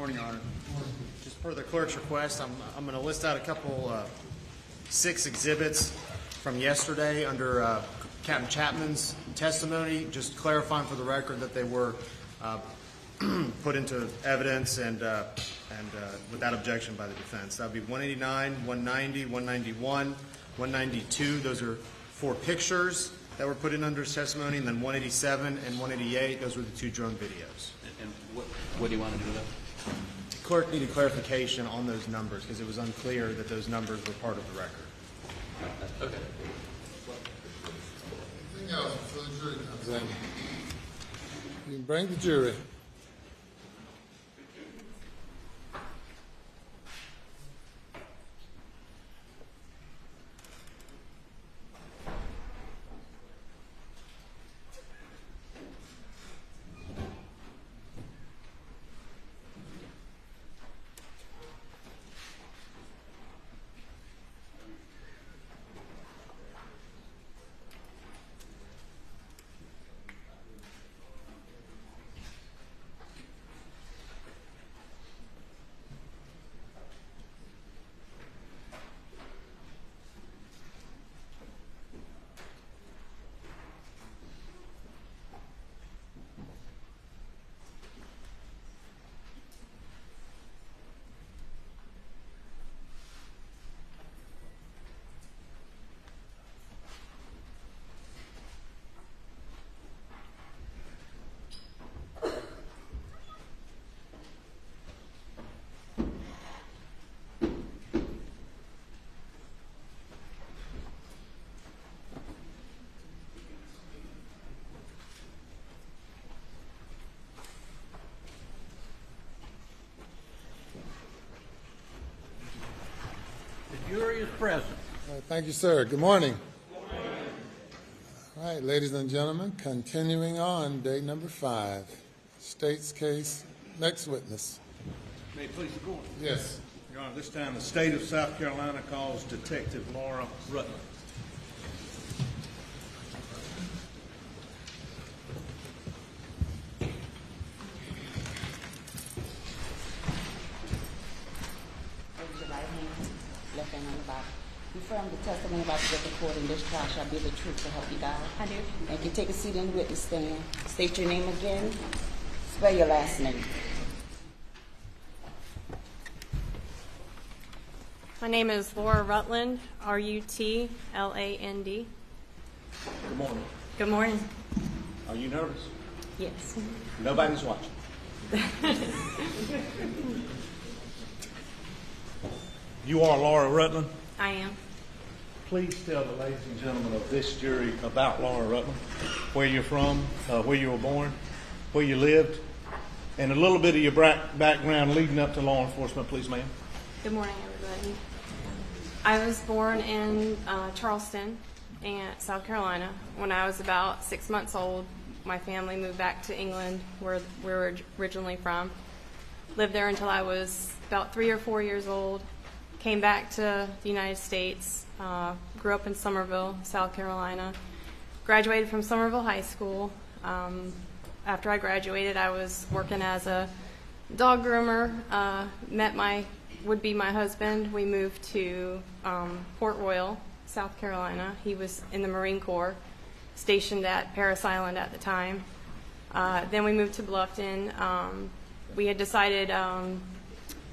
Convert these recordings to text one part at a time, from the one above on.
Morning, Your Honor. Just per the clerk's request, I'm going to list out a couple 6 exhibits from yesterday under Captain Chapman's testimony, just clarifying for the record that they were put into evidence and without objection by the defense. That would be 189, 190, 191, 192. Those are 4 pictures that were put in under his testimony, and then 187 and 188. Those were the 2 drone videos. And what do you want to do with that? The clerk needed clarification on those numbers because it was unclear that those numbers were part of the record. Okay. Anything else for the jury? You can bring the jury. The jury is present. All right, thank you, sir. Good morning. All right, ladies and gentlemen, continuing on, day number 5. State's case. Next witness. May it please the court. Yes. Your Honor, this time the state of South Carolina calls Detective Laura Rutland. Raise your right hand, left hand on the Bible. You affirm the testimony about to get recorded in this trial shall be the truth to help you God? I do. Thank you. Take a seat in the witness stand. State your name again. Spell your last name. My name is Laura Rutland, R-U-T-L-A-N-D. Good morning. Good morning. Are you nervous? Yes. Nobody's watching. You are Laura Rutland. I am. Please tell the ladies and gentlemen of this jury about Laura Rutland, where you're from, where you were born, where you lived, and a little bit of your background leading up to law enforcement, please, ma'am. Good morning, everybody. I was born in Charleston, South Carolina. When I was about 6 months old, my family moved back to England, where we were originally from. Lived there until I was about 3 or 4 years old. Came back to the United States. Grew up in Somerville, South Carolina. Graduated from Somerville High School. After I graduated, I was working as a dog groomer. Met my would-be my husband. We moved to Port Royal, South Carolina. He was in the Marine Corps, stationed at Parris Island at the time. Then we moved to Bluffton. We had decided,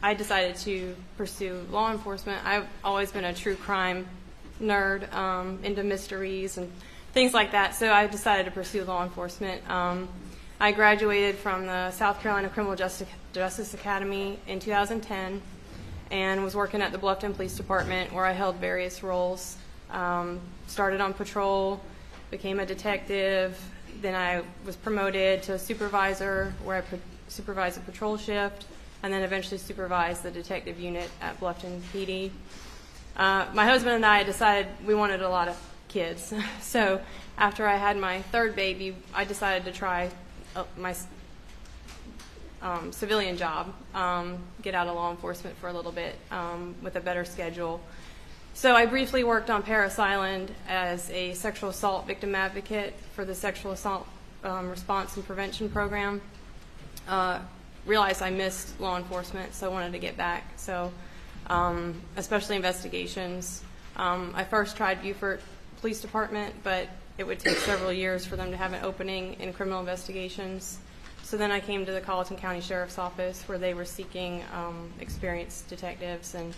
I decided to pursue law enforcement. I've always been a true crime nerd, into mysteries and things like that, so I decided to pursue law enforcement. I graduated from the South Carolina Criminal Justice Academy in 2010 and was working at the Bluffton Police Department, where I held various roles. Started on patrol, became a detective, then I was promoted to a supervisor, where I supervised a patrol shift, and then eventually supervised the detective unit at Bluffton PD. My husband and I decided we wanted a lot of kids. So after I had my 3rd baby, I decided to try my civilian job, get out of law enforcement for a little bit with a better schedule. So I briefly worked on Parris Island as a sexual assault victim advocate for the Sexual Assault Response and Prevention Program. realized I missed law enforcement, so I wanted to get back. So, especially investigations. I first tried Beaufort Police Department, but it would take several years for them to have an opening in criminal investigations. So then I came to the Colleton County Sheriff's Office, where they were seeking experienced detectives. And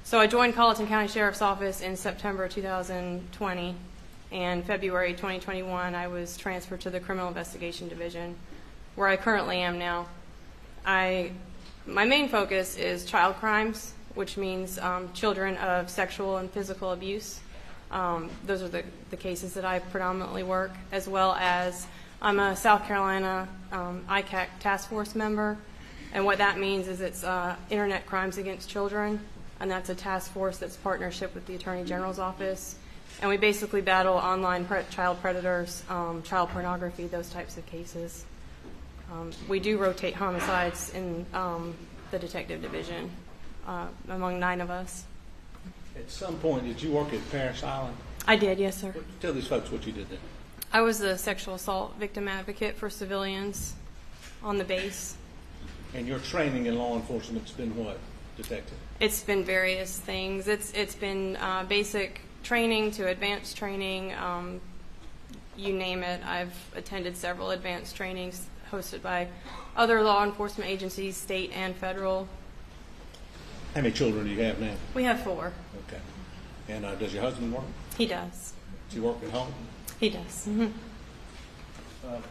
so I joined Colleton County Sheriff's Office in September 2020. And February 2021, I was transferred to the Criminal Investigation Division, where I currently am now. My main focus is child crimes, which means children of sexual and physical abuse. Those are the cases that I predominantly work, as well as I'm a South Carolina ICAC task force member, and what that means is it's Internet Crimes Against Children, and that's a task force that's partnership with the Attorney General's office. And we basically battle online child predators, child pornography, those types of cases. We do rotate homicides in the detective division among 9 of us. At some point, did you work at Parris Island? I did, yes, sir. Tell these folks what you did there. I was the sexual assault victim advocate for civilians on the base. And your training in law enforcement's been what, detective? It's been various things. It's been basic training to advanced training, you name it. I've attended several advanced trainings hosted by other law enforcement agencies, state and federal. How many children do you have now? We have 4. Okay. And does your husband work? He does. Does he work at home? He does. Mm-hmm. So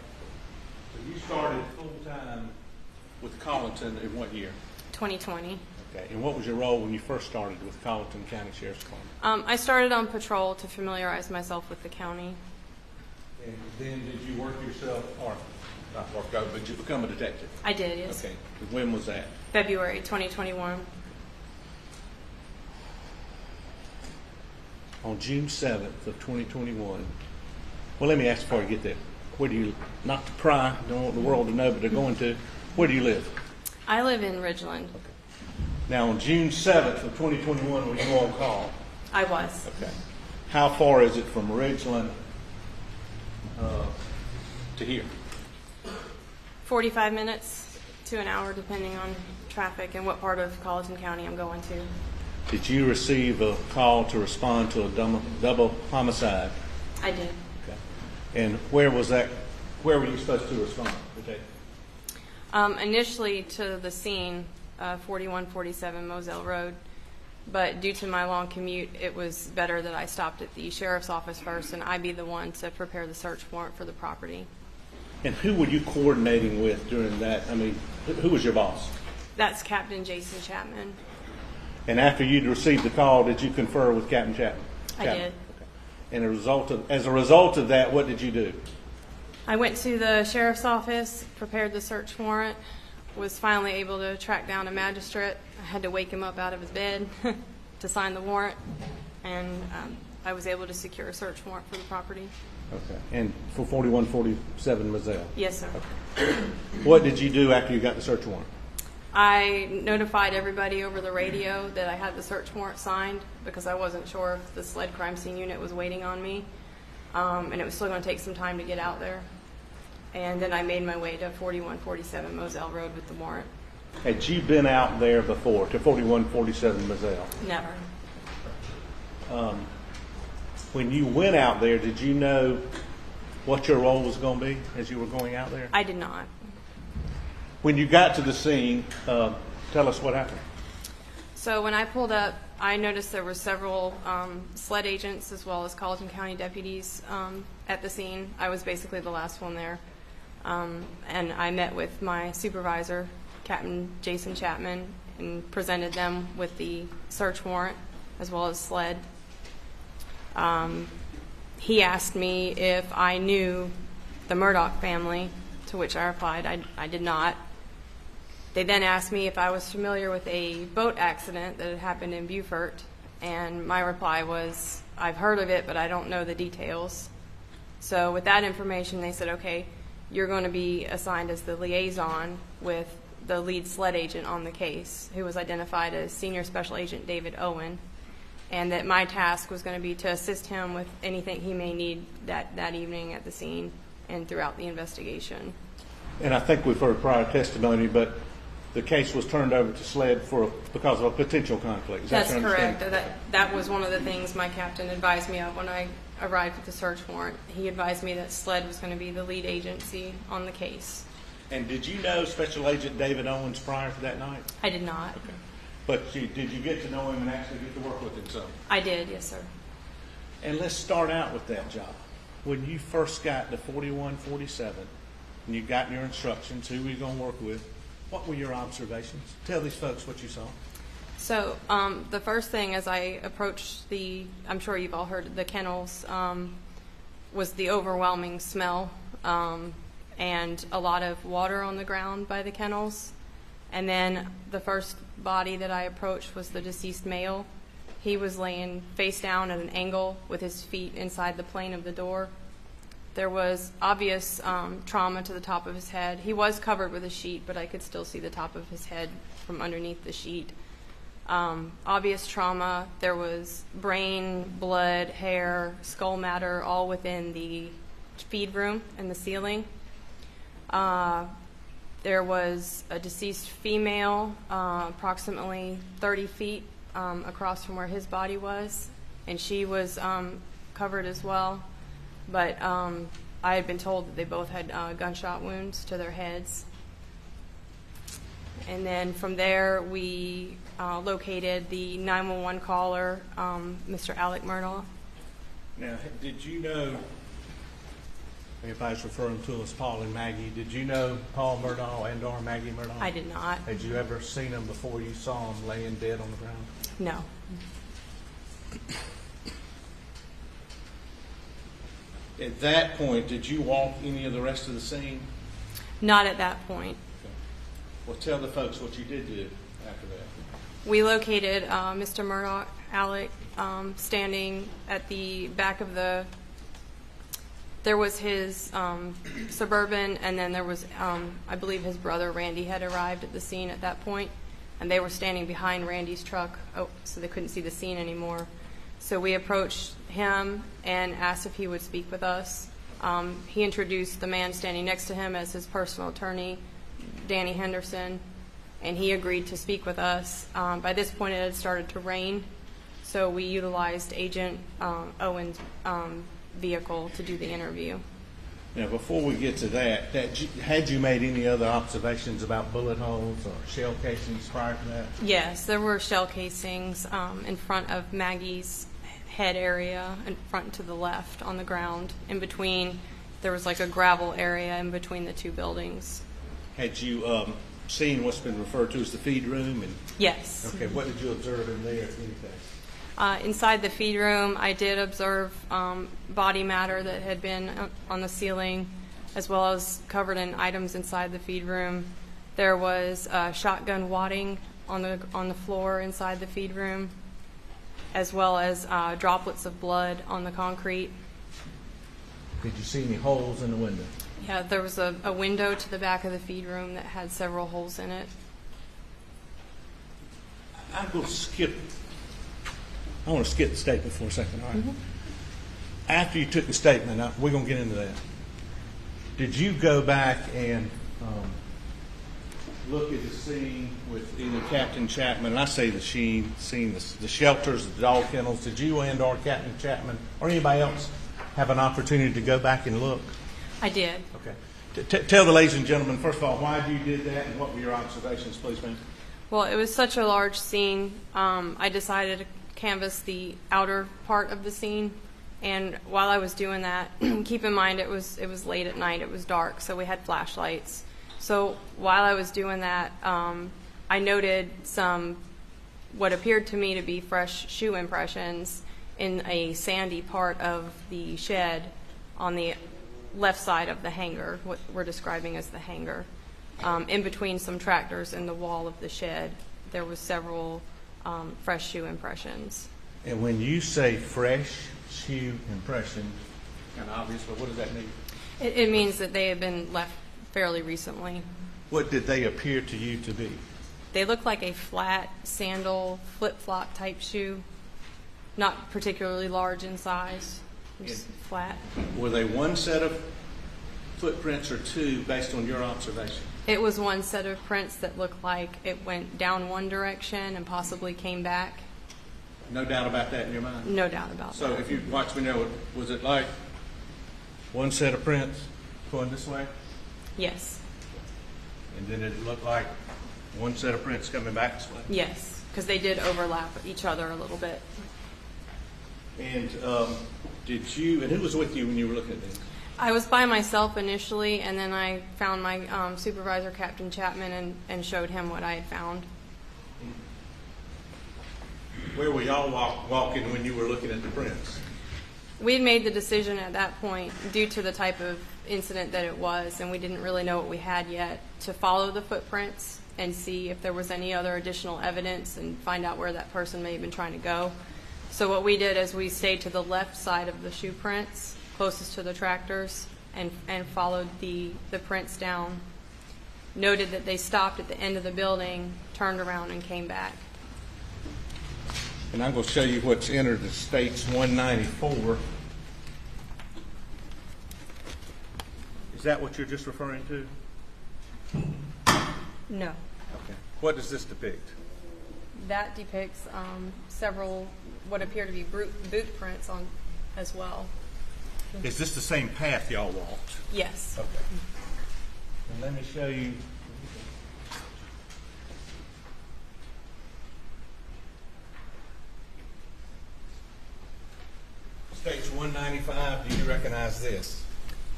you started full-time with Colleton in what year? 2020. Okay. And what was your role when you first started with Colleton County Sheriff's Department? I started on patrol to familiarize myself with the county. And then did you work yourself, or not work out, but you become a detective? I did, yes. Okay. When was that? February 2021. On June 7th of 2021. Well, let me ask before you get there. Where do you, not to pry, don't want the world to know, but they're going to, where do you live? I live in Ridgeland. Okay. Now, on June 7th of 2021, were you on call? I was. Okay. How far is it from Ridgeland to here? 45 minutes to an hour, depending on traffic and what part of Colleton County I'm going to. Did you receive a call to respond to a double homicide? I did. Okay. And where was that? Where were you supposed to respond? Okay. Initially to the scene, 4147 Moselle Road, but due to my long commute, it was better that I stopped at the sheriff's office first and I be the one to prepare the search warrant for the property. And who were you coordinating with during that? I mean, who was your boss? That's Captain Jason Chapman. And after you'd received the call, did you confer with Captain Chapman? I did. Okay. And as a result of that, what did you do? I went to the sheriff's office, prepared the search warrant, was finally able to track down a magistrate. I had to wake him up out of his bed to sign the warrant, and I was able to secure a search warrant for the property. Okay. And for 4147 Moselle? Yes, sir. Okay. What did you do after you got the search warrant? I notified everybody over the radio that I had the search warrant signed because I wasn't sure if the SLED crime scene unit was waiting on me, and it was still going to take some time to get out there. And then I made my way to 4147 Moselle Road with the warrant. Had you been out there before, to 4147 Moselle? Never. When you went out there, did you know what your role was going to be as you were going out there? I did not. When you got to the scene, tell us what happened. So when I pulled up, I noticed there were several SLED agents as well as Colleton County deputies at the scene. I was basically the last one there. And I met with my supervisor, Captain Jason Chapman, and presented them with the search warrant as well as SLED. He asked me if I knew the Murdaugh family, to which I replied I did not. They then asked me if I was familiar with a boat accident that had happened in Beaufort, and my reply was, I've heard of it, but I don't know the details. So with that information, they said, okay, you're going to be assigned as the liaison with the lead SLED agent on the case, who was identified as Senior Special Agent David Owen, and that my task was going to be to assist him with anything he may need that evening at the scene and throughout the investigation. And I think we've heard prior testimony, but the case was turned over to SLED because of a potential conflict. Is that That's your correct. understanding? That was one of the things my captain advised me of when I arrived at the search warrant. He advised me that SLED was going to be the lead agency on the case. And did you know Special Agent David Owens prior to that night? I did not. Okay. But did you get to know him and actually get to work with him some? I did, yes, sir. And let's start out with that job. When you first got to 4147 and you got your instructions, who were you going to work with, what were your observations? Tell these folks what you saw. So the first thing as I approached I'm sure you've all heard of the kennels, was the overwhelming smell and a lot of water on the ground by the kennels. And then the first body that I approached was the deceased male. He was laying face down at an angle with his feet inside the plane of the door. There was obvious trauma to the top of his head. He was covered with a sheet, but I could still see the top of his head from underneath the sheet. Obvious trauma. There was brain, blood, hair, skull matter, all within the feed room and the ceiling. There was a deceased female, approximately 30 feet across from where his body was, and she was covered as well. But I had been told that they both had gunshot wounds to their heads. And then from there, we located the 911 caller, Mr. Alex Murdaugh. Now, did you know, everybody's referring to as Paul and Maggie, did you know Paul Murdaugh and or Maggie Murdaugh? I did not. Had you ever seen them before you saw them laying dead on the ground? No. At that point, did you walk any of the rest of the scene? Not at that point. Okay. Well, tell the folks what you did do after that. We located Mr. Murdaugh, Alec, standing at the back of there was his Suburban, and then there was, I believe his brother Randy had arrived at the scene at that point, and they were standing behind Randy's truck, so they couldn't see the scene anymore. So we approached him and asked if he would speak with us. He introduced the man standing next to him as his personal attorney, Danny Henderson, and he agreed to speak with us. By this point, it had started to rain, so we utilized Agent Owen's vehicle to do the interview. Now, before we get to that, had you made any other observations about bullet holes or shell casings prior to that? Yes, there were shell casings in front of Maggie's head area, in front to the left on the ground. In between, there was like a gravel area in between the two buildings. Had you seen what's been referred to as the feed room? Yes. Okay, what did you observe in there, if anything? Inside the feed room, I did observe body matter that had been on the ceiling, as well as covered in items inside the feed room. There was shotgun wadding on the floor inside the feed room, as well as droplets of blood on the concrete. Did you see any holes in the window? Yeah, there was a window to the back of the feed room that had several holes in it. I want to skip the statement for a second. All right. Mm-hmm. After you took the statement, we're going to get into that. Did you go back and look at the scene with either Captain Chapman, and I say the scene, the shelters, the dog kennels? Did you and or Captain Chapman or anybody else have an opportunity to go back and look? I did. Okay. Tell the ladies and gentlemen, first of all, why you did that and what were your observations, please, ma'am? Well, it was such a large scene. I decided to canvas the outer part of the scene, and while I was doing that, keep in mind it was late at night, it was dark, so we had flashlights. So while I was doing that, I noted some what appeared to me to be fresh shoe impressions in a sandy part of the shed on the left side of the hangar, what we're describing as the hangar. In between some tractors in the wall of the shed, there was several fresh shoe impressions. And when you say fresh shoe impression, kind of obvious, but what does that mean? It means that they had been left fairly recently. What did they appear to you to be? They looked like a flat sandal, flip-flop type shoe, not particularly large in size, just flat. Were they one set of footprints or two based on your observation? It was one set of prints that looked like it went down one direction and possibly came back. No doubt about that in your mind? No doubt about So that. if you watch me now, was it like one set of prints going this way? Yes. And then it looked like one set of prints coming back this way? Yes, because they did overlap each other a little bit. And did you, and who was with you when you were looking at these? I was by myself initially, and then I found my supervisor, Captain Chapman, and showed him what I had found. Where were y'all walking when you were looking at the prints? We had made the decision at that point, due to the type of incident that it was, and we didn't really know what we had yet, to follow the footprints and see if there was any other additional evidence and find out where that person may have been trying to go. So what we did is we stayed to the left side of the shoe prints, closest to the tractors, and followed the prints down. Noted that they stopped at the end of the building, turned around, and came back. And I'm going to show you what's entered the state's 194. Is that what you're just referring to? No. Okay. What does this depict? That depicts several what appear to be boot prints on as well. Is this the same path y'all walked? Yes. Okay. And let me show you. State's 195. Do you recognize this?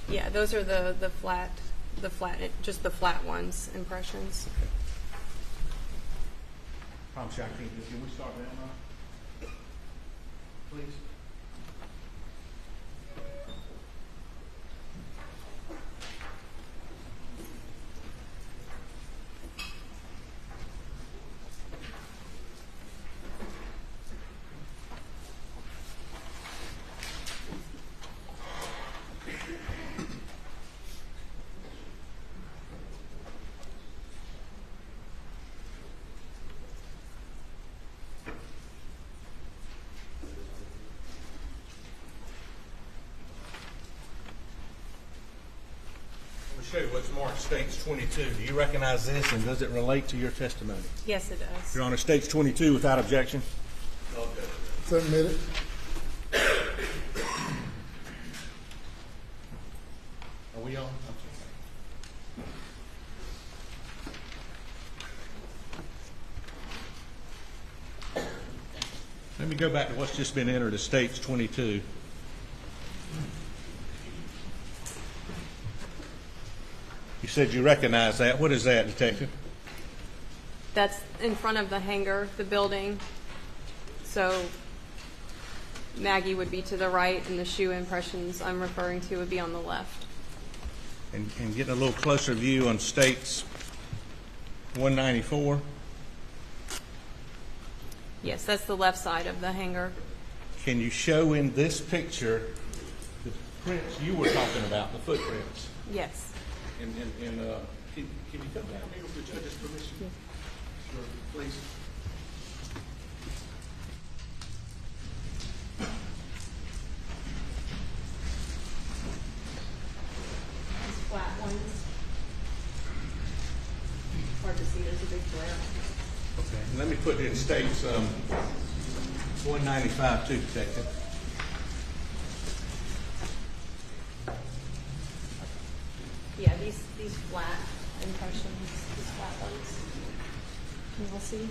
Yeah, those are the flat, just the flat ones impressions. Okay. Promise you I can't do it. Can we start that now? Please. Show you what's marked States 22. Do you recognize this, and does it relate to your testimony? Yes, it does. Your Honor, States 22 without objection. Submitted. Are we on? Let me go back to what's just been entered as States 22. You said you recognize that. What is that, Detective? That's in front of the hangar, the building. So Maggie would be to the right, and the shoe impressions I'm referring to would be on the left. And getting a little closer view on States 194. Yes, that's the left side of the hangar. Can you show in this picture the prints you were talking about, the footprints? Yes. And can you come down here with the judge's permission? Yes. Sure, please. These flat ones. Hard to see, there's a big glare. Okay. And let me put it in States 195 too, Detective. Yeah, these flat impressions, these flat ones. You will see.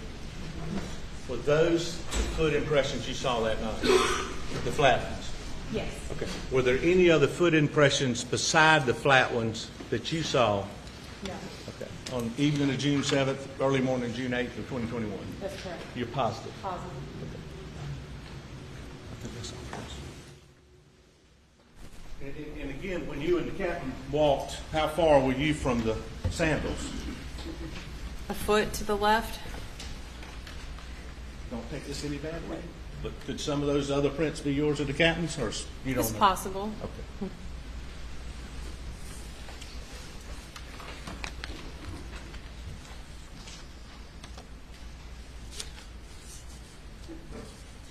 Were those the foot impressions you saw that night? The flat ones? Yes. Okay. Were there any other foot impressions beside the flat ones that you saw? No. Okay. On evening of June 7th, early morning of June 8th of 2021? That's correct. You're positive? Positive. And again, when you and the captain walked, how far were you from the sandals? A foot to the left. Don't take this any bad way. But could some of those other prints be yours or the captain's, or you don't It's know? possible. Okay.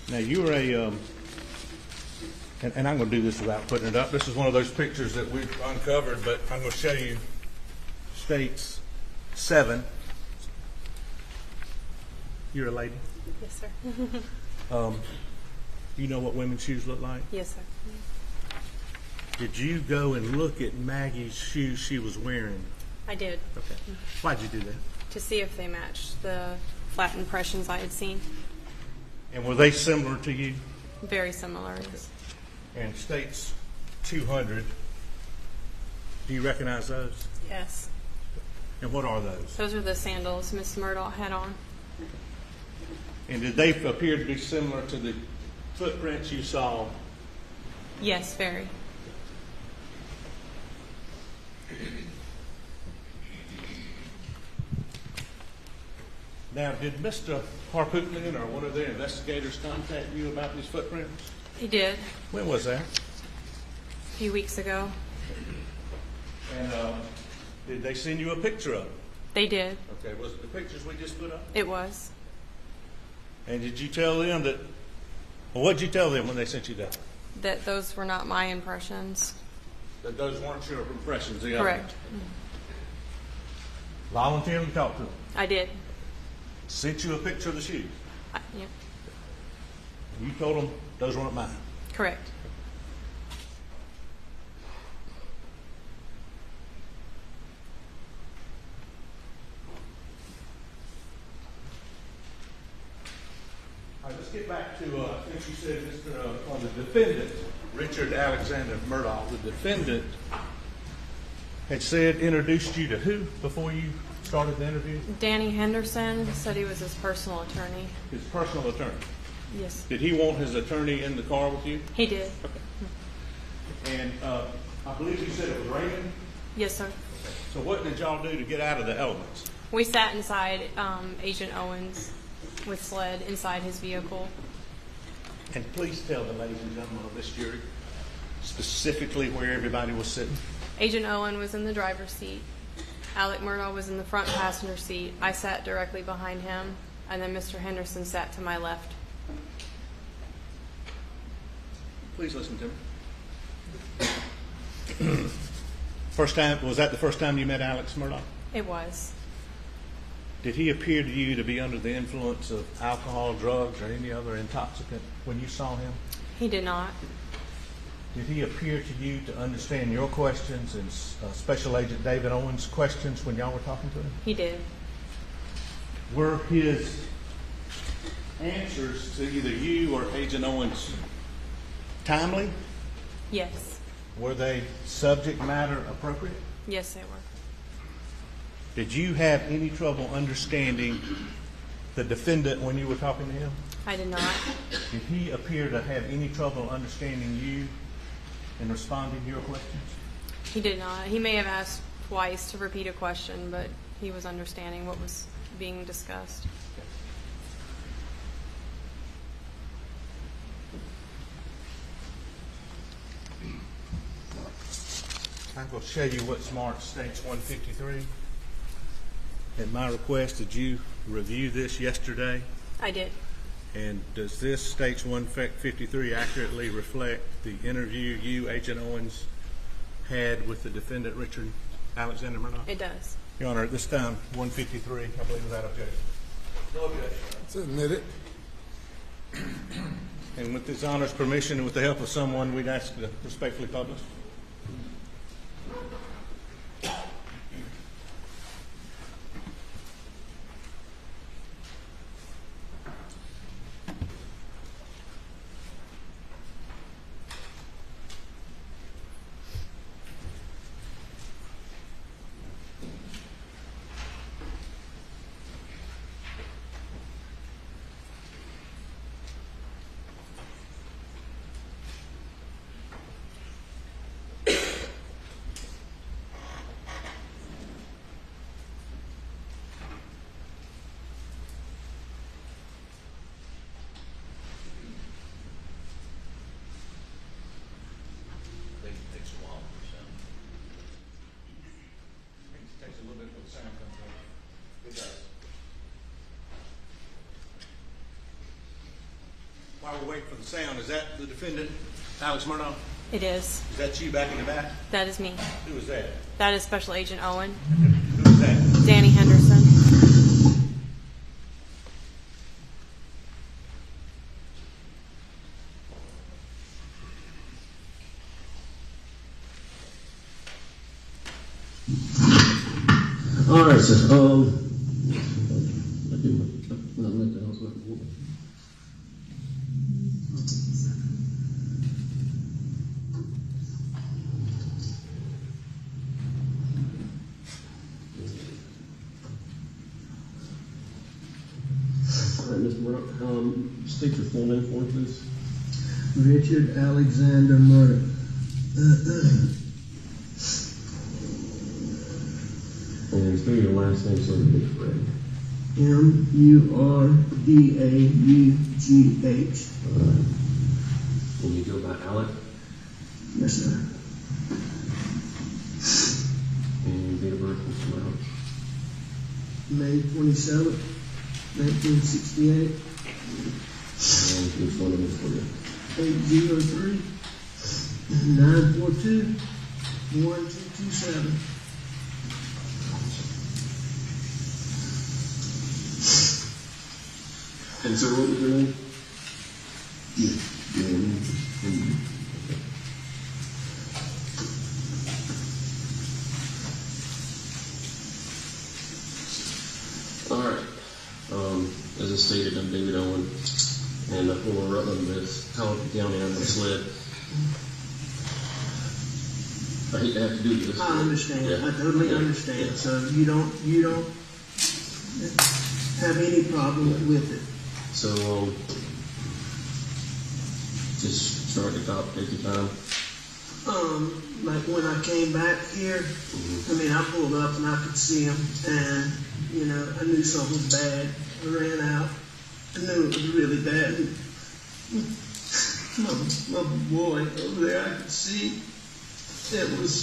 Now you were and I'm going to do this without putting it up. This is one of those pictures that we've uncovered, but I'm going to show you States 7. You're a lady. Yes, sir. You know what women's shoes look like? Yes, sir. Did you go and look at Maggie's shoes she was wearing? I did, Okay. Why'd you do that? to see if they matched the flat impressions I had seen. And were they similar to you? Very similar. Yes. And States 200, do you recognize those? Yes. And what are those? Those are the sandals Miss Murdaugh had on. And did they appear to be similar to the footprints you saw? Yes, very. Now, did Mr. Harpootlian or one of their investigators contact you about these footprints? He did When was that? a few weeks ago. And did they send you a picture of them? They did. Okay, was it the pictures we just put up? It was. And did you tell them that, well, what did you tell them when they sent you that? That those were not my impressions. That those weren't your impressions? The Correct. Volunteered to talk to them? I did. Sent you a picture of the shoes? Yep. You told them those weren't mine? Correct. All right, let's get back to, I think you said on the defendant, Richard Alexander Murdaugh, the defendant had said, introduced you to who before you started the interview? Danny Henderson said he was his personal attorney. His personal attorney. Yes. Did he want his attorney in the car with you? He did. And I believe you said it was raining? Yes, sir. So what did y'all do to get out of the elements? We sat inside Agent Owens with sled inside his vehicle. And please tell the ladies and gentlemen of this jury specifically where everybody was sitting. Agent Owen was in the driver's seat. Alex Murdaugh was in the front passenger seat. I sat directly behind him, and then Mr. Henderson sat to my left. Please listen to me. First time, was that the first time you met Alex Murdaugh? It was. Did he appear to you to be under the influence of alcohol, drugs, or any other intoxicant when you saw him? He did not. Did he appear to you to understand your questions and Special Agent David Owens' questions when y'all were talking to him? He did. Were his answers to either you or Agent Owens timely? Yes. Were they subject matter appropriate? Yes, they were. Did you have any trouble understanding the defendant when you were talking to him? I did not. Did he appear to have any trouble understanding you and responding to your questions? He did not. He may have asked twice to repeat a question, but he was understanding what was being discussed. I'm going to show you what's marked States 153. At my request, did you review this yesterday? I did. And does this States 153 accurately reflect the interview you, Agent Owens, had with the defendant, Richard Alexander Murdaugh? It does. Your Honor, at this time, 153, I believe without objection. No objection. It's admitted. And with this Honor's permission and with the help of someone, we'd ask to respectfully publish. While we're waiting for the sound, is that the defendant, Alex Murdaugh? It is. Is that you back in the back? That is me. Who is that? That is Special Agent Owen. Who is that? Danny Henderson. All right, sir. All right, Mr. Murdaugh, state your full name for me, please. Richard Alexander Murdaugh. And spell your last name so that it's correct. Murdaugh. All right. And you go by Alec? Yes, sir. And date of birth, Mr. Murdaugh? May 27th, 1968. And your phone number for you. 803-942-1227. And sir, what was your name? All right. As I stated, I'm David Owen, and I'm from Rutland with Colleton County. I'm misled. I hate to have to do this. I understand. Yeah. I totally understand. Yeah. So you don't have any problem with it. So, just start at the top, take your time. Like when I came back here, I mean, I pulled up and I could see him, and you know, I knew something was bad. I ran out. I knew it was really bad. My boy over there, I could see it was.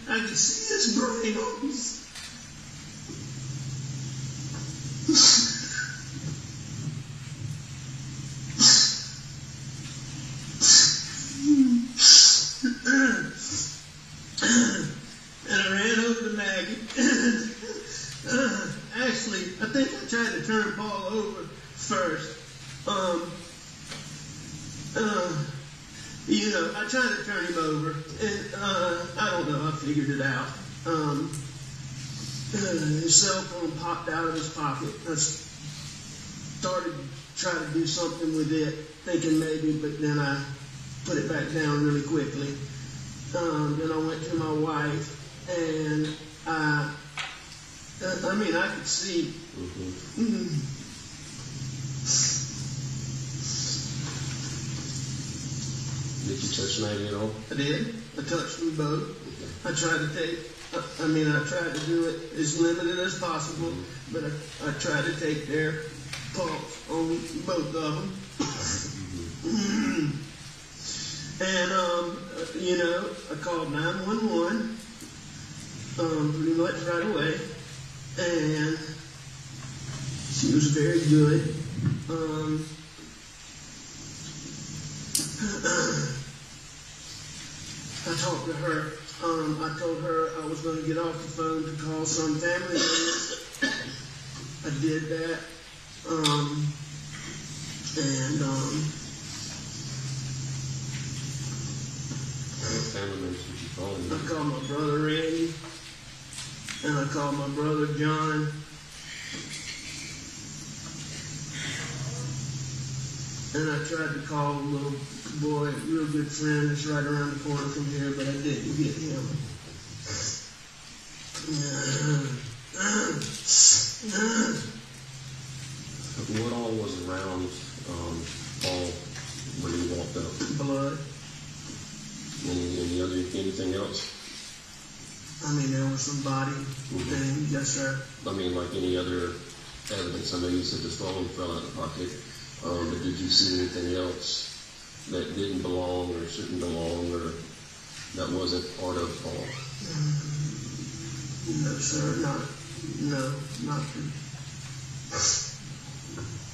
I could see his brain almost. And I ran over to Maggie. Actually, I think I tried to turn Paul over first. You know, I tried to turn him over, and I don't know, I figured it out. His cell phone popped out of his pocket. I started trying to do something with it, thinking maybe, but then I put it back down really quickly. Then I went to my wife, and I mean, I could see. Did you touch Maggie at all? I did. I touched them both. I tried to I tried to do it as limited as possible, but I tried to take their pulse on both of them. And, you know, I called 911, pretty much right away, and she was very good. I talked to her. I told her I was going to get off the phone to call some family members. I did that. Family members did you call? I called my brother Randy, and I called my brother John. And I tried to call a little boy, a real good friend that's right around the corner from here, but I didn't get him. What all was around Paul when he walked up? Blood. Anything else? I mean, there was some body things, yes, sir. I mean, like any other evidence? I know you said the phone fell out of the pocket, but did you see anything else that didn't belong or shouldn't belong or that wasn't part of Paul? No, sir, not the.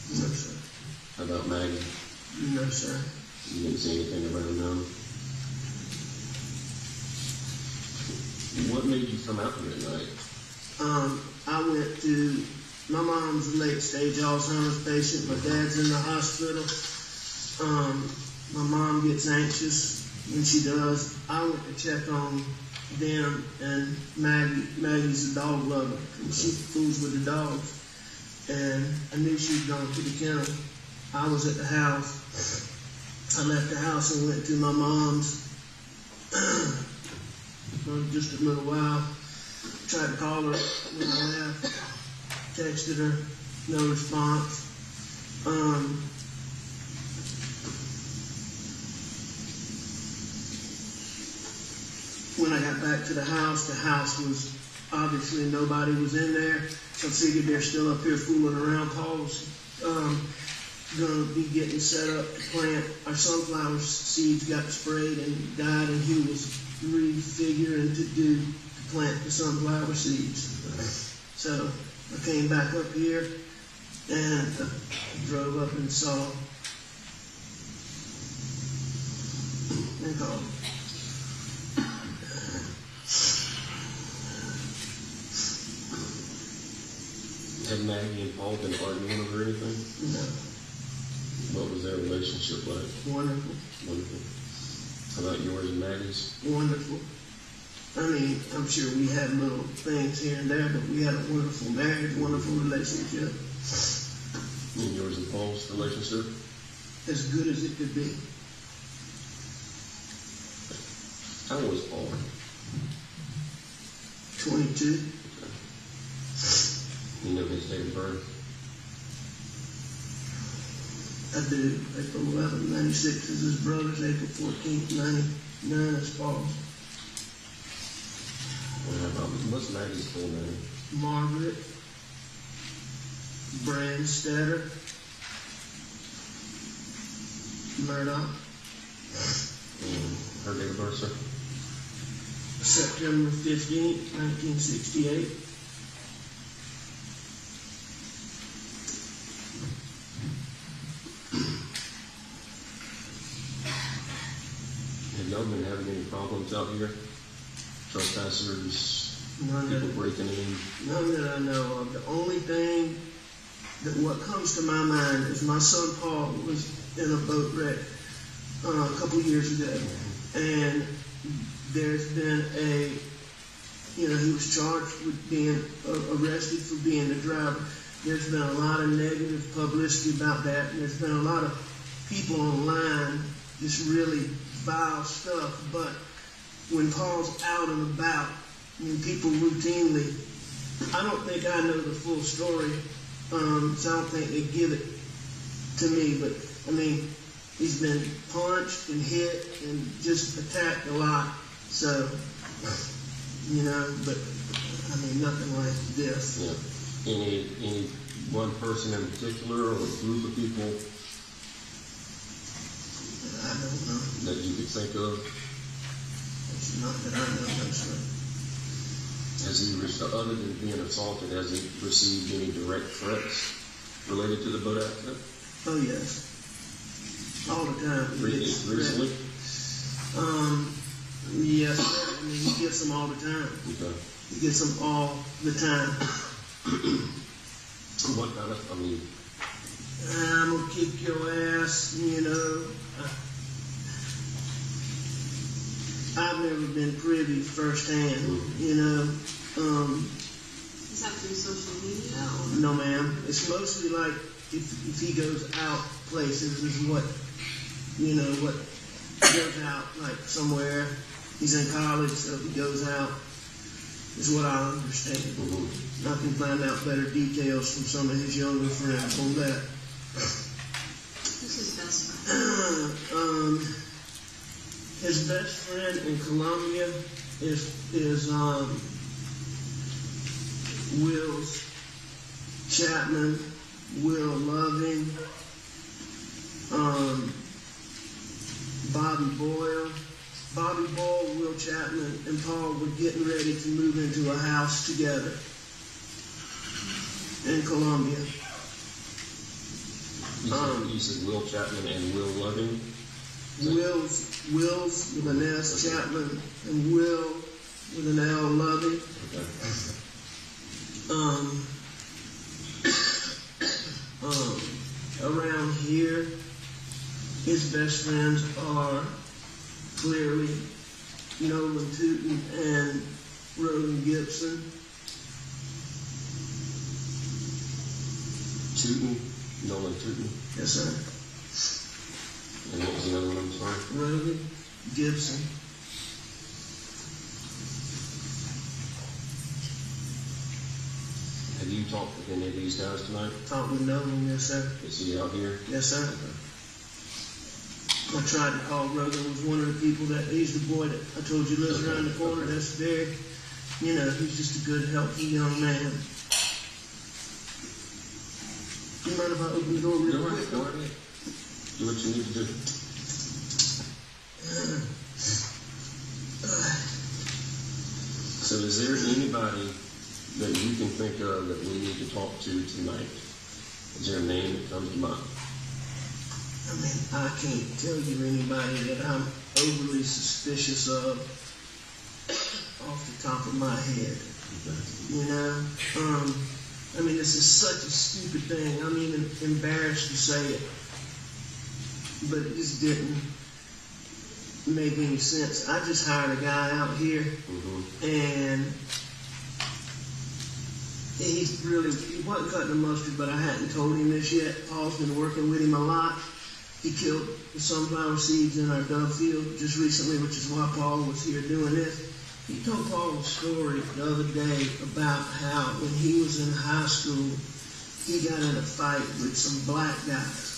No, sir. How about Maggie? No, sir. You didn't see anything around them? What made you come out here at night? I went to, my mom's a late stage Alzheimer's patient. My dad's in the hospital. My mom gets anxious when she does. I went to check on them and Maggie's a dog lover. And she fools with the dogs. And I knew she'd gone to the kennel. I was at the house. I left the house and went to my mom's for just a little while. Tried to call her when I left. Texted her, no response. When I got back to the house was obviously nobody was in there. So I figured they're still up here fooling around. Paul's gonna be getting set up to plant. Our sunflower seeds got sprayed and died, and he was refiguring to plant the sunflower seeds. So I came back up here and drove up and saw and called. Had Maggie and Paul been arguing over anything? No. What was their relationship like? Wonderful. Wonderful. How about yours and Maggie's? Wonderful. I mean, I'm sure we had little things here and there, but we had a wonderful marriage, wonderful relationship. And yours and Paul's relationship? As good as it could be. How old was Paul? 22. You know his date of birth? I do. April 11, 96 is his brother's. April 14th, 99 is Paul's. What's Maggie's full name? Margaret Brandstetter Murdaugh. Her date of birth, sir? September 15th, 1968. Have y'all been having any problems out here? Trespassers, None people that, breaking in? none that I know of. The only thing that what comes to my mind is my son Paul was in a boat wreck a couple years ago, and there's been he was charged with being arrested for being the driver. There's been a lot of negative publicity about that, and there's been a lot of people online just really vile stuff. But when Paul's out and about, I mean, people routinely, I don't think I know the full story, so I don't think they give it to me, but I mean, he's been punched and hit and just attacked a lot, so, but I mean, nothing like this. Yeah. Any one person in particular or a group of people I don't know. that you could think of? It's not that I know, no, sir. Has he, other than being assaulted, has he received any direct threats related to the boat accident? Oh, yes. All the time. Recently? Yes, sir. I mean, he gets them all the time. Okay. He gets them all the time. What kind of, I'm going to kick your ass, I've never been privy firsthand, Is that through social media? Or? No, ma'am. It's mostly like if he goes out places is what goes out, like somewhere. He's in college, so if he goes out, is what I understand. I can find out better details from some of his younger friends on that. Who's his best friend? His best friend in Columbia is Will's Chapman, Will Loving, Bobby Boyle. Bobby Boyle, Will Chapman, and Paul were getting ready to move into a house together in Columbia. you said Will Chapman and Will Loving? Will's with an S, Chapman, and Will with an L, Lovey. Around here, his best friends are clearly Nolan Tootin and Roland Gibson. Nolan Tootin. Yes, sir. And what was the other one, I'm sorry? Roland Gibson. Have you talked with any of these guys tonight? Talked with Nolan, yes, sir. Is he out here? Yes, sir. I tried to call Rogan, was one of the people he's the boy that I told you lives around the corner. That's very, he's just a good, healthy young man. You mind if I open the door real quick? Go ahead. Do what you need to do. So is there anybody that you can think of that we need to talk to tonight? Is there a name that comes to mind? I mean, I can't tell you anybody that I'm overly suspicious of off the top of my head. I mean, this is such a stupid thing. I'm even embarrassed to say it. But it just didn't make any sense. I just hired a guy out here, and he wasn't cutting the mustard, but I hadn't told him this yet. Paul's been working with him a lot. He killed the sunflower seeds in our dove field just recently, which is why Paul was here doing this. He told Paul a story the other day about how when he was in high school, he got in a fight with some black guys.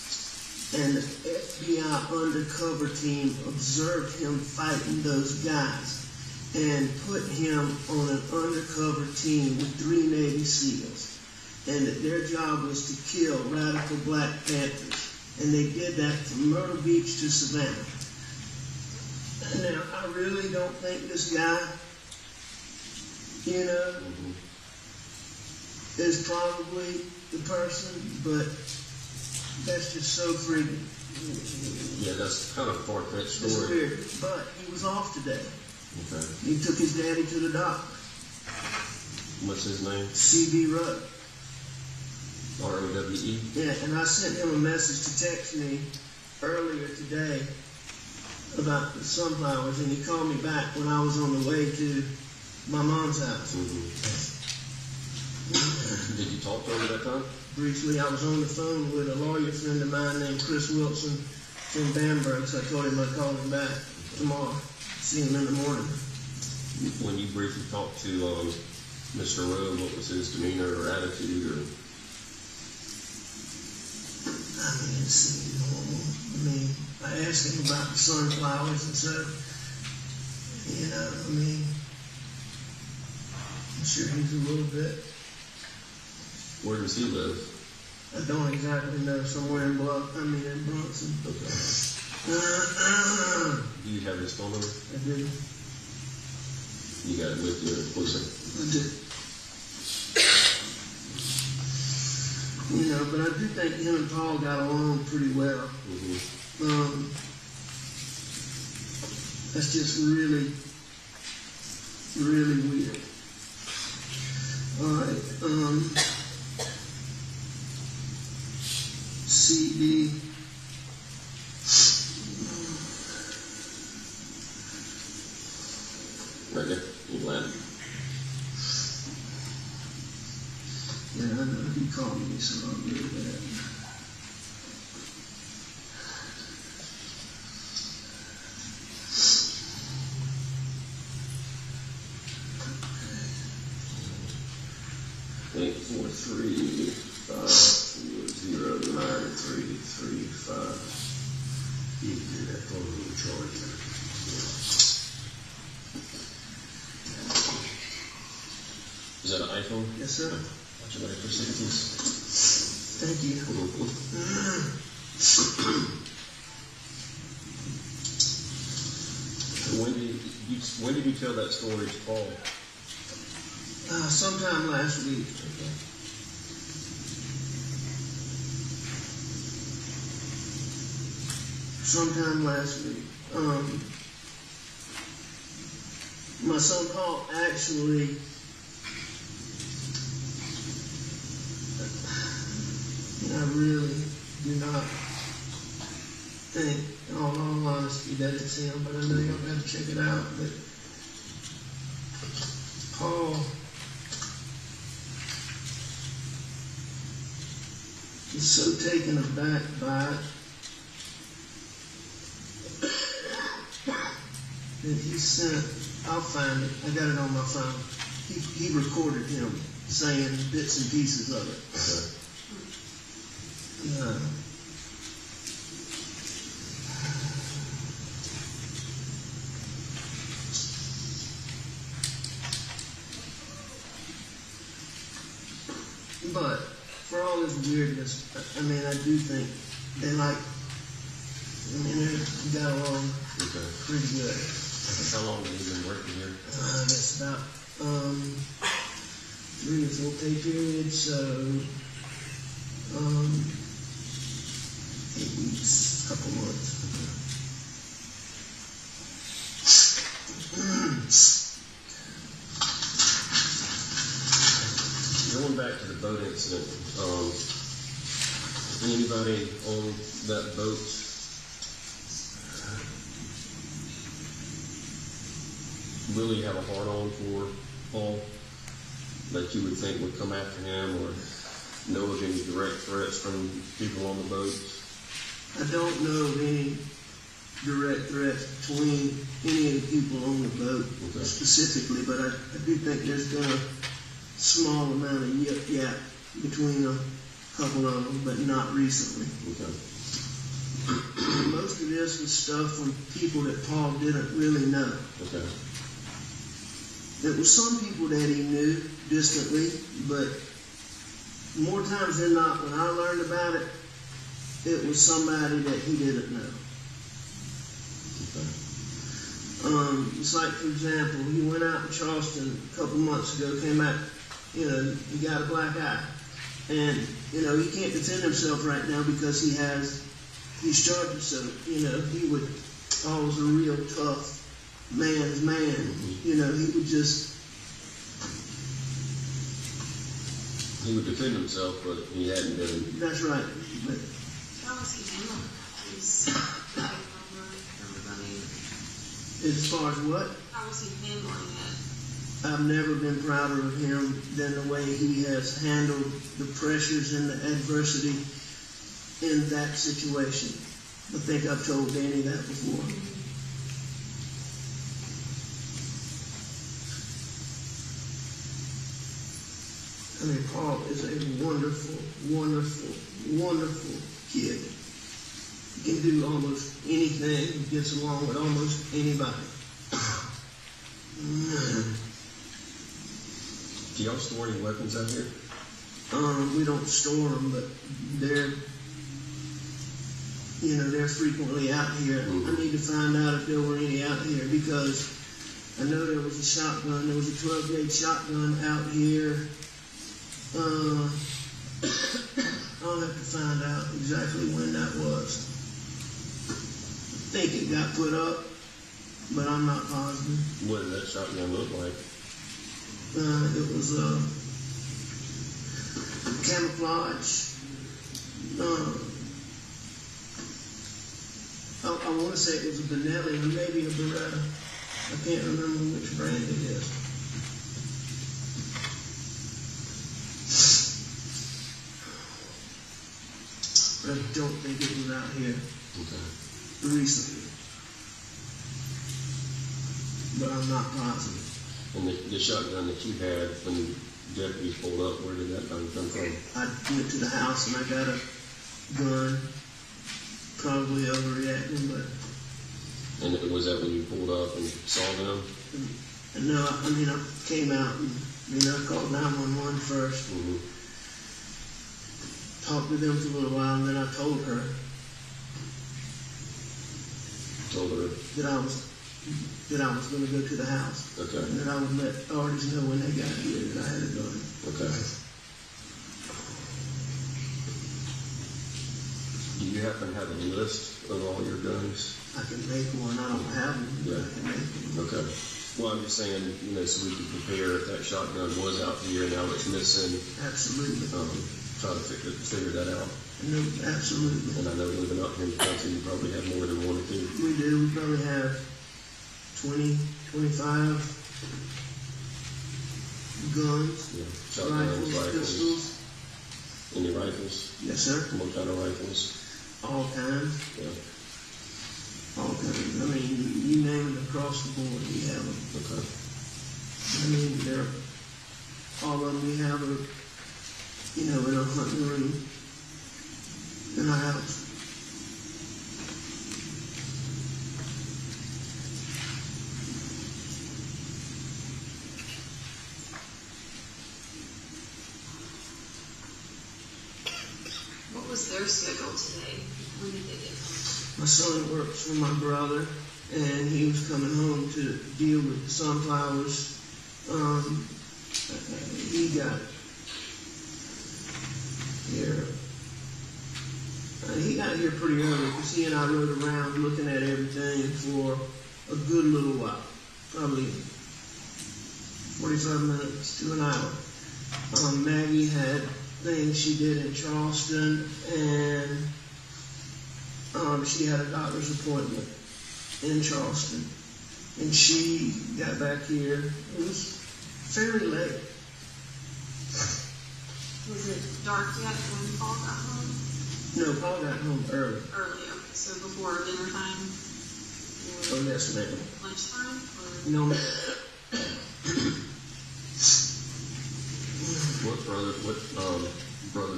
And the FBI undercover team observed him fighting those guys and put him on an undercover team with 3 Navy SEALs. And that their job was to kill radical Black Panthers. And they did that from Myrtle Beach to Savannah. Now, I really don't think this guy, is probably the person, but that's just so freaky. Yeah, that's kind of a far-fetched story. It's weird, but he was off today. Okay. He took his daddy to the doctor. What's his name? C.B. Rudd. R-O-W-E? Yeah, and I sent him a message to text me earlier today about the sunflowers, and he called me back when I was on the way to my mom's house. Did you talk to him at that time? Briefly, I was on the phone with a lawyer friend of mine named Chris Wilson from Bamberg, so I told him I'd call him back tomorrow, see him in the morning. When you briefly talked to Mr. Rowe, what was his demeanor or attitude? Or? I mean, it seemed normal. I mean, I asked him about the sunflowers and stuff. I'm sure he's a little bit. Where does he live? I don't exactly know. Somewhere in Bronson. Okay. Do you have his phone number? I do. You got it with you, closer. I do. But I do think him and Paul got along pretty well. That's just really, really weird. All right. CD. Right there. You land. Yeah, I know. He called me, so I'll do that. Okay. 843-540-9335. You can do that phone with charge. Is that an iPhone? Yes, sir. Watch it for seconds. Thank you. When did you tell that story to Paul? Sometime last week. Okay. Sometime last week. My son Paul actually, I really do not think, in all honesty, that it's him, but I know y'all got to check it out. But Paul is so taken aback by it that he sent, I'll find it, I got it on my phone. He recorded him saying bits and pieces of it. But for all this weirdness, I mean, I do think they they got along pretty good. How long have you been working here? That's about 3 or 4 pay periods, so 8 weeks, a couple months. Going back to the boat incident, anybody on that boat really have a hard-on for Paul that you would think would come after him, or know of any direct threats from people on the boat? I don't know of any direct threats between any of the people on the boat specifically, but I do think there's been a small amount of yip-yap between a couple of them, but not recently. Most of this was stuff from people that Paul didn't really know. There were some people that he knew distantly, but more times than not, when I learned about it, it was somebody that he didn't know. It's like, for example, he went out in Charleston a couple months ago, came out, he got a black eye. And, he can't defend himself right now because he's charged, so, he was a real tough man's man. He would just... He would defend himself, but he hadn't been... That's right. But How was he handling his everybody? as far as what? How was he handling it? I've never been prouder of him than the way he has handled the pressures and the adversity in that situation. I think I've told Danny that before. I mean, Paul is a wonderful, wonderful, wonderful kid. He can do almost anything. He gets along with almost anybody. Do y'all store any weapons out here? We don't store them, but they're frequently out here. I need to find out if there were any out here because I know there was a shotgun. There was a 12-gauge shotgun out here. I'll have to find out exactly when that was. I think it got put up, but I'm not positive. What did that shotgun look like? It was camouflage. I want to say it was a Benelli or maybe a Beretta. I can't remember which brand it is. But I don't think it was out here recently. But I'm not positive. And the shotgun that you had when the deputies pulled up, where did that gun come from? I went to the house and I got a gun. Probably overreacting, but... And was that when you pulled up and saw them? No, I came out and, I called 911 first. Talked with them for a little while, and then I told her. Told her? That I was going to go to the house. Okay. And that I would let authorities know when they got here that I had a gun. Okay. Do you happen to have a list of all your guns? I can make one. I don't have one, but I can make one. Okay. Well, I'm just saying, you know, so we can compare if that shotgun was out here and now it's missing. Absolutely. Try to figure that out. No, absolutely. And I know living up here in the country, you probably have more than one or two. We do. We probably have 20, 25 guns, Yeah. Shotguns, rifles. pistols. Any rifles? Yes, sir. What kind of rifles? All kinds. Yeah. All kinds. I mean, you name it across the board, we have them. Okay. I mean, they're all of them. We have a, you know, in our hunting room in our house. What was their schedule today? When did they get home? My son works for my brother, and he was coming home to deal with the sunflowers. He got here. He got here pretty early because he and I rode around looking at everything for a good little while, probably 45 minutes to an hour. Maggie had things she did in Charleston, and she had a doctor's appointment in Charleston, and she got back here. It was fairly late. Was it dark yet when Paul got home? No, Paul got home early. Early, okay. So before dinner time? Oh, yes, ma'am. Lunchtime? Or? No, ma'am. What brother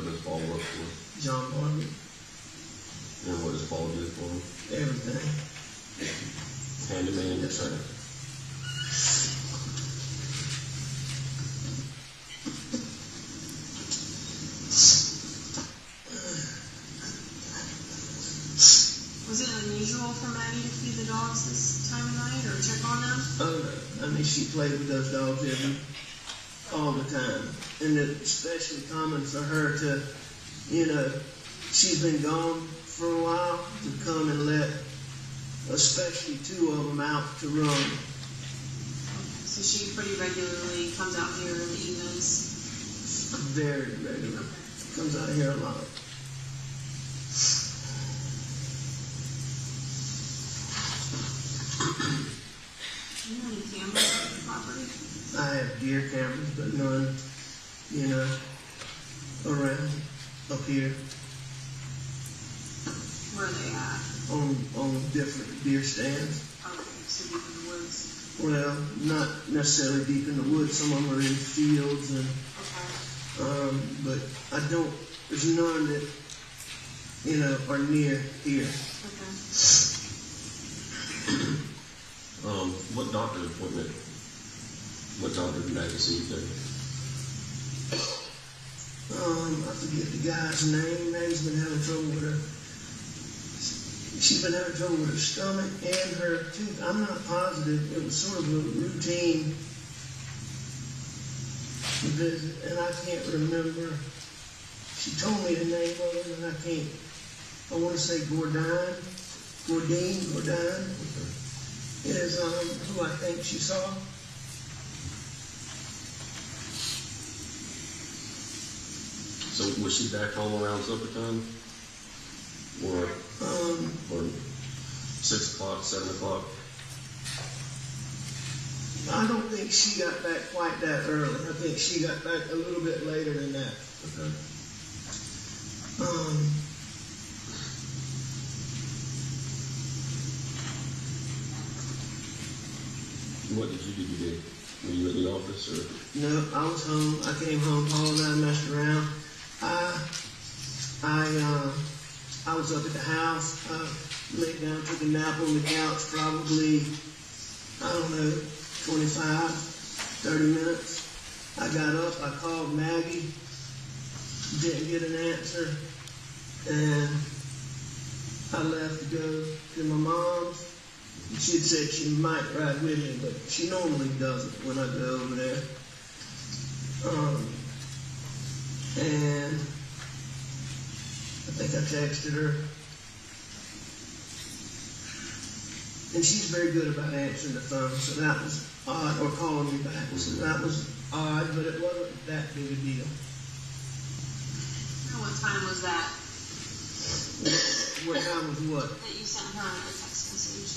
does Paul work for? John Barber, And what does Paul do for him? everything. Handyman, yes, sir. Was it unusual for Maddie to feed the dogs this time of night or check on them? Oh, no. I mean, she played with those dogs all the time. And it's especially common for her to, you know, she's been gone for a while, to come and let especially two of them out to run. So she pretty regularly comes out here in the evenings? Very regular. Comes out here a lot. Do you have any cameras on the property? I have deer cameras, but none, you know, around up here Where are they at? on different deer stands. Okay, so deep in the woods. Well, not necessarily deep in the woods. Some of them are in fields, and Okay. but I don't. There's none that, you know, are near here. Okay. What doctor's appointment? What doctor did Maggie see today? I forget the guy's name. Maggie's been having trouble with her. She's been having trouble with her stomach and her tooth. I'm not positive. It was sort of a routine visit, and I can't remember. She told me the name of it, and I can't. I want to say Gordine is who I think she saw. So was she back home around supper time? Or 6 o'clock, 7 o'clock? I don't think she got back quite that early. I think she got back a little bit later than that. Okay. What did you do today? Were you at the office or? No, I was home. I came home. Paul and I messed around. I was up at the house. Laid down, took a nap on the couch. Probably, I don't know, 25, 30 minutes. I got up. I called Maggie. Didn't get an answer, and I left to go to my mom's. She had said she might ride with me, but she normally doesn't when I go over there. And I think I texted her. And she's very good about answering the phone, so that was odd, or calling me back. So that was odd, but it wasn't that big a deal. And what time was that? What time was what? That you sent her a text message?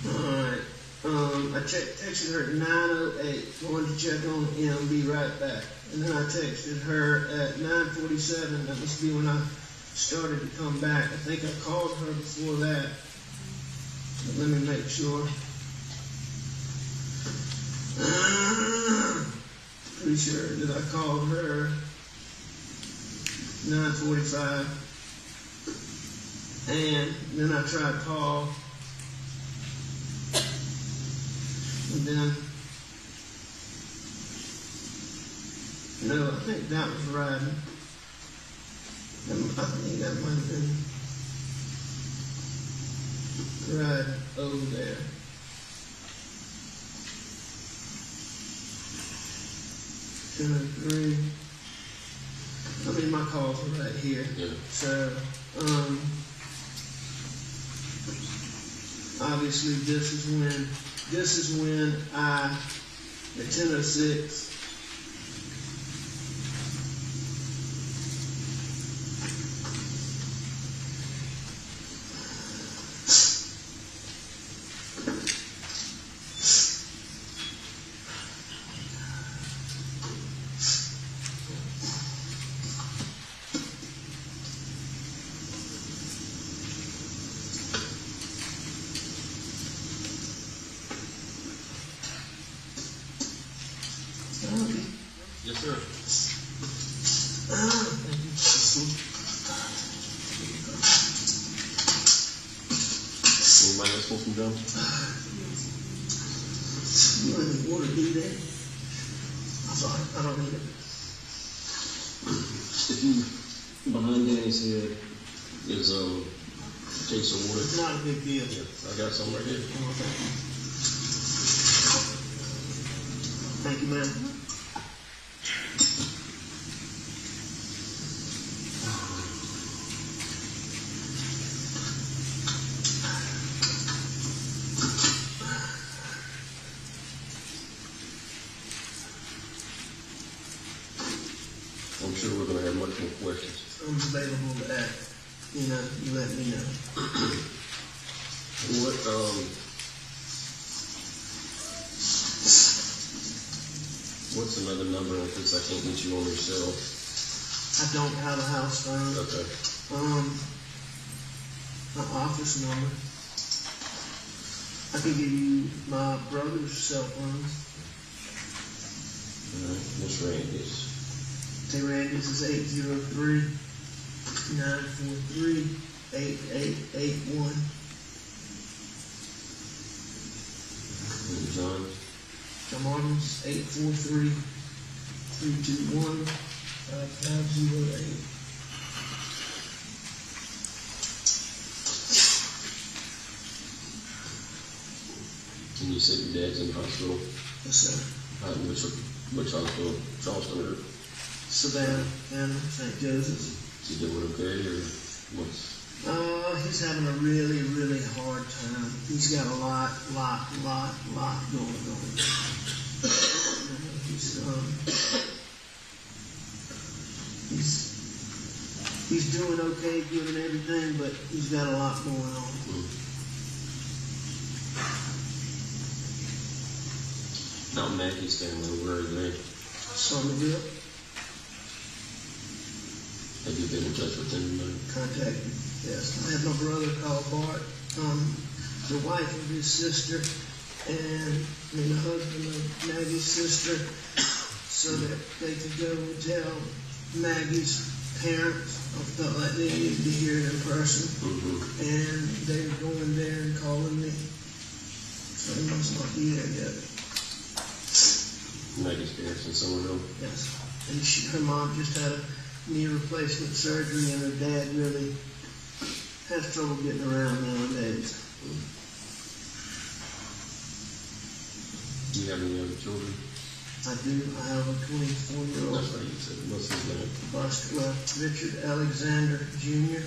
Alright. I texted her at 9:08, going to check on him, be right back. And then I texted her at 9:47, that must be when I started to come back. I think I called her before that. But let me make sure. Pretty sure that I called her 9:45. And then I tried to call. And then, no, I think that was riding. I think that might have been riding over there. Two and three. I mean, my calls are right here. Yeah. So, obviously this is when I, at 10:06, Yes, sir. Anybody else want some gum? You want any water, do that? I'm sorry, I don't need it. If you, behind Danny's head is a case of water. It's not a big deal. Yeah, I got some right here. Thank you, ma'am. I'm sure we're going to have much more questions. I'm available to act. You know, you let me know. What's another number in case I can't get you on your cell? I don't have a house phone. Okay. My office number. I can give you my brother's cell phone. All right. What's Randy's? Hey, Randy's is 803-943-8881. And John? John Martin's 843-321-5508. And you said your dad's in the hospital? Yes, sir. Which hospital? Charleston or? Savannah and St. Joseph's. Is he doing okay or what's? He's having a really, really hard time. He's got a lot going on. He's doing okay, good and everything, but he's got a lot going on. Now Maggie's family, where are they? Somerville. Have you been in touch with them? Contacted. Yes, I had my brother call Bart, the wife of his sister, and the husband of Maggie's sister, so that they could go and tell Maggie's parents. I felt like they needed to hear it in person, and they were going there and calling me. So they must not be there yet. Maggie's parents in Somerville? Yes, and her mom just had a knee replacement surgery, and her dad really has trouble getting around nowadays. Do you have any other children? I do. I have a 24-year-old. That's what you said. What's his name? Buster, Richard Alexander Jr.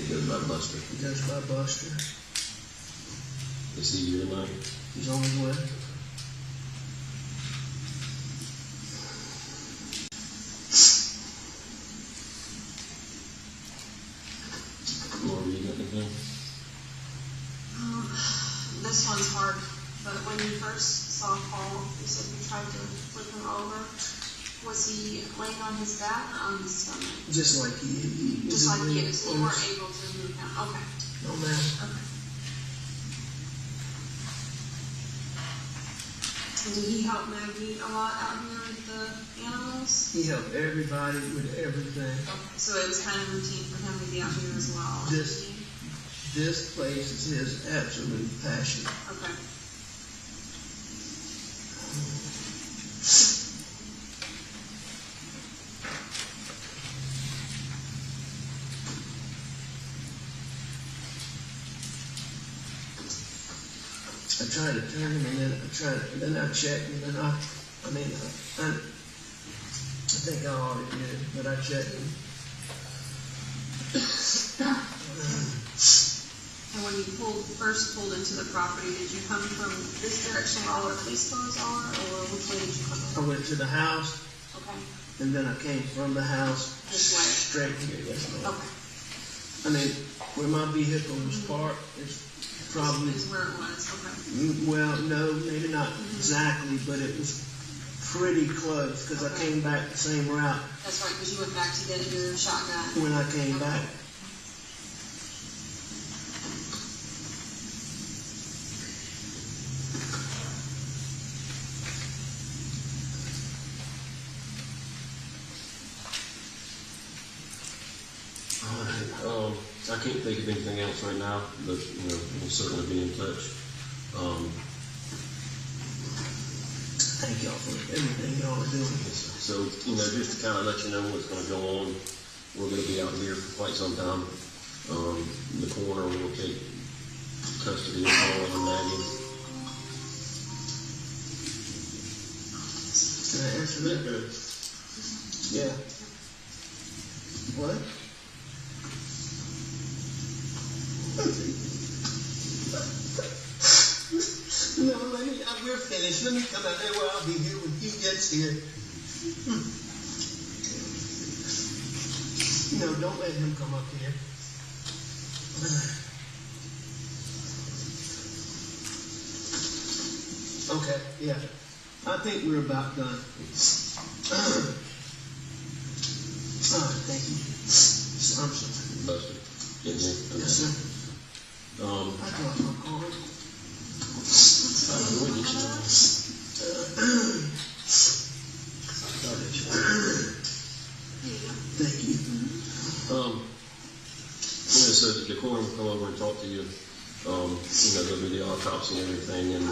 He goes by Buster. He goes by Buster. Is he here tonight? He's on his way. Laura, you got anything? This one's hard, but when you first saw Paul, you said you tried to flip him over. Was he laying on his back or on his stomach? Just like he Just like he is. You weren't able to move him. Okay. No, ma'am. Okay. And did he help Maggie a lot out here with the animals? He helped everybody with everything. Okay. So it was kind of routine for him to be out here as well. This place is his absolute passion. Okay. I tried to turn him, and then I checked, and then I think I already did, but I checked him. And when you first pulled into the property, did you come from this direction where all our police cars are, or which way did you come I in? went to the house, Okay. and then I came from the house This way. straight here. Yes, ma'am. Okay. I mean, where my vehicle was parked is probably, Is where it was. Okay. well, no, maybe not exactly, but it was pretty close, because I came back the same route That's right, because you went back to get your shotgun. when I came back. I can't think of anything else right now, but we'll certainly be in touch. Thank y'all for everything y'all are doing. So just to kind of let you know what's going to go on, we're going to be out here for quite some time. The coroner will take custody of Paul and Maggie. Can I answer that? Yeah. What? No, we're finished. Let me come out there where I'll be here when he gets here. No, don't let him come up here. Okay, yeah. I think we're about done. All right, thank you. I'm sorry. Buster. Yes, Yes, sir. I dropped my card. Thank you. So the coroner will come over and talk to you. Go do the autopsy and everything, and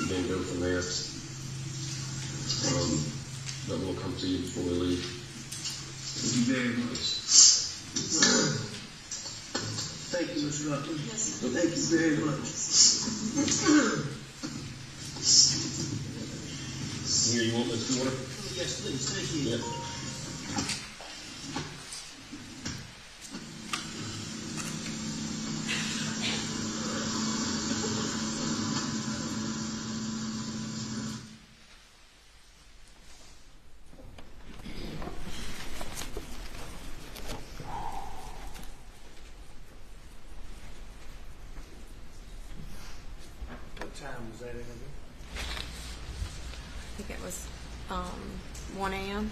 then go from there. But we'll come to you before we leave. Thank you very much. Thank you, Mr. Rutland. Yes, sir. Thank you very much. Here, you want this water? Yes, please. Thank you. Yep. What time was that interview? I think it was 1 a.m.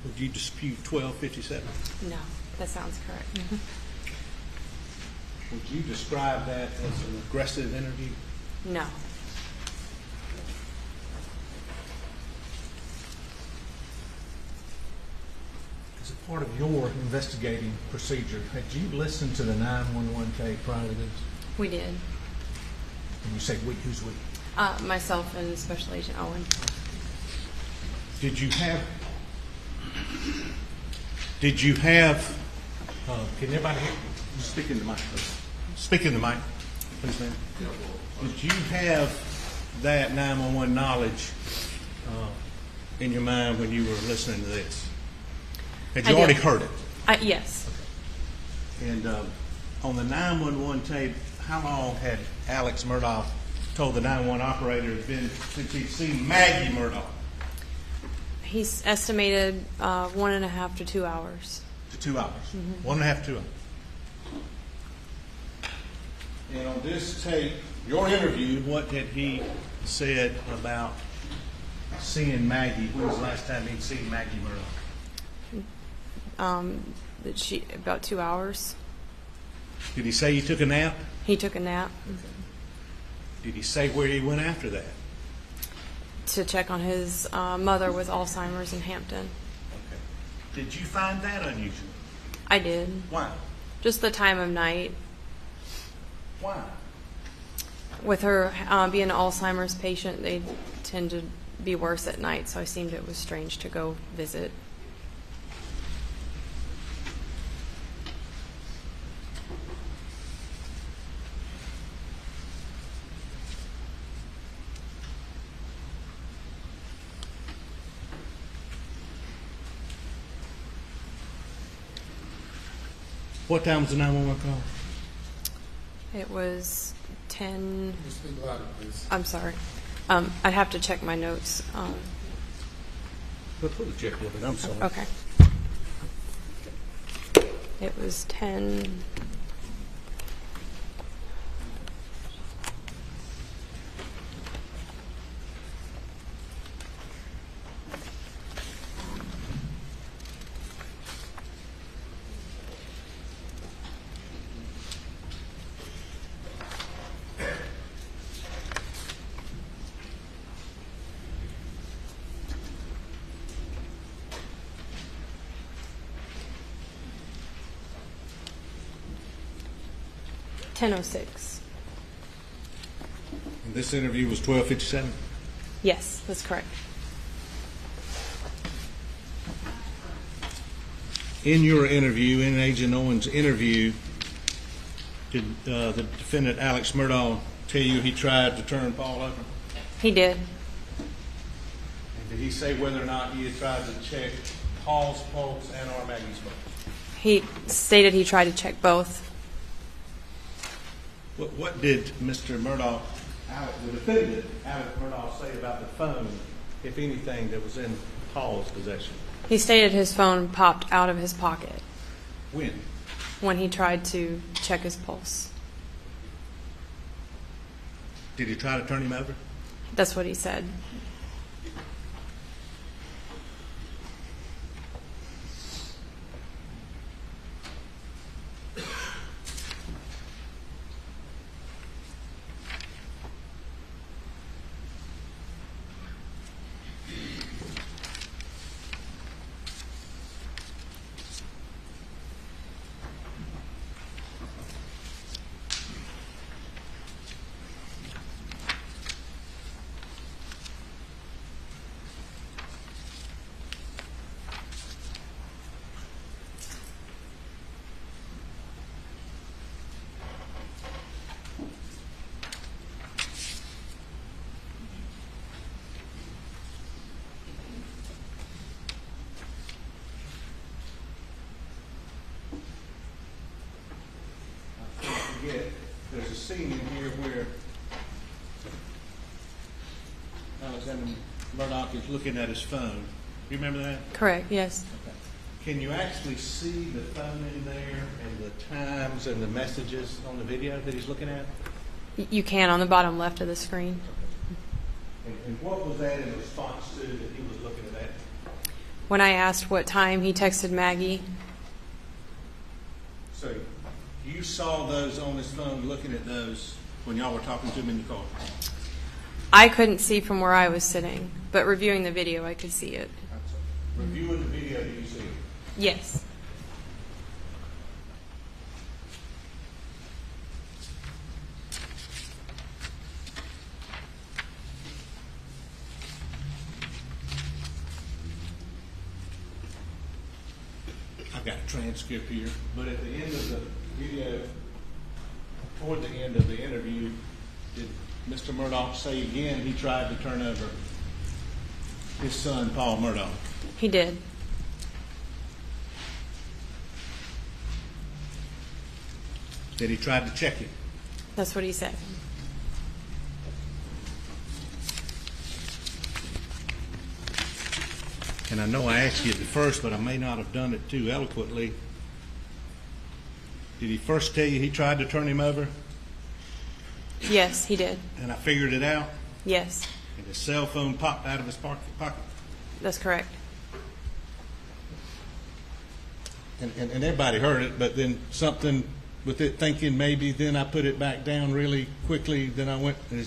Would you dispute 1257? No, that sounds correct. Would you describe that as an aggressive interview? No. As a part of your investigating procedure, had you listened to the 911 tape prior to this? We did. And you say we, who's we? Myself and Special Agent Owen. Did you have Can everybody hear? Speak in the mic, please. Speak in the mic, please, ma'am. Did you have that 911 knowledge in your mind when you were listening to this? Had you already heard it? Yes. And on the 911 tape, how long had Alex Murdaugh told the 911 operator it had been since he'd seen Maggie Murdaugh? He's estimated 1.5 to 2 hours. To 2 hours. 1.5 to 2 hours. And on this tape, your interview, what had he said about seeing Maggie? When was the last time he'd seen Maggie Murdaugh? That she about 2 hours. Did he say he took a nap? He took a nap. Did he say where he went after that? To check on his mother with Alzheimer's in Hampton. Okay. Did you find that unusual? I did. Why? Just the time of night. Why? With her being an Alzheimer's patient, they tend to be worse at night, so I seemed it was strange to go visit. What time was the 911 call? It was 10. Can you speak louder, please? I'm sorry. I'd have to check my notes. Put the check with it. I'm sorry. Okay. It was 10. $10:06. And this interview was 12:57? Yes, that's correct. In your interview, in Agent Owens' interview, did the defendant, Alex Murdaugh, tell you he tried to turn Paul over? He did. And did he say whether or not he had tried to check Paul's pulse and or Maggie's pulse? He stated he tried to check both. What did Mr. Murdaugh, the defendant, Alex Murdaugh, say about the phone, if anything, that was in Paul's possession? He stated his phone popped out of his pocket. When? When he tried to check his pulse. Did he try to turn him over? That's what he said. There's a scene in here where Alexander Murdaugh is looking at his phone. Do you remember that? Correct, yes. Okay. Can you actually see the phone in there and the times and the messages on the video that he's looking at? You can on the bottom left of the screen. And what was that in response to that he was looking at that? When I asked what time, he texted Maggie. So you saw those on his phone, looking at those when y'all were talking to him in the car? I couldn't see from where I was sitting, but reviewing the video, I could see it. Reviewing the video, do you see it? Yes. I've got it. transcript here, but at the end of the video, toward the end of the interview, did Mr. Murdaugh say again he tried to turn over his son, Paul Murdaugh? He did. That he tried to check him? That's what he said. And I know I asked you at the first, but I may not have done it too eloquently. Did he first tell you he tried to turn him over? Yes, he did. And I figured it out? Yes, And his cell phone popped out of his pocket? that's correct. And everybody heard it, but then something with it thinking maybe, then I put it back down really quickly, then I went, and you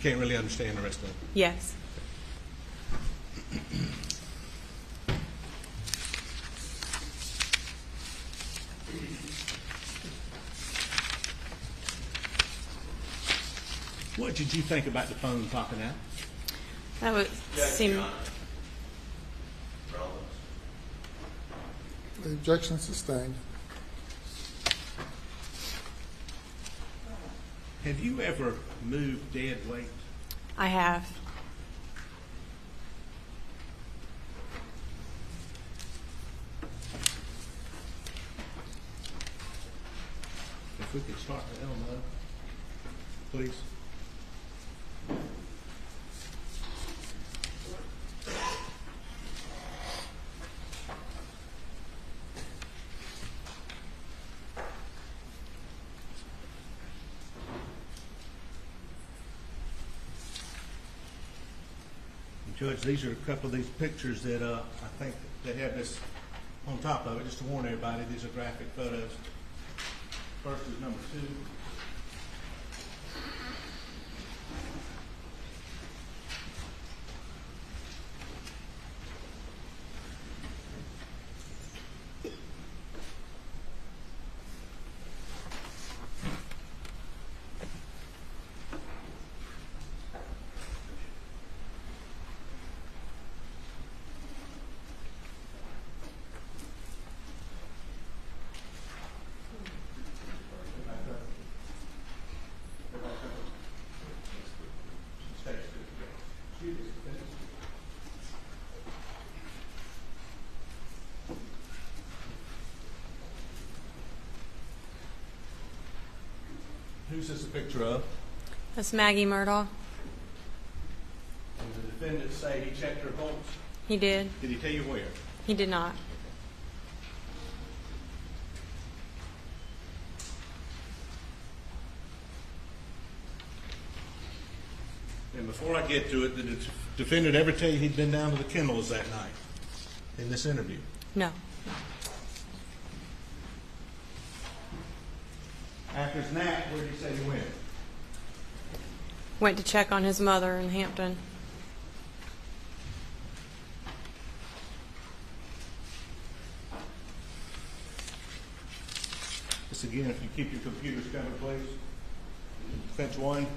can't really understand the rest of it. Yes. What did you think about the phone popping out? That would seem. The objection sustained. Have you ever moved dead weight? I have. If we could start with Elmo, please. Judge, these are a couple of these pictures that I think that have this on top of it, just to warn everybody, these are graphic photos. First is number 2. Who's this a picture of? That's Maggie Murdaugh. Did the defendant say he checked her pulse? He did. Did he tell you where? He did not. And before I get to it, did the defendant ever tell you he'd been down to the kennels that night in this interview? No. After his nap, where did he say he went? Went to check on his mother in Hampton. This again, if you keep your computers covered, please. Fence 1.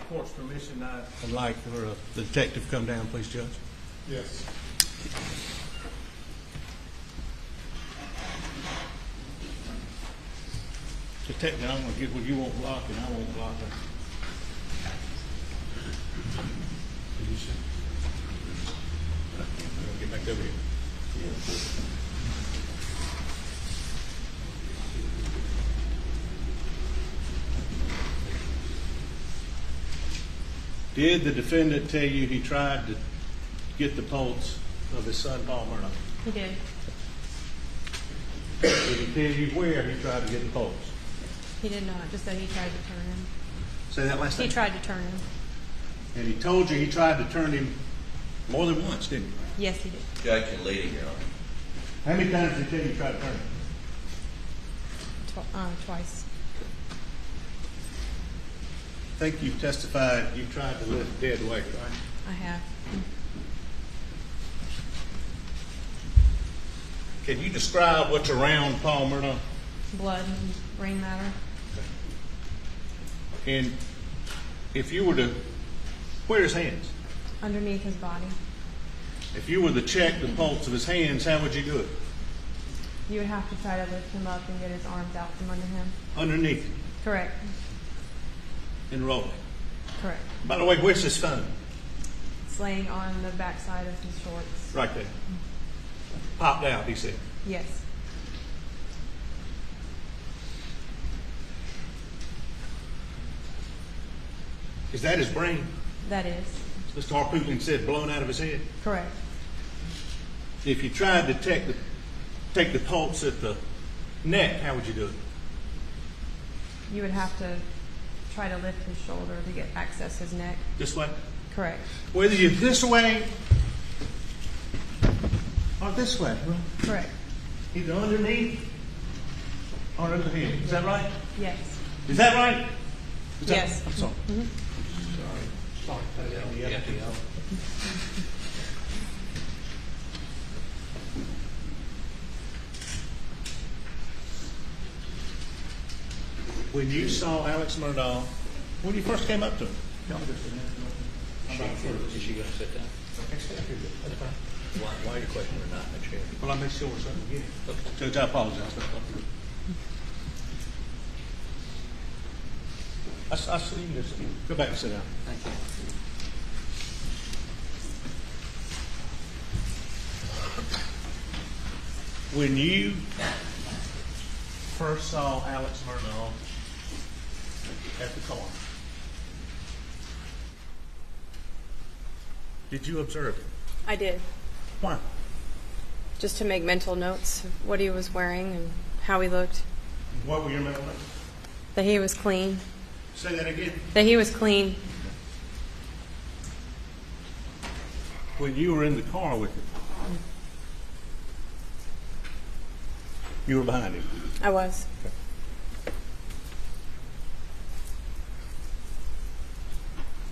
Court's permission, I'd like for the detective to come down, please, Judge. Yes. Detective, I'm going to get what you won't block and I won't block her. Get back over here. Did the defendant tell you he tried to get the pulse of his son, Paul Murdaugh? He did. Did he tell you where he tried to get the pulse? He did not. Just that he tried to turn him. Say that last time. He tried to turn him. And he told you he tried to turn him more than once, didn't he? Yes, he did. Judge and lady here. How many times did he tell you try to turn it? Twice. I think you've testified you tried to lift dead weight, right? I have. Can you describe what's around Paul Murdaugh? Blood and brain matter. And if you were to, where are his hands? Underneath his body. If you were to check the pulse of his hands, how would you do it? You would have to try to lift him up and get his arms out from under him. Underneath Correct. and rolling. Correct. By the way, where's his phone? It's laying on the backside of his shorts. Right there. Popped out, he said. Yes. Is that his brain? That is. Mr. Harpootlian said blown out of his head. Correct. If you tried to take the pulse at the neck, how would you do it? You would have to try to lift his shoulder to get access his neck. This way? Correct. Whether you're this way or this way. Correct. Either underneath or under the head. Is that right? Yes. Is that right? Is that, Yes. I'm sorry. Mm-hmm. Sorry. When you saw Alex Murdaugh, when you first came up to him, Is she going to sit down? Why are you questioning her not in the chair? well, I made sure something again. Judge, I apologize. I see you. Go back and sit down. Thank you. When you first saw Alex Murdaugh at the car, did you observe him? I did. Why? Just to make mental notes of what he was wearing and how he looked. What were your mental notes? That he was clean. Say that again. That he was clean. When you were in the car with him, you were behind him. I was.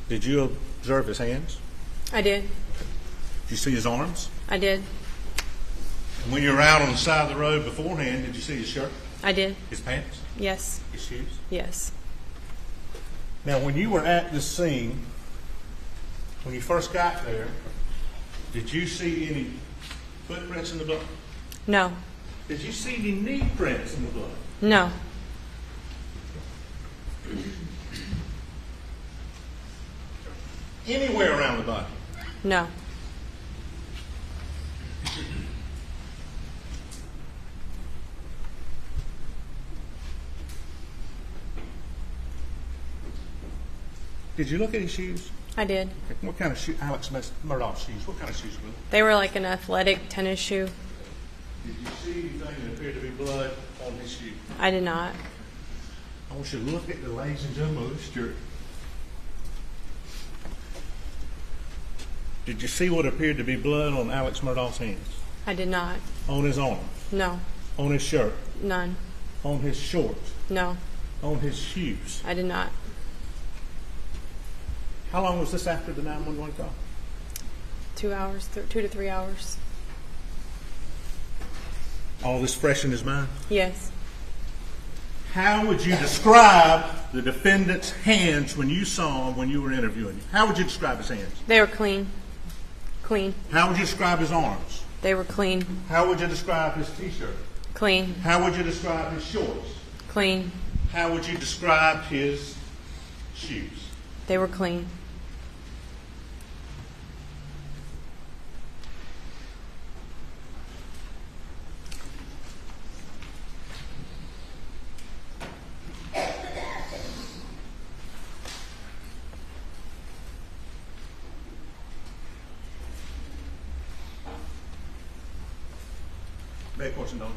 Did you observe his hands? I did. Did you see his arms? I did. And when you were out on the side of the road beforehand, did you see his shirt, I did. his pants, Yes. his shoes? Yes. Now, when you were at the scene, when you first got there, did you see any footprints in the blood? No. Did you see any knee prints in the blood? No. Anywhere around the body? No. Did you look at his shoes? I did. What kind of shoe? Alex Murdaugh's shoes. What kind of shoes were they? They were like an athletic tennis shoe. Did you see anything that appeared to be blood on his shoe? I did not. I want you to look at the ladies and gentlemen of this jury. Did you see what appeared to be blood on Alex Murdaugh's hands? I did not. On his arm? No. On his shirt? None. On his shorts? No. On his shoes? I did not. How long was this after the 911 call? 2 hours, 2 to 3 hours. All this fresh in his mind? Yes. How would you describe the defendant's hands when you saw him when you were interviewing him? How would you describe his hands? They were clean. Clean. How would you describe his arms? They were clean. How would you describe his t-shirt? Clean. How would you describe his shorts? Clean. How would you describe his shoes? They were clean. May question, don't.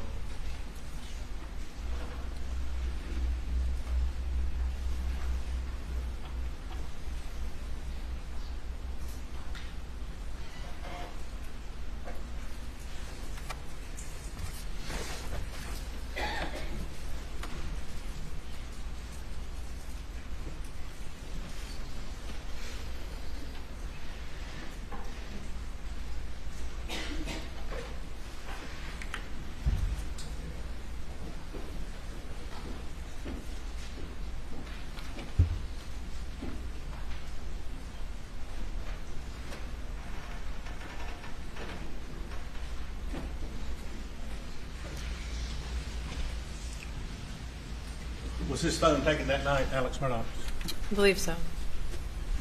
Was his phone taken that night, Alex Murdaugh? I believe so.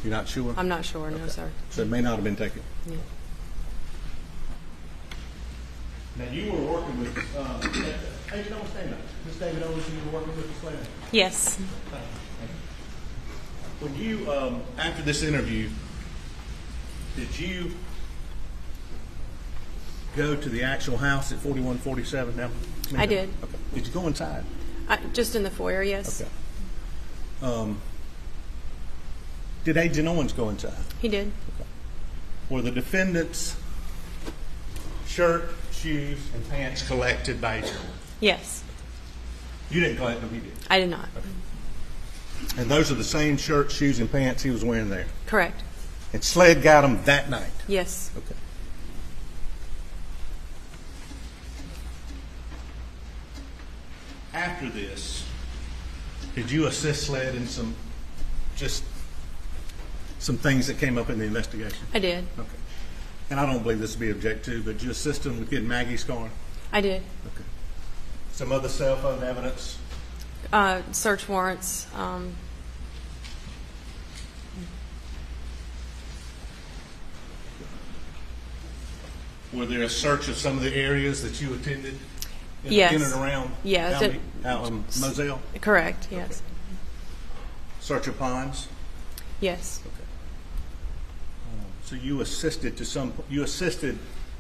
You're not sure? I'm not sure, no, sir. So it may not have been taken. Yeah. Now, you were working with, hey, don't stand up. Miss David Owens, you were working with this lady? Yes. When you, after this interview, did you go to the actual house at 4147 now? I did. Okay. Did you go inside? Just in the foyer, yes. Okay. Did Agent Owens go inside? He did. Okay. Were the defendant's shirt, shoes, and pants collected by Agent Owens? Yes. You didn't collect them, he did? I did not. Okay. And those are the same shirt, shoes, and pants he was wearing there? Correct. And Sled got them that night? Yes. Okay. After this, did you assist Sled in some things that came up in the investigation? I did. Okay. And I don't believe this will be objected to, but did you assist him with getting Maggie's car? I did. Okay. Some other cell phone evidence? Search warrants. Were there a search of some of the areas that you attended? Yes. In and around Moselle? Correct, yes. Okay. Search of ponds? Yes. Okay. So you assisted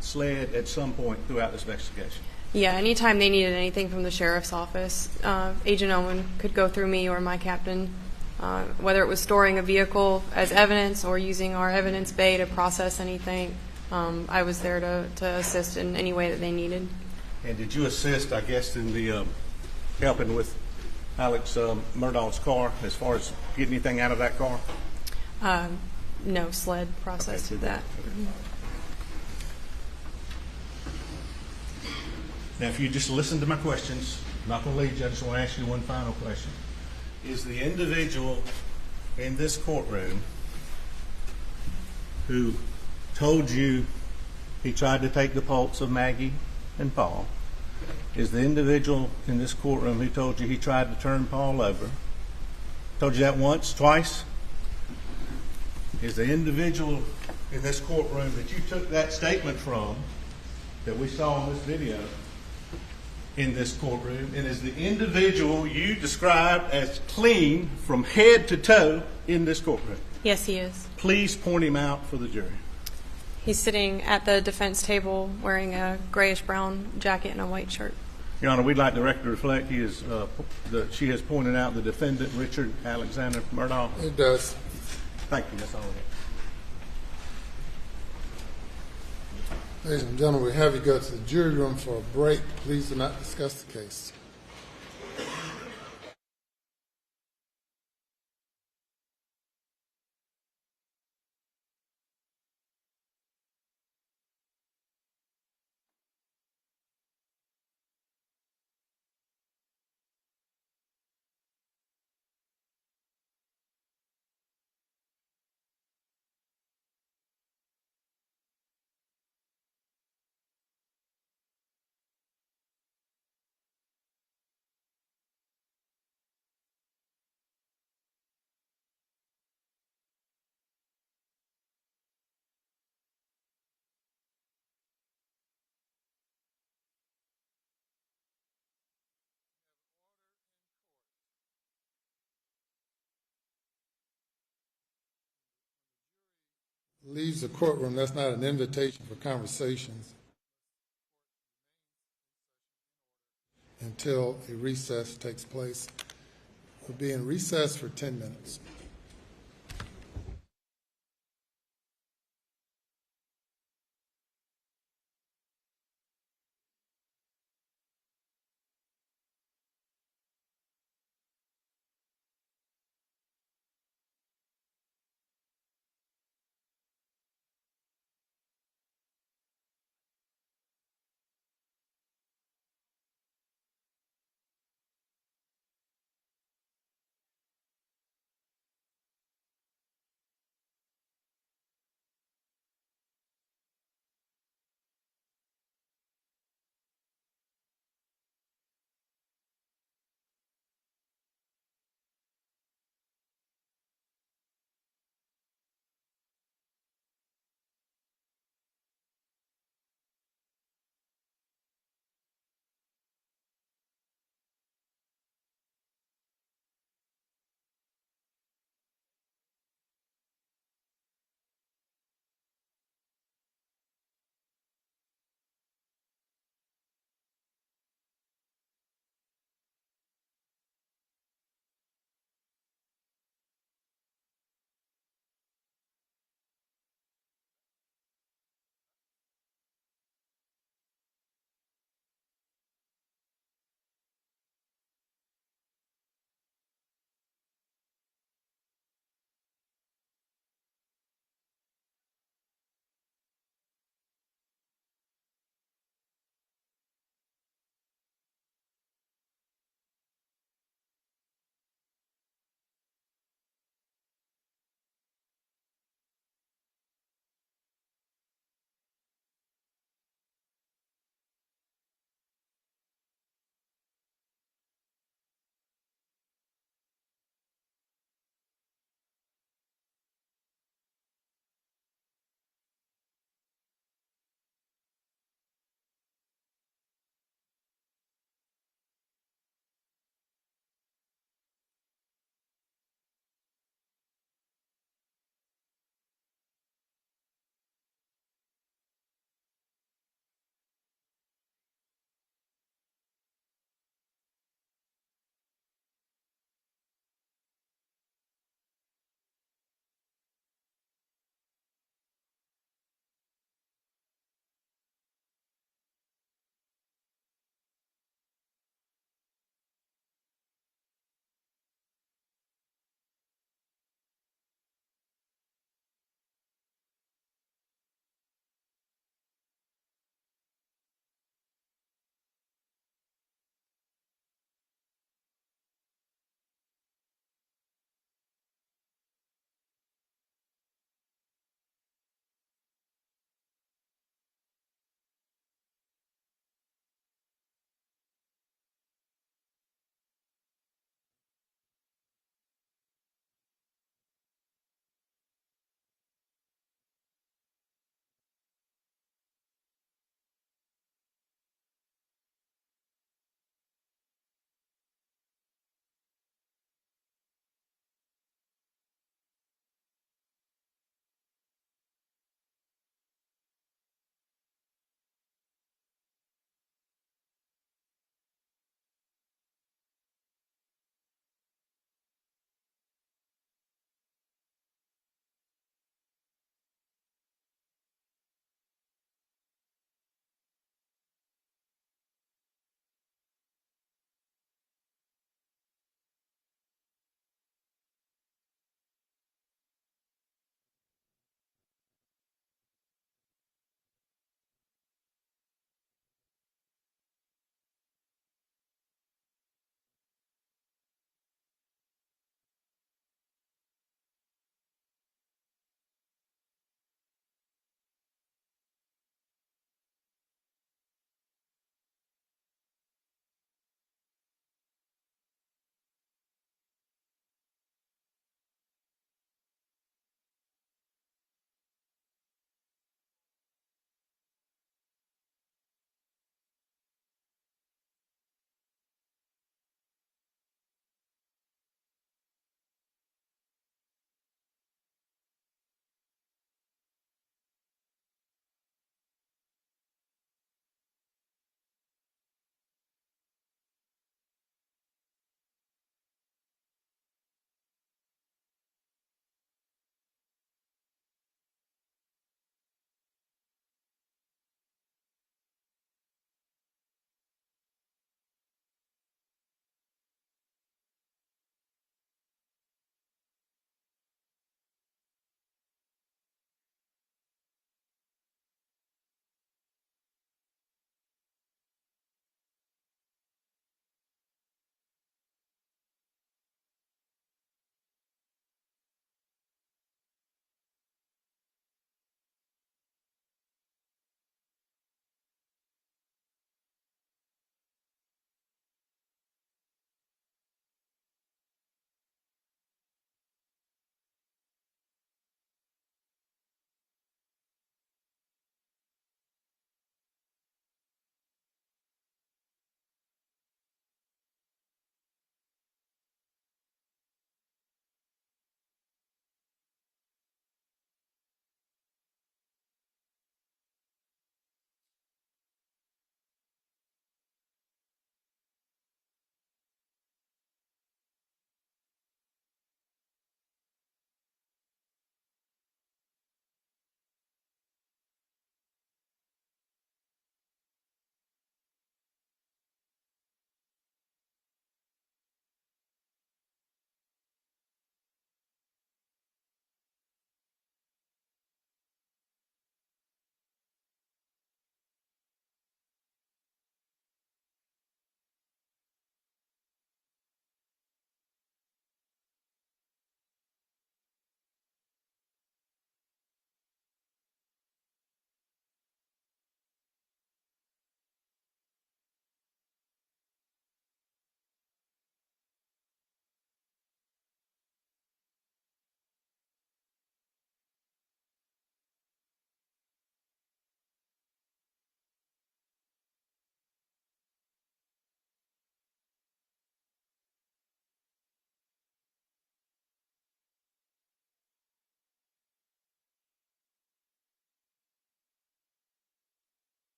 Sled at some point throughout this investigation? Yeah, anytime they needed anything from the sheriff's office, Agent Owen could go through me or my captain, whether it was storing a vehicle as evidence or using our evidence bay to process anything. I was there to assist in any way that they needed. And did you assist, I guess, in the helping with Alex Murdaugh's car as far as getting anything out of that car? No, Sled processed that. Okay. Now, if you just listen to my questions, I'm not going to lead you. I just want to ask you one final question. Is the individual in this courtroom who told you he tried to take the pulse of Maggie and Paul, is the individual in this courtroom who told you he tried to turn Paul over, told you that once, twice? Is the individual in this courtroom that you took that statement from, that we saw in this video, in this courtroom, and is the individual you described as clean from head to toe in this courtroom? Yes, he is. Please point him out for the jury. He's sitting at the defense table wearing a grayish-brown jacket and a white shirt. Your Honor, we'd like the record to reflect she has pointed out the defendant, Richard Alexander Murdaugh. It does. Thank you. That's all I have. Ladies and gentlemen, we have you go to the jury room for a break. Please do not discuss the case. Leaves the courtroom, that's not an invitation for conversations until a recess takes place. We'll be in recess for 10 minutes.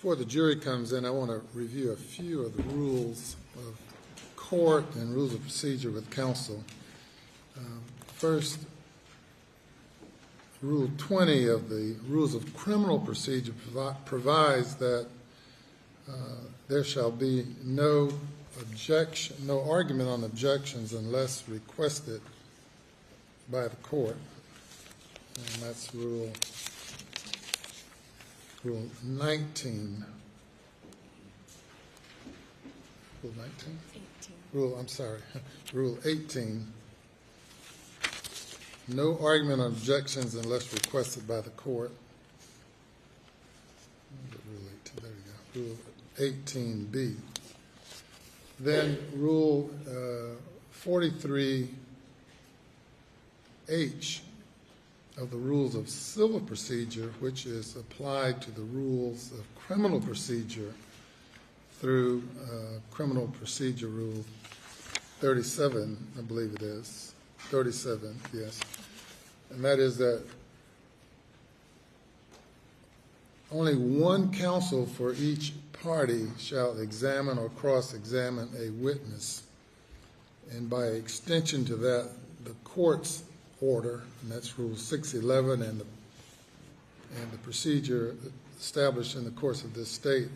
before the jury comes in, I want to review a few of the rules of court and rules of procedure with counsel. First, Rule 20 of the Rules of Criminal Procedure provides that there shall be no argument on objections unless requested by the court. And that's Rule 19. Rule 19? 18. Rule 18. No argument on objections unless requested by the court. Rule 18, there we go. Rule 18B. Then Rule 43H of the Rules of Civil Procedure, which is applied to the Rules of Criminal Procedure through Criminal Procedure Rule 37, I believe it is. 37, yes. And that is that only one counsel for each party shall examine or cross-examine a witness. And by extension to that, the court's order, and that's Rule 611, and the procedure established in the course of this state,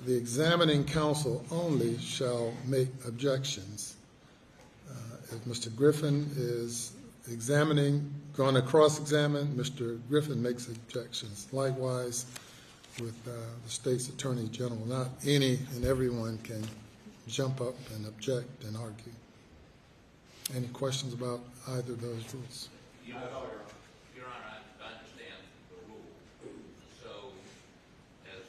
the examining counsel only shall make objections. If Mr. Griffin is going to cross-examine, Mr. Griffin makes objections. Likewise, with the state's attorney general, not any and everyone can jump up and object and argue. Any questions about either of those rules? Your Honor, I understand the rule. So, as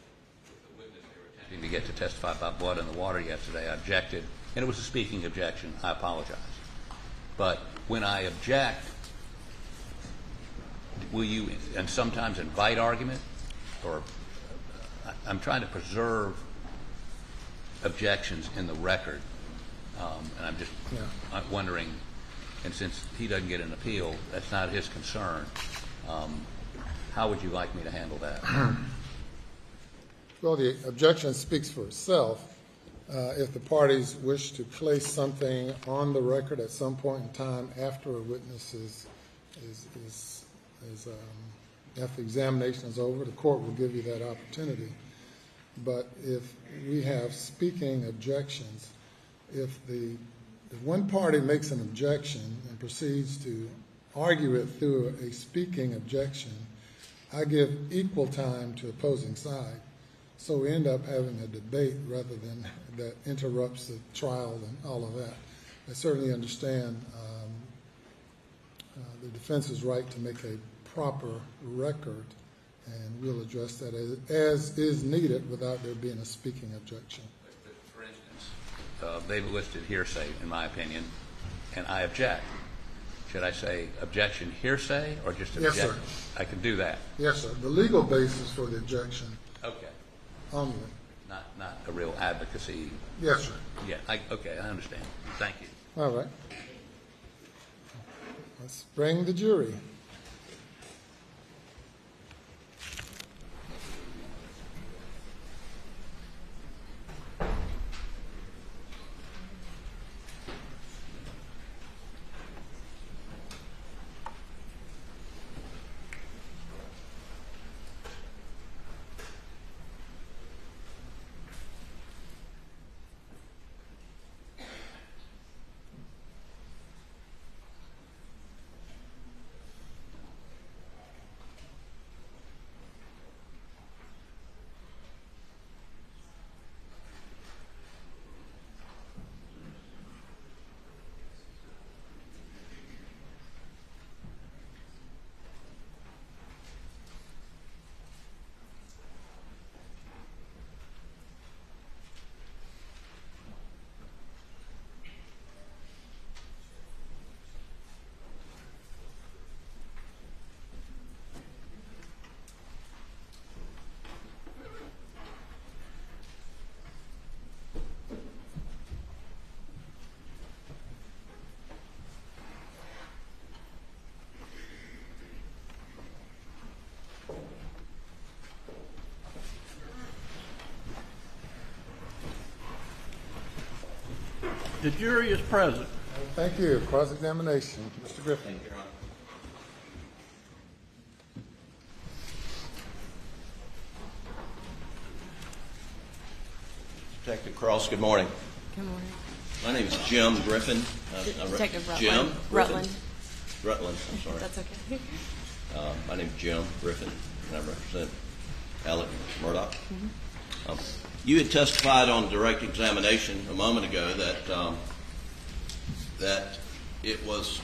with the witness, they were attempting to get to testify about blood in the water yesterday, I objected, and it was a speaking objection. I apologize. But when I object, will you, and sometimes invite argument, or I'm trying to preserve objections in the record, and I'm just wondering, and since he doesn't get an appeal, that's not his concern, how would you like me to handle that? Well, the objection speaks for itself. If the parties wish to place something on the record at some point in time after a witness after the examination is over, the court will give you that opportunity. But if we have speaking objections, if one party makes an objection and proceeds to argue it through a speaking objection, I give equal time to opposing side. So we end up having a debate rather than that interrupts the trial and all of that. I certainly understand the defense's right to make a proper record, and we'll address that as is needed without there being a speaking objection. For instance, they've listed hearsay, in my opinion, and I object. Should I say objection hearsay or just objection? Yes, sir. I can do that. Yes, sir. The legal basis for the objection. Okay. Only. Not a real advocacy. Yes, sir. Yeah. Okay, I understand. Thank you. All right. Let's bring the jury. The jury is present. Thank you. Cross-examination. Mr. Griffin. Thank you, Your Honor. Detective Cross, good morning. Good morning. My name is Jim Griffin. Detective Rutland. Jim Rutland. Rutland, I'm sorry. That's okay. My name is Jim Griffin, and I represent Alex Murdaugh. You had testified on direct examination a moment ago that it was,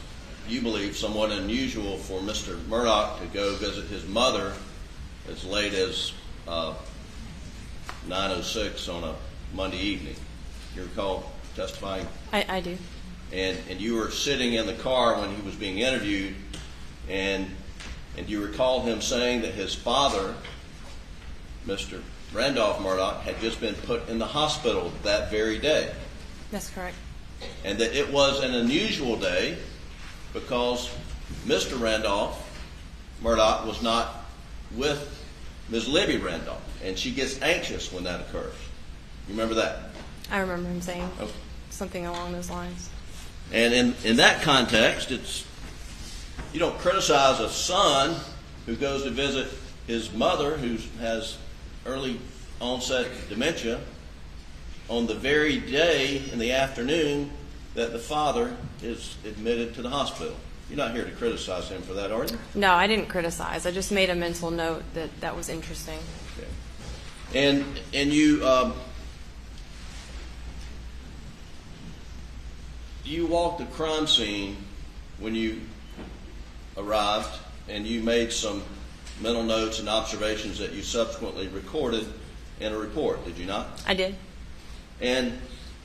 you believe, somewhat unusual for Mr. Murdaugh to go visit his mother as late as 9:06 on a Monday evening. You recall testifying? I do. And you were sitting in the car when he was being interviewed, and you recall him saying that his father, Mr. Randolph Murdaugh, had just been put in the hospital that very day. That's correct. And that it was an unusual day because Mr. Randolph Murdaugh was not with Ms. Libby Randolph, and she gets anxious when that occurs. You remember that? I remember him saying something along those lines. And in that context, you don't criticize a son who goes to visit his mother who has early onset dementia on the very day in the afternoon that the father is admitted to the hospital. You're not here to criticize him for that, are you? No, I didn't criticize. I just made a mental note that was interesting. Okay. And you walked the crime scene when you arrived, and you made some mental notes and observations that you subsequently recorded in a report, did you not? I did. And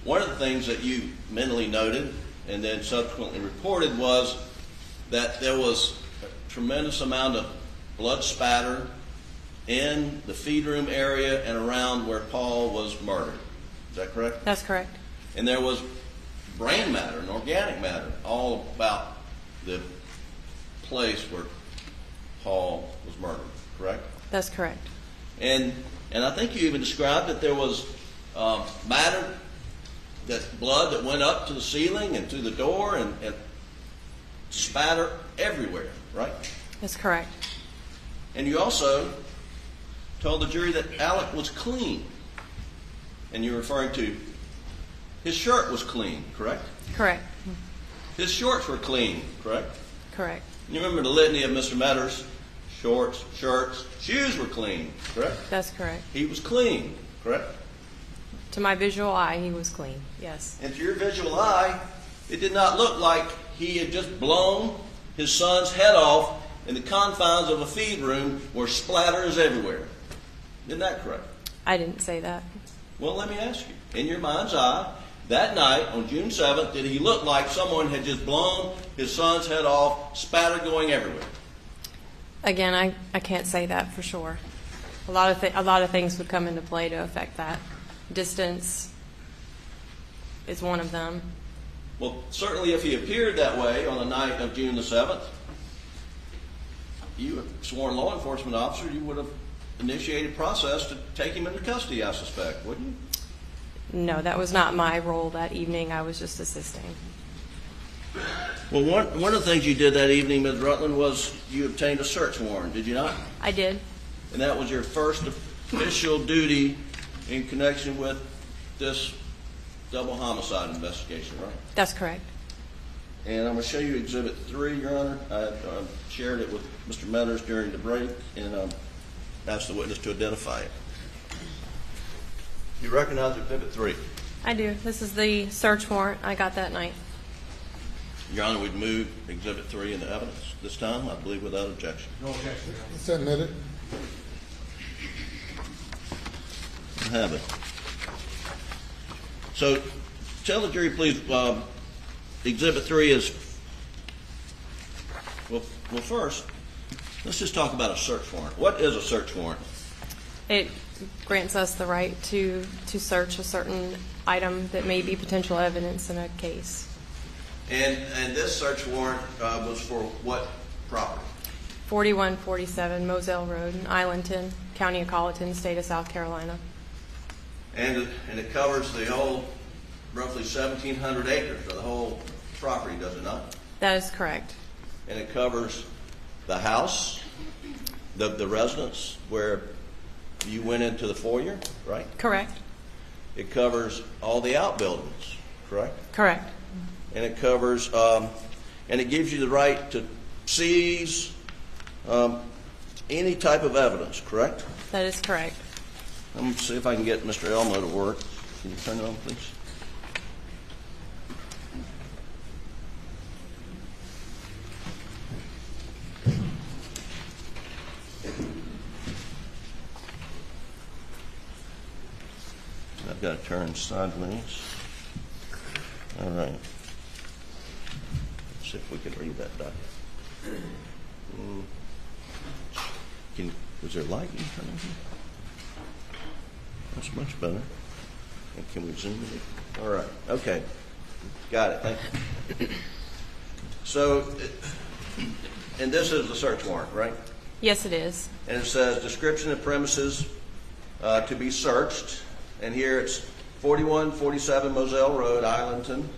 one of the things that you mentally noted and then subsequently reported was that there was a tremendous amount of blood spatter in the feed room area and around where Paul was murdered. Is that correct? That's correct. And there was brain matter and organic matter all about the place where Paul was murdered, correct? That's correct. And I think you even described that there was matter, that blood that went up to the ceiling and through the door and spatter everywhere, right? That's correct. And you also told the jury that Alec was clean. And you're referring to his shirt was clean, correct? Correct. His shorts were clean, correct? Correct. You remember the litany of Mr. Metters? Shorts, shirts, shoes were clean, correct? That's correct. He was clean, correct? To my visual eye, he was clean. Yes. And to your visual eye, it did not look like he had just blown his son's head off in the confines of a feed room where splatter is everywhere. Isn't that correct? I didn't say that. Well, let me ask you. In your mind's eye, that night on June 7th, did he look like someone had just blown his son's head off, spatter going everywhere? Again, I can't say that for sure. A lot of things would come into play to affect that. Distance is one of them. Well, certainly if he appeared that way on the night of June the 7th, you, a sworn law enforcement officer, you would have initiated a process to take him into custody, I suspect, wouldn't you? No, that was not my role that evening. I was just assisting. Well, one of the things you did that evening, Ms. Rutland, was you obtained a search warrant, did you not? I did. And that was your first official duty in connection with this double homicide investigation, right? That's correct. And I'm going to show you Exhibit 3, Your Honor. I shared it with Mr. Metters during the break, and asked the witness to identify it. You recognize Exhibit 3? I do. This is the search warrant I got that night. Your Honor, we'd move Exhibit 3 into evidence this time, I believe, without objection. No objection. It's admitted. I have it. So, tell the jury, please, Exhibit 3 is, well, first, let's just talk about a search warrant. What is a search warrant? It grants us the right to search a certain item that may be potential evidence in a case. And this search warrant was for what property? 4147 Moselle Road in Islandton, County of Colleton, State of South Carolina. And it covers the whole roughly 1,700 acres of the whole property, does it not? That is correct. And it covers the house, the residence where you went into the foyer, right? Correct. It covers all the outbuildings, correct? Correct. And it covers, and it gives you the right to seize any type of evidence, correct? That is correct. Let me see if I can get Mr. Elmo to work. Can you turn it on, please? I've got to turn sideways. All right. Let's see if we can read that document. Was there light in front of you? That's much better. And can we zoom in? All right. Okay. Got it. Thank you. So, and this is the search warrant, right? Yes, it is. And it says description of premises to be searched. And here it's 4147 Moselle Road, Islington.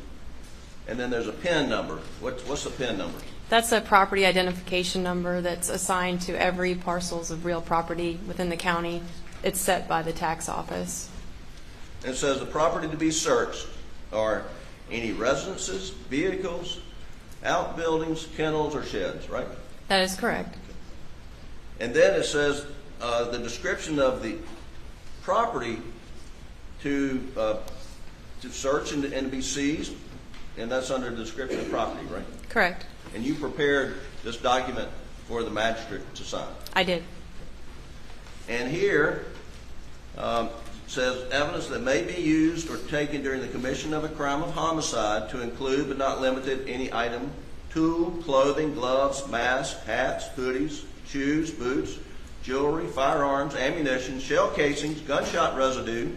And then there's a PIN number. What's the PIN number? That's a property identification number that's assigned to every parcels of real property within the county. It's set by the tax office. And it says the property to be searched are any residences, vehicles, outbuildings, kennels, or sheds, right? That is correct. And then it says the description of the property to search and to be seized, and that's under the description of property, right? Correct. And you prepared this document for the magistrate to sign. I did. And here says evidence that may be used or taken during the commission of a crime of homicide to include but not limited any item, tool, clothing, gloves, mask, hats, hoodies, shoes, boots, jewelry, firearms, ammunition, shell casings, gunshot residue,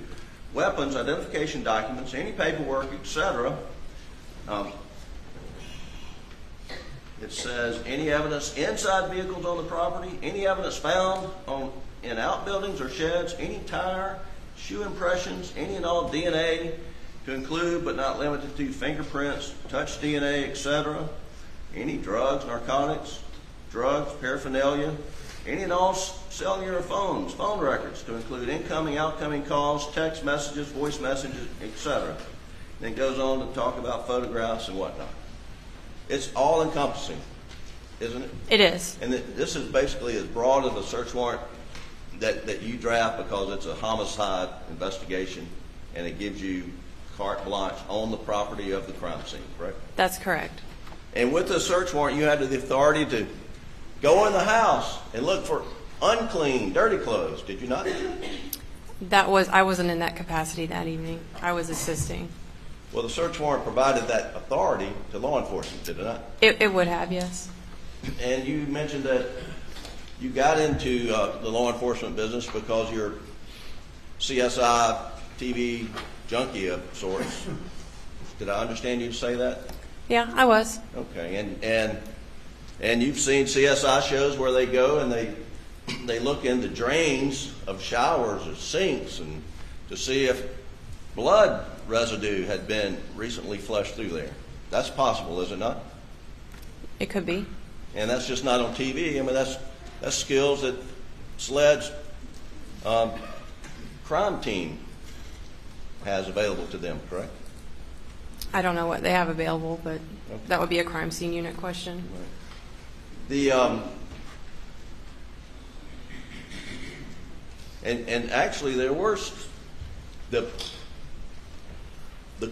weapons, identification documents, any paperwork, etc. It says any evidence inside vehicles on the property, any evidence found in outbuildings or sheds, any tire, shoe impressions, any and all DNA to include but not limited to fingerprints, touch DNA, etc. Any drugs, narcotics, drugs, paraphernalia, any and all cellular phones, phone records to include incoming, outgoing calls, text messages, voice messages, etc. Then it goes on to talk about photographs and whatnot. It's all encompassing, isn't it? It is. And this is basically as broad of a search warrant that you draft because it's a homicide investigation and it gives you carte blanche on the property of the crime scene, correct? That's correct. And with the search warrant, you had the authority to go in the house and look for unclean, dirty clothes. Did you not? I wasn't in that capacity that evening. I was assisting. Well, the search warrant provided that authority to law enforcement, did it not? It would have, yes. And you mentioned that you got into the law enforcement business because you're CSI TV junkie of sorts. Did I understand you to say that? Yeah, I was. Okay, and you've seen CSI shows where they go and they look in the drains of showers or sinks and to see if blood residue had been recently flushed through there. That's possible, is it not? It could be. And that's just not on TV. I mean, that's skills that SLED's crime team has available to them, correct? I don't know what they have available, but that would be a crime scene unit question. Right. And actually there were the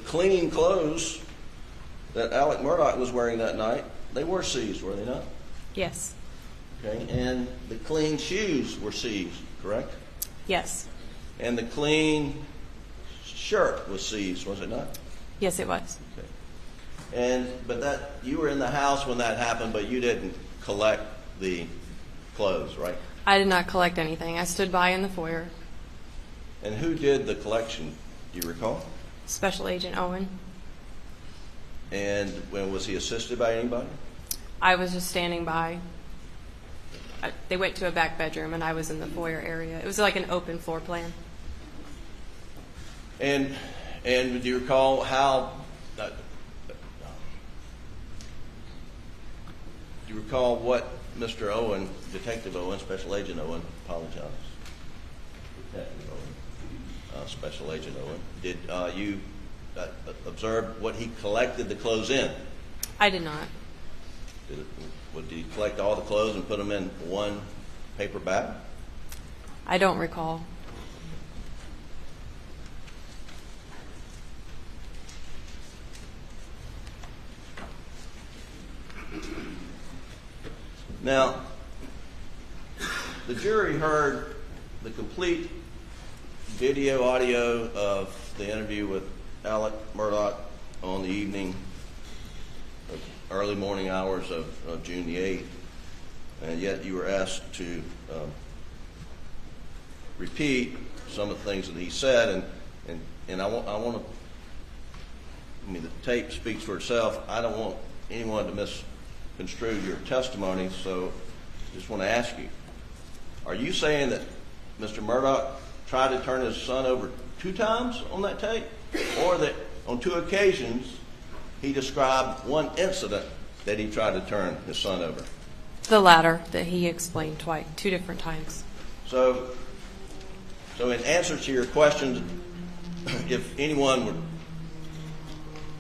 clean clothes that Alex Murdaugh was wearing that night, they were seized, were they not? Yes. Okay, and the clean shoes were seized, correct? Yes. And the clean shirt was seized, was it not? Yes, it was. Okay. But you were in the house when that happened, but you didn't collect the clothes, right? I did not collect anything. I stood by in the foyer. And who did the collection? Do you recall? Special Agent Owen. And was he assisted by anybody? I was just standing by. They went to a back bedroom, and I was in the foyer area. It was like an open floor plan. And And do you recall how? Do you recall what Mr. Owen, Detective Owen, Special Agent Owen, apologize, Detective Owen, Special Agent Owen, did you observe what he collected the clothes in? I did not. Did he collect all the clothes and put them in one paper bag? I don't recall. Now, the jury heard the complete video audio of the interview with Alex Murdaugh on the evening of early morning hours of June the 8th, and yet you were asked to repeat some of the things that he said, and I want to, I mean, the tape speaks for itself. I don't want anyone to misconstrue your testimony, so I just want to ask you, are you saying that Mr. Murdaugh tried to turn his son over 2 times on that tape, or that on 2 occasions he described one incident that he tried to turn his son over? The latter, that he explained twice, 2 different times. So in answer to your questions, if anyone would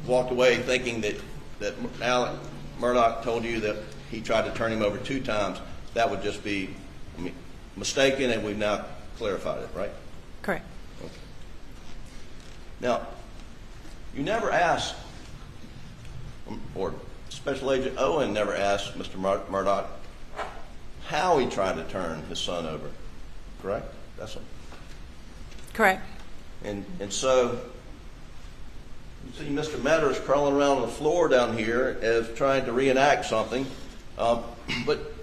walked away thinking that Alex Murdaugh told you that he tried to turn him over 2 times, that would just be mistaken, and we've now clarified it, right? Correct. Okay. Now, you never asked, or Special Agent Owen never asked Mr. Murdaugh how he tried to turn his son over, correct? That's what. Correct. And so you see Mr. Meadows crawling around on the floor down here as trying to reenact something, but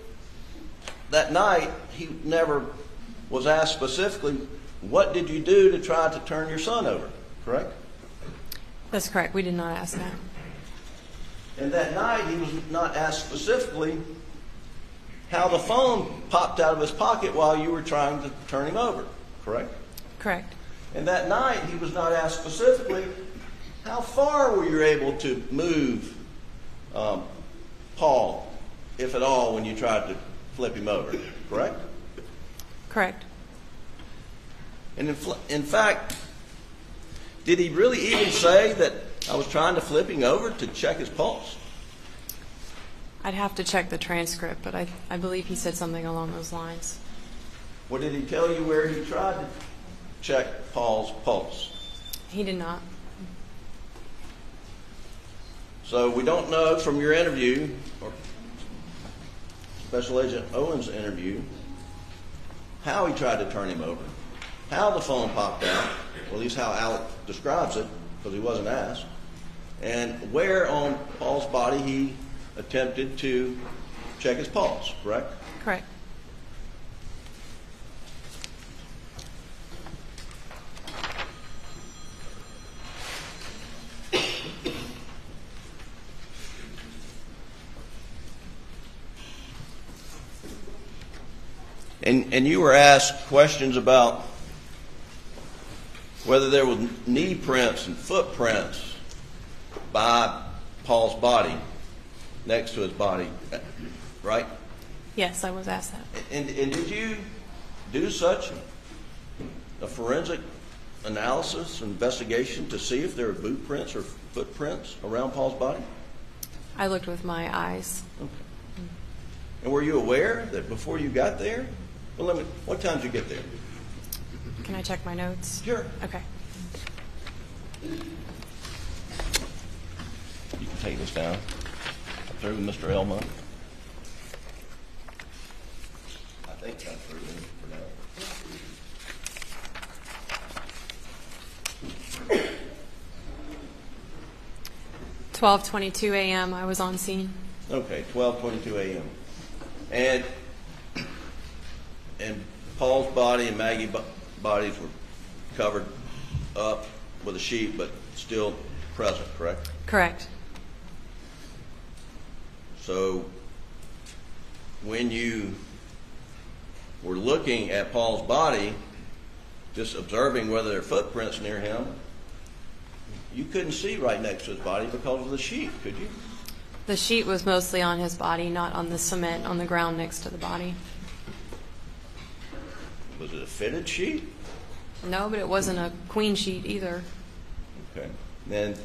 that night he never was asked specifically, what did you do to try to turn your son over, correct? That's correct. We did not ask that. And that night he was not asked specifically how the phone popped out of his pocket while you were trying to turn him over, correct? Correct. And that night he was not asked specifically how far were you able to move Paul, if at all, when you tried to flip him over, correct? Correct. And in fact, did he really even say that I was trying to flip him over to check his pulse? I'd have to check the transcript, but I believe he said something along those lines. Or did he tell you where he tried to check Paul's pulse? He did not. So we don't know from your interview, or Special Agent Owen's interview, how he tried to turn him over, how the phone popped out, or at least how Alec describes it, because he wasn't asked, and where on Paul's body he attempted to check his pulse, correct? Correct. And you were asked questions about whether there were knee prints and footprints by Paul's body, next to his body, right? Yes, I was asked that. And did you do such a forensic analysis, investigation to see if there were boot prints or footprints around Paul's body? I looked with my eyes. Okay. And were you aware that before you got there? Well, what time did you get there? Can I check my notes? Sure. Okay. You can take this down. Through Mr. Elma. I think that's through for now. 12:22 a.m. I was on scene. Okay, 12:22 a.m. And Paul's body and Maggie's bodies were covered up with a sheet, but still present, correct? Correct. So when you were looking at Paul's body, just observing whether there are footprints near him, you couldn't see right next to his body because of the sheet, could you? The sheet was mostly on his body, not on the cement on the ground next to the body. Was it a fitted sheet? No, but it wasn't a queen sheet either. Okay. Then the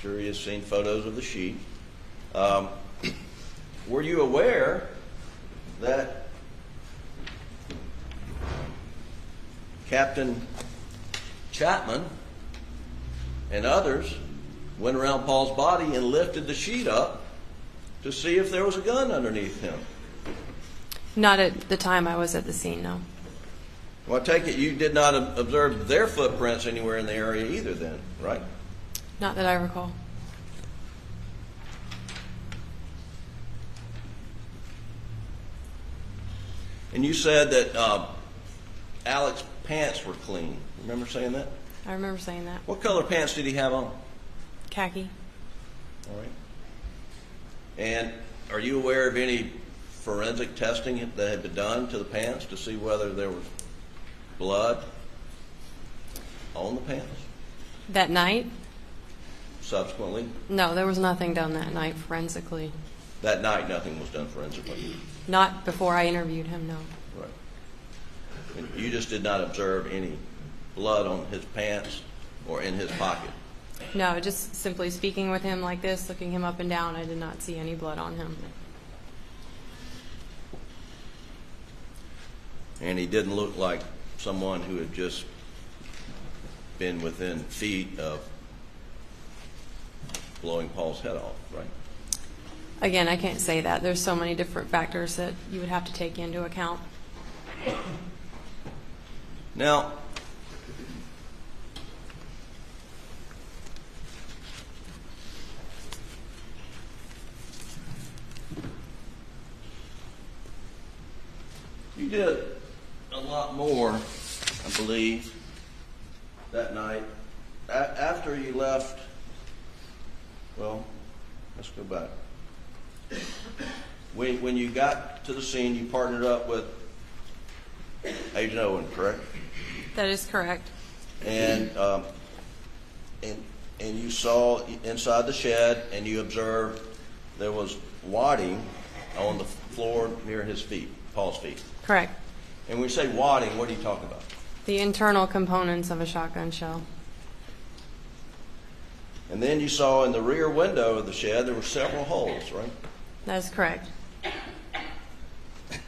jury has seen photos of the sheet. Were you aware that Captain Chapman and others went around Paul's body and lifted the sheet up to see if there was a gun underneath him? Not at the time I was at the scene, no. Well, I take it you did not observe their footprints anywhere in the area either then, right? Not that I recall. And you said that Alec's pants were clean. Remember saying that? I remember saying that. What color pants did he have on? Khaki. All right. And are you aware of any forensic testing that had been done to the pants to see whether there was blood on the pants? That night? Subsequently? No, there was nothing done that night forensically. That night nothing was done forensically? Not before I interviewed him, no. Right. And you just did not observe any blood on his pants or in his pocket? No, just simply speaking with him like this, looking him up and down, I did not see any blood on him. And he didn't look like someone who had just been within feet of blowing Paul's head off, right? Again, I can't say that. There's so many different factors that you would have to take into account. Now, you did a lot more, I believe, that night. After you left, well, let's go back. When you got to the scene, you partnered up with Agent Owen, correct? That is correct. And you saw inside the shed, and you observed there was wadding on the floor near his feet, Paul's feet. Correct. And when you say wadding, what are you talking about? The internal components of a shotgun shell. And then you saw in the rear window of the shed there were several holes, right? That is correct.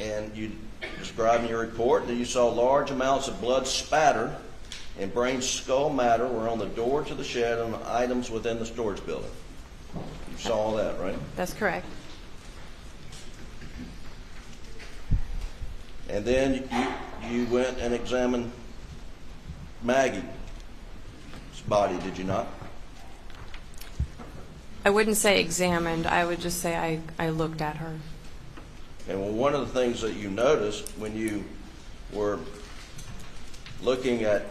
And you described in your report that you saw large amounts of blood spatter and brain skull matter were on the door to the shed and the items within the storage building. You saw all that, right? That's correct. And then you went and examined Maggie's body, did you not? I wouldn't say examined. I would just say I looked at her. And well, one of the things that you noticed when you were looking at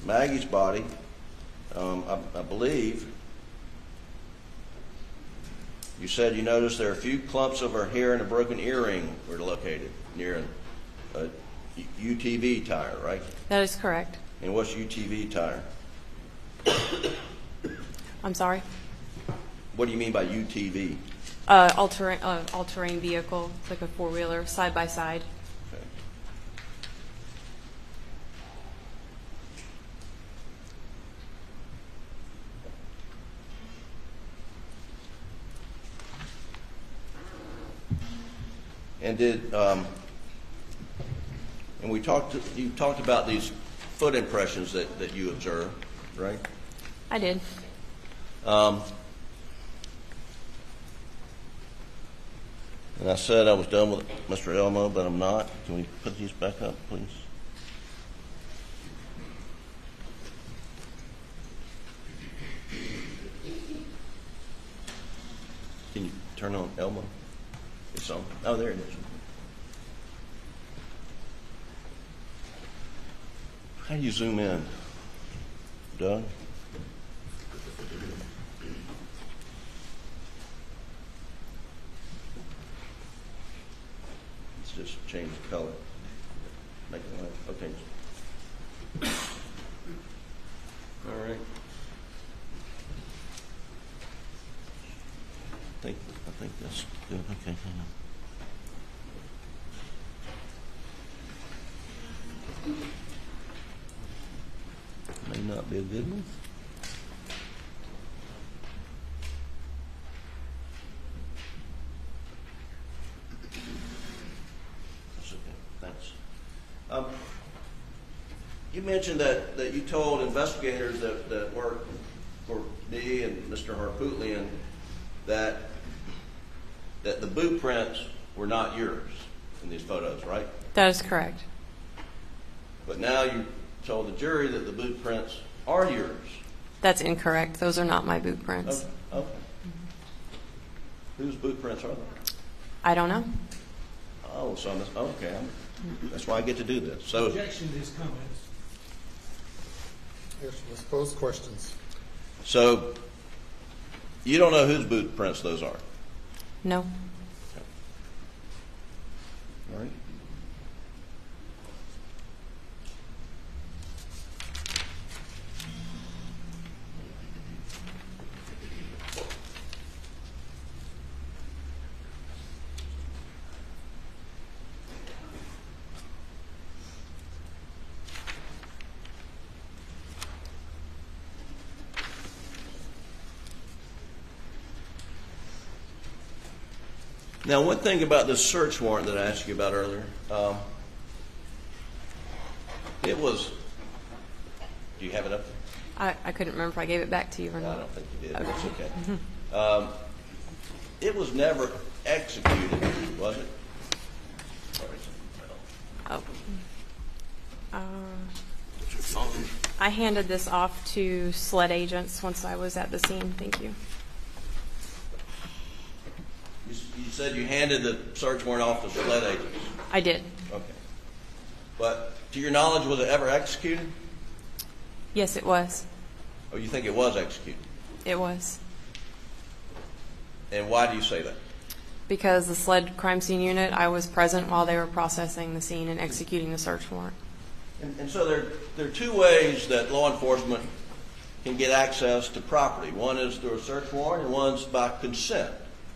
Maggie's body, I believe, you said you noticed there are a few clumps of her hair and a broken earring were located near a UTV tire, right? That is correct. And what's UTV tire? I'm sorry? What do you mean by UTV? All-terrain vehicle. It's like a four-wheeler, side-by-side. Okay. And and you talked about these foot impressions that you observed, right? I did. And I said I was done with Mr. Elmo, but I'm not. Can we put these back up, please? Can you turn on Elmo? It's on. Oh, there it is. How do you zoom in, Doug? Let's just change the color. Make it light. Okay. All right. I think that's good. Okay, hang on. May not be a good one. That's okay. Thanks. You mentioned that you told investigators that worked for me and Mr. Harpootlian that the boot prints were not yours in these photos, right? That is correct. But now you told the jury that the boot prints are yours. That's incorrect. Those are not my boot prints. Okay. Whose boot prints are they? I don't know. Oh, so okay. That's why I get to do this. So, Objection to his comments. Yes, let's pose questions. so you don't know whose boot prints those are? No. All right. Now, one thing about this search warrant that I asked you about earlier, it was. Do you have it up there? I couldn't remember if I gave it back to you or I not. don't think you did. Okay. That's okay. It was never executed, was it? Oh. I handed this off to SLED agents once I was at the scene. Thank you. You said you handed the search warrant off to SLED agents. I did. Okay. But to your knowledge, was it ever executed? Yes, it was. Or you think it was executed? It was. And why do you say that? Because the SLED crime scene unit, I was present while they were processing the scene and executing the search warrant. And so there are two ways that law enforcement can get access to property. One is through a search warrant, and one's by consent.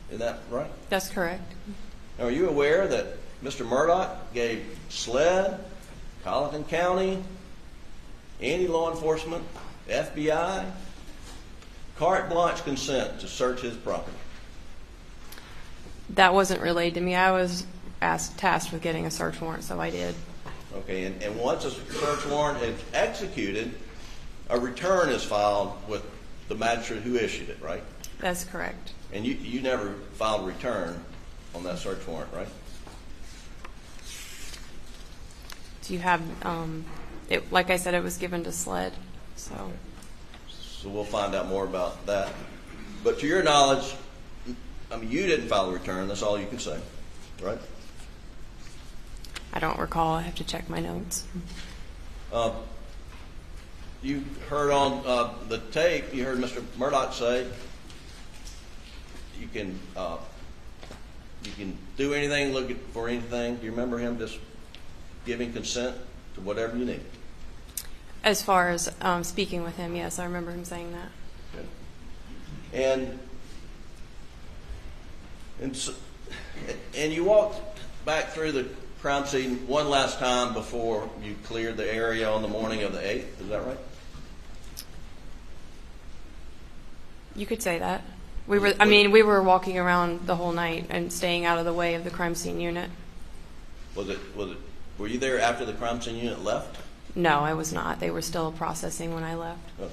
Is that right? That's correct. Now, are you aware that Mr. Murdaugh gave SLED, Colleton County, any law enforcement, FBI, carte blanche consent to search his property? That wasn't relayed to me. I was tasked with getting a search warrant, so I did. Okay, and once a search warrant is executed, a return is filed with the magistrate who issued it, right? That's correct. And you never filed a return on that search warrant, right? Do you have, like I said, it was given to SLED, so. Okay. So we'll find out more about that. But to your knowledge, I mean, you didn't file a return. That's all you can say, right? I don't recall. I have to check my notes. You heard on the tape, you heard Mr. Murdaugh say you can do anything, look for anything. Do you remember him just giving consent to whatever you need? As far as speaking with him, yes, I remember him saying that. Okay. And you walked back through the crime scene one last time before you cleared the area on the morning of the 8th. Is that right? You could say that. We were walking around the whole night and staying out of the way of the crime scene unit. Were you there after the crime scene unit left? No, I was not. They were still processing when I left. Oh.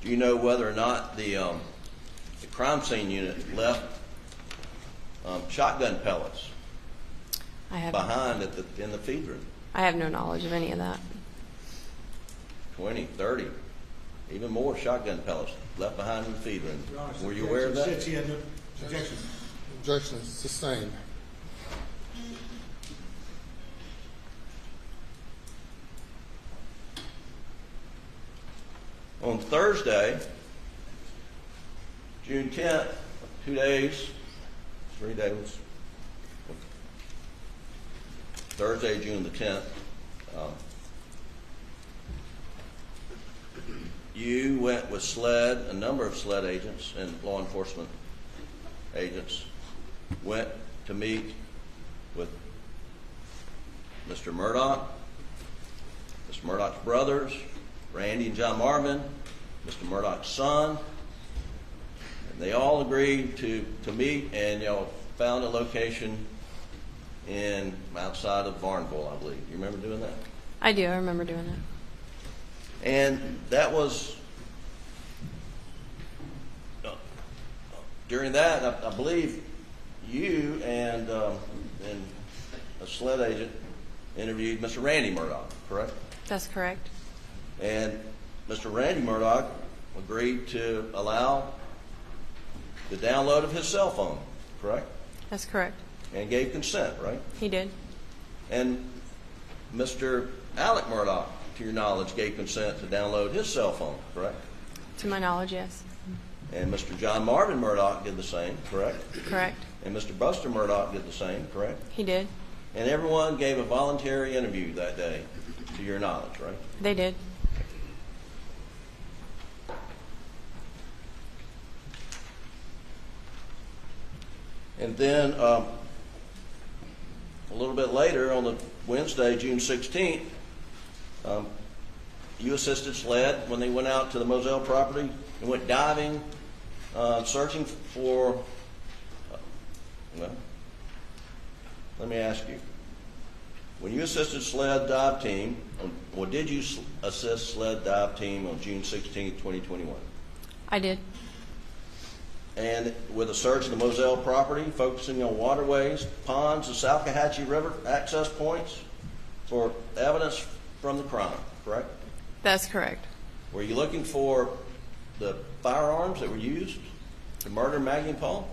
Do you know whether or not the crime scene unit left shotgun pellets behind in the feed room? I have no knowledge of any of that. 20, 30, even more shotgun pellets left behind in the feed room. Were you aware of that? Objection is sustained. On Thursday, June 10th, 3 days, Thursday, June the 10th, You went with SLED, a number of SLED agents and law enforcement agents went to meet with Mr. Murdaugh, Mr. Murdaugh's brothers, Randy and John Marvin, Mr. Murdaugh's son, and they all agreed to meet, and y'all found a location in outside of Varnville, I believe. You remember doing that? I do. I remember doing that. And that was during that. I believe you and a SLED agent interviewed Mr. Randy Murdaugh, correct? That's correct. And Mr. Randy Murdaugh agreed to allow the download of his cell phone, correct? That's correct. And gave consent, right? He did. And Mr. Alec Murdaugh, to your knowledge, gave consent to download his cell phone, correct? To my knowledge, yes. And Mr. John Marvin Murdaugh did the same, correct? Correct. And Mr. Buster Murdaugh did the same, correct? He did. And everyone gave a voluntary interview that day, to your knowledge, right? They did. And then a little bit later, on the Wednesday, June 16th, you assisted SLED when they went out to the Moselle property and went diving, searching for, well, let me ask you. When you assisted SLED dive team, or did you assist SLED dive team on June 16th, 2021? I did. And with a search of the Moselle property, focusing on waterways, ponds, the Salkehatchie River access points for evidence from the crime, correct? That's correct. Were you looking for the firearms that were used to murder Maggie and Paul?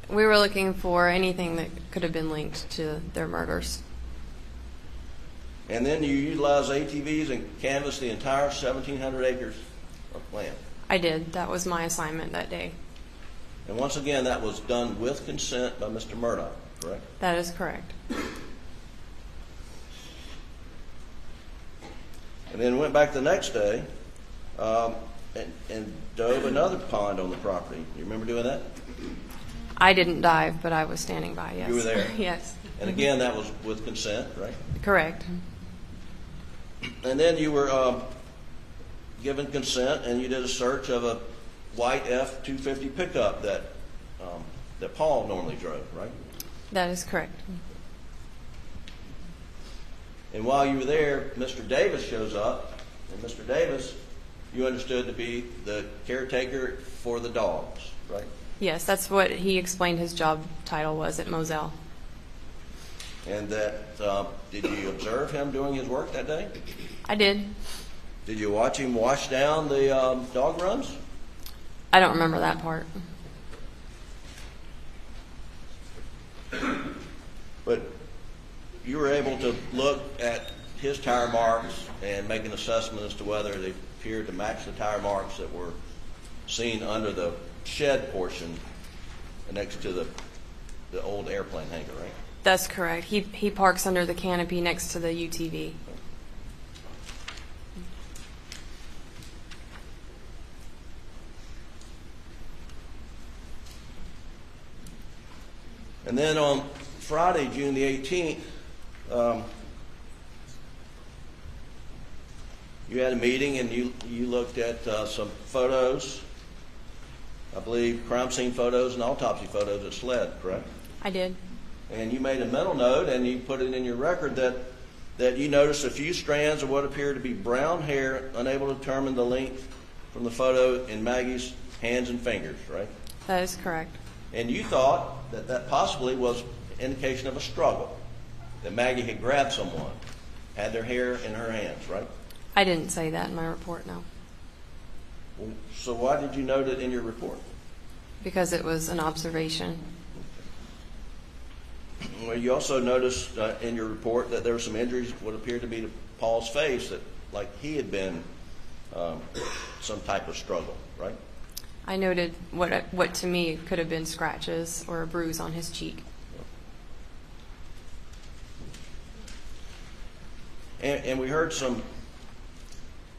We were looking for anything that could have been linked to their murders. And then you utilized ATVs and canvassed the entire 1,700 acres of land. I did. That was my assignment that day. And once again, that was done with consent by Mr. Murdaugh, correct? That is correct. And then went back the next day and dove another pond on the property. You remember doing that? I didn't dive, but I was standing by, yes. You were there? Yes. And again, that was with consent, right? Correct. And then you were given consent, and you did a search of a white F-250 pickup that Paul normally drove, right? That is correct. And while you were there, Mr. Davis shows up, and Mr. Davis, you understood to be the caretaker for the dogs, right? Yes, that's what he explained his job title was at Moselle. And that, did you observe him doing his work that day? I did. Did you watch him wash down the dog runs? I don't remember that part. But you were able to look at his tire marks and make an assessment as to whether they appeared to match the tire marks that were seen under the shed portion next to the old airplane hangar, right? That's correct. He parks under the canopy next to the UTV. And then on Friday, June the 18th, you had a meeting and you looked at some photos, I believe crime scene photos and autopsy photos at SLED, correct? I did. And you made a mental note and you put it in your record that you noticed a few strands of what appeared to be brown hair, unable to determine the length from the photo in Maggie's hands and fingers, right? That is correct. And you thought that possibly was an indication of a struggle, that Maggie had grabbed someone, had their hair in her hands, right? I didn't say that in my report, no. Well, so why did you note it in your report? Because it was an observation. Well, you also noticed in your report that there were some injuries, what appeared to be to Paul's face, that like he had been some type of struggle, right? I noted what to me could have been scratches or a bruise on his cheek. And we heard some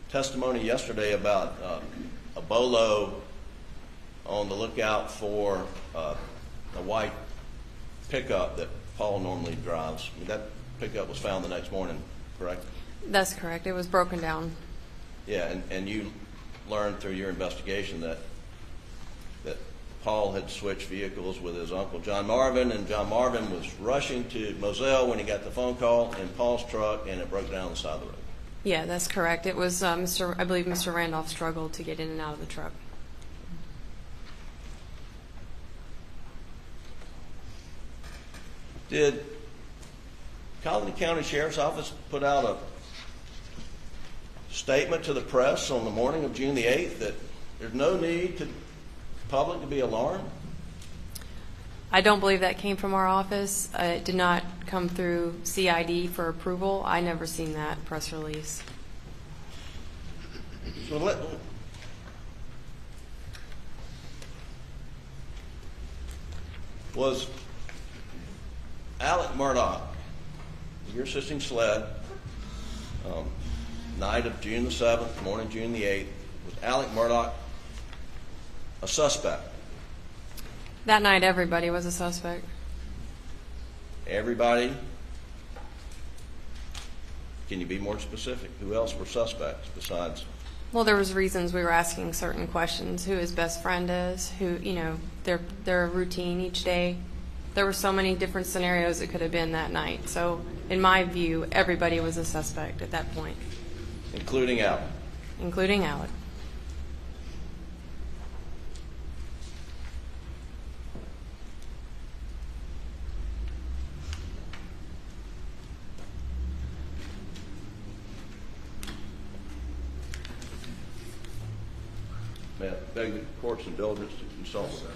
testimony yesterday about a bolo on the lookout for a white pickup that Paul normally drives. I mean, that pickup was found the next morning, correct? That's correct. It was broken down. Yeah, and you learned through your investigation that Paul had switched vehicles with his uncle John Marvin, and John Marvin was rushing to Moselle when he got the phone call in Paul's truck, and it broke down on the side of the road. Yeah, that's correct. It was I believe Mr. Randolph struggled to get in and out of the truck. Did Colony County Sheriff's Office put out a statement to the press on the morning of June the 8th that there's no need to public to be alarmed? I don't believe that came from our office. It did not come through CID for approval. I never seen that press release. So was Alex Murdaugh, your assisting SLED, night of June the 7th, morning June the 8th, was Alex Murdaugh a suspect? That night, everybody was a suspect. Everybody? Can you be more specific? Who else were suspects besides? Well, there was reasons we were asking certain questions. Who his best friend is, who, their routine each day. There were so many different scenarios it could have been that night. So, in my view, everybody was a suspect at that point. Including Alec? Including Alec. May I beg the court's indulgence to consult with that?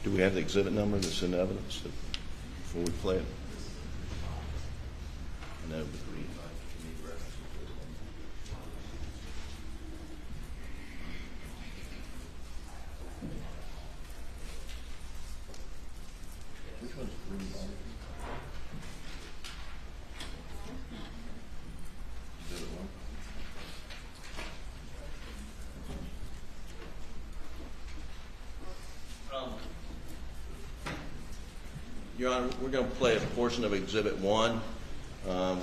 Do we have the exhibit number that's in evidence before we play it? No, but we need reference. Which one's green? Exhibit one. Your Honor, we're going to play a portion of Exhibit 1.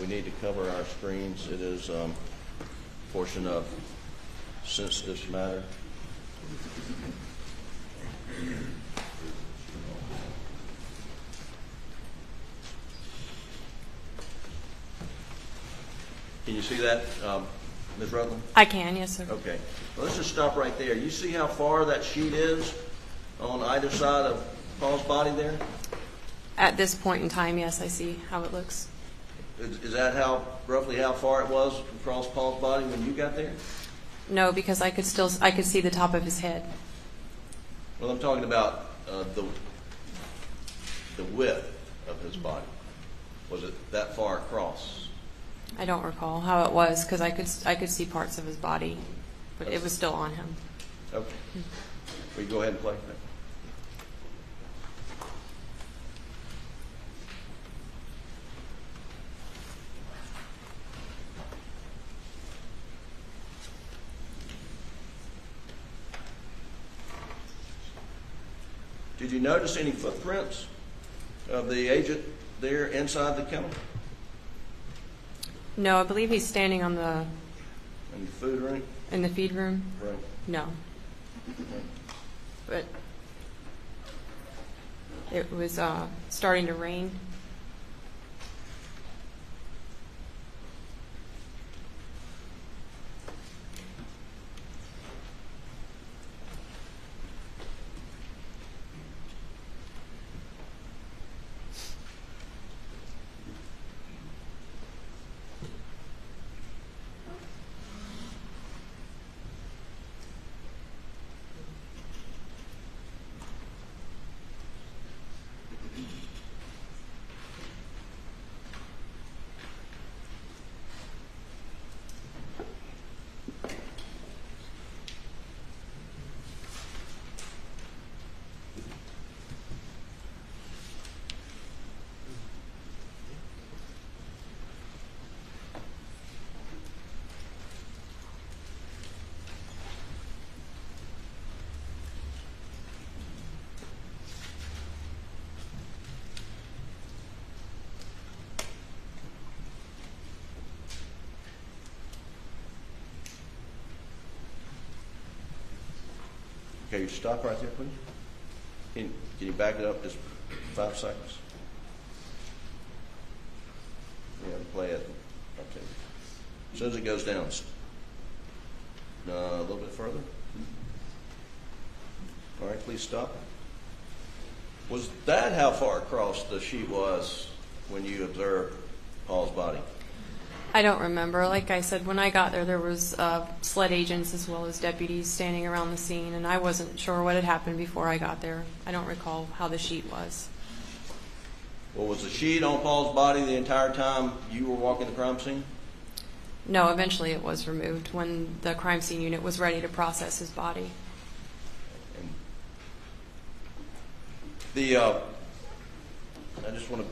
We need to cover our screens. It is a portion of sensitive matter. Can you see that, Ms. Rutland? I can, yes, sir. Okay. Well, let's just stop right there. You see how far that sheet is on either side of Paul's body there? At this point in time, yes, I see how it looks. Is that roughly how far it was across Paul's body when you got there? No, because I could see the top of his head. Well, I'm talking about the width. of his body? Was it that far across? I don't recall how it was because I could see parts of his body, but it was still on him. Okay. Will you go ahead and play that? Did you notice any footprints of the agent there inside the kennel? No, I believe he's standing on the In the food room? in the feed room. Right. No, but it was starting to rain. Okay, you stop right there, please. Can you back it up just 5 seconds? Yeah, play it. Okay. As soon as it goes down, a little bit further. All right, please stop. Was that how far across the sheet was when you observed Paul's body? I don't remember. Like I said, when I got there, there was SLED agents as well as deputies standing around the scene, and I wasn't sure what had happened before I got there. I don't recall how the sheet was. Well, was the sheet on Paul's body the entire time you were walking the crime scene? No, eventually it was removed when the crime scene unit was ready to process his body. And I just want to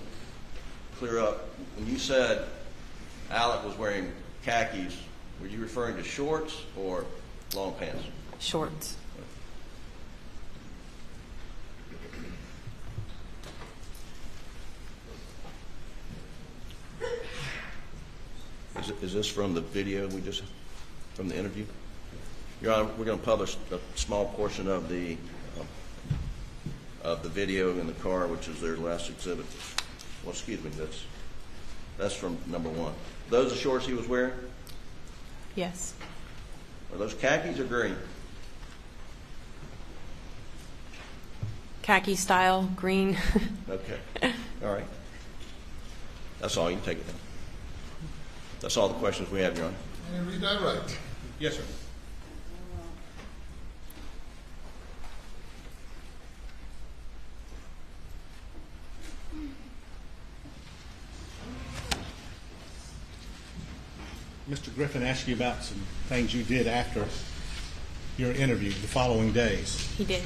clear up. When you said Alec was wearing khakis, were you referring to shorts or long pants? Shorts. Is this from the video from the interview? Your Honor, we're going to publish a small portion of the video in the car, which is their last exhibit. Well, excuse me, that's from number 1. Those the shorts he was wearing? Yes. Are those khakis or green? Khaki style, green. Okay. All right. That's all. You can take it then. That's all the questions we have, Your Honor. And read that right. Yes, sir. Mr. Griffin asked you about some things you did after your interview the following days. He did.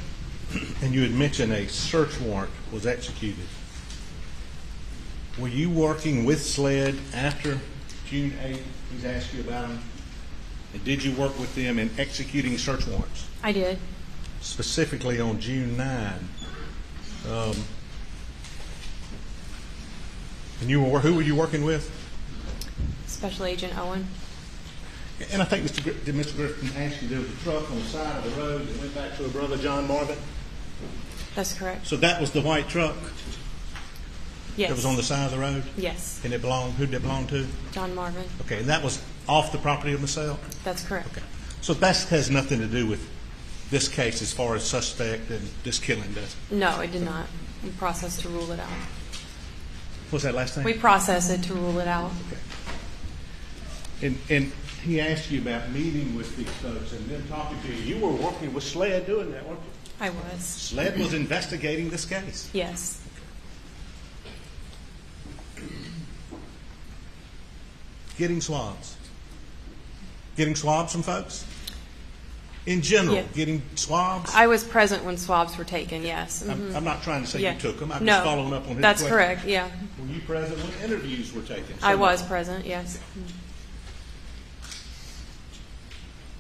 And you had mentioned a search warrant was executed. Were you working with SLED after June 8th? He's asked you about them. And did you work with them in executing search warrants? I did. Specifically on June 9. And who were you working with? Special Agent Owen. And I think did Mr. Griffin ask you, there was a truck on the side of the road that went back to her brother John Marvin? That's correct. So that was the white truck Yes. that was on the side of the road? Yes. And who did it belong to? John Marvin. Okay, and that was off the property of Massell? That's correct. Okay. So that has nothing to do with this case as far as suspect and this killing, does it? No, it did not. We processed to rule it out. What was that last thing? We processed it to rule it out. Okay. And he asked you about meeting with these folks and them talking to you. You were working with SLED doing that, weren't you? I was. SLED was investigating this case. Yes. Getting swabs. Getting swabs from folks? In general, Yeah. getting swabs? I was present when swabs were taken, yes. I'm not trying to say Yeah. you took them. I'm No, just following up on his that's question. correct, yeah. Were you present when interviews were taken? I was present, yes.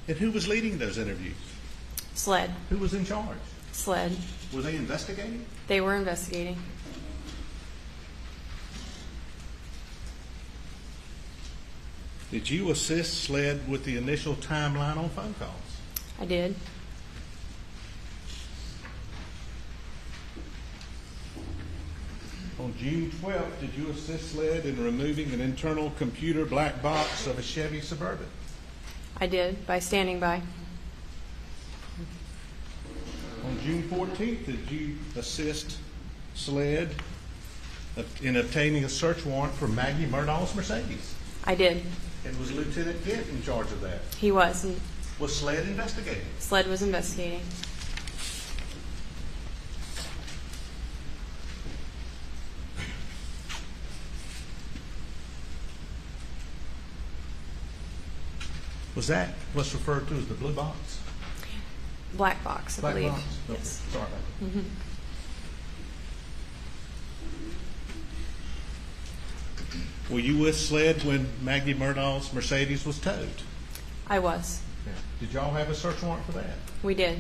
And who was leading those interviews? SLED. Who was in charge? SLED. Were they investigating? They were investigating. Did you assist SLED with the initial timeline on phone calls? I did. On June 12th, did you assist SLED in removing an internal computer black box of a Chevy Suburban? I did, by standing by. On June 14th, did you assist SLED in obtaining a search warrant for Maggie Murdaugh's Mercedes? I did. And was Lieutenant Gant in charge of that? He was. Was SLED investigating? SLED was investigating. Was that what's referred to as the blue box? Black box, I Black believe. box? Okay. Yes. Sorry about that. Were you with SLED when Maggie Murdaugh's Mercedes was towed? I was. Yeah. Did y'all have a search warrant for that? We did.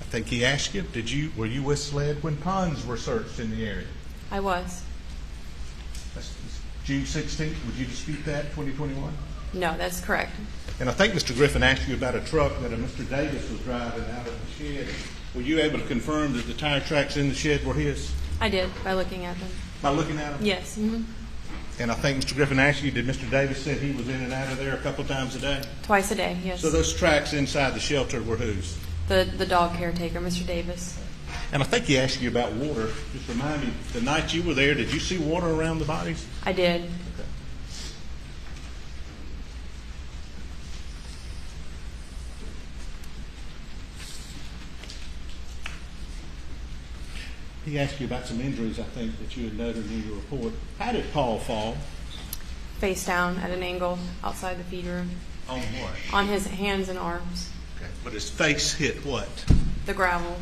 I think he asked you, were you with SLED when ponds were searched in the area? I was. That's June 16th. Would you dispute that, 2021? No, that's correct. And I think Mr. Griffin asked you about a truck that a Mr. Davis was driving out of the shed. Were you able to confirm that the tire tracks in the shed were his? I did, by looking at them. By looking at them? Yes. And I think Mr. Griffin asked you, did Mr. Davis say he was in and out of there a couple times a day? Twice a day, yes. So those tracks inside the shelter were whose? The dog caretaker, Mr. Davis. And I think he asked you about water. Just remind me, the night you were there, did you see water around the bodies? I did. Okay. He asked you about some injuries, I think, that you had noted in your report. How did Paul fall? Face down at an angle outside the feed room. On what? On his hands and arms. Okay. But his face hit what? The gravel.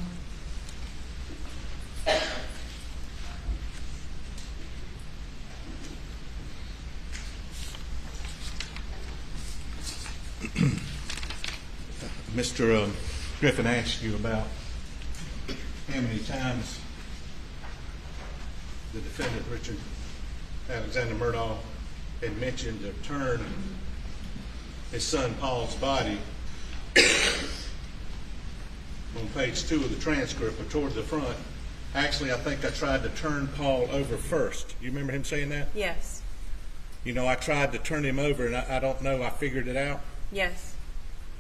Mr. Griffin asked you about how many times the defendant, Richard Alexander Murdaugh, had mentioned to turn his son Paul's body on page 2 of the transcript or toward the front. Actually, I think I tried to turn Paul over first. You remember him saying that? Yes. You know, I tried to turn him over, and I don't know, I figured it out. Yes.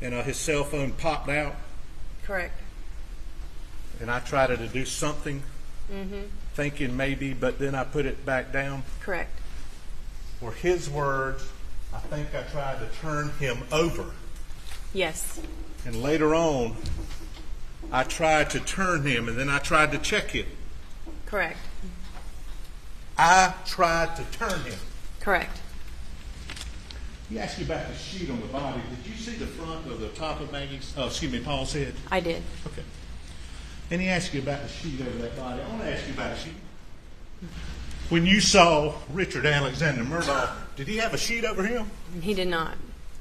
And his cell phone popped out, Correct. and I tried to do something, thinking maybe, but then I put it back down. Correct. Were his words, I think I tried to turn him over. Yes. And later on, I tried to turn him, and then I tried to check him. Correct. I tried to turn him. Correct. He asked you about the sheet on the body. Did you see the front or the top of Paul's head? I did. Okay. And he asked you about the sheet over that body. I want to ask you about a sheet. When you saw Richard Alexander Murdaugh, did he have a sheet over him? He did not.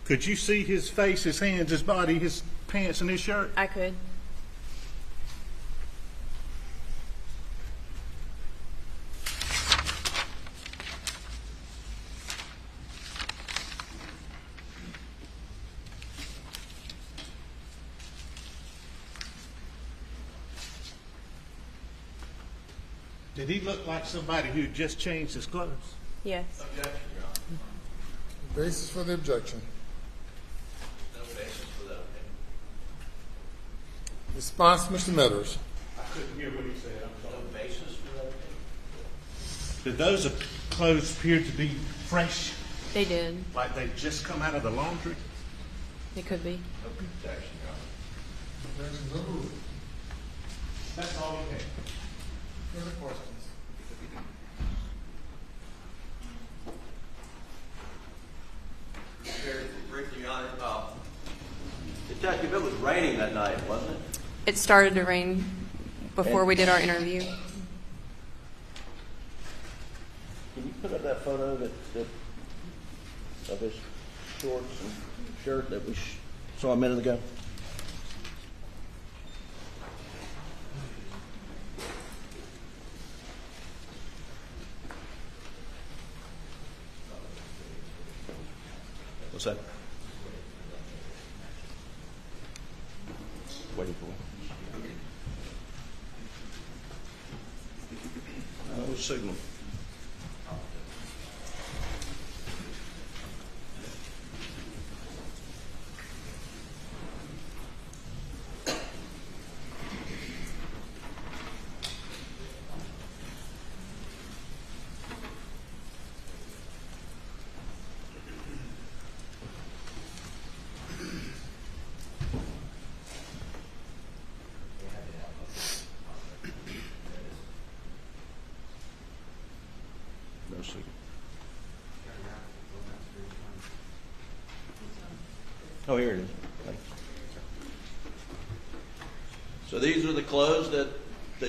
Could you see his face, his hands, his body, his pants, and his shirt? I could. Did he look like somebody who had just changed his clothes? Yes. Objection, Your Honor. Basis for the objection. No basis for that. Response, Mr. Meadows. I couldn't hear what he said. I'm sorry. No basis for that. Did those clothes appear to be fresh, They did. like they just come out of the laundry? It could be. That's all we have. Further questions? Very briefly, Your Honor, Detective, it was raining that night, wasn't it? It started to rain before we did our interview. Can you put up that photo of his shorts and shirt that we saw a minute ago? What's that? Waiting for it. No signal. No signal. Oh, here it is. Thanks. So these are the clothes that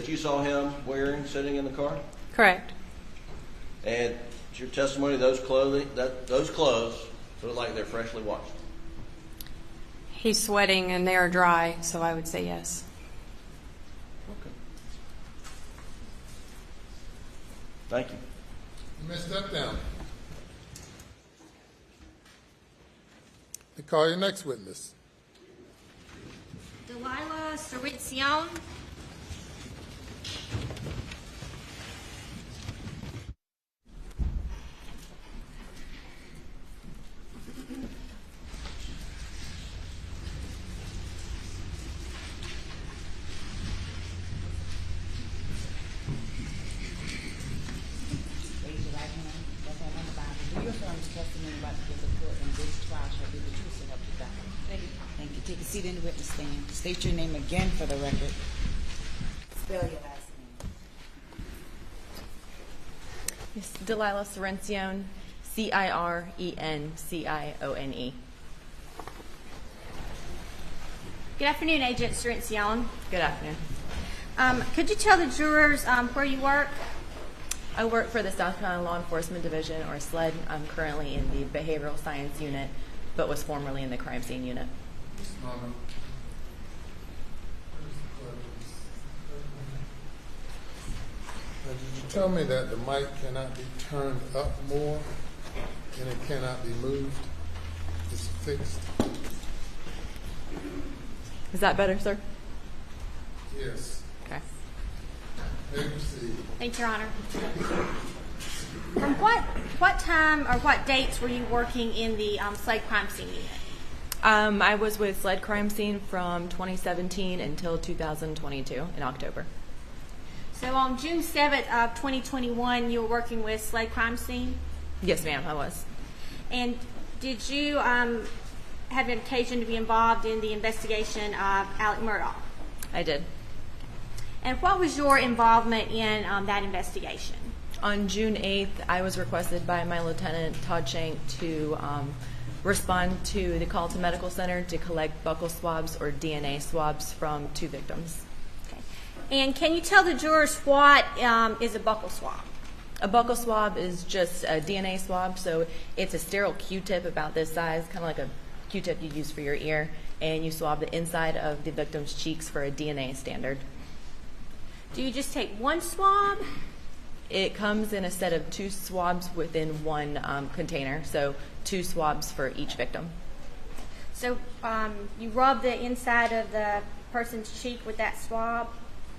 you saw him wearing sitting in the car? Correct. And it's your testimony those clothes look like they're freshly washed? He's sweating and they are dry, so I would say yes. Okay. Thank you. You may step down. I call your next witness. Delilah Cericion. Raise your right hand. Left hand on the Bible. Do you affirm this testimony about to give the court in this trial shall be the truth so help you God? Thank you. Thank you. Take a seat in the witness stand. State your name again for the record. Spell your last name. Yes, Delilah Cericione, Cirencione. Good afternoon, Agent Cericione. Good afternoon. Could you tell the jurors where you work? I work for the South Carolina Law Enforcement Division, or SLED. I'm currently in the Behavioral Science Unit, but was formerly in the Crime Scene Unit. Now, did you tell me that the mic cannot be turned up more and it cannot be moved? It's fixed? Is that better, sir? Yes. Okay. May proceed. Thank you, Your Honor. From what time or what dates were you working in the SLED Crime Scene Unit? I was with SLED Crime Scene from 2017 until 2022 in October. So on June 7th of 2021, you were working with SLED Crime Scene? Yes, ma'am, I was. And did you have an occasion to be involved in the investigation of Alex Murdaugh? I did. And what was your involvement in that investigation? On June 8th, I was requested by my lieutenant, Todd Shank, to respond to the call to medical center to collect buccal swabs or DNA swabs from 2 victims. Okay. And can you tell the jurors what is a buccal swab? A buccal swab is just a DNA swab, so it's a sterile Q-tip about this size, kind of like a Q-tip you use for your ear, and you swab the inside of the victim's cheeks for a DNA standard. Do you just take one swab? It comes in a set of 2 swabs within one container, so 2 swabs for each victim. So you rub the inside of the person's cheek with that swab?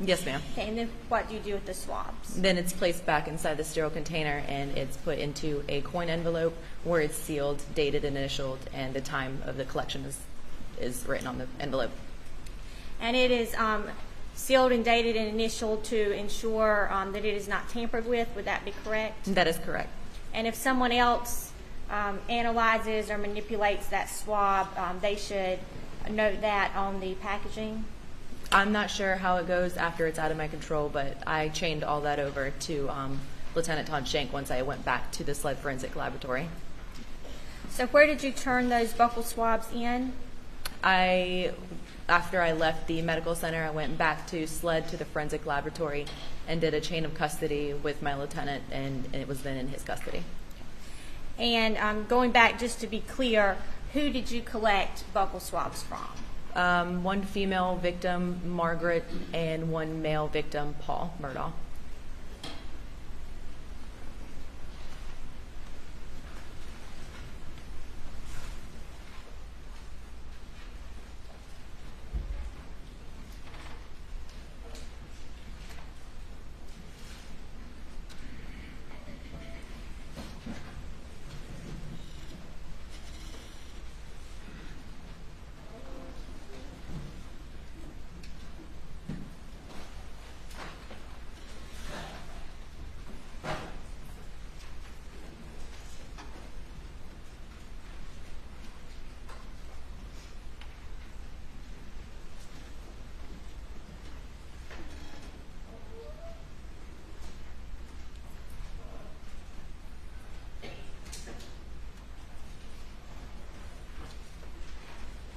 Yes, ma'am. Okay, and then what do you do with the swabs? Then it's placed back inside the sterile container, and it's put into a coin envelope where it's sealed, dated, initialed, and the time of the collection is written on the envelope. And it is sealed and dated and initialed to ensure that it is not tampered with. Would that be correct? That is correct. And if someone else analyzes or manipulates that swab, they should note that on the packaging? I'm not sure how it goes after it's out of my control, but I chained all that over to Lieutenant Todd Shank once I went back to the SLED Forensic Laboratory. So where did you turn those buccal swabs in? After I left the medical center, I went back to SLED to the Forensic Laboratory and did a chain of custody with my lieutenant, and it was then in his custody. And going back, just to be clear, who did you collect buccal swabs from? One female victim, Margaret, and one male victim, Paul Murdaugh.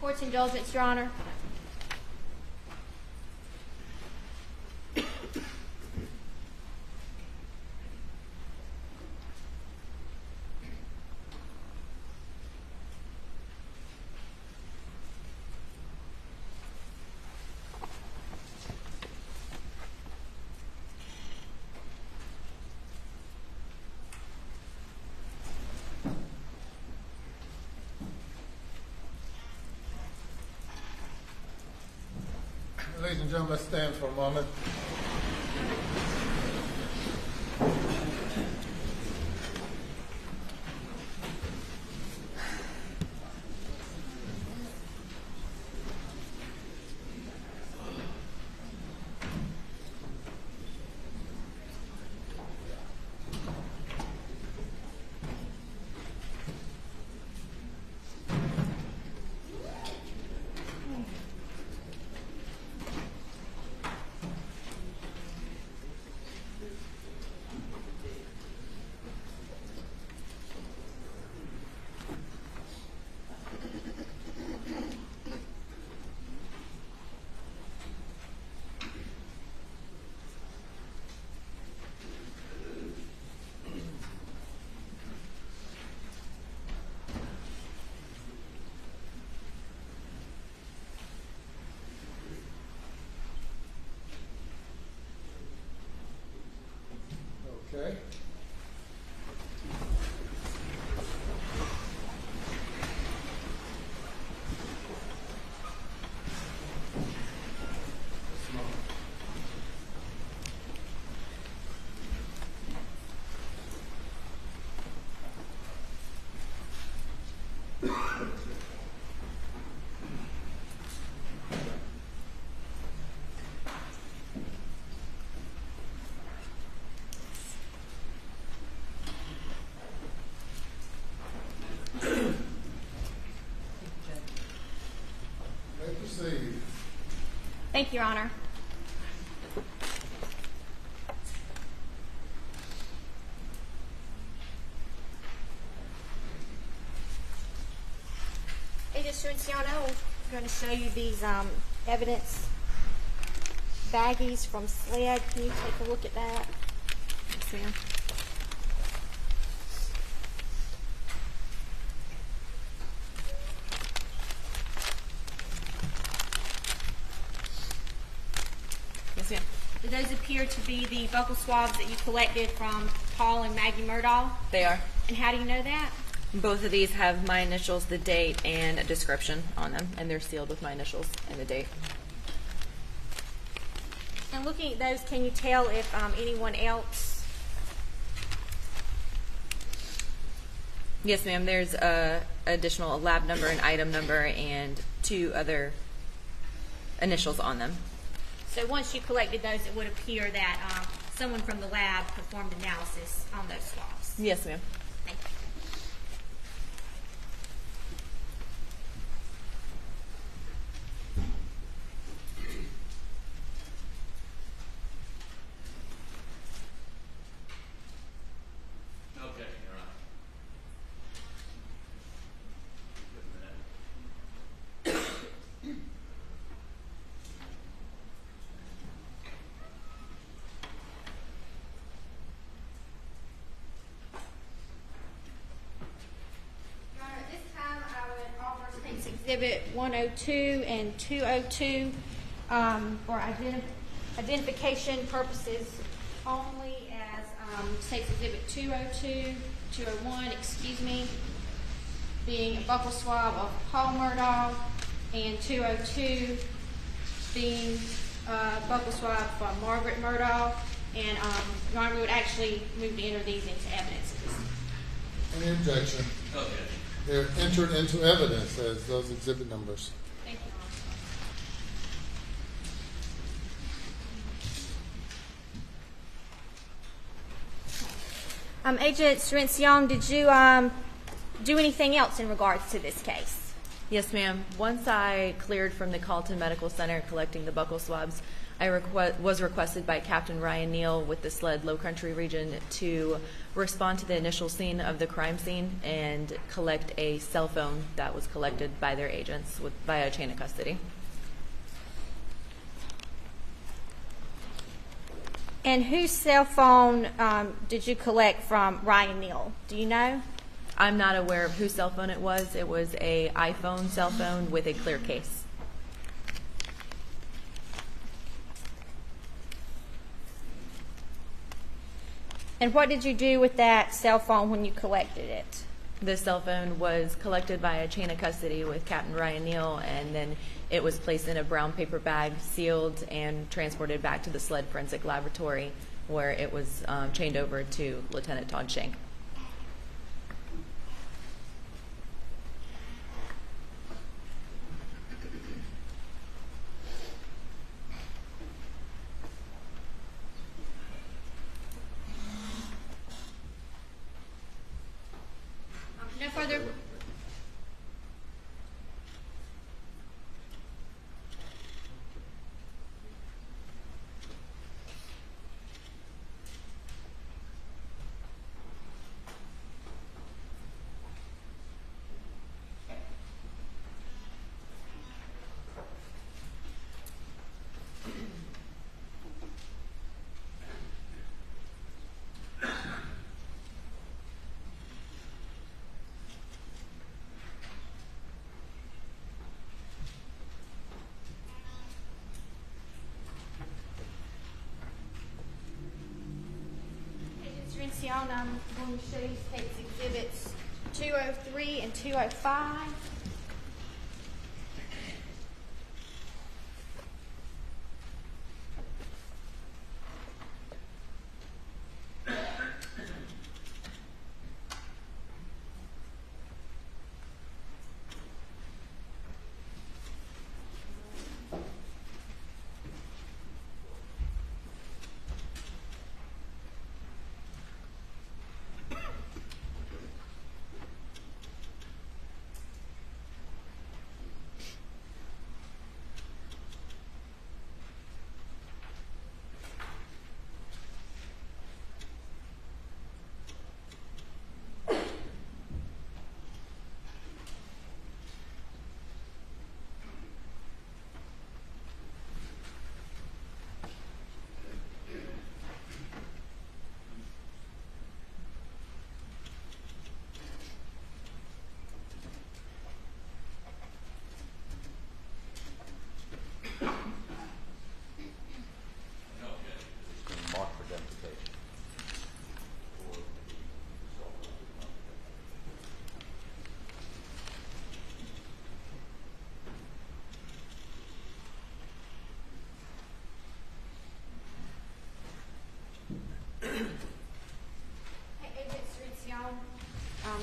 Court's indulgence, Your Honor. Ladies and gentlemen, let's stand for a moment. Okay. Thank you, Your Honor. Hey, just so y'all know, I'm going to show you these evidence baggies from SLED. Can you take a look at that? Yes, ma'am. Do those appear to be the buccal swabs that you collected from Paul and Maggie Murdaugh? They are. And how do you know that? Both of these have my initials, the date, and a description on them, and they're sealed with my initials and the date. And looking at those, can you tell if anyone else? Yes, ma'am. There's a additional lab number, an item number, and 2 other initials on them. So once you collected those, it would appear that someone from the lab performed analysis on those swabs. Yes, ma'am. Thank you. Exhibit 102 and 202 for identification purposes only, as State's Exhibit 201, being a buccal swab of Paul Murdaugh, and 202 being a buccal swab from Margaret Murdaugh. And Your Honor, we would actually move to enter these into evidence. Any objection? Okay. They're entered into evidence as those exhibit numbers. Thank you, Your Honor. Agent Serencion, did you do anything else in regards to this case? Yes, ma'am. Once I cleared from the Carlton Medical Center collecting the buccal swabs, I was requested by Captain Ryan Neal with the SLED Low Country region to respond to the initial scene of the crime scene and collect a cell phone that was collected by their agents via chain of custody. And whose cell phone did you collect from Ryan Neal? Do you know? I'm not aware of whose cell phone it was. It was an iPhone cell phone with a clear case. And what did you do with that cell phone when you collected it? The cell phone was collected by a chain of custody with Captain Ryan Neal, and then it was placed in a brown paper bag, sealed, and transported back to the SLED Forensic Laboratory, where it was chained over to Lieutenant Todd Shank. No further. I'm going to show you State's Exhibits 203 and 205.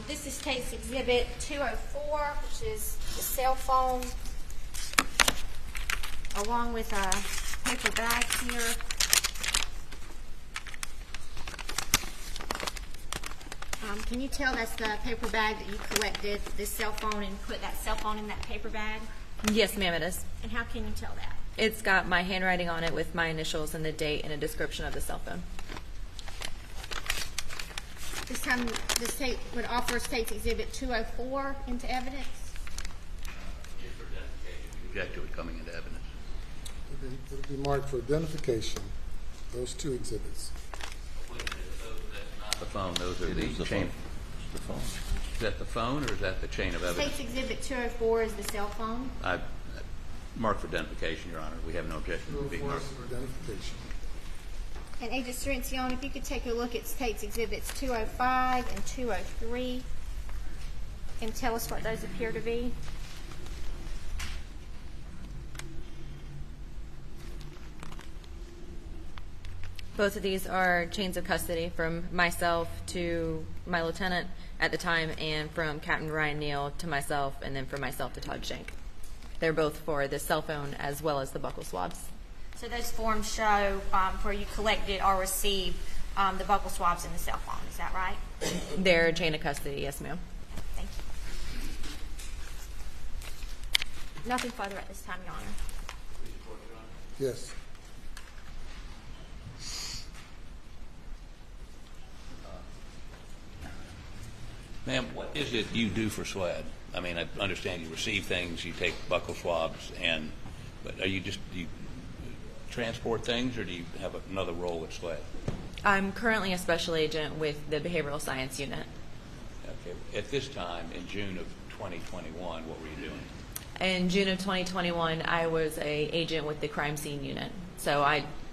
This is State's Exhibit 204, which is the cell phone, along with a paper bag here. Can you tell that's the paper bag that you collected this cell phone and put that cell phone in that paper bag? Yes, ma'am, it is. And how can you tell that? It's got my handwriting on it with my initials and the date and a description of the cell phone. This time the state would offer State's Exhibit 204 into evidence. Object to it coming into evidence. It would be marked for identification, those two exhibits. The phone, those are the chain. The phone. that the phone or is that the chain of evidence? State's Exhibit 204 is the cell phone. Mark for identification, Your Honor. We have no objection to being marked for identification. And Agent Cirencione, if you could take a look at State's Exhibits 205 and 203 and tell us what those appear to be. Both of these are chains of custody from myself to my lieutenant at the time, and from Captain Ryan Neal to myself, and then from myself to Todd Shank. They're both for the cell phone as well as the buccal swabs. So those forms show where you collected or received the buccal swabs in the cell phone. Is that right? They're a chain of custody, yes, ma'am. Thank you. Nothing further at this time, Your Honor. Yes. Ma'am, what is it you do for SLED? I mean, I understand you receive things, you take buccal swabs, but are you transport things, or do you have another role at SLED? I'm currently a special agent with the Behavioral Science Unit. Okay. At this time, in June of 2021, what were you doing? In June of 2021, I was an agent with the Crime Scene Unit.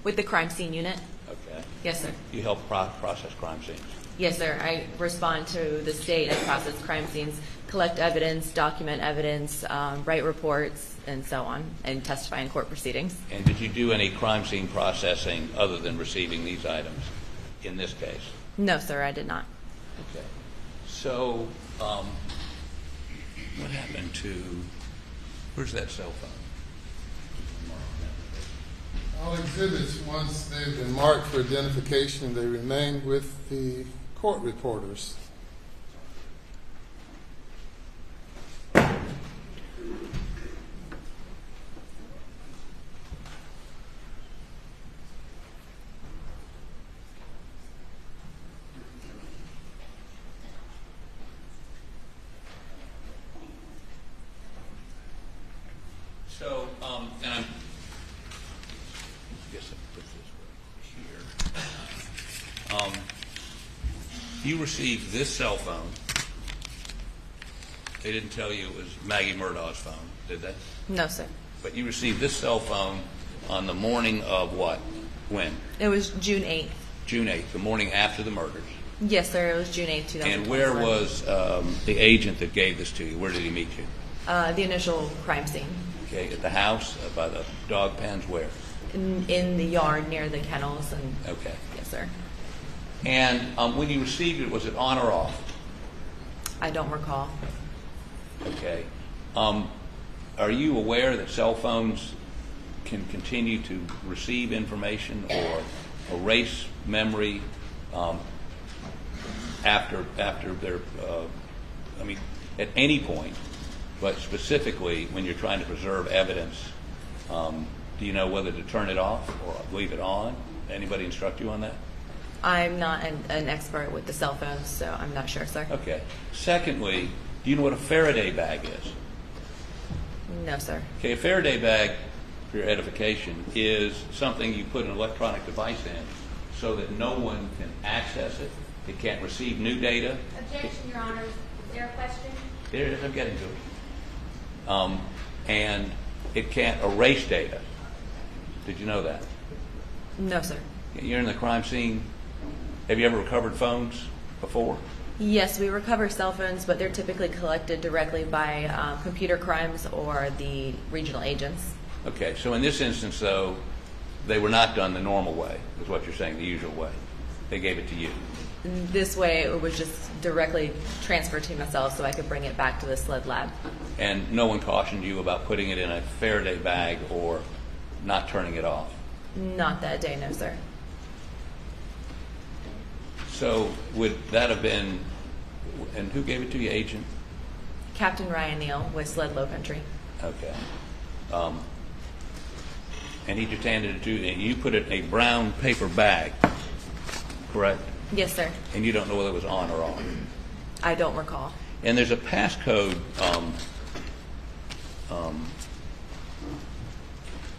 With the Crime Scene Unit. Okay. Yes, sir. You help process crime scenes? Yes, sir. I respond to the state and process crime scenes, collect evidence, document evidence, write reports, and so on, and testify in court proceedings. And did you do any crime scene processing other than receiving these items in this case? No, sir, I did not. Okay. So, what happened to, where's that cell phone? All exhibits, once they've been marked for identification, they remain with the court reporters. So, and I guess I put this right here. You received this cell phone. They didn't tell you it was Maggie Murdaugh's phone, did they? No, sir. But you received this cell phone on the morning of what? When? It was June 8th. June 8th, the morning after the murders. Yes, sir. It was June 8th, 2021. And where was the agent that gave this to you? Where did he meet you? The initial crime scene. Okay, at the house, by the dog pens, where? In the yard near the kennels. And okay. Yes, sir. And when you received it, was it on or off? I don't recall. Okay. Are you aware that cell phones can continue to receive information or erase memory after they're, at any point, but specifically when you're trying to preserve evidence, do you know whether to turn it off or leave it on? Anybody instruct you on that? I'm not an expert with the cell phones, so I'm not sure, sir. Okay. Secondly, do you know what a Faraday bag is? No, sir. Okay, a Faraday bag, for your edification, is something you put an electronic device in so that no one can access it. It can't receive new data. Objection, Your Honor. Is there a question? There it is. I'm getting to it. And it can't erase data. Did you know that? No, sir. You're in the crime scene. Have you ever recovered phones before? Yes, we recover cell phones, but they're typically collected directly by computer crimes or the regional agents. Okay, so in this instance, though, they were not done the normal way, is what you're saying, the usual way. They gave it to you. This way, it was just directly transferred to myself so I could bring it back to the SLED lab. And no one cautioned you about putting it in a Faraday bag or not turning it off? Not that day, no, sir. So would that have been, and who gave it to you, agent? Captain Ryan Neal with SLED Low Country. Okay. And he just handed it to you, and you put it in a brown paper bag, correct? Yes, sir. And you don't know whether it was on or off? I don't recall. And there's a passcode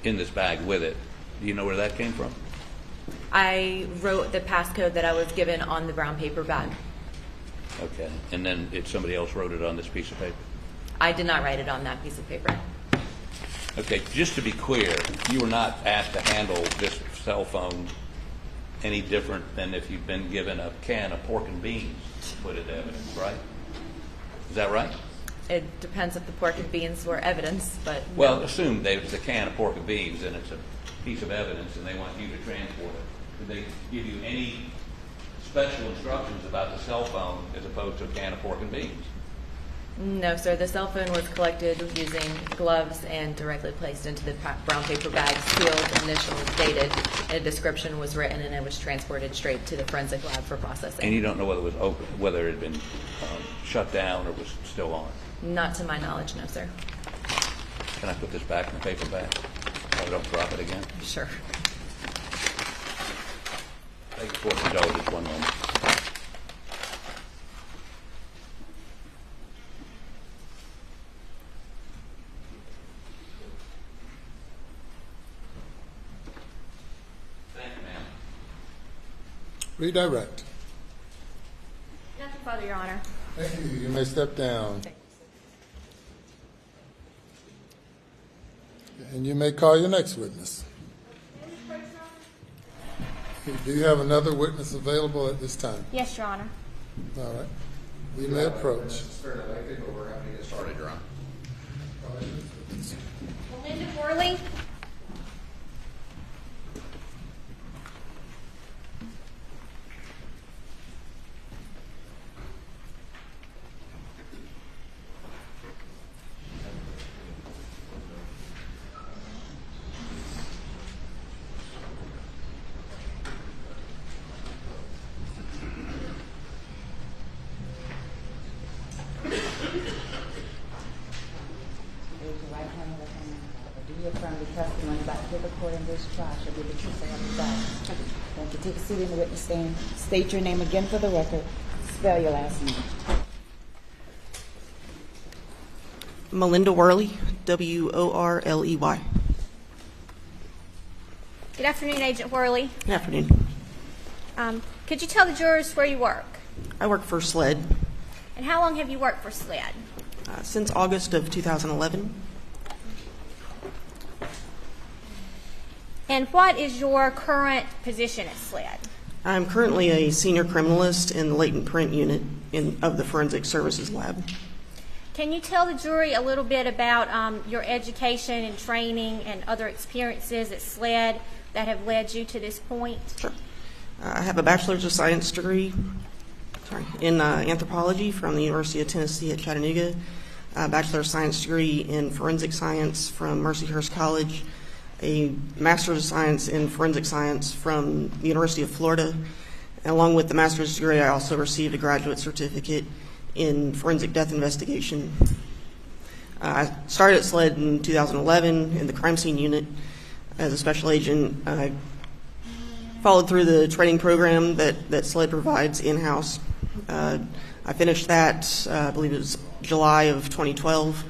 in this bag with it. Do you know where that came from? I wrote the passcode that I was given on the brown paper bag. Okay. And then somebody else wrote it on this piece of paper? I did not write it on that piece of paper. Okay, just to be clear, you were not asked to handle this cell phone any different than if you'd been given a can of pork and beans to put into evidence, right? Is that right? It depends if the pork and beans were evidence, but Well, no. assume there's a can of pork and beans and it's a piece of evidence and they want you to transport it. Did they give you any special instructions about the cell phone as opposed to a can of pork and beans? No, sir. The cell phone was collected using gloves and directly placed into the brown paper bag, sealed, initialed, dated, and a description was written, and it was transported straight to the forensic lab for processing. And you don't know whether it was open, whether it had been shut down or was still on? Not to my knowledge, no, sir. Can I put this back in the paper bag so I don't drop it again? Sure. Thank you for indulgence. One moment. Thank you, ma'am. Redirect. Nothing further, Your Honor. Thank you. You may step down. And you may call your next witness. Do you have another witness available at this time? Yes, Your Honor. All right. You may approach. We're having to get started, Your Honor. Melinda Worley. From the testimony about to give the court in this trial shall be the truth so help you God. Thank you. Take a seat in the witness stand. State your name again for the record. Spell your last name. Melinda Worley, W-O-R-L-E-Y. Good afternoon, Agent Worley. Good afternoon. Could you tell the jurors where you work? I work for SLED And how long have you worked for SLED? since August of 2011. And what is your current position at SLED? I'm currently a senior criminalist in the Latent print unit of the Forensic Services Lab. Can you tell the jury a little bit about your education and training and other experiences at SLED that have led you to this point? Sure. I have a Bachelor's of Science degree in anthropology from the University of Tennessee at Chattanooga, a Bachelor's of Science degree in Forensic Science from Mercyhurst College, a Master's of Science in Forensic Science from the University of Florida. And along with the master's degree, I also received a graduate certificate in forensic death investigation. I started at SLED in 2011 in the crime scene unit as a special agent. I followed through the training program that SLED provides in-house. I finished that, I believe it was July of 2012.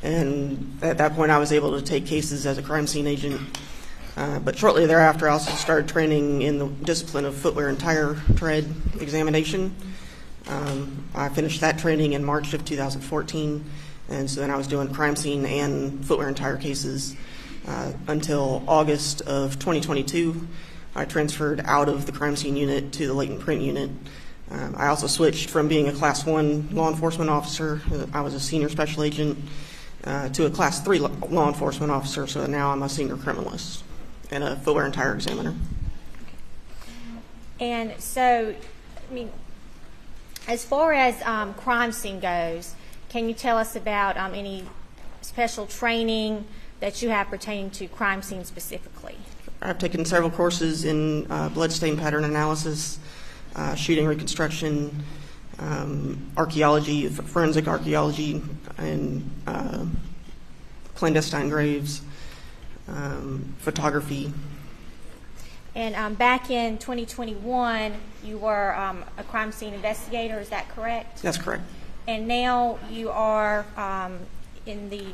And at that point, I was able to take cases as a crime scene agent. But shortly thereafter, I also started training in the discipline of footwear and tire tread examination. I finished that training in March of 2014. And so then I was doing crime scene and footwear and tire cases until August of 2022. I transferred out of the crime scene unit to the latent print unit. I also switched from being a Class 1 law enforcement officer, I was a senior special agent, to a Class 3 law enforcement officer, so now I'm a senior criminalist and a footwear and tire examiner. And so, I mean, as far as crime scene goes, can you tell us about any special training that you have pertaining to crime scene specifically? I've taken several courses in bloodstain pattern analysis, shooting reconstruction, archaeology, forensic archaeology, and clandestine graves, photography. And back in 2021, you were a crime scene investigator, is that correct? That's correct. And now you are in the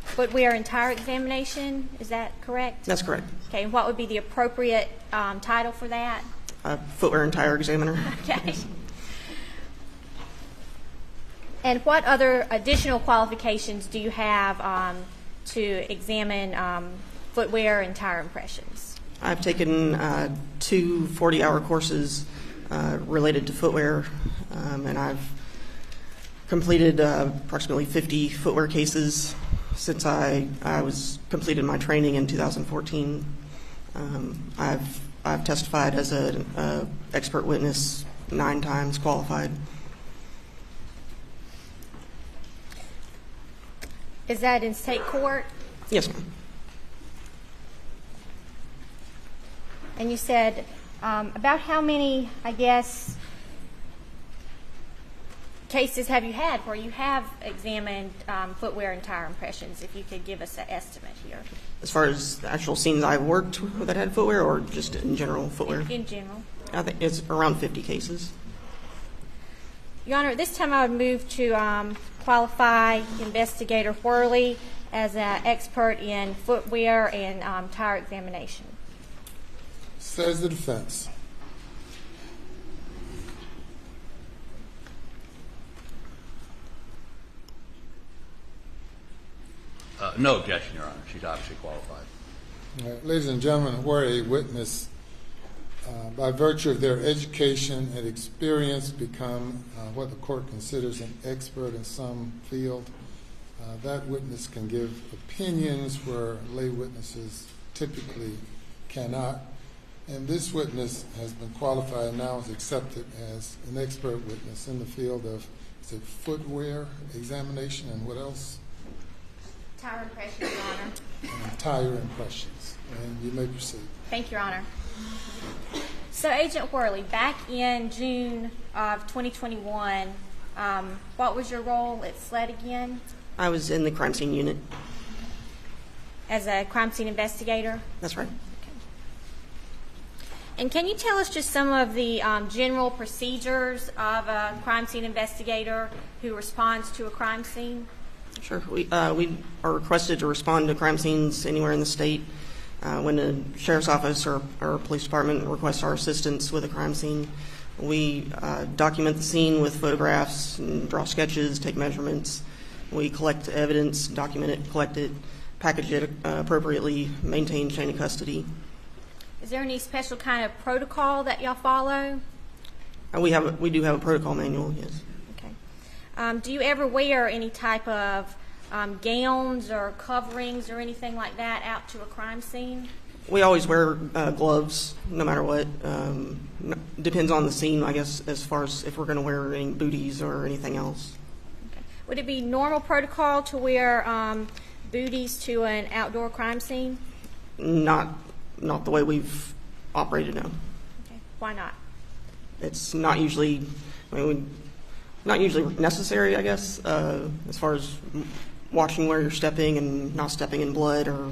footwear and tire examination, is that correct? That's correct. Okay, and what would be the appropriate title for that? Footwear and tire examiner. Okay. And what other additional qualifications do you have to examine footwear and tire impressions? I've taken 2 40-hour courses related to footwear, and I've completed approximately 50 footwear cases since I was completed my training in 2014. I've testified as an expert witness 9 times, qualified. Is that in state court? Yes, ma'am. And you said about how many, I guess, cases have you had where you have examined footwear and tire impressions, if you could give us an estimate here? As far as the actual scenes I've worked that had footwear, or just in general footwear? In general. I think it's around 50 cases. Your Honor, at this time I would move to qualify Investigator Whirley as an expert in footwear and tire examination. Says the defense. No objection, Your Honor. She's obviously qualified. All right, ladies and gentlemen, where a witness, by virtue of their education and experience, become what the court considers an expert in some field, that witness can give opinions where lay witnesses typically cannot. And this witness has been qualified and now is accepted as an expert witness in the field of, is it footwear examination and what else? Tire impressions, Your Honor. And tire impressions. And you may proceed. Thank you, Your Honor. So, Agent Whirley, back in June of 2021, what was your role at SLED again? I was in the crime scene unit. As a crime scene investigator? That's right. And can you tell us just some of the general procedures of a crime scene investigator who responds to a crime scene? Sure. We are requested to respond to crime scenes anywhere in the state. When the sheriff's office or police department requests our assistance with a crime scene, we document the scene with photographs and draw sketches, take measurements. We collect evidence, document it, collect it, package it appropriately, maintain chain of custody. Is there any special kind of protocol that y'all follow? We do have a protocol manual, yes. Okay. Do you ever wear any type of gowns or coverings or anything like that out to a crime scene? We always wear gloves, no matter what. Depends on the scene, I guess, as far as if we're going to wear any booties or anything else. Okay. Would it be normal protocol to wear booties to an outdoor crime scene? Not the way we've operated now. Okay. Why not? It's not usually, not usually necessary, I guess, as far as watching where you're stepping and not stepping in blood or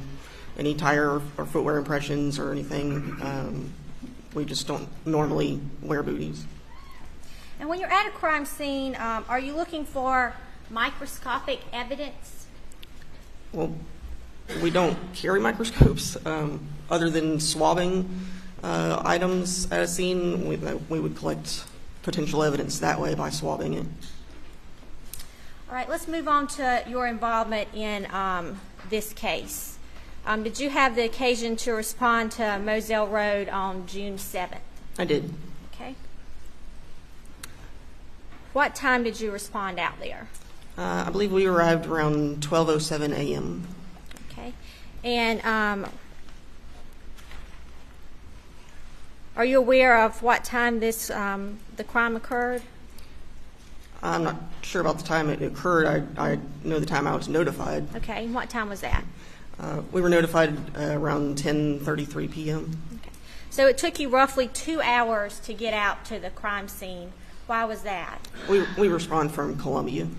any tire or footwear impressions or anything. We just don't normally wear booties. And when you're at a crime scene, are you looking for microscopic evidence? Well, we don't carry microscopes. Other than swabbing items at a scene, we would collect potential evidence that way by swabbing it. All right, let's move on to your involvement in this case. Did you have the occasion to respond to Moselle Road on June 7th? I did. Okay. What time did you respond out there? I believe we arrived around 12:07 a.m. Okay. And are you aware of what time this the crime occurred? I'm not sure about the time it occurred. I know the time I was notified. Okay. And what time was that? We were notified around 10:33 p.m. Okay. So it took you roughly 2 hours to get out to the crime scene. Why was that? We respond from Columbia.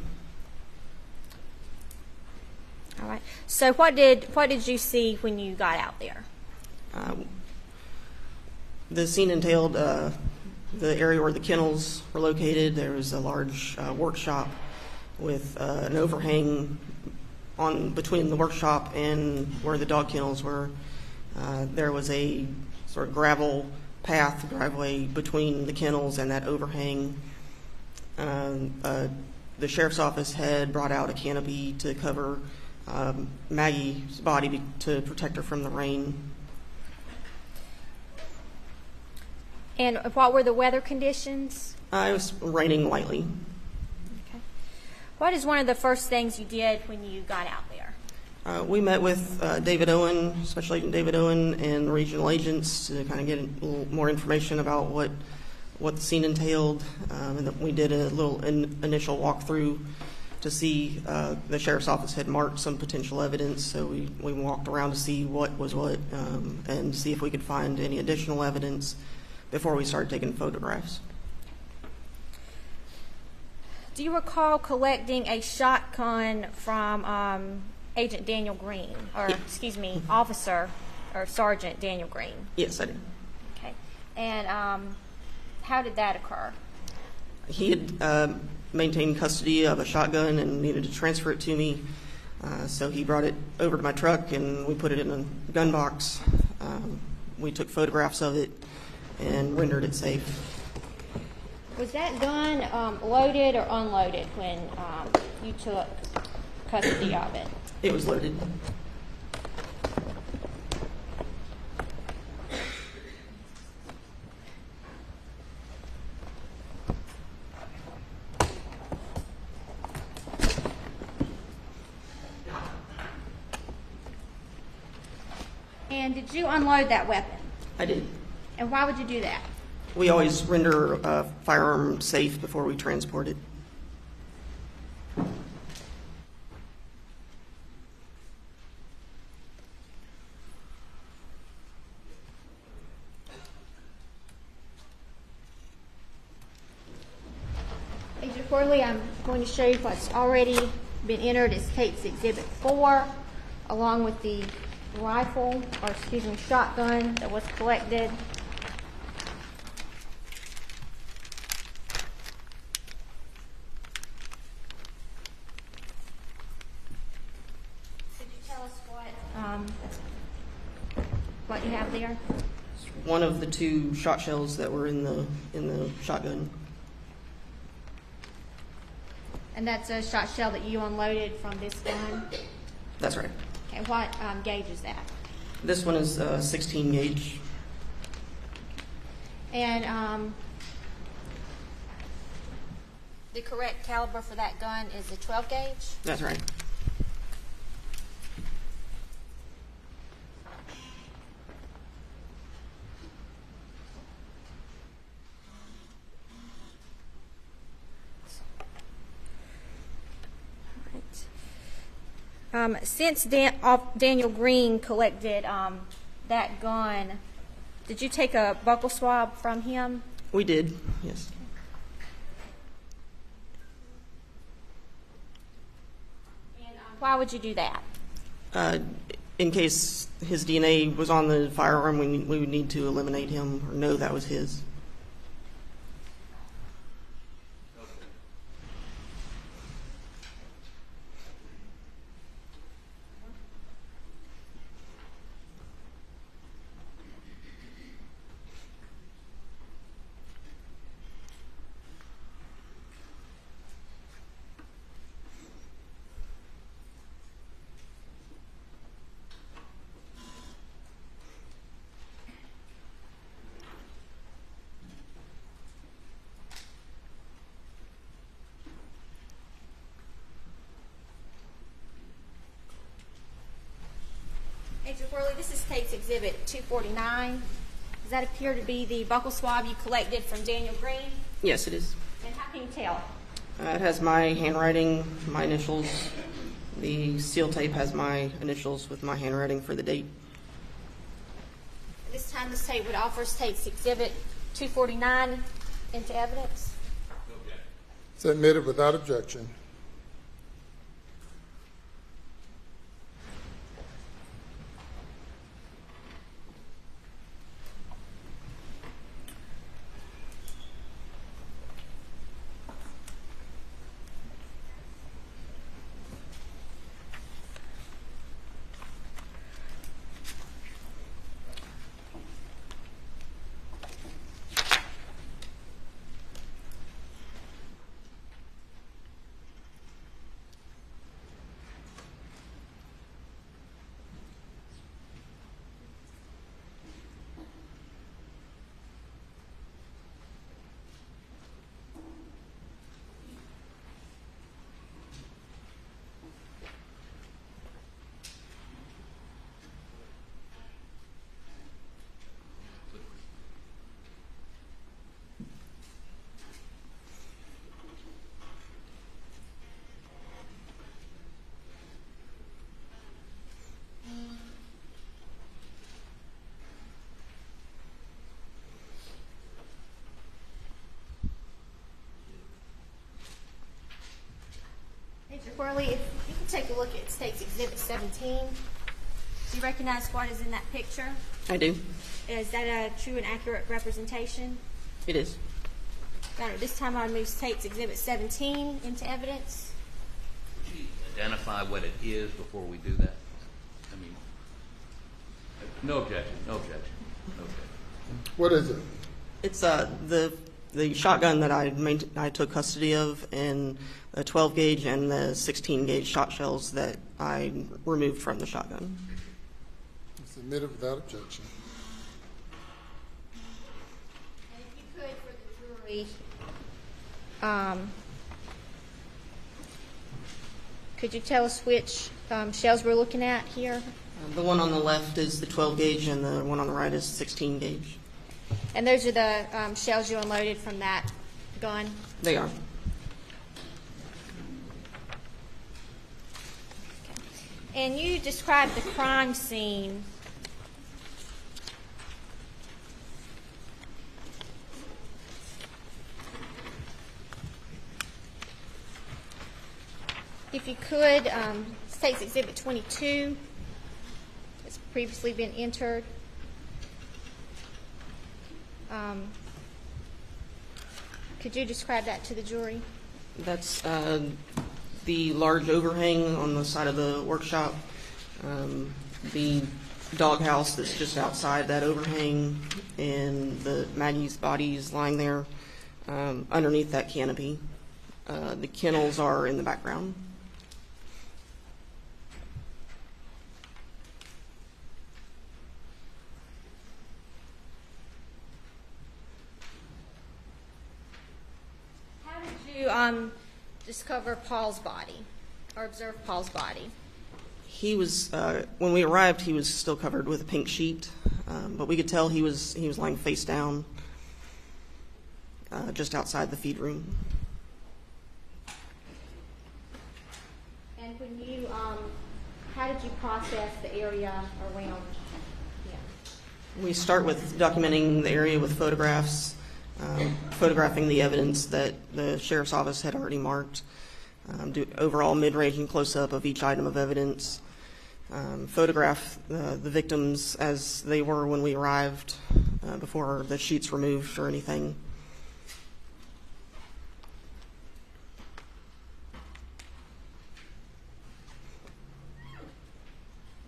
All right. So what did you see when you got out there? The scene entailed the area where the kennels were located. There was a large workshop with an overhang on between the workshop and where the dog kennels were. There was a sort of gravel path, driveway between the kennels and that overhang. A the sheriff's office had brought out a canopy to cover Maggie's body to protect her from the rain. And what were the weather conditions? It was raining lightly. Okay. What is one of the first things you did when you got out there? We met with David Owen, Special Agent David Owen, and regional agents to kind of get a little more information about what the scene entailed. And then we did a little initial walkthrough to see the sheriff's office had marked some potential evidence. So we walked around to see what was what and see if we could find any additional evidence before we started taking photographs. Do you recall collecting a shotgun from Agent Daniel Green, or excuse me, Officer or Sergeant Daniel Green? Yes, I did. Okay. And how did that occur? He had maintained custody of a shotgun and needed to transfer it to me. So he brought it over to my truck and we put it in a gun box. We took photographs of it and rendered it safe. Was that gun loaded or unloaded when you took custody of it? It was loaded. And did you unload that weapon? I did. And why would you do that? We always render a firearm safe before we transport it. Agent Corley, I'm going to show you what's already been entered as Tate's Exhibit 4, along with the rifle, or excuse me, shotgun that was collected. Could you tell us what you have there? One of the 2 shot shells that were in the shotgun. And that's a shot shell that you unloaded from this gun? That's right. Okay, what gauge is that? This one is 16 gauge. And the correct caliber for that gun is a 12 gauge? That's right. Since Daniel Green collected that gun, did you take a buccal swab from him? We did, yes. And why would you do that? In case his DNA was on the firearm, we would need to eliminate him or know that was his. Agent Worley, this is Tate's Exhibit 249. Does that appear to be the buccal swab you collected from Daniel Green? Yes, it is. And how can you tell? It has my handwriting, my initials. The seal tape has my initials with my handwriting for the date. At this time, this tape would offer Tate's Exhibit 249 into evidence. It's admitted without objection. a look at State's Exhibit 17. Do you recognize what is in that picture? I do. Is that a true and accurate representation? It is. Your Honor, this time I move State's Exhibit 17 into evidence. Could you identify what it is before we do that? I mean, no objection, no objection, no objection. What is it? It's the shotgun that I took custody of, and the 12 gauge and the 16 gauge shot shells that I removed from the shotgun. Submitted without objection. And if you could, for the jury, could you tell us which shells we're looking at here? The one on the left is the 12 gauge, and the one on the right is 16 gauge. And those are the shells you unloaded from that gun? They are. Okay. And you described the crime scene. If you could, State's Exhibit 22 has previously been entered. Could you describe that to the jury? That's the large overhang on the side of the workshop, the doghouse that's just outside that overhang, and the Maggie's body is lying there underneath that canopy. The kennels are in the background. How did you discover Paul's body or observe Paul's body? He was when we arrived, he was still covered with a pink sheet, but we could tell he was lying face down just outside the feed room. And when you, how did you process the area around him? We start with documenting the area with photographs, photographing the evidence that the sheriff's office had already marked, do overall mid-range and close-up of each item of evidence, photograph the victims as they were when we arrived before the sheets were moved or anything.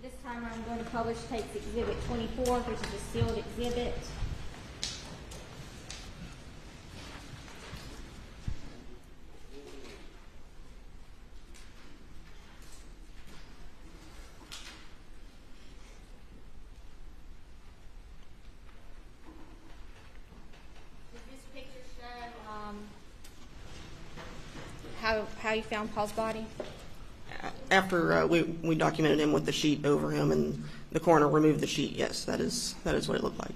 This time I'm going to publish State's Exhibit 24, which is a sealed exhibit. Does this picture show how you found Paul's body? After we documented him with the sheet over him and the coroner removed the sheet, yes, that is what it looked like.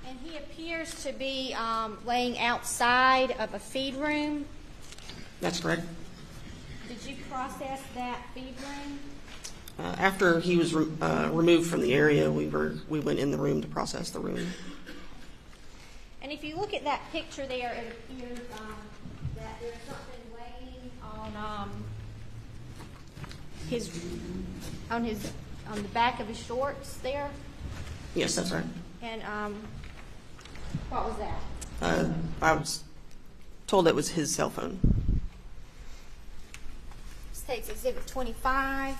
And he appears to be laying outside of a feed room. That's correct. Did you process that feed room? After he was removed from the area, we went in the room to process the room. And if you look at that picture there, it appears that there's something laying on the back of his shorts there. Yes, that's right. And what was that? I was told it was his cell phone. State's Exhibit 25.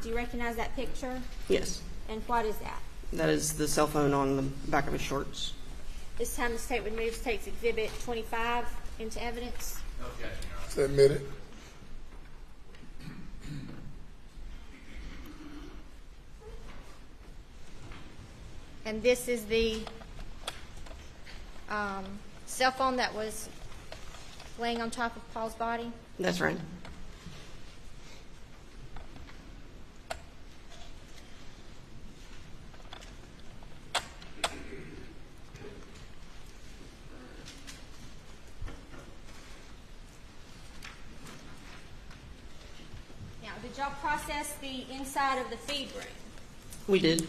Do you recognize that picture? Yes. And what is that? That is the cell phone on the back of his shorts. This time the state would move State's Exhibit 25 into evidence. No objection, Your Honor. Submitted. And this is the cell phone that was laying on top of Paul's body? That's right. Now, did y'all process the inside of the feed room? We did.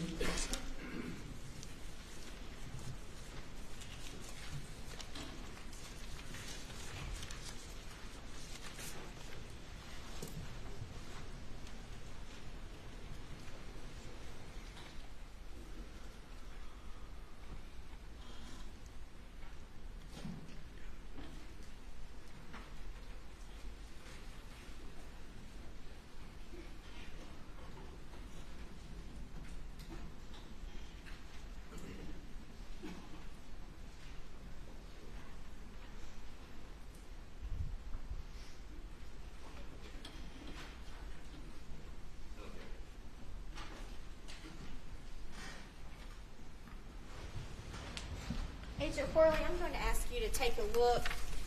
Agent Worley, I'm going to ask you to take a look.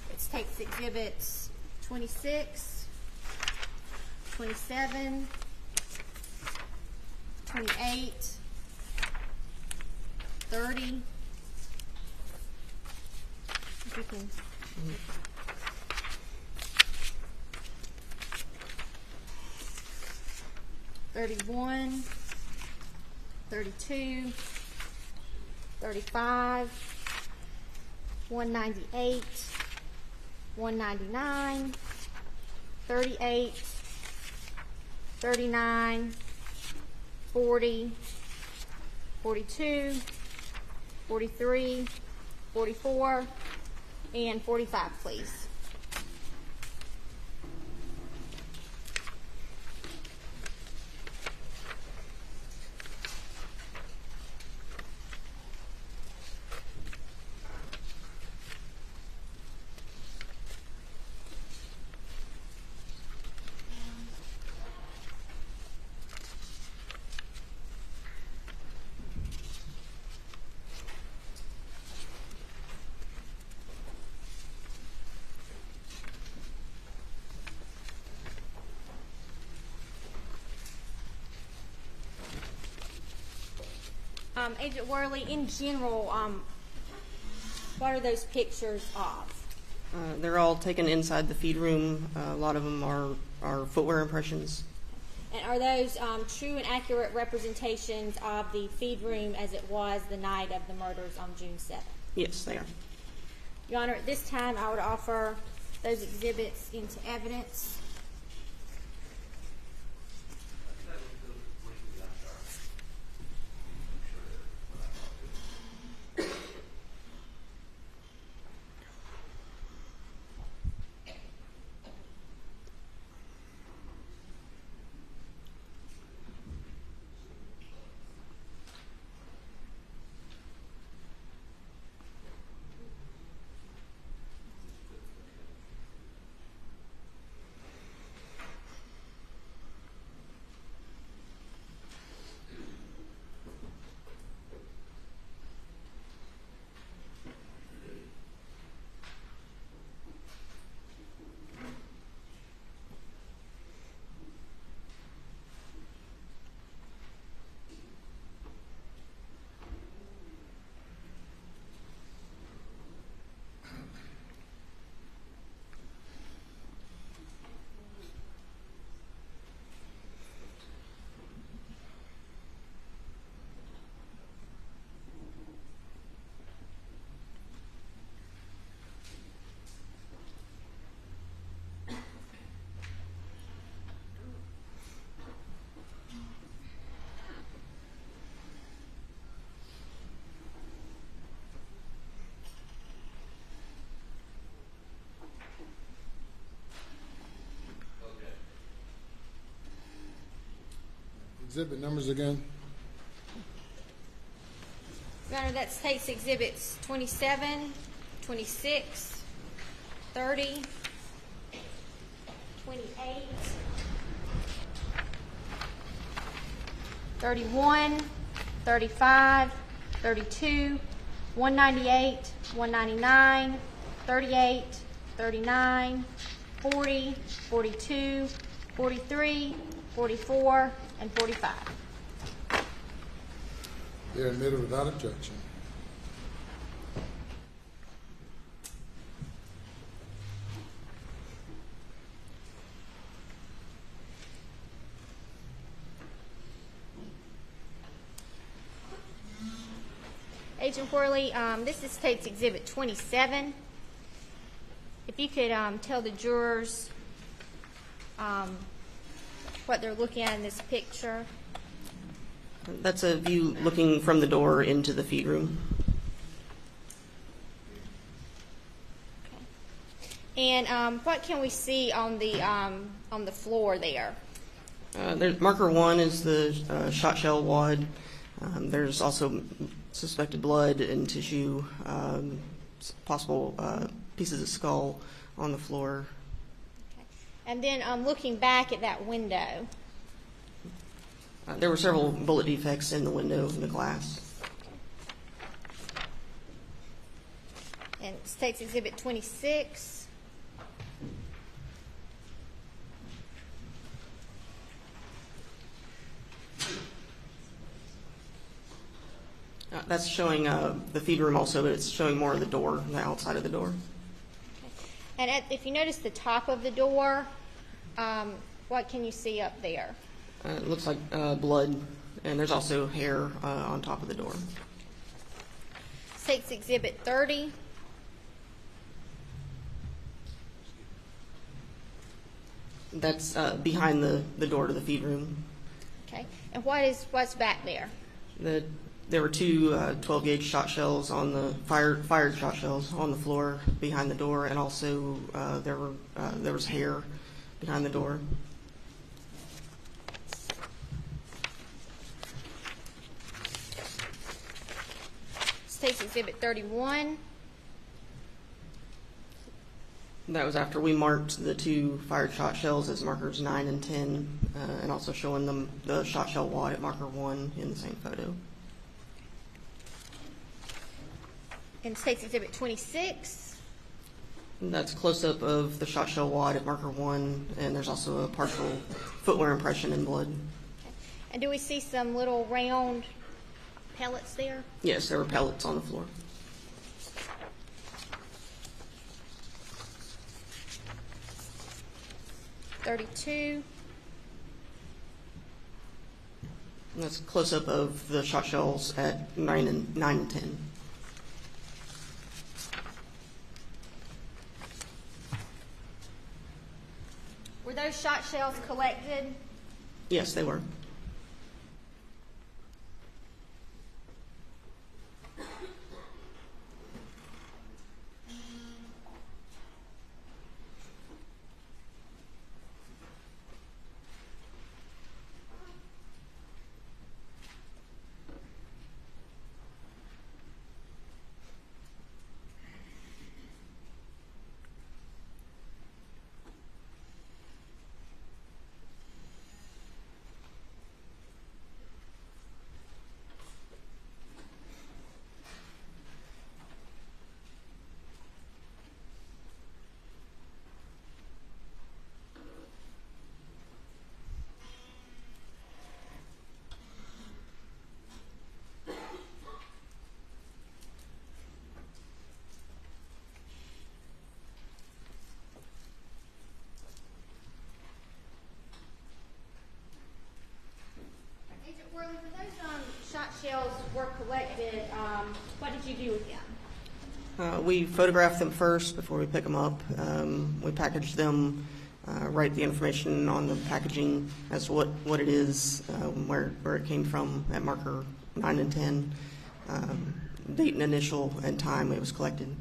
It takes exhibits 26, 27, 28, 30. If you can. 31, 32, 35, 198, 199, 38, 39, 40, 42, 43, 44, and 45, please. Agent Worley, in general, what are those pictures of? They're all taken inside the feed room. A lot of them are footwear impressions. And are those true and accurate representations of the feed room as it was the night of the murders on June 7th? Yes, they are. Your Honor, at this time, I would offer those exhibits into evidence. Exhibit numbers again. Your Honor, that takes exhibits 27, 26, 30, 28, 31, 35, 32, 198, 199, 38, 39, 40, 42, 43, 44, and 45. They are admitted without objection. Agent Worley, this takes exhibit 27. If you could tell the jurors what they're looking at in this picture. That's a view looking from the door into the feed room. Okay. And what can we see on the floor there? Marker 1 is the shot shell wad. There's also suspected blood and tissue, possible pieces of skull on the floor. Okay. And then looking back at that window. There were several bullet defects in the window in the glass. And State's Exhibit 26. That's showing the feed room also, but it's showing more of the door, the outside of the door. And if you notice the top of the door, what can you see up there? It looks like blood, and there's also hair on top of the door. State's Exhibit 30. That's behind the door to the feed room. Okay. And what's back there? There were two 12-gauge shot shells on the fired shot shells on the floor behind the door, and also there was hair behind the door. State's Exhibit 31. That was after we marked the two fired shot shells as markers 9 and 10, and also showing them the shot shell wad at marker 1 in the same photo. And State's Exhibit 26. And that's close-up of the shot shell wad at marker 1, and there's also a partial footwear impression in blood. Okay. And do we see some little round pellets there? Yes, there were pellets on the floor. .32. And that's a close-up of the shot shells at 9 and 10. Were those shot shells collected? Yes, they were. When those shot shells were collected, what did you do with them? We photographed them first before we pick them up. We packaged them, write the information on the packaging as to what it is, where it came from at marker 9 and 10, date and initial and time it was collected.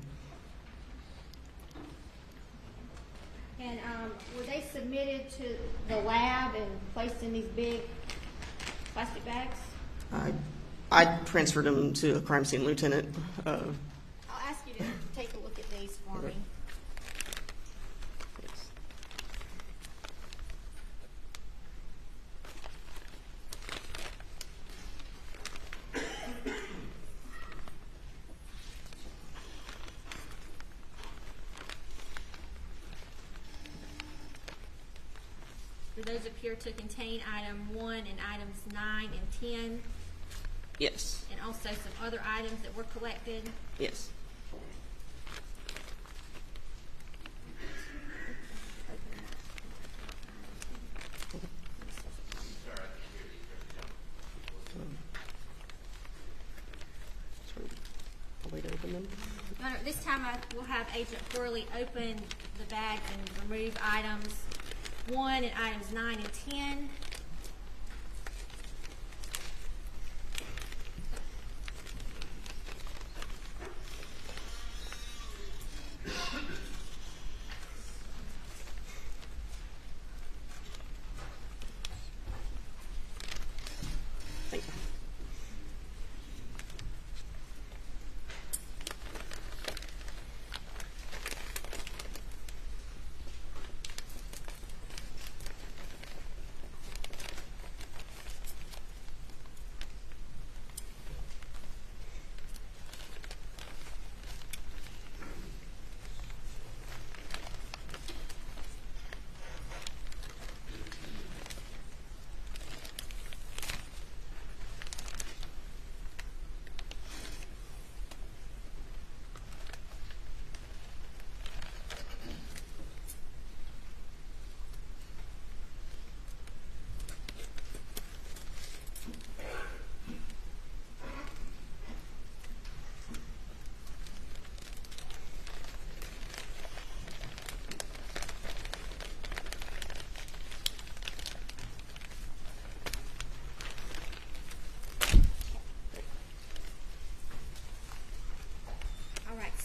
And were they submitted to the lab and placed in these big plastic bags? I transferred them to a crime scene lieutenant. I'll ask you to take a look at these for me. Do those appear to contain item 1 and items 9 and 10? Yes. And also some other items that were collected? Yes. Your Honor, this time I will have Agent Corley open the bags and remove items 1 and items 9 and 10.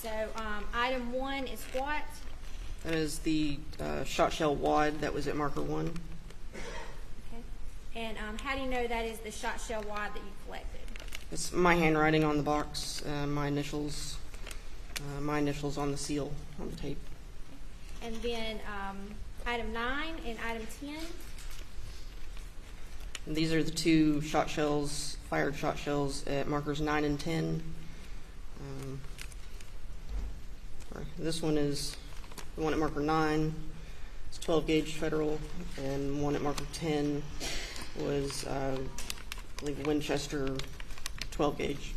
So item 1 is what? That is the shot shell wad that was at marker 1. Okay. And how do you know that is the shot shell wad that you collected? It's my handwriting on the box, my initials on the seal on the tape. And then item 9 and item 10? And these are the two shot shells, fired shot shells at markers 9 and 10. This one is the one at marker 9. It's 12 gauge federal, and one at marker 10 was, I believe, Winchester 12 gauge.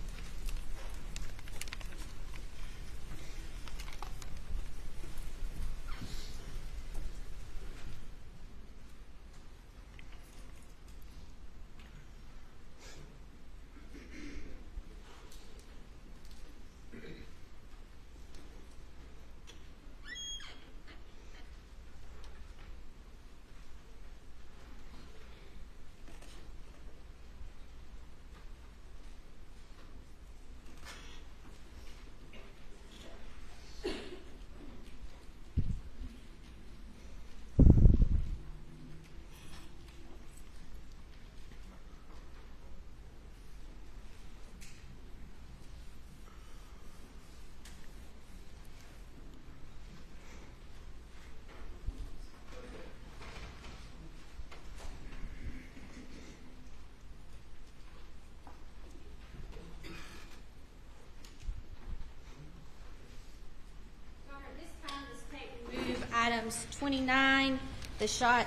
Items 29, the shot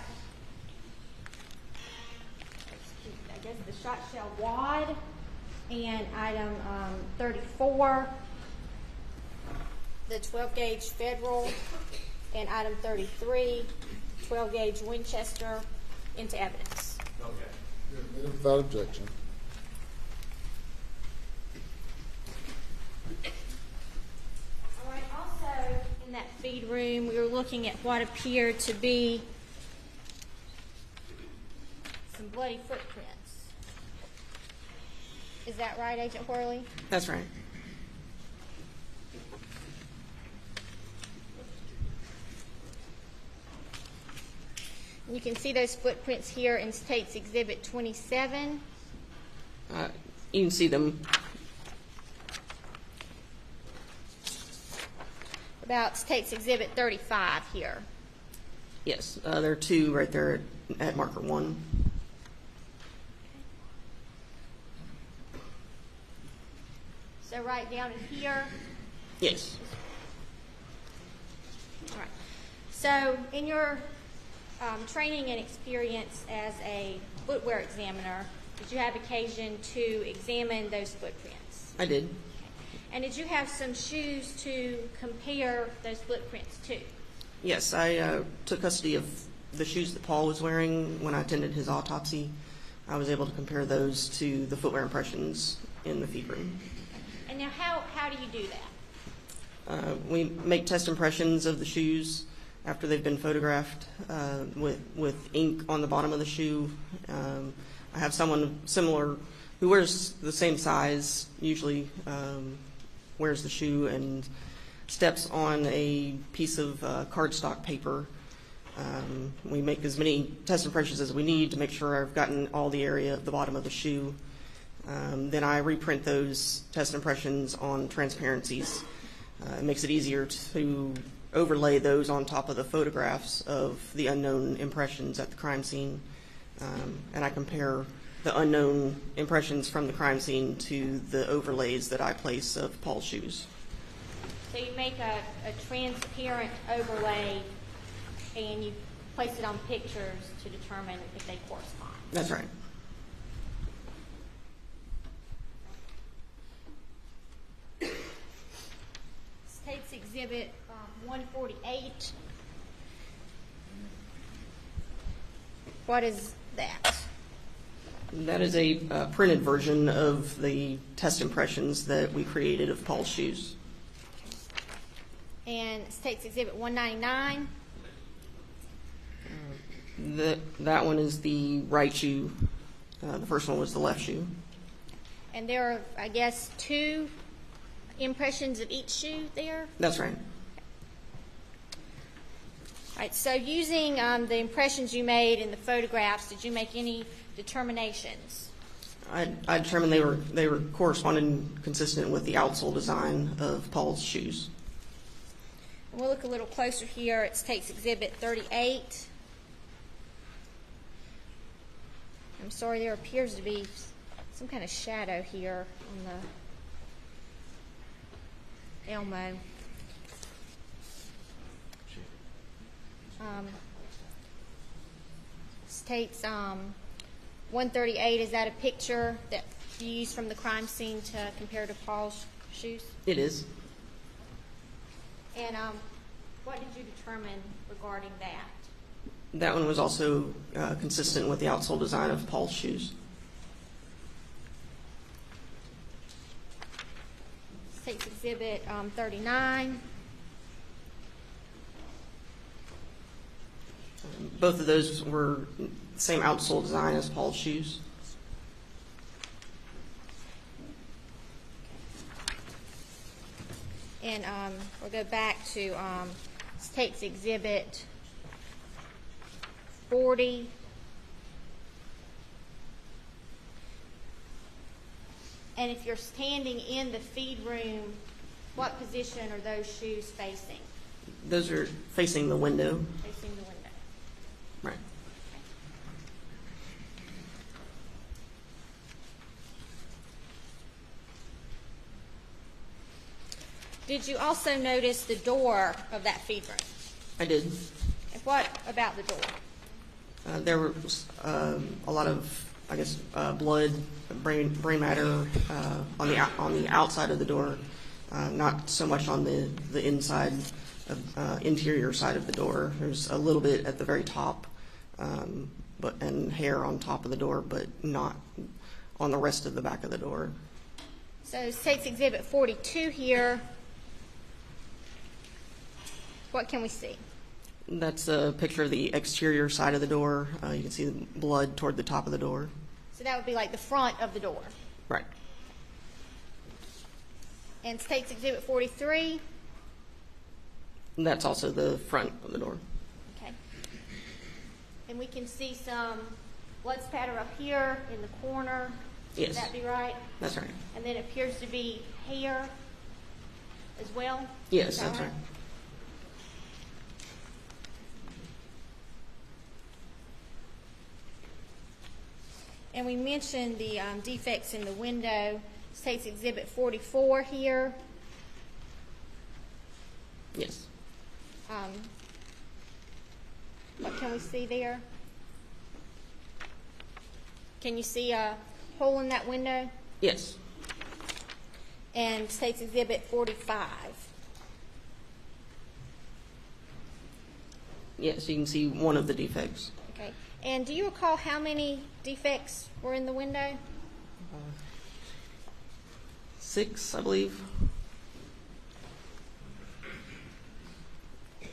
shell wad, and item 34, the 12 gauge federal, and item 33, 12 gauge Winchester into evidence. Okay. Without objection. All right, also in that feed room, we were looking at what appeared to be some bloody footprints. Is that right, Agent Worley? That's right. You can see those footprints here in State's Exhibit 27. You can see them. About State's Exhibit 35 here. Yes, there are two right there at marker 1. So right down in here. Yes. All right. So in your training and experience as a footwear examiner, did you have occasion to examine those footprints? I did. And did you have some shoes to compare those footprints to? Yes, I took custody of the shoes that Paul was wearing when I attended his autopsy. I was able to compare those to the footwear impressions in the feed room. And now how do you do that? We make test impressions of the shoes after they've been photographed with ink on the bottom of the shoe. I have someone similar who wears the same size, usually wears the shoe and steps on a piece of cardstock paper. We make as many test impressions as we need to make sure I've gotten all the area of the bottom of the shoe. Then I reprint those test impressions on transparencies. It makes it easier to overlay those on top of the photographs of the unknown impressions at the crime scene. And I compare the unknown impressions from the crime scene to the overlays that I place of Paul's shoes. So you make a transparent overlay and you place it on pictures to determine if they correspond. That's right. State's Exhibit 148. What is that? That is a printed version of the test impressions that we created of Paul's shoes. And State's Exhibit 199. That one is the right shoe. The first one was the left shoe. And there are, I guess, two impressions of each shoe there? That's right. All right, so using the impressions you made in the photographs, did you make any determinations? I determined they were corresponding consistent with the outsole design of Paul's shoes. And we'll look a little closer here. It takes Exhibit 38. I'm sorry, there appears to be some kind of shadow here on the Elmo. States 138, is that a picture that you used from the crime scene to compare to Paul's shoes? It is. And what did you determine regarding that? That one was also consistent with the outsole design of Paul's shoes. States Exhibit 39. Both of those were the same outsole design as Paul's shoes. And we'll go back to States Exhibit 40. And if you're standing in the feed room, what position are those shoes facing? Those are facing the window. Facing the window. Right. Did you also notice the door of that feed room? I did. And what about the door? There was a lot of, I guess, blood, brain matter on the outside of the door, not so much on the inside, interior side of the door. There's a little bit at the very top, and hair on top of the door, but not on the rest of the back of the door. So States Exhibit 42 here. What can we see? That's a picture of the exterior side of the door. You can see the blood toward the top of the door. So that would be like the front of the door. Right. And States Exhibit 43. That's also the front of the door. Okay. And we can see some blood spatter up here in the corner. Yes. Would that be right? That's right. And then it appears to be hair as well? Yes, that's right. And we mentioned the defects in the window. States Exhibit 44 here. Yes. What can we see there? Can you see a hole in that window? Yes. And States Exhibit 45. Yes, you can see one of the defects. Okay. And do you recall how many defects were in the window? 6, I believe. Later,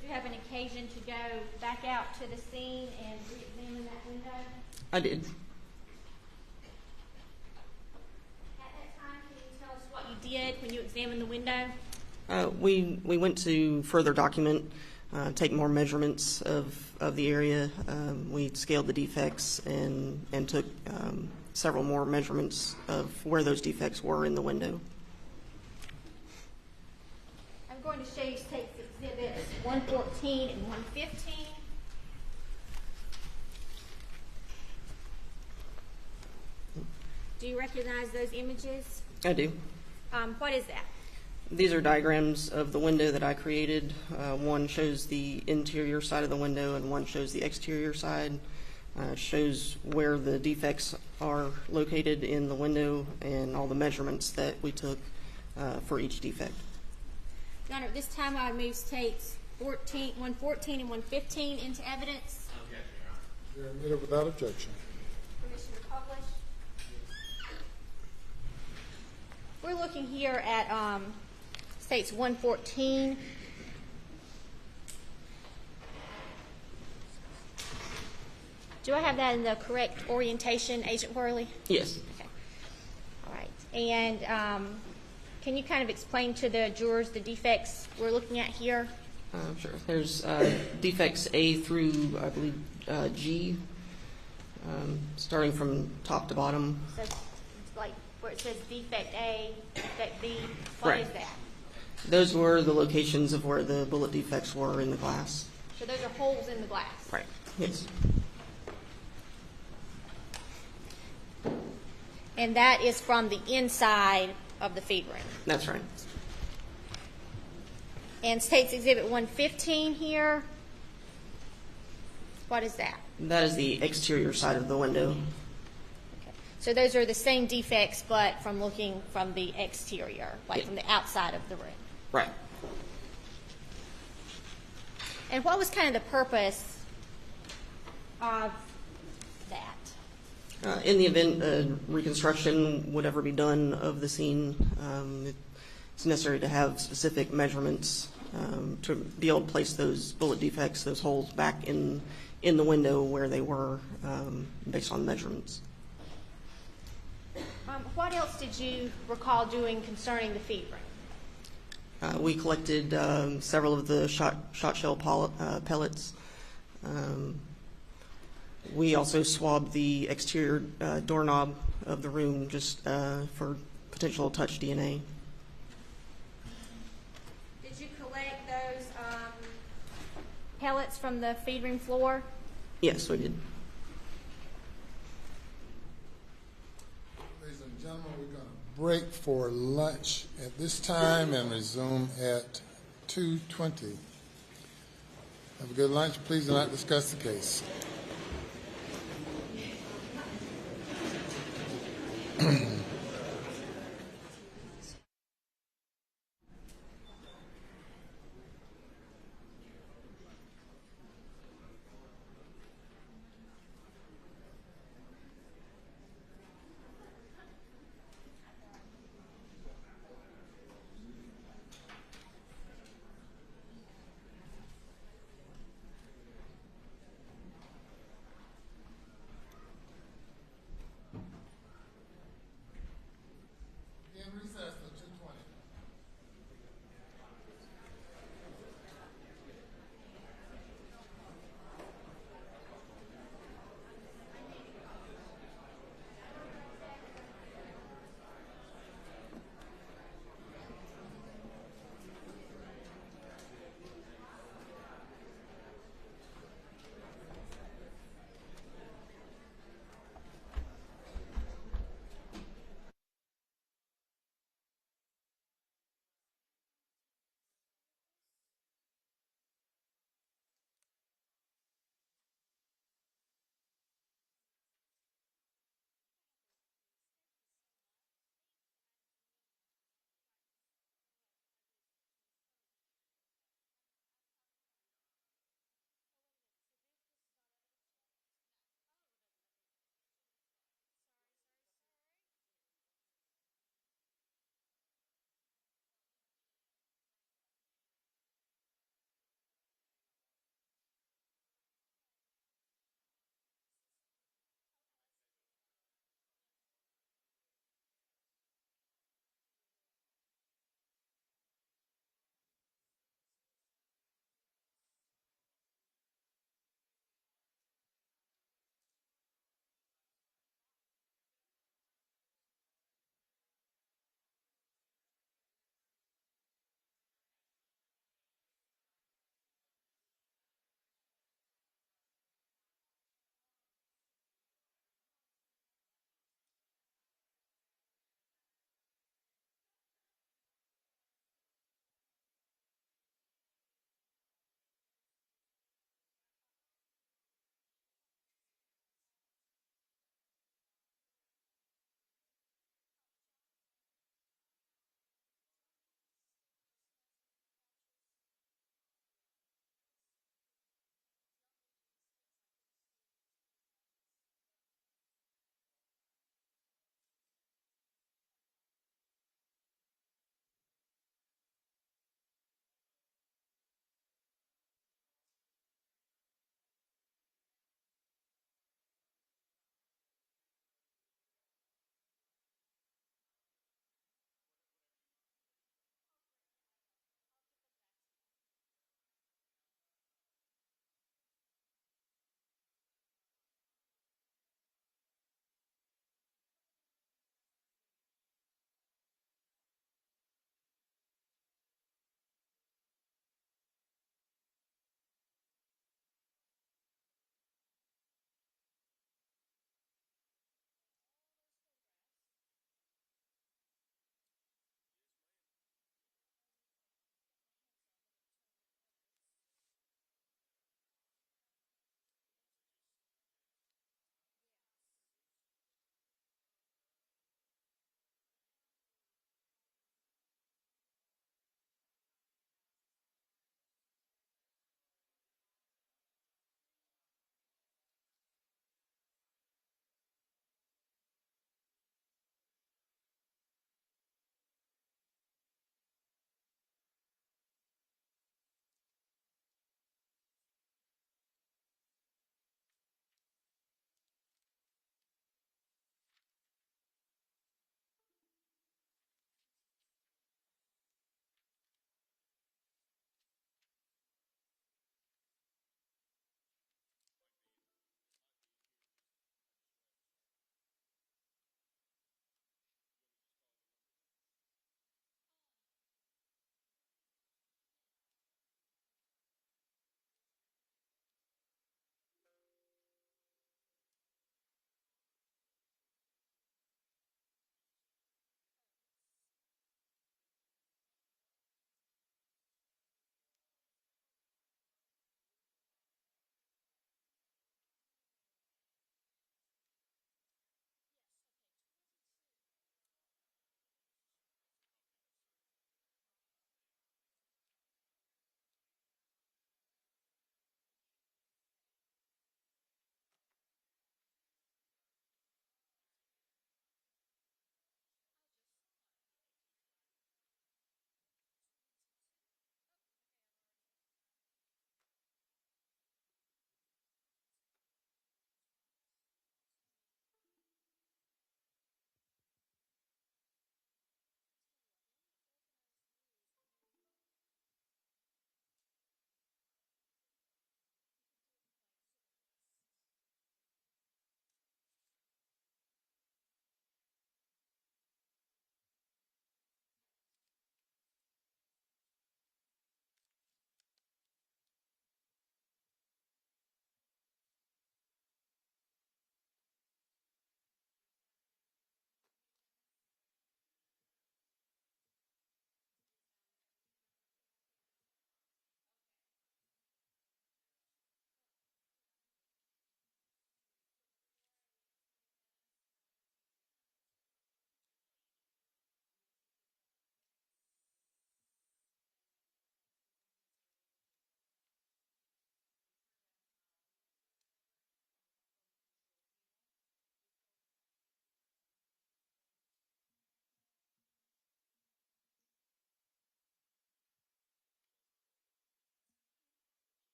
did you have an occasion to go back out to the scene and re-examine that window? I did. At that time, can you tell us what you did when you examined the window? We went to further document, take more measurements of the area. We scaled the defects and took several more measurements of where those defects were in the window. I'm going to show you States Exhibits 114 and 115. Do you recognize those images? I do. What is that? These are diagrams of the window that I created. One shows the interior side of the window and one shows the exterior side. Shows where the defects are located in the window and all the measurements that we took for each defect. Your Honor, at this time I move States 114 and 115 into evidence. They are admitted without objection. Permission to publish. We're looking here at States 114. Do I have that in the correct orientation, Agent Worley? Yes. Okay. Right. And can you kind of explain to the jurors the defects we're looking at here? Sure. There's defects A through, I believe, G, starting from top to bottom. So it's like where it says defect A, defect B. What is that? Those were the locations of where the bullet defects were in the glass. So those are holes in the glass. Right. Yes. And that is from the inside of the feed ring. That's right. And State's Exhibit 115 here. What is that? That is the exterior side of the window. Okay. So those are the same defects, but from looking from the exterior, like from the outside of the room. Right. And what was kind of the purpose of that? In the event reconstruction would ever be done of the scene, it's necessary to have specific measurements to be able to place those bullet defects, those holes, back in the window where they were based on measurements. What else did you recall doing concerning the feed ring? We collected several of the shot shell pellets. We also swabbed the exterior doorknob of the room just for potential touch DNA. Did you collect those pellets from the feed ring floor? Yes, we did. Ladies and gentlemen, we're going to break for lunch at this time and resume at 2:20. Have a good lunch. Please do not discuss the case.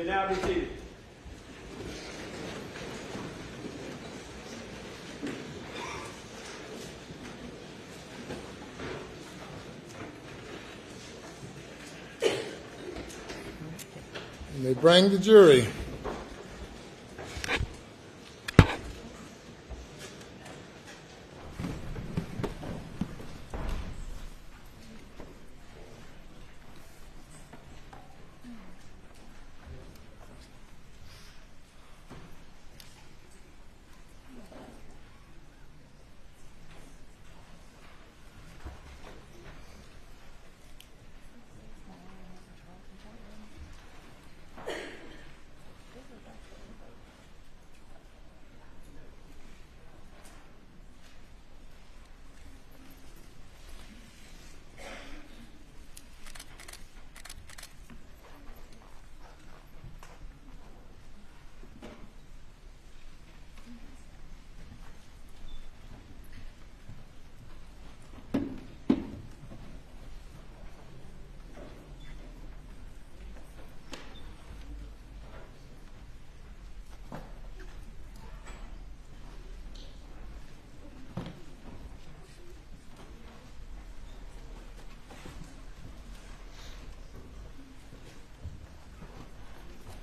may now be seated. You may bring the jury.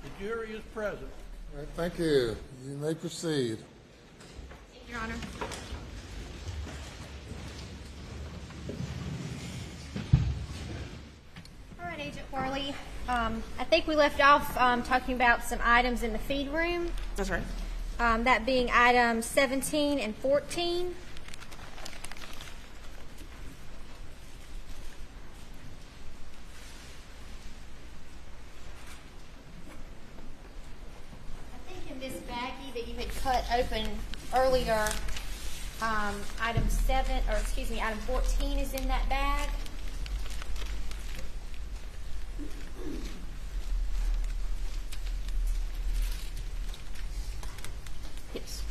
The jury is present. All right, thank you. You may proceed. Thank you, Your Honor. All right, Agent Worley. I think we left off talking about some items in the feed room. That's right. That being items 17 and 14. I think in this baggie that you had cut open earlier, item 14 is in that bag. Yes.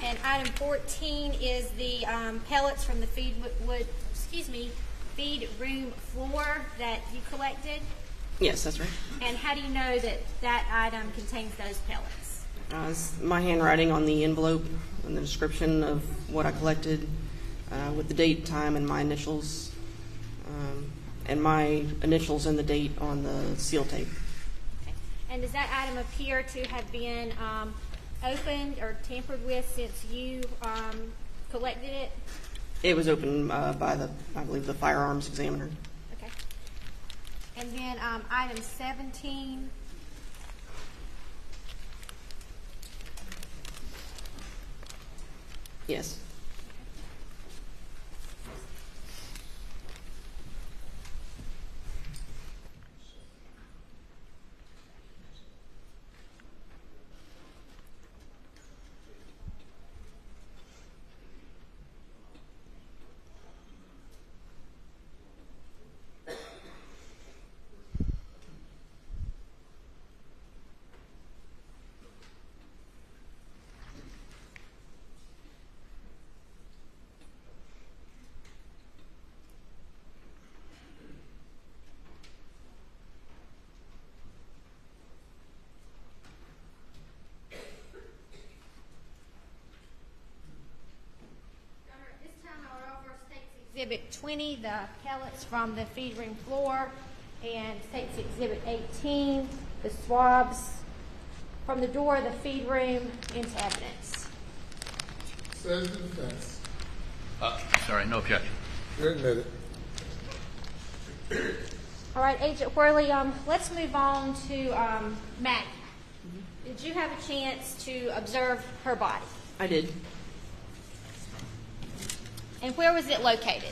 And item 14 is the pellets from the feed room floor that you collected. Yes, that's right. And how do you know that that item contains those pellets? It's my handwriting on the envelope and the description of what I collected with the date, time, and my initials. And my initials and the date on the seal tape. Okay. And does that item appear to have been opened or tampered with since you collected it? It was opened by I believe, the firearms examiner. Okay. And then item 17. Yes. Exhibit 20, the pellets from the feed room floor, and takes Exhibit 18, the swabs from the door of the feed room into evidence. Says the defense. Sorry, no objection. You're admitted. All right, Agent Worley, let's move on to Maggie. Did you have a chance to observe her body? I did. And where was it located?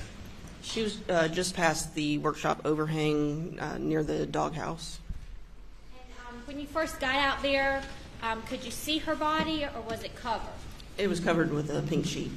She was just past the workshop overhang near the doghouse. And when you first got out there, could you see her body or was it covered? It was covered with a pink sheet.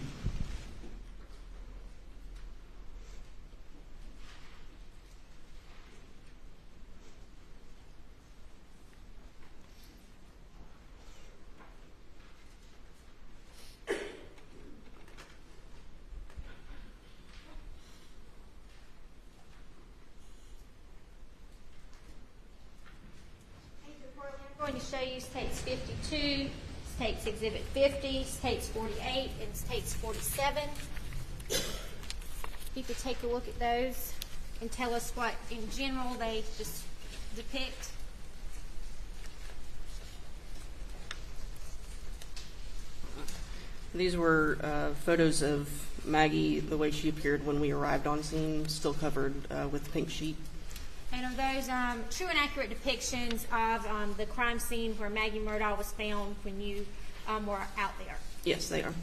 review States 52, States Exhibit 50, States 48, and States 47. You could take a look at those and tell us what, in general, they just depict. These were photos of Maggie, the way she appeared when we arrived on scene, still covered with the pink sheet. And are those true and accurate depictions of the crime scene where Maggie Murdaugh was found when you were out there? Yes, they are.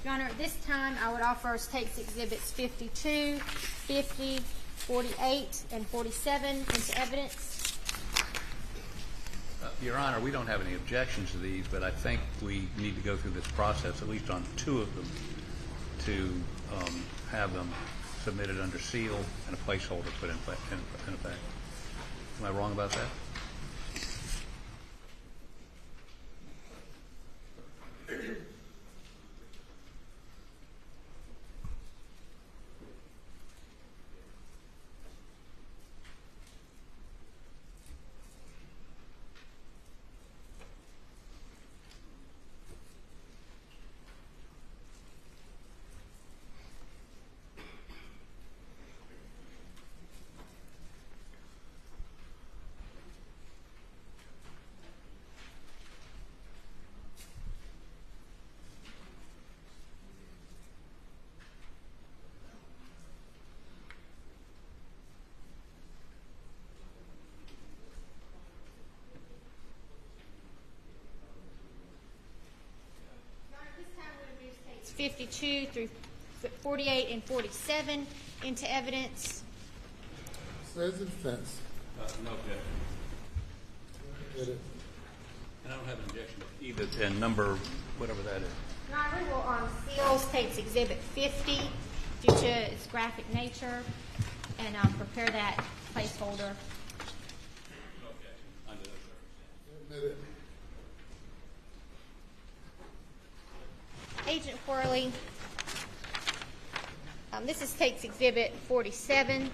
Your Honor, at this time, I would offer States Exhibits 52, 50, 48, and 47 into evidence. Your Honor, we don't have any objections to these, but I think we need to go through this process, at least on 2 of them, to have them submitted under seal and a placeholder put in effect. Am I wrong about that? Your Honor, at this time, we would move States 52 through 48 and 47 into evidence. Says the defense. No objection. Get it. And I don't have an objection to either, and number, whatever that is. Your Honor, we will seal States Exhibit 50 due to its graphic nature and prepare that placeholder. No objection under those circumstances. Admit it. Agent Worley, this is States Exhibit 47.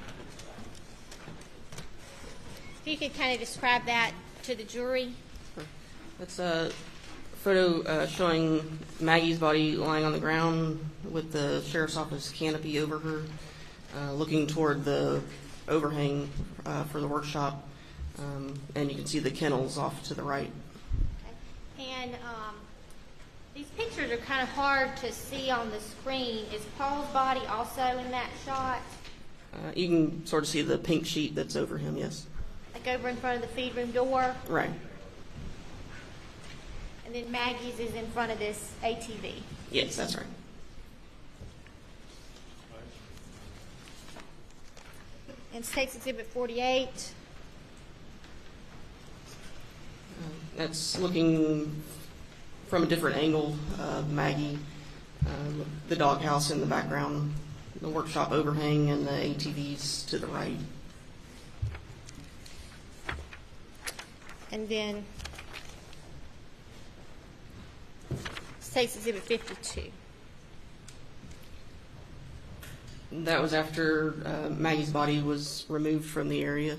If you could kind of describe that to the jury. That's a photo showing Maggie's body lying on the ground with the sheriff's office canopy over her, looking toward the overhang for the workshop, and you can see the kennels off to the right. Okay. And these pictures are kind of hard to see on the screen. Is Paul's body also in that shot? You can sort of see the pink sheet that's over him, yes. Like over in front of the feed room door? Right. And then Maggie's is in front of this ATV? Yes, that's right. And States Exhibit 48? That's looking from a different angle. Maggie, the doghouse in the background, the workshop overhang, and the ATVs to the right. And then States Exhibit 52. That was after Maggie's body was removed from the area.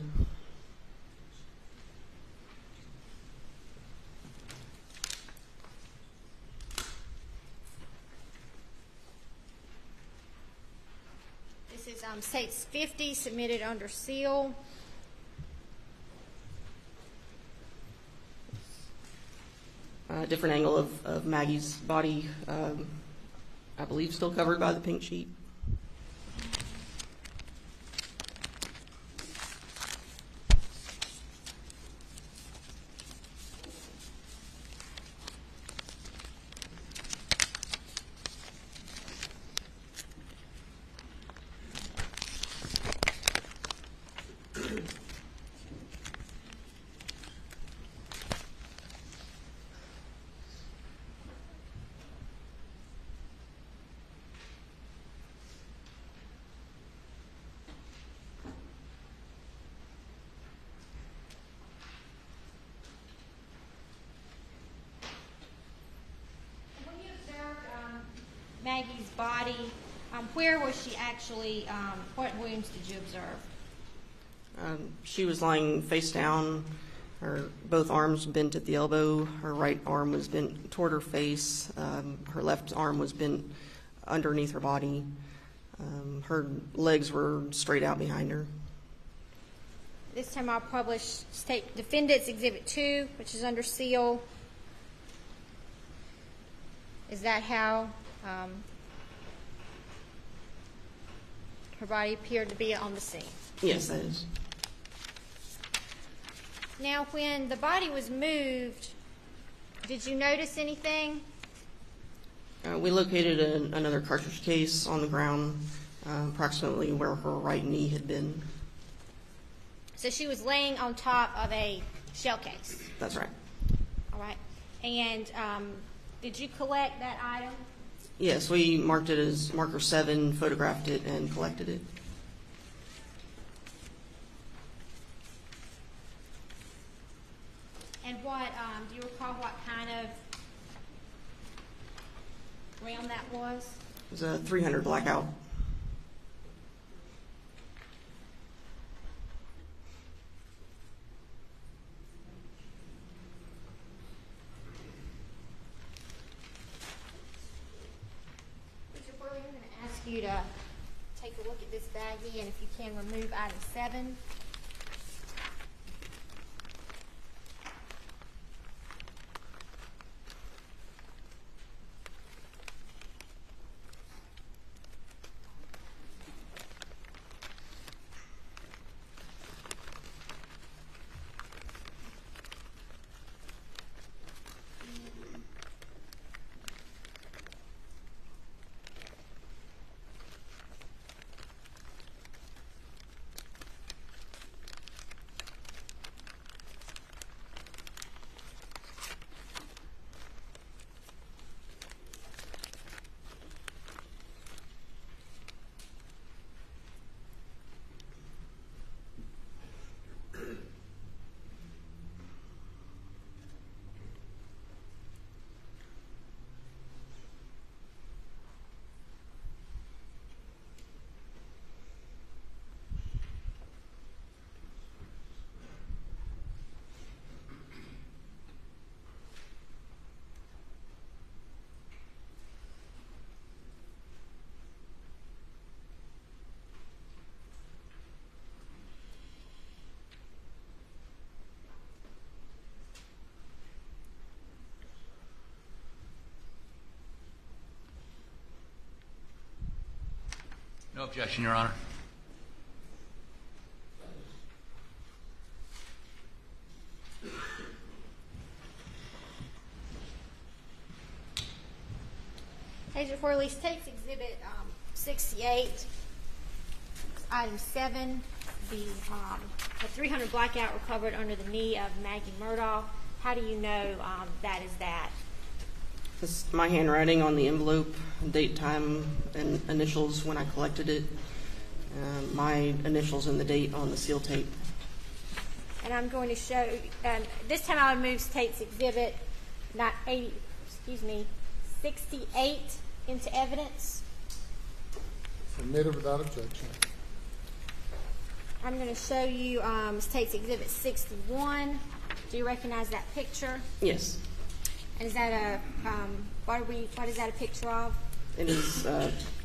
This is States 50 submitted under seal. Different angle of Maggie's body, I believe still covered by the pink sheet. Maggie's body, where was she actually, what wounds did you observe? She was lying face down Her both arms bent at the elbow. Her right arm was bent toward her face. Her left arm was bent underneath her body. Her legs were straight out behind her. This time I'll publish State Defendant's Exhibit 2, which is under seal. Is that how her body appeared to be on the scene? Yes, that is. Now, when the body was moved, did you notice anything? We located another cartridge case on the ground, approximately where her right knee had been. So she was laying on top of a shell case. That's right. All right. And did you collect that item? Yes, we marked it as marker 7, photographed it, and collected it. And what, do you recall what kind of round that was? It was a 300 blackout. Mr. Burley, I'm going to ask you to take a look at this baggie, and if you can, remove item 7. No objection, Your Honor. Agent for release takes Exhibit 68, item 7, the 300 blackout recovered under the knee of Maggie Murdaugh. How do you know that is that? This is my handwriting on the envelope, date, time, and initials when I collected it. My initials and the date on the seal tape. And I'm going to show, this time I would move State's Exhibit 68 into evidence. Submitted without objection. I'm going to show you State's Exhibit 61. Do you recognize that picture? Yes. And is that a, what is that a picture of? It is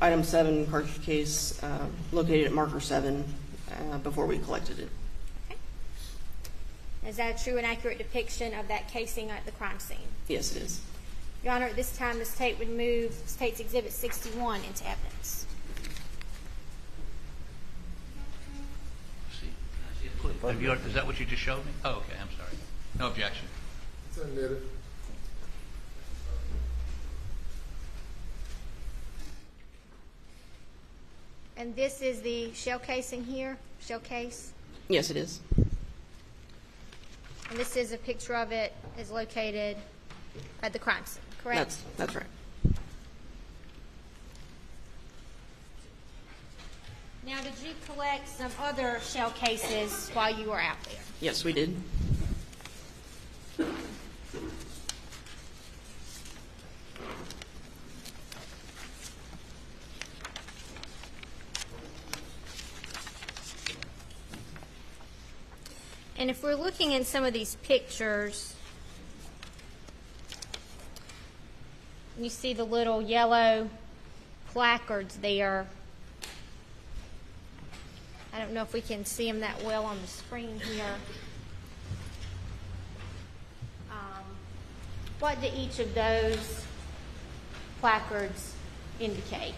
item 7, cartridge case, located at marker 7 before we collected it. Okay. Is that a true and accurate depiction of that casing at the crime scene? Yes, it is. Your Honor, at this time, the State would move State's Exhibit 61 into evidence. Is that what you just showed me? Oh, okay, I'm sorry. No objection. Submitted. And this is the shell casing here, shell case? Yes, it is. And this is a picture of it is located at the crime scene, correct? That's right. Now, did you collect some other shell cases while you were out there? Yes, we did. And if we're looking in some of these pictures, you see the little yellow placards there. I don't know if we can see them that well on the screen here. What do each of those placards indicate?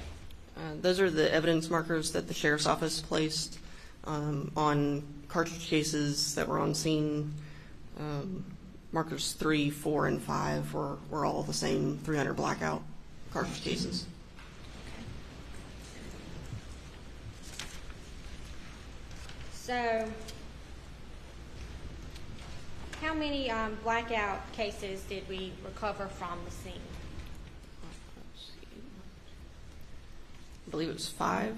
Those are the evidence markers that the sheriff's office placed on cartridge cases that were on scene. Markers 3, 4, and 5 were all the same 300 blackout cartridge cases. So, how many blackout cases did we recover from the scene? Let's see. I believe it was 5.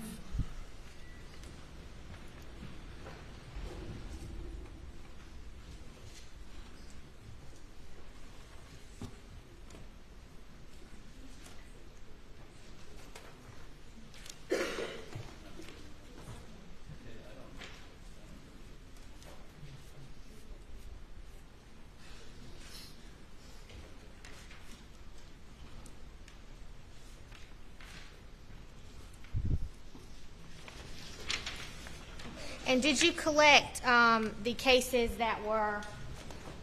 And did you collect the cases that were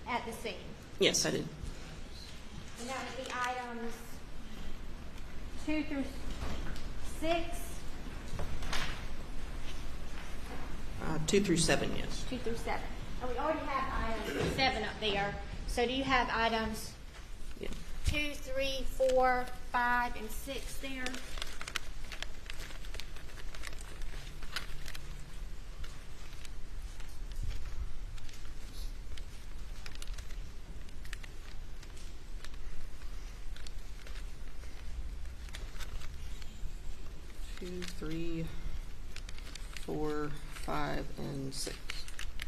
at the scene? Yes, I did. And that would be items 2 through 6? 2 through 7, yes. 2 through 7. And we already have items 7 up there. So do you have items 2, 3, 4, 5, and 6 there? Two, 3, 4, 5, and 6.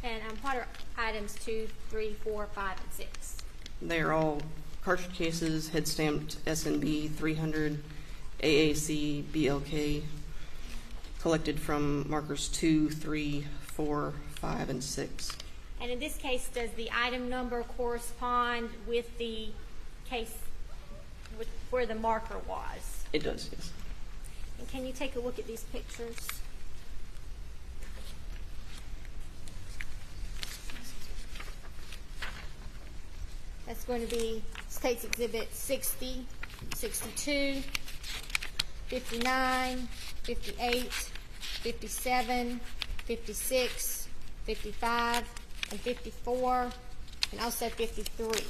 And what are items 2, 3, 4, 5, and 6? They are all cartridge cases, head stamped SNB 300 AAC BLK, collected from markers 2, 3, 4, 5, and 6. And in this case, does the item number correspond with the case with where the marker was? It does, yes. And can you take a look at these pictures? That's going to be State's Exhibit 60, 62, 59, 58, 57, 56, 55, and 54, and also 53.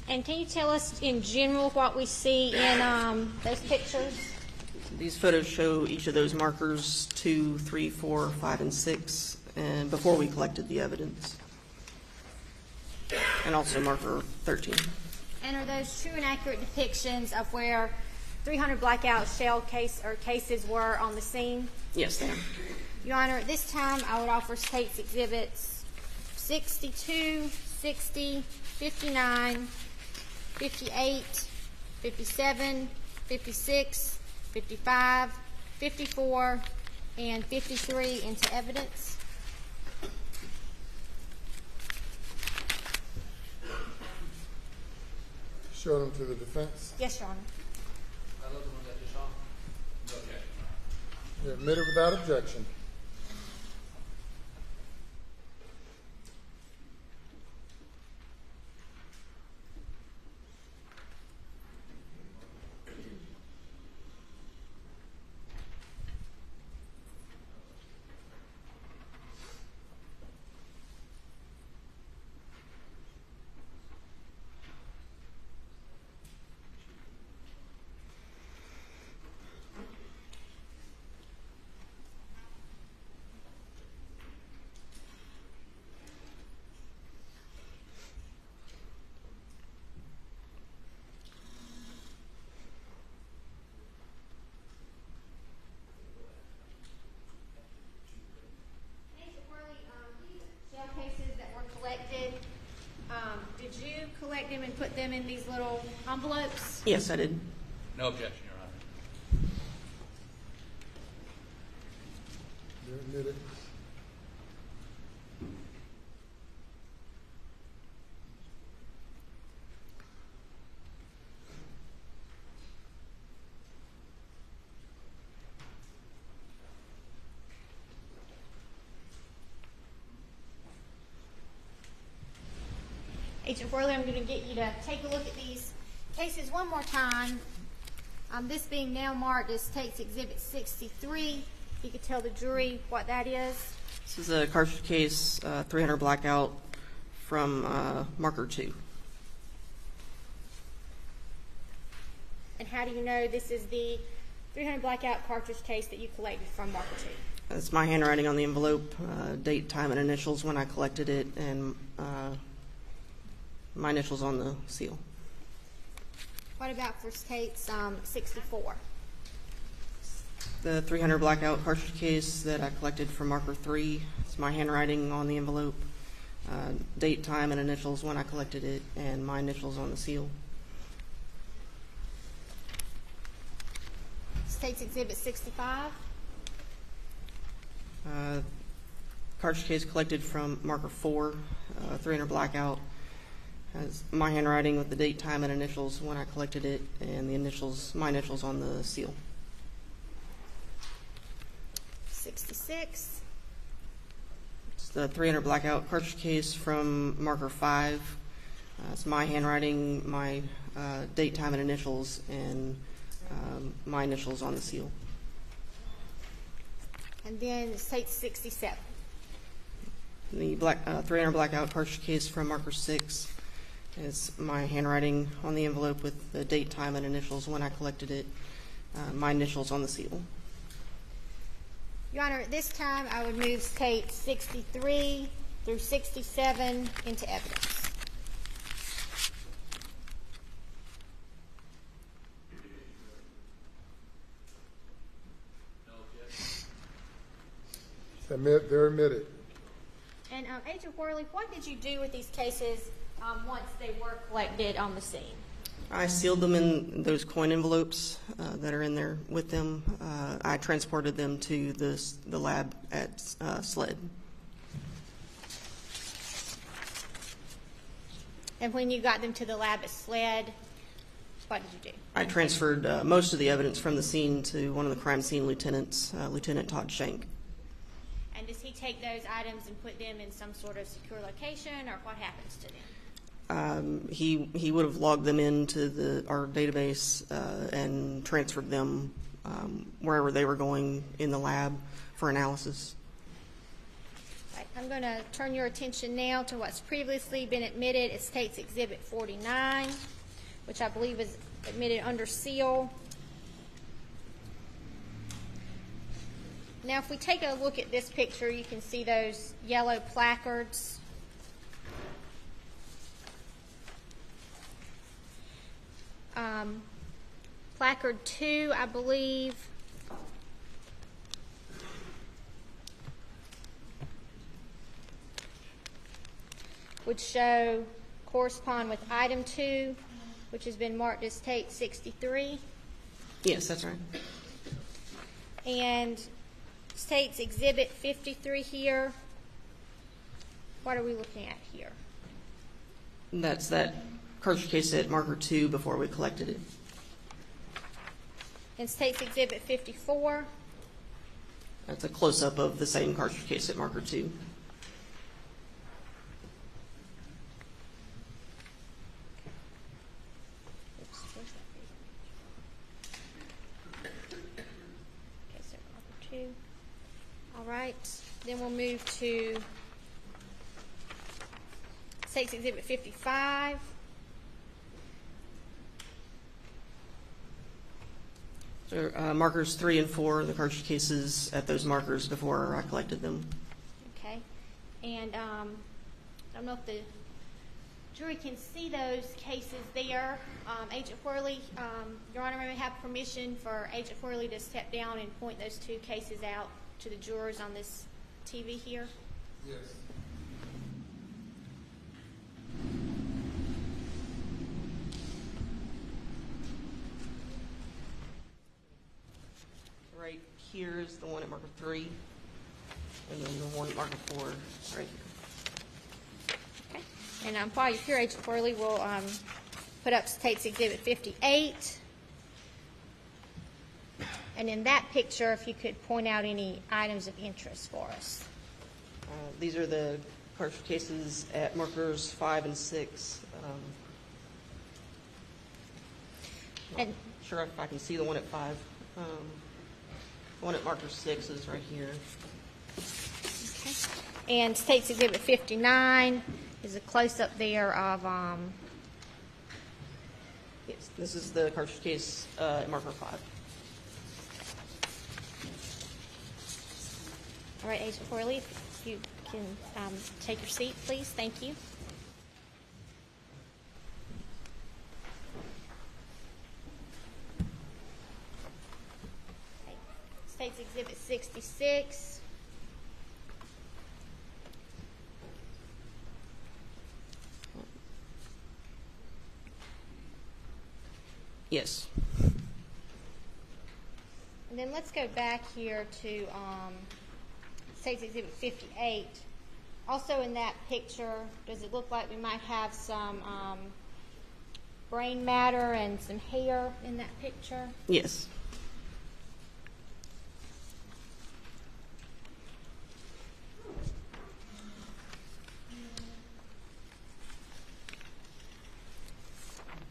And can you tell us in general what we see in those pictures? These photos show each of those markers 2, 3, 4, 5, and 6, and before we collected the evidence. And also marker 13. And are those true and accurate depictions of where 300 blackout shell cases were on the scene? Yes, they are. Your Honor, at this time I would offer State's Exhibits 62, 60, 59, 58, 57, 56, 55, 54, and 53 into evidence. Show them to the defense. Yes, Your Honor. I love the one that you saw. Okay. They're admitted without objection. in these little envelopes? Yes, I did. No objection, Your Honor. They're admitted. Agent Worley, I'm going to get you to take a look at these cases one more time. This being now marked as State's Exhibit 63. You could tell the jury what that is. This is a cartridge case, 300 blackout from marker 2. And how do you know this is the 300 blackout cartridge case that you collected from marker 2? It's my handwriting on the envelope, date, time, and initials when I collected it, and my initials on the seal. What about for State's 64? The 300 blackout cartridge case that I collected from marker 3. It's my handwriting on the envelope, date, time, and initials when I collected it, and my initials on the seal. State's Exhibit 65? Cartridge case collected from marker 4, 300 blackout. Has my handwriting with the date, time, and initials when I collected it, and the initials, my initials on the seal. 66. It's the 300 blackout cartridge case from marker 5. It's my handwriting, my date, time, and initials, and my initials on the seal. And then State's 67. The 300 blackout cartridge case from marker 6. It's my handwriting on the envelope with the date, time, and initials when I collected it, my initials on the seal. Your Honor, at this time, I would move State 63 through 67 into evidence. They're admitted. And Agent Worley, what did you do with these cases once they were collected on the scene? I sealed them in those coin envelopes that are in there with them. I transported them to the lab at SLED. And when you got them to the lab at SLED, what did you do? I transferred most of the evidence from the scene to one of the crime scene lieutenants, Lieutenant Todd Shank. And does he take those items and put them in some sort of secure location, or what happens to them? He would have logged them into our database and transferred them wherever they were going in the lab for analysis. Right. I'm going to turn your attention now to what's previously been admitted as State's Exhibit 49, which I believe is admitted under seal. Now, if we take a look at this picture, you can see those yellow placards. Placard 2, I believe, would correspond with item 2, which has been marked as State 63. Yes, that's right. And State's Exhibit 53 here, what are we looking at here? That's that cartridge case at marker 2 before we collected it. And State's Exhibit 54. That's a close-up of the same cartridge case at marker 2. Oops, where's that page? Okay, so marker 2. All right, then we'll move to State's Exhibit 55. So, markers 3 and 4, the cartridge cases at those markers before I collected them. Okay, and I don't know if the jury can see those cases there. Agent Worley, Your Honor, may I have permission for Agent Worley to step down and point those 2 cases out to the jurors on this TV here? Yes. here is the one at marker 3, and then the one at marker 4 right here. Okay. And while you're here, Agent Corley, we'll put up State's Exhibit 58. And in that picture, if you could point out any items of interest for us. These are the cartridge cases at markers 5 and 6. And sure if I can see the one at 5. The one at marker 6 is right here. okay. And State's Exhibit 59 is a close-up there of Yes, this is the cartridge case at marker 5. All right, Agent Corley, if you can take your seat, please. Thank you. Okay. State's Exhibit 66. Yes. And then let's go back here to State's Exhibit 58. Also in that picture, does it look like we might have some brain matter and some hair in that picture? Yes.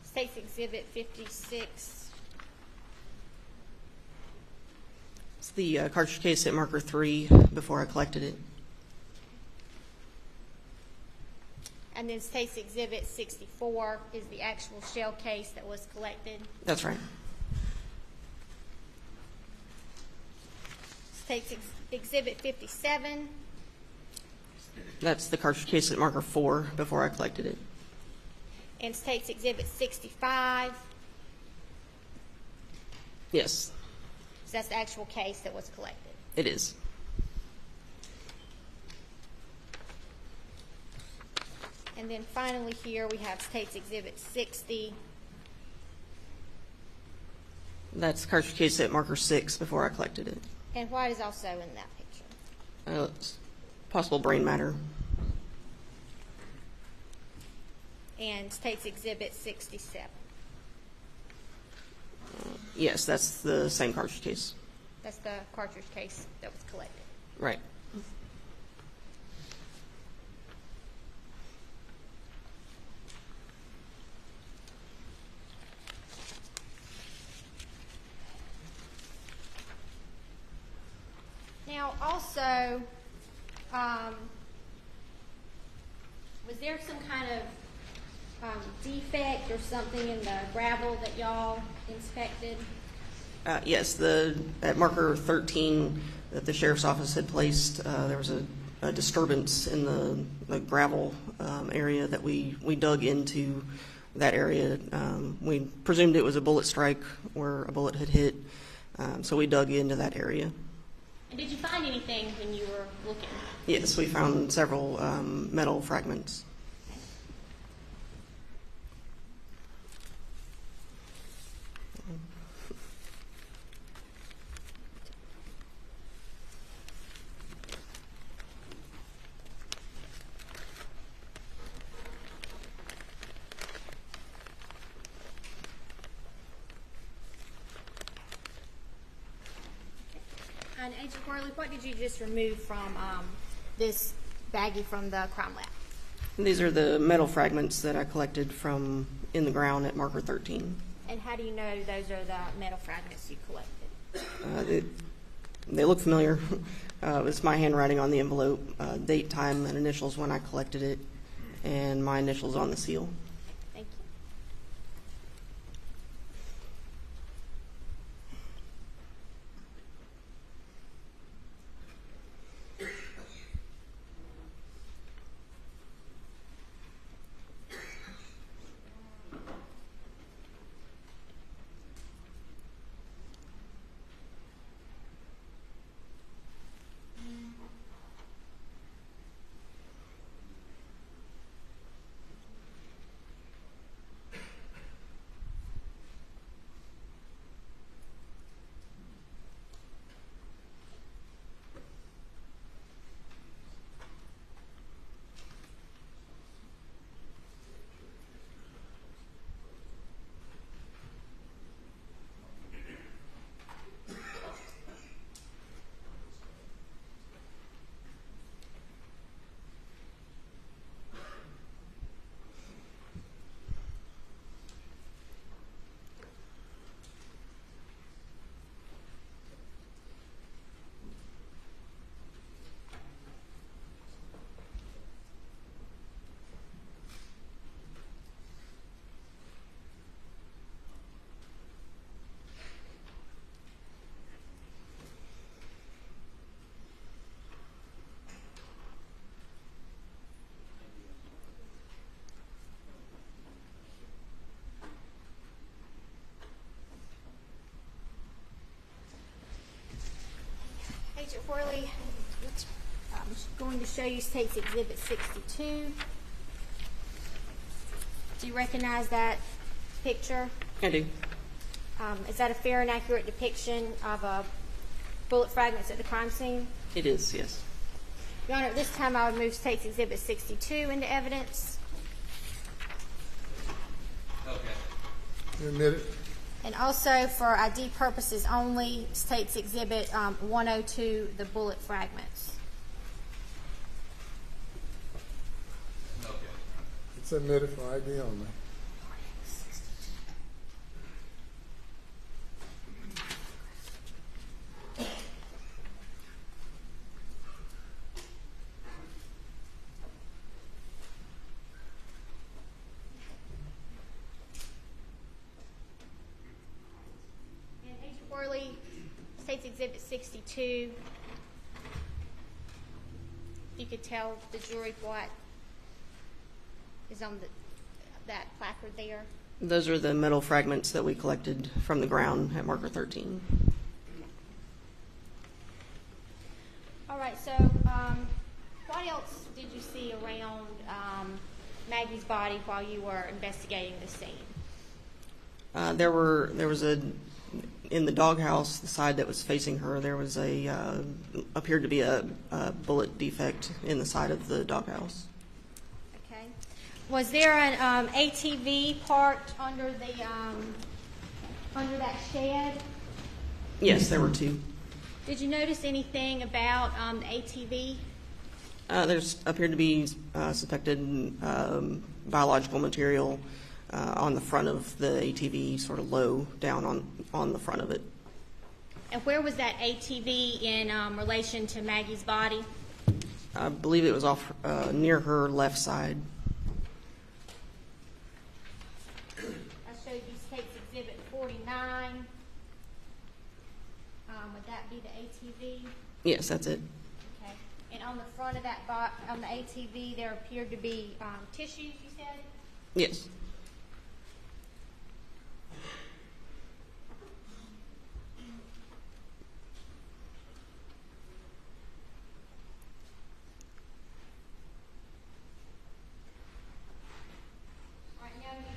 State's Exhibit 56. It's the cartridge case at marker 3 before I collected it. And then State's Exhibit 64 is the actual shell case that was collected. That's right. State's Exhibit 57. That's the cartridge case at marker 4 before I collected it. And State's Exhibit 65. Yes, So that's the actual case that was collected. it is. And then finally here we have State's Exhibit 60. That's the cartridge case at marker 6 before I collected it. And what is also in that picture? It's possible brain matter. And State's Exhibit 67. Yes, that's the same cartridge case. That's the cartridge case that was collected. Right. Now, also, was there some kind of defect or something in the gravel that y'all inspected? Yes, at marker 13 that the sheriff's office had placed, there was a disturbance in the gravel area that we dug into that area. We presumed it was a bullet strike where a bullet had hit, so we dug into that area. And did you find anything when you were looking? Yes, we found several metal fragments. And Agent Corley, what did you just remove from this baggie from the crime lab? These are the metal fragments that I collected from in the ground at marker 13. And how do you know those are the metal fragments you collected? They look familiar. It's my handwriting on the envelope, date, time, and initials when I collected it, and my initials on the seal. Thank you. Worley, I'm going to show you State's Exhibit 62. Do you recognize that picture? I do. Is that a fair and accurate depiction of bullet fragments at the crime scene? It is, yes. Your Honor, at this time I would move State's Exhibit 62 into evidence. Okay. You admit it? And also, for ID purposes only, State's Exhibit 102, the bullet fragments. Okay. It's admitted for ID only. Worley, State's Exhibit 62. You could tell the jury what is on that placard there. Those are the metal fragments that we collected from the ground at marker 13. All right, so what else did you see around Maggie's body while you were investigating the scene? There was in the doghouse, the side that was facing her, there was appeared to be a bullet defect in the side of the doghouse. Okay. Was there an ATV parked under that shed? Yes, there were two. Did you notice anything about the ATV? There's appeared to be suspected biological material on the front of the ATV, sort of low down on the front of it. And where was that ATV in relation to Maggie's body? I believe it was off near her left side. I showed you State's Exhibit 49. Would that be the ATV? Yes, that's it. Okay. And on the front of that on the ATV, there appeared to be tissues, you said? Yes.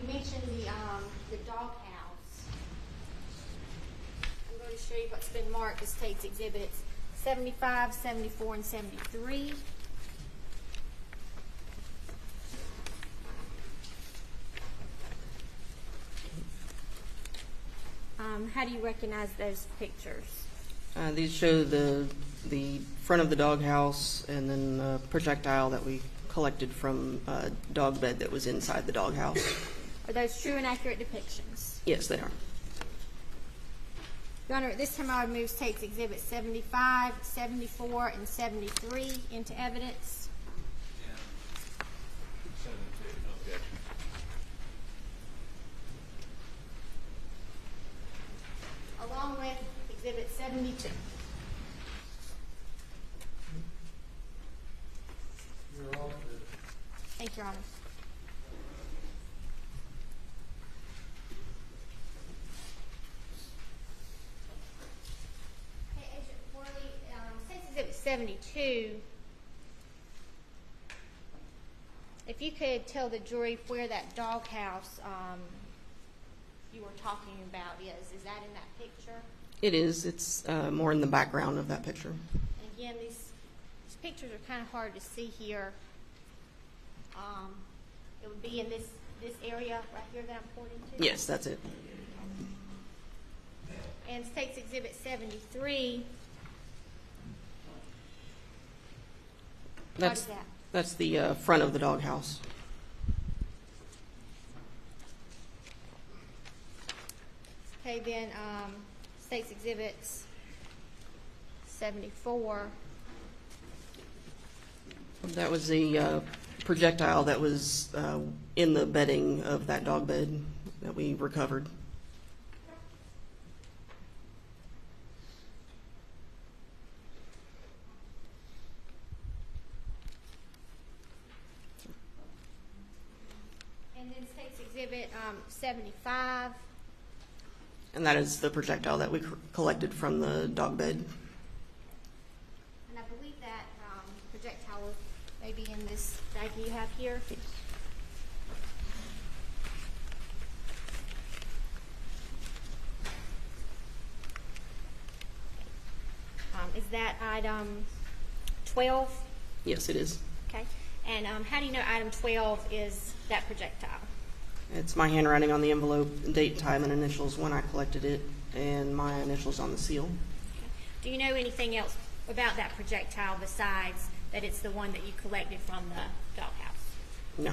You mentioned the doghouse. I'm going to show you what's been marked as State's Exhibits 75, 74, and 73. How do you recognize those pictures? These show the front of the doghouse and then a projectile that we collected from a dog bed that was inside the doghouse. Are those true and accurate depictions? Yes, they are. Your Honor, at this time I would move State's Exhibit 75, 74, and 73 into evidence. Along with Exhibit 72. Thank you, Your Honor. Okay, Agent Worley, State's Exhibit 72. If you could tell the jury where that doghouse you were talking about is that in that picture? It is. It's more in the background of that picture. And again, these pictures are kind of hard to see here. It would be in this area right here that I'm pointing to? Yes, that's it. And State's Exhibit 73. What is that? That's the front of the doghouse. Okay, then State's Exhibits 74. That was the projectile that was in the bedding of that dog bed that we recovered. And then State's Exhibit 75. And that is the projectile that we collected from the dog bed. maybe in this bag you have here. Is that item 12? Yes, it is. Okay. And how do you know item 12 is that projectile? It's my handwriting on the envelope, date, time, and initials when I collected it, and my initials on the seal. Okay. Do you know anything else about that projectile besides that it's the one that you collected from the doghouse? No.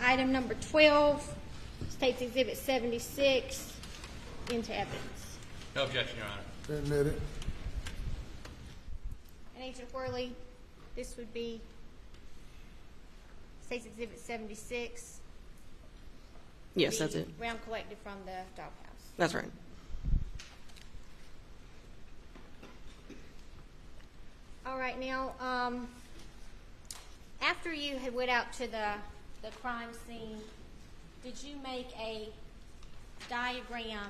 Item number 12, State's Exhibit 76, into evidence. No objection, Your Honor. Admitted. And Agent Worley, this would be State's Exhibit 76. Yes, that's it. Round collected from the doghouse. That's right. All right, now, after you had went out to the crime scene, did you make a diagram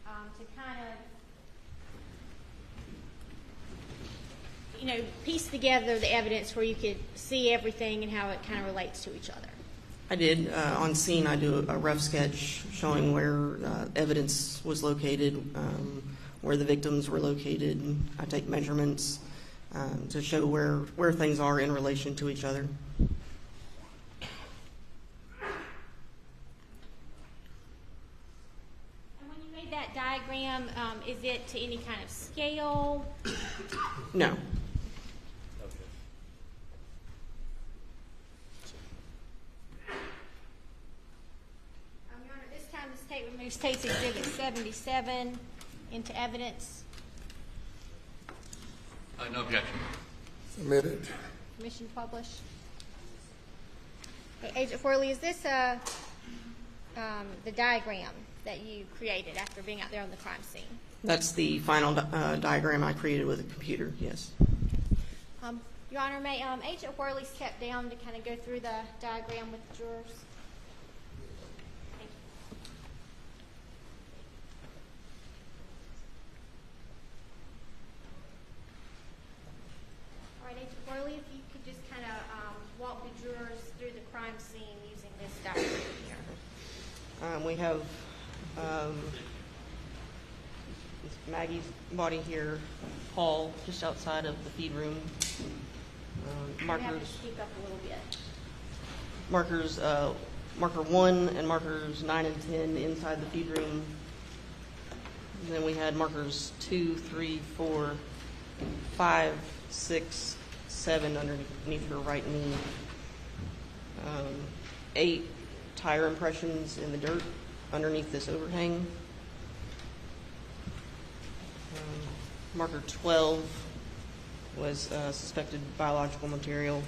to kind of, piece together the evidence where you could see everything and how it kind of relates to each other? I did. On scene, I do a rough sketch showing where evidence was located, where the victims were located. I take measurements to show where things are in relation to each other. And when you made that diagram, is it to any kind of scale? No. Your Honor, this time the state removes State's Exhibit 77 into evidence. No objection. Submitted. Permission to publish. Okay, Agent Worley, is this the diagram that you created after being out there on the crime scene? That's the final diagram I created with a computer, yes. Your Honor, may Agent Worley step down to kind of go through the diagram with the jurors? Thank you. All right, Agent Worley, if you could just kind of walk the jurors through the crime scene using this diagram here. We have Maggie's body here, Paul just outside of the feed room. You have to speak up a little bit. Markers, marker 1 and markers 9 and 10 inside the feed room. And then we had markers 2, 3, 4, 5, 6, 7 underneath her right knee. 8 tire impressions in the dirt underneath this overhang. Marker 12 was suspected biological material.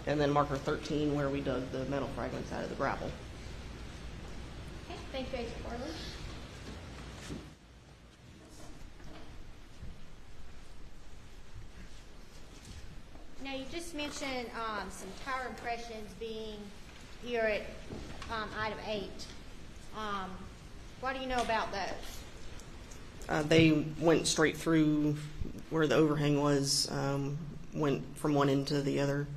And then marker 13 where we dug the metal fragments out of the gravel. Okay, thank you, Agent Worley. Now, you just mentioned some tire impressions being here at item 8. What do you know about those? They went straight through where the overhang was, went from one end to the other.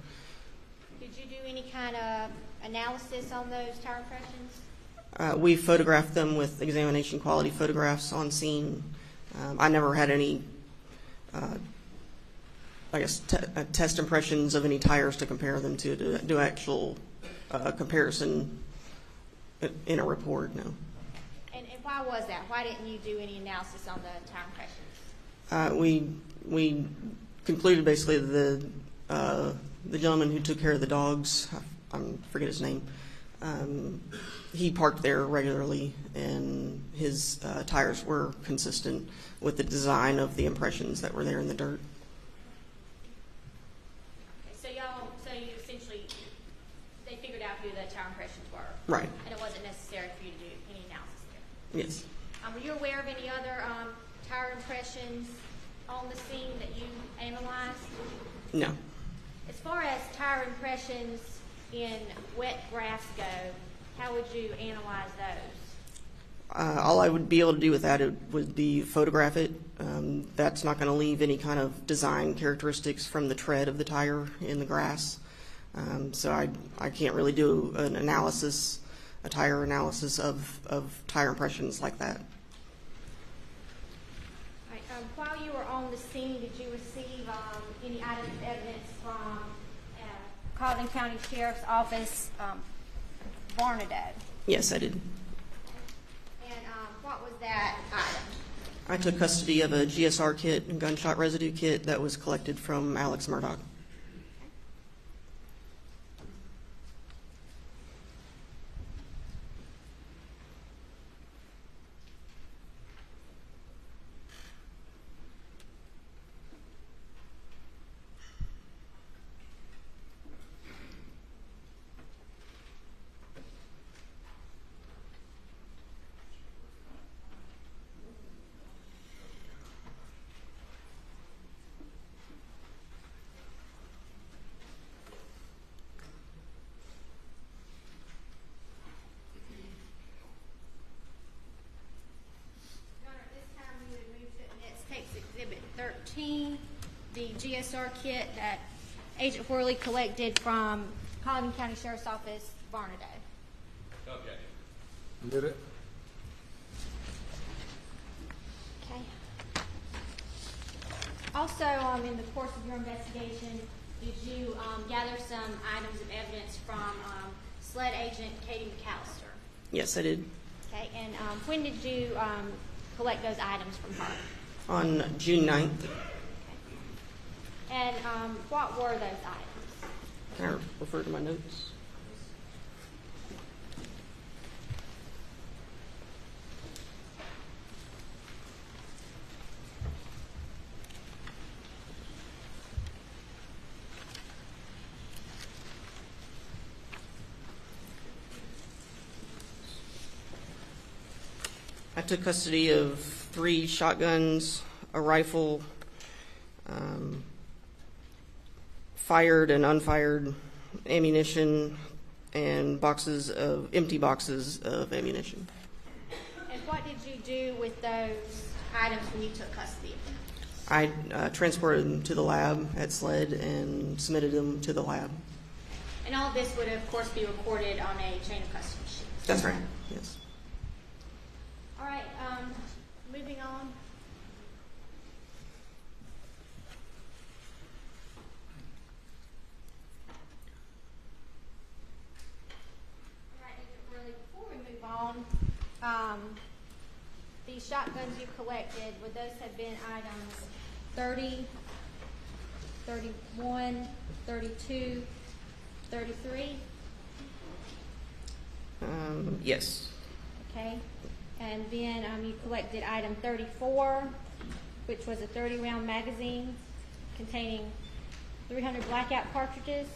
Did you do any kind of analysis on those tire impressions? We photographed them with examination quality photographs on scene. I never had any, test impressions of any tires to compare them to do actual comparison in a report, no. And why was that? Why didn't you do any analysis on the tire impressions? We concluded basically the gentleman who took care of the dogs, I forget his name, He parked there regularly, and his tires were consistent with the design of the impressions that were there in the dirt. Okay, so you essentially, they figured out who the tire impressions were. Right. And it wasn't necessary for you to do any analysis there. Yes. Were you aware of any other tire impressions on the scene that you analyzed? No. As far as tire impressions in wet grass go, how would you analyze those? All I would be able to do with that would be photograph it. That's not going to leave any kind of design characteristics from the tread of the tire in the grass. So I can't really do an analysis, a tire analysis of tire impressions like that. Right, while you were on the scene, did you receive any items of evidence from Cleveland County Sheriff's Office, Varnado? Yes, I did. And what was that item? I took custody of a GSR kit and gunshot residue kit that was collected from Alex Murdaugh. Exhibit 13, the GSR kit that Agent Worley collected from Cleveland County Sheriff's Office, Varnado. Okay. Did it? Okay. Also, in the course of your investigation, did you gather some items of evidence from SLED agent Katie McAllister? Yes, I did. Okay, and when did you collect those items from her? On June 9th. And what were those items? Can I refer to my notes? I took custody of 3 shotguns, a rifle, fired and unfired ammunition, and empty boxes of ammunition. And what did you do with those items when you took custody of them? I transported them to the lab at SLED and submitted them to the lab. And all of this would, of course, be recorded on a chain of custody sheet. That's right, yes. All right, moving on. All right, really, before we move on, these shotguns you collected, would those have been items 30, 31, 32, 33? Yes. Okay. And then you collected item 34, which was a 30-round magazine containing 300 blackout cartridges.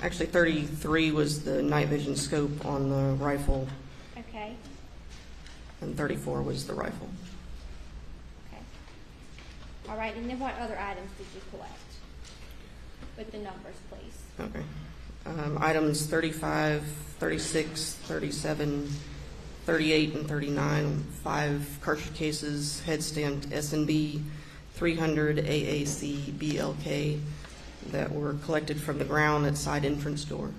Actually, 33 was the night vision scope on the rifle. Okay. And 34 was the rifle. Okay. All right. And then what other items did you collect? With the numbers, please. Okay. Items 35, 36, 37, 38, and 39, 5 cartridge cases, head-stamped S&B 300 AAC BLK that were collected from the ground at side entrance door.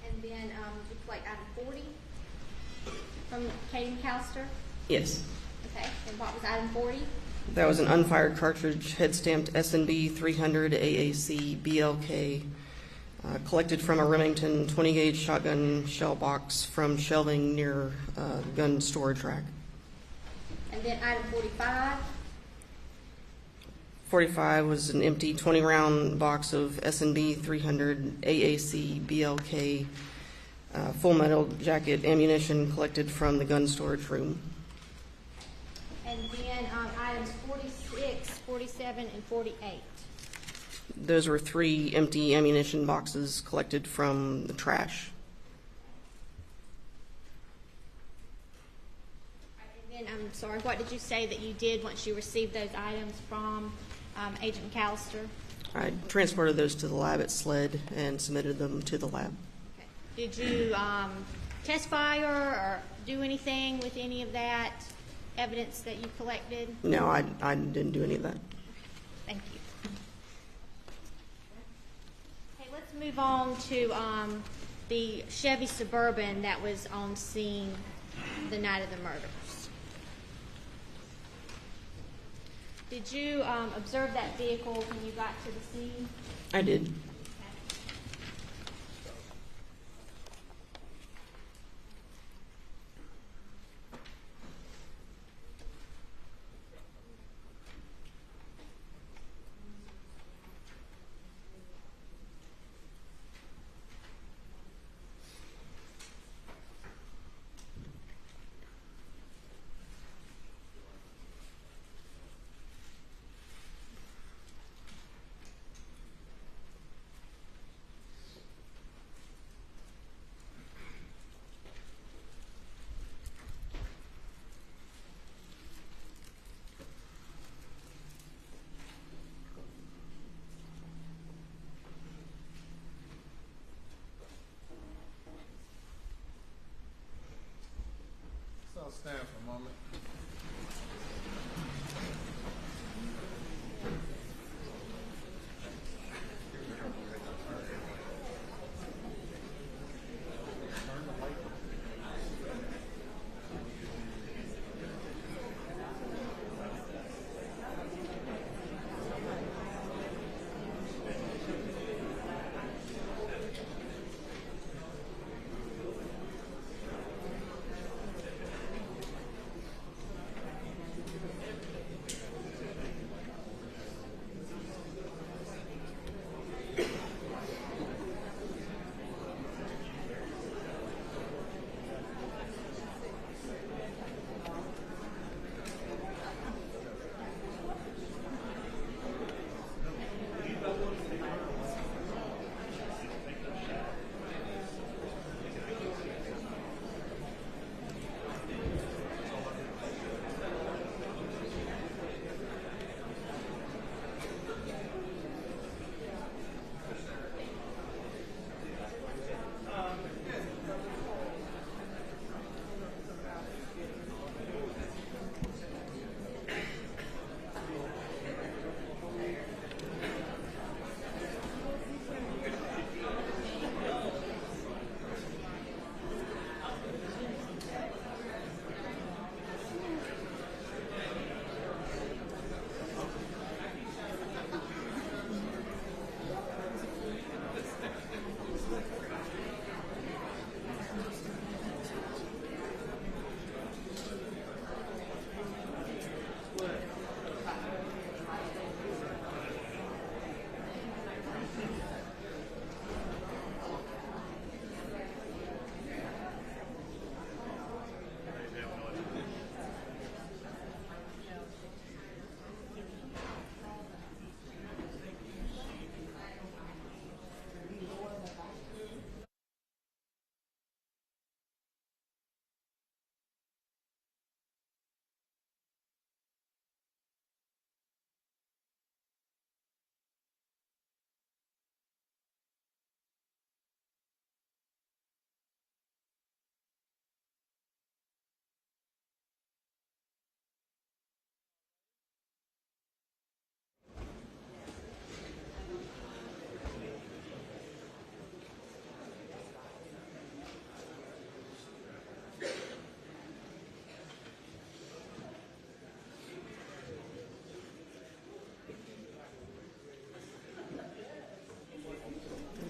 And then did you collect item 40 from Katie McAllister? Yes. Okay. And what was item 40? That was an unfired cartridge, head-stamped S&B 300 AAC BLK, collected from a Remington 20-gauge shotgun shell box from shelving near gun storage rack. And then item 45? 45 was an empty 20-round box of S&B 300 AAC BLK full metal jacket ammunition collected from the gun storage room. And then items 46, 47, and 48. Those were 3 empty ammunition boxes collected from the trash. And then, I'm sorry, what did you say that you did once you received those items from Agent McAllister? I transported those to the lab at SLED and submitted them to the lab. Did you test fire or do anything with any of that evidence that you collected? No, I didn't do any of that. Thank you. Okay, let's move on to the Chevy Suburban that was on scene the night of the murders. Did you observe that vehicle when you got to the scene? I did. I'll stand for a moment.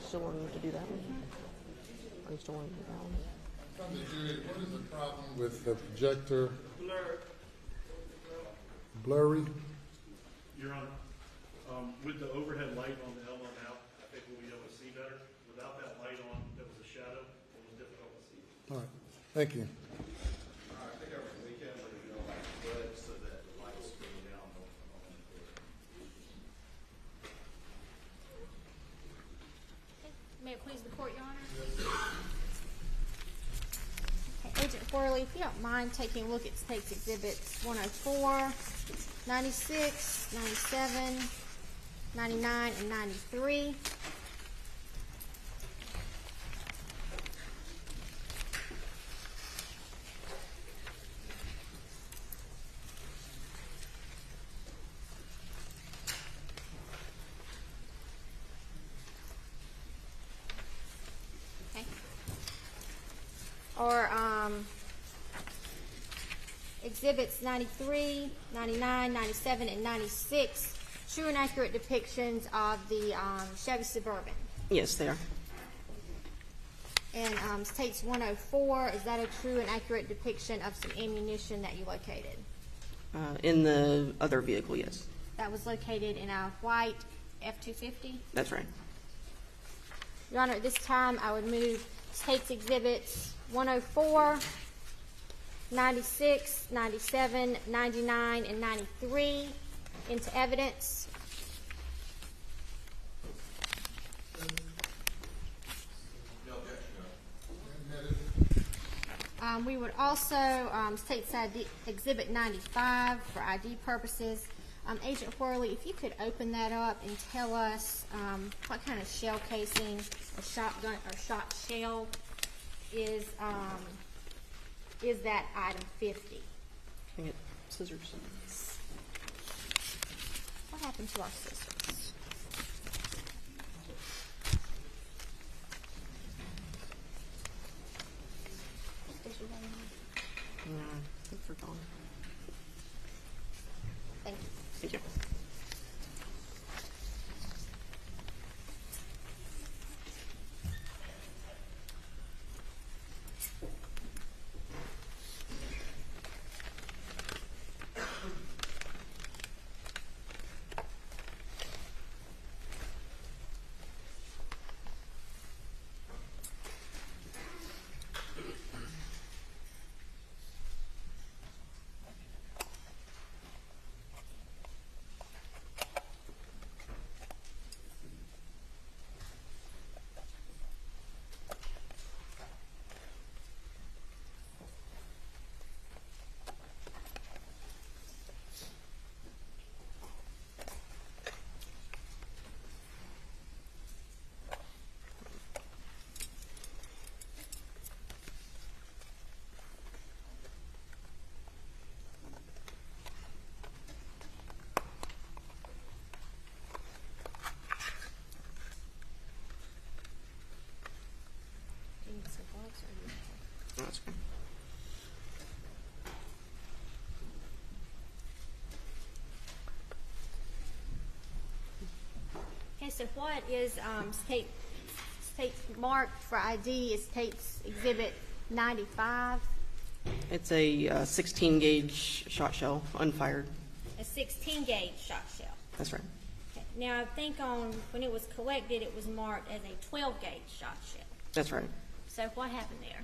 Still wanting to do that one? Are you still wanting to do that one? From the jury, what is the problem with the projector? Blurry? Your Honor, With the overhead light on the L on out, I think we'll be able to see better. Without that light on, there was a shadow. It was difficult to see. All right, thank you. I think over the weekend, we're going to go like split so that the lights go down on May it please the court, Your Honor? Okay, Agent Worley, if you don't mind taking a look at State's Exhibits 104, 96, 97, 99, and 93. Or Exhibits 93, 99, 97, and 96, true and accurate depictions of the Chevy Suburban. Yes, they are. And State's 104, is that a true and accurate depiction of some ammunition that you located? In the other vehicle, yes. That was located in a white F-250? That's right. Your Honor, at this time, I would move State's Exhibits 104, 96, 97, 99, and 93 into evidence. We would also State's Exhibit 95 for ID purposes. Agent Worley, if you could open that up and tell us what kind of shell casing or shotgun or shot shell is that item 50? Can I get scissors? What happened to our scissors? I think they're gone. Thank you. Thank you. That's good. Okay, so what is State's marked for ID is State's Exhibit 95? It's a 16 gauge shot shell, unfired. A 16 gauge shot shell. That's right. Okay. Now I think when it was collected, it was marked as a 12 gauge shot shell. That's right. So what happened there?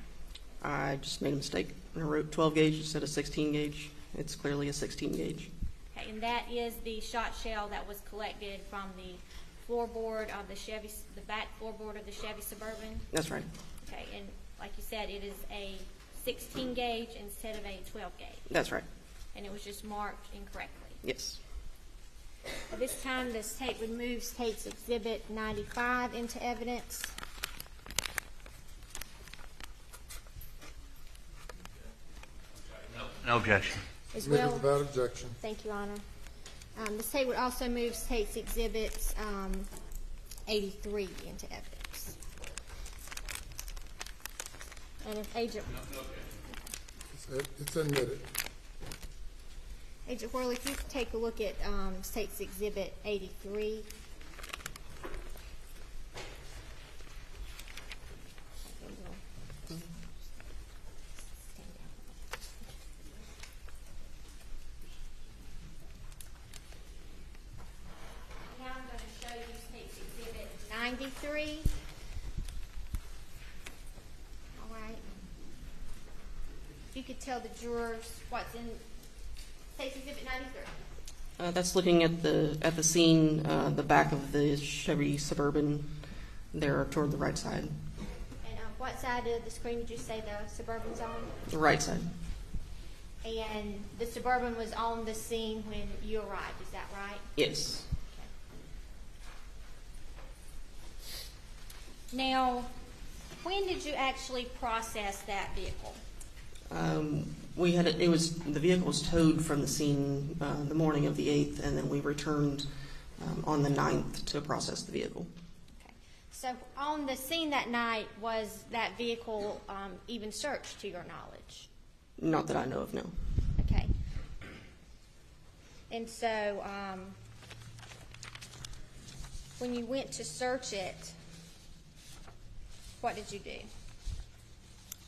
I just made a mistake. I wrote 12 gauge instead of 16 gauge. It's clearly a 16 gauge. Okay, and that is the shot shell that was collected from the floorboard of the Chevy, the back floorboard of the Chevy Suburban? That's right. Okay, and like you said, it is a 16 gauge instead of a 12 gauge? That's right. And it was just marked incorrectly? Yes. At this time, the State would move State's Exhibit 95 into evidence. No objection. As Submitted well. without objection. Thank you, Honor. The State would also move State's Exhibits 83 into evidence. And if Agent... It's admitted. Agent Worley, if you could take a look at State's Exhibit 83. 93. All right. If you could tell the jurors what's in State's Exhibit 93. That's looking at the scene, the back of the Chevy Suburban there toward the right side. And what side of the screen did you say the Suburban's on? The right side. And the Suburban was on the scene when you arrived, is that right? Yes. Now, when did you actually process that vehicle? The vehicle was towed from the scene the morning of the 8th, and then we returned on the 9th to process the vehicle. Okay. So on the scene that night, was that vehicle even searched to your knowledge? Not that I know of, no. Okay. And so when you went to search it, what did you do?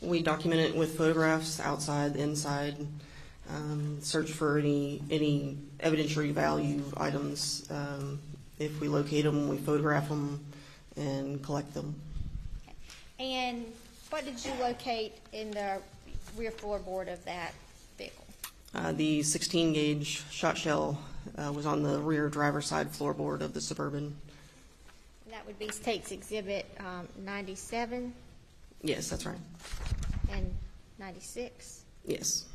We document it with photographs, outside, inside, search for any evidentiary value items. If we locate them, we photograph them and collect them. Okay. And what did you locate in the rear floorboard of that vehicle? The 16-gauge shot shell was on the rear driver's side floorboard of the Suburban. And that would be State's Exhibit 97? Yes, that's right. And 96? Yes.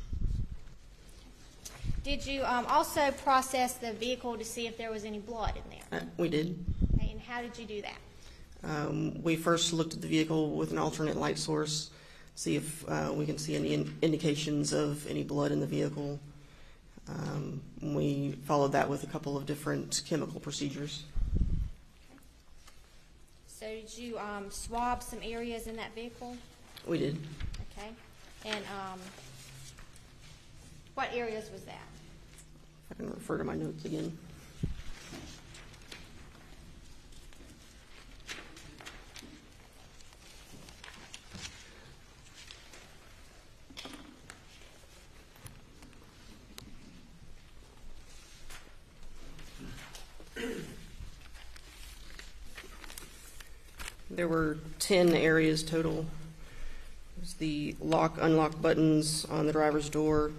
Did you also process the vehicle to see if there was any blood in there? We did. Okay, and how did you do that? We first looked at the vehicle with an alternate light source, see if we can see any indications of any blood in the vehicle. We followed that with a couple of different chemical procedures. So did you swab some areas in that vehicle? We did. Okay. And what areas was that? I can refer to my notes again. There were 10 areas total. There's the lock, unlock buttons on the driver's door,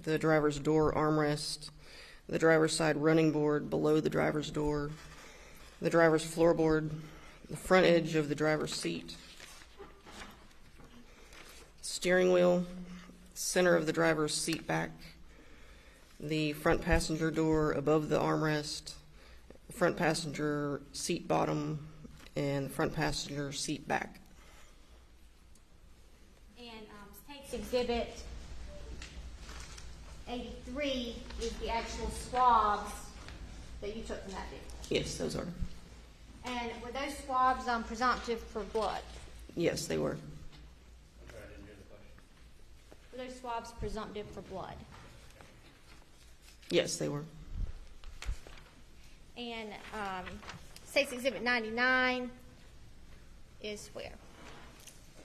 the driver's door armrest, the driver's side running board below the driver's door, the driver's floorboard, the front edge of the driver's seat, steering wheel, center of the driver's seat back, the front passenger door above the armrest, the front passenger seat bottom, and the front passenger seat back. And State's Exhibit 83 is the actual swabs that you took from that vehicle. Yes, those are. And were those swabs presumptive for blood? Yes, they were. Were those swabs presumptive for blood? Yes, they were. And State's Exhibit 99 is where?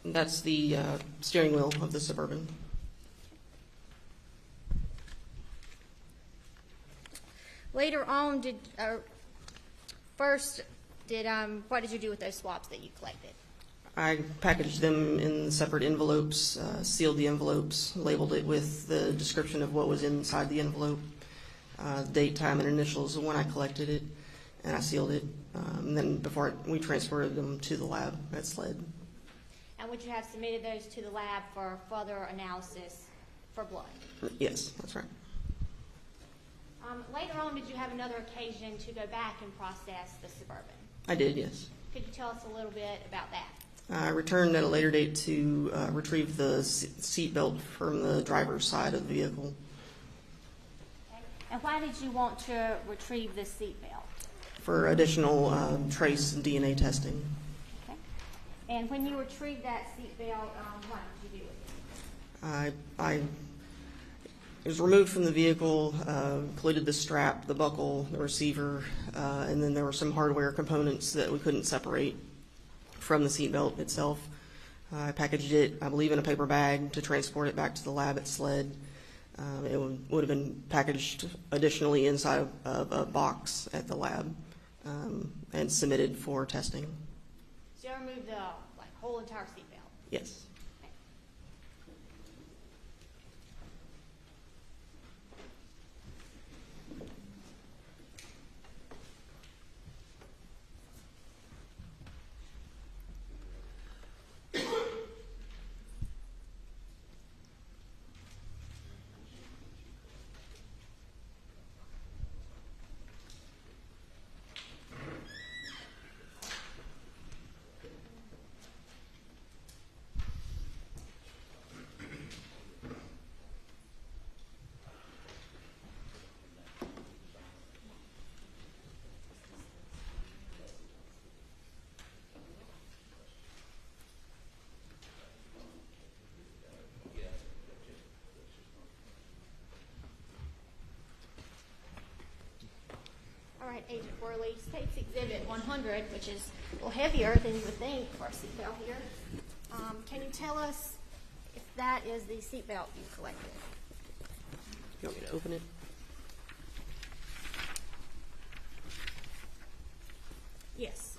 That's the steering wheel of the Suburban. Later on, what did you do with those swabs that you collected? I packaged them in separate envelopes, sealed the envelopes, labeled it with the description of what was inside the envelope, date, time, and initials of when I collected it, and I sealed it. And then before we transferred them to the lab at SLED. And would you have submitted those to the lab for further analysis for blood? Yes, that's right. Later on, did you have another occasion to go back and process the Suburban? I did, yes. Could you tell us a little bit about that? I returned at a later date to retrieve the seat belt from the driver's side of the vehicle. Okay. And why did you want to retrieve the seat belt? For additional trace and DNA testing. Okay. And when you retrieved that seat belt, what did you do with it? It was removed from the vehicle, included the strap, the buckle, the receiver, and then there were some hardware components that we couldn't separate from the seatbelt itself. I packaged it, I believe, in a paper bag to transport it back to the lab at SLED. It would have been packaged additionally inside of a box at the lab and submitted for testing. So you removed the whole entire seatbelt? Yes. All right, Agent Worley, State's Exhibit 100, which is a little heavier than you would think for a seatbelt here. Can you tell us if that is the seatbelt you collected? You want me to open it? Yes.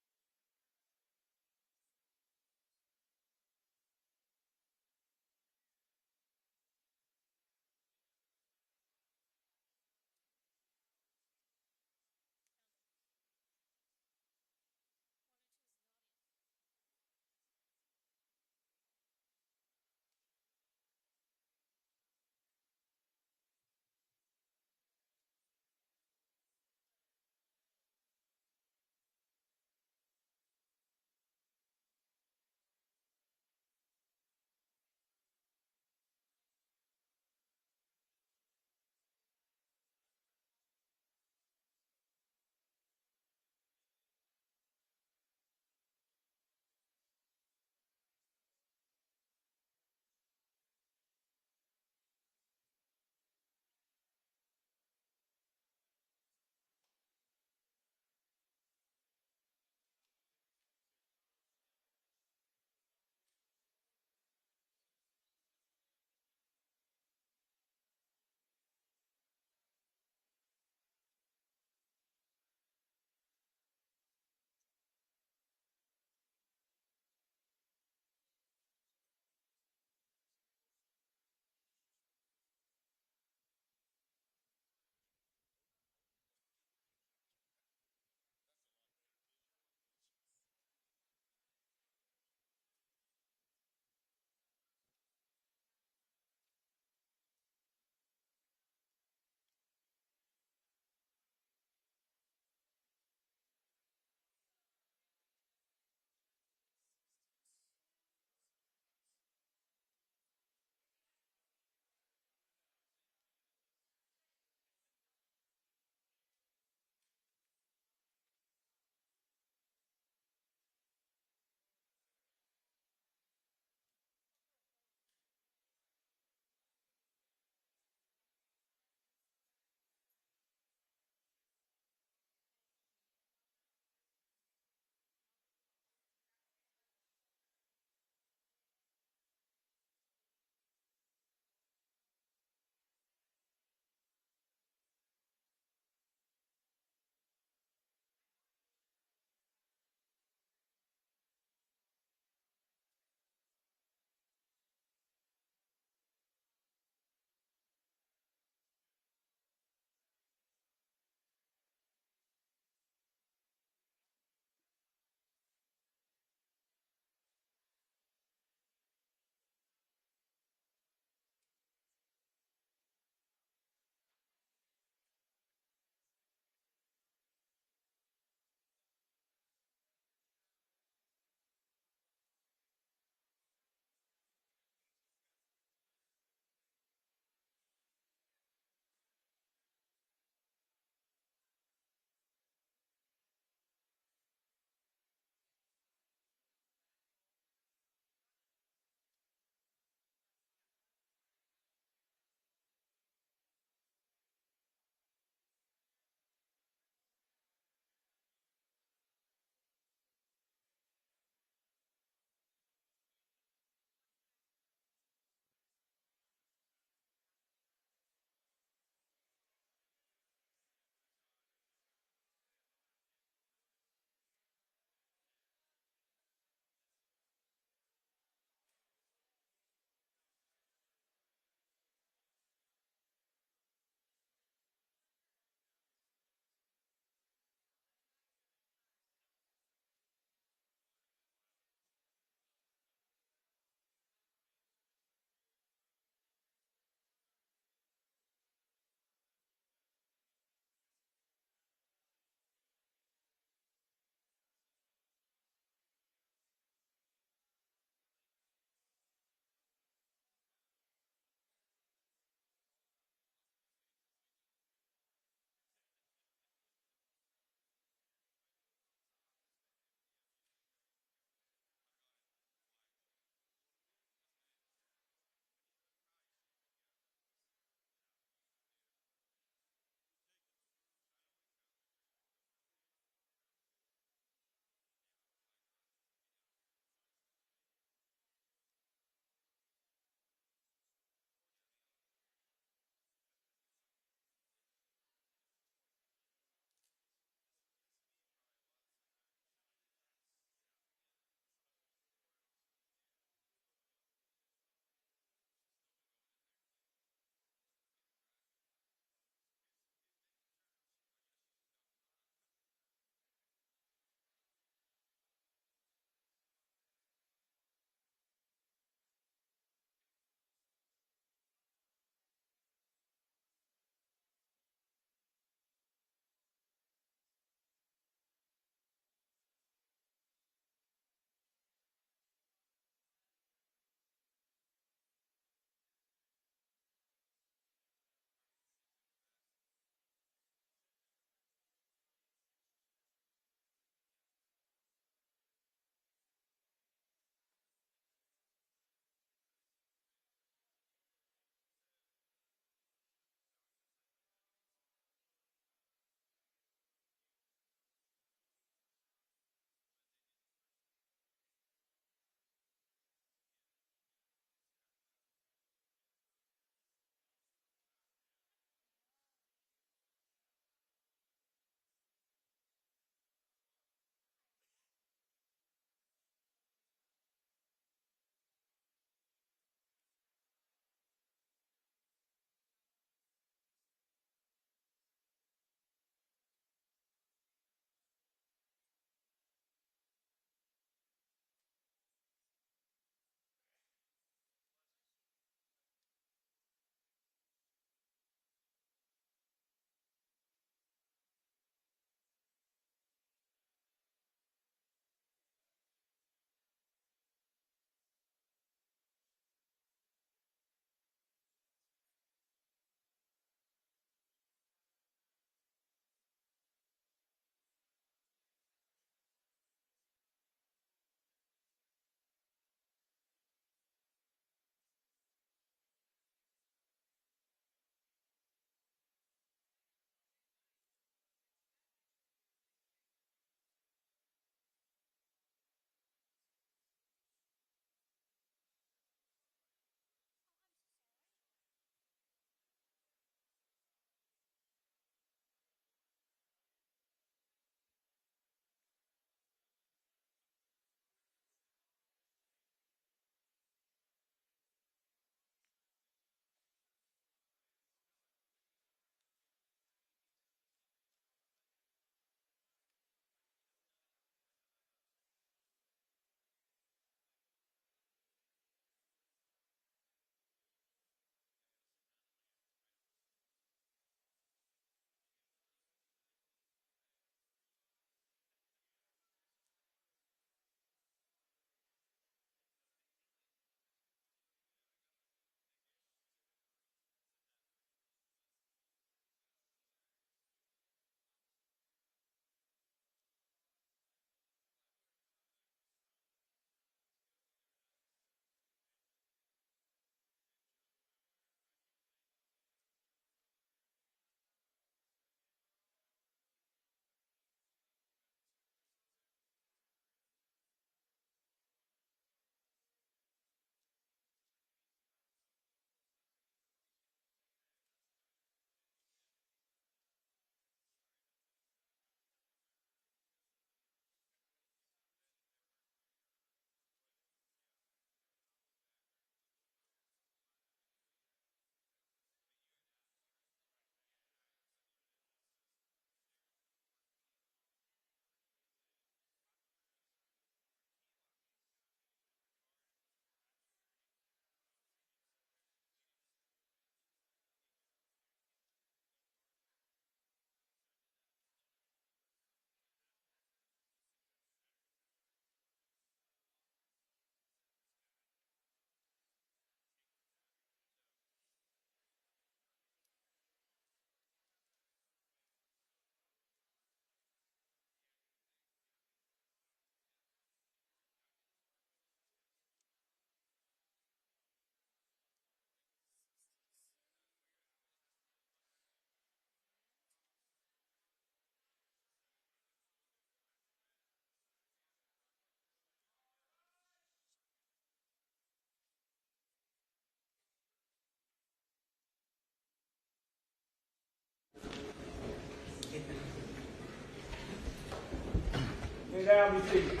shall be seated.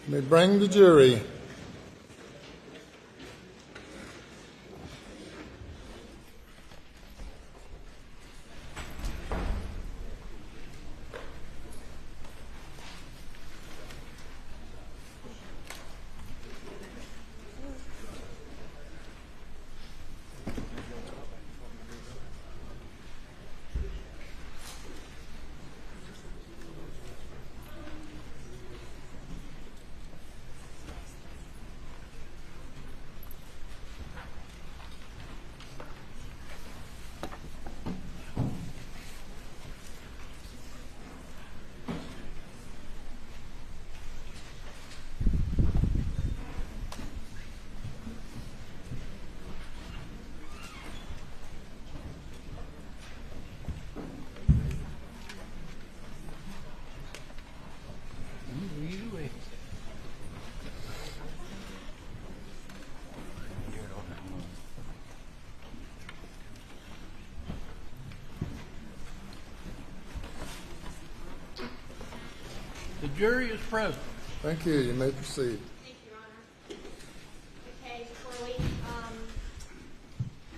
May bring the jury. The jury is present. Thank you. You may proceed. Thank you, Your Honor. Okay, before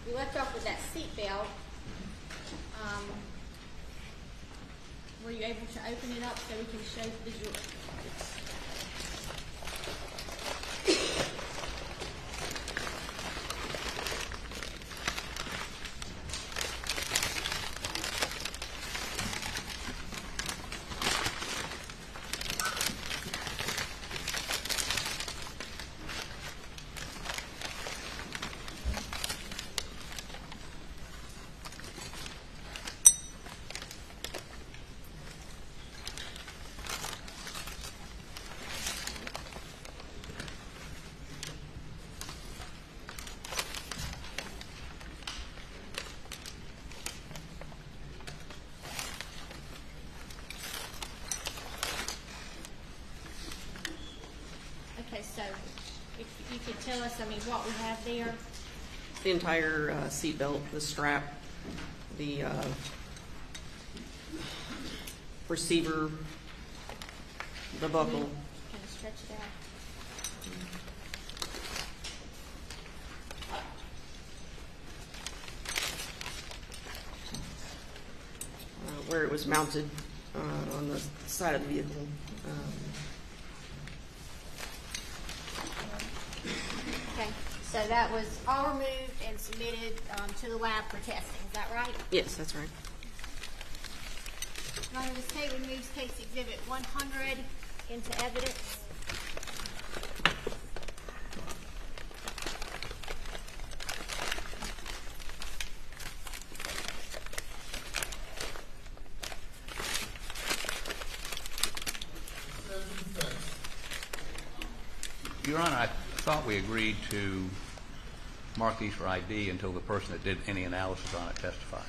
we left off with that seat belt. Were you able to open it up so we can show the jury? Okay, so if you could tell us, what we have there. The entire seat belt, the strap, the receiver, the buckle. Kind of stretch it out. Where it was mounted on the side of the vehicle. Okay, so that was all removed and submitted to the lab for testing. Is that right? Yes, that's right. Your Honor, the state removes case exhibit 100 into evidence. Your Honor, I thought we agreed to mark these for ID until the person that did any analysis on it testifies.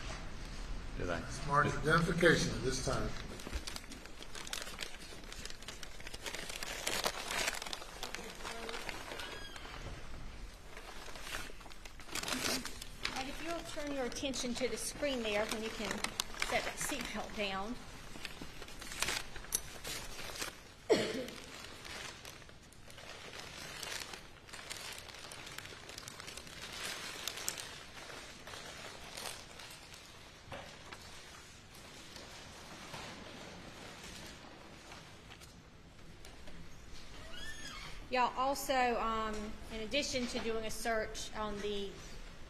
Did I? Smart identification at this time. And if you'll turn your attention to the screen there when you can set that seatbelt down. Y'all also, in addition to doing a search on the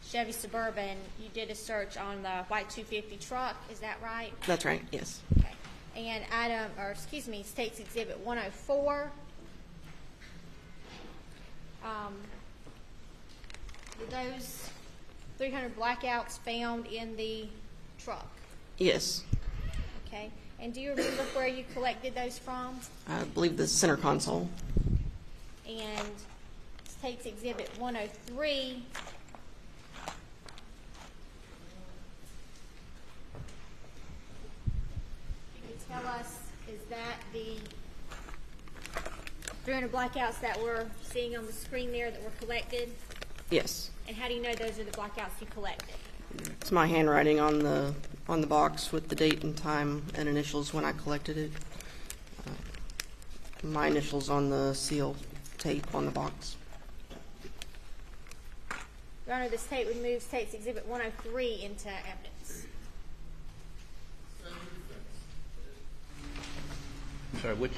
Chevy Suburban, you did a search on the white 250 truck. Is that right? That's right, yes. Okay. And State's Exhibit 104. Were those 300 blackouts found in the truck? Yes. Okay. And do you remember where you collected those from? I believe the center console. And State's Exhibit 103. You could tell us, is that the 300 blackouts that we're seeing on the screen there that were collected? Yes. And how do you know those are the blackouts you collected? It's my handwriting on the box with the date and time and initials when I collected it. My initials on the seal tape on the box. Your Honor, this tape would move State's Exhibit 103 into evidence. I'm sorry, which?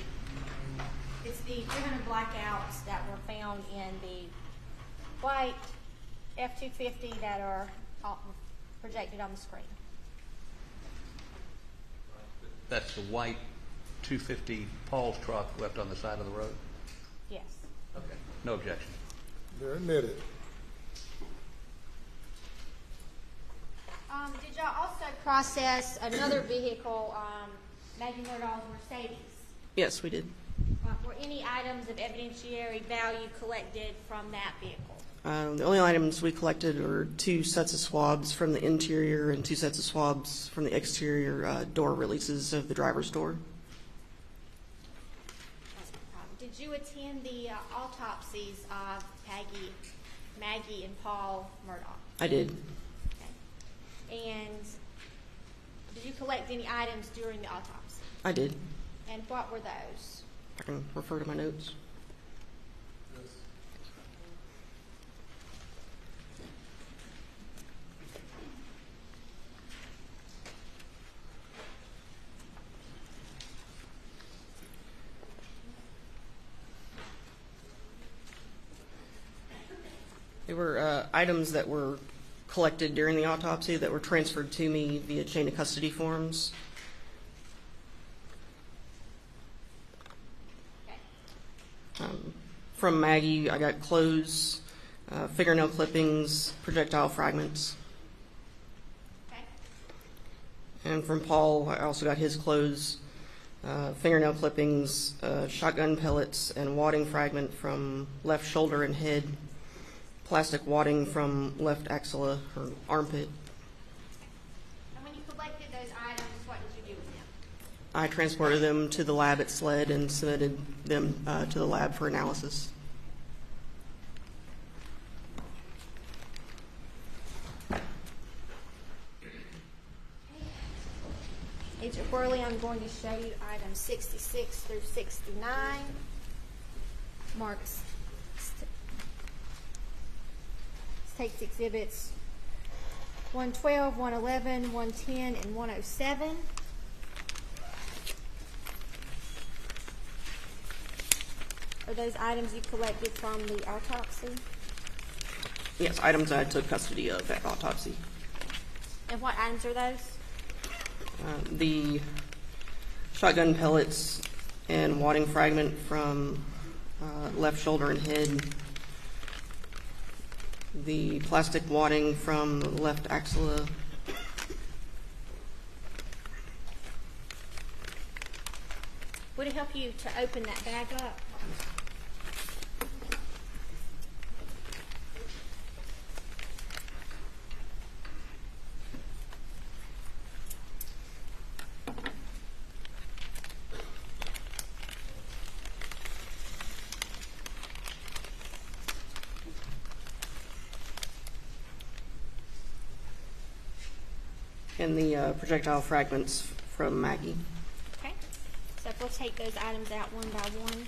It's the 300 blackouts that were found in the white F-250 that are projected on the screen. That's the white 250 Paul's truck left on the side of the road? Yes. Okay. No objection. They're admitted. Did y'all also process another vehicle, Maggie Murdaugh's Mercedes? Yes, we did. Were any items of evidentiary value collected from that vehicle? The only items we collected were 2 sets of swabs from the interior and 2 sets of swabs from the exterior door releases of the driver's door. Did you attend the autopsies of Maggie and Paul Murdaugh? I did. Okay. And did you collect any items during the autopsy? I did. And what were those? I can refer to my notes. They were items that were collected during the autopsy that were transferred to me via chain of custody forms. From Maggie, I got clothes, fingernail clippings, projectile fragments. Okay. And from Paul, I also got his clothes, fingernail clippings, shotgun pellets, and wadding fragment from left shoulder and head, plastic wadding from left axilla or armpit. And when you collected those items, what did you do with them? I transported them to the lab at SLED and submitted them to the lab for analysis. Agent Worley, I'm going to show you items 66 through 69. Marks takes exhibits 112, 111, 110, and 107. Are those items you collected from the autopsy? Yes, items I took custody of at autopsy. And what items are those? The shotgun pellets and wadding fragment from left shoulder and head, the plastic wadding from left axilla, Would it help you to open that bag up? and the projectile fragments from Maggie. Okay, so if we'll take those items out one by one.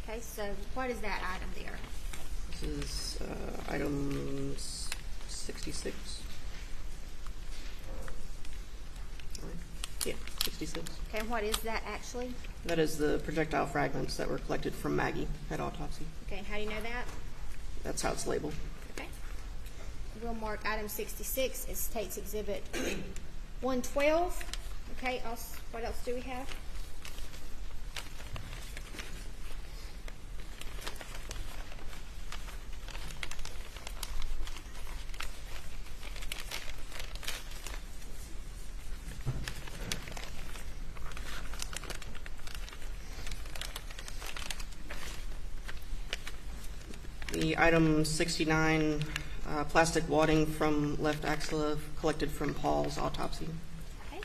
Okay, so what is that item there? This is item 66. Yeah, 66. Okay, and what is that actually? That is the projectile fragments that were collected from Maggie at autopsy. Okay, and how do you know that? That's how it's labeled. Okay. We'll mark item 66 as State's Exhibit 112. Okay, what else do we have? The item 69, plastic wadding from left axilla collected from Paul's autopsy. Okay.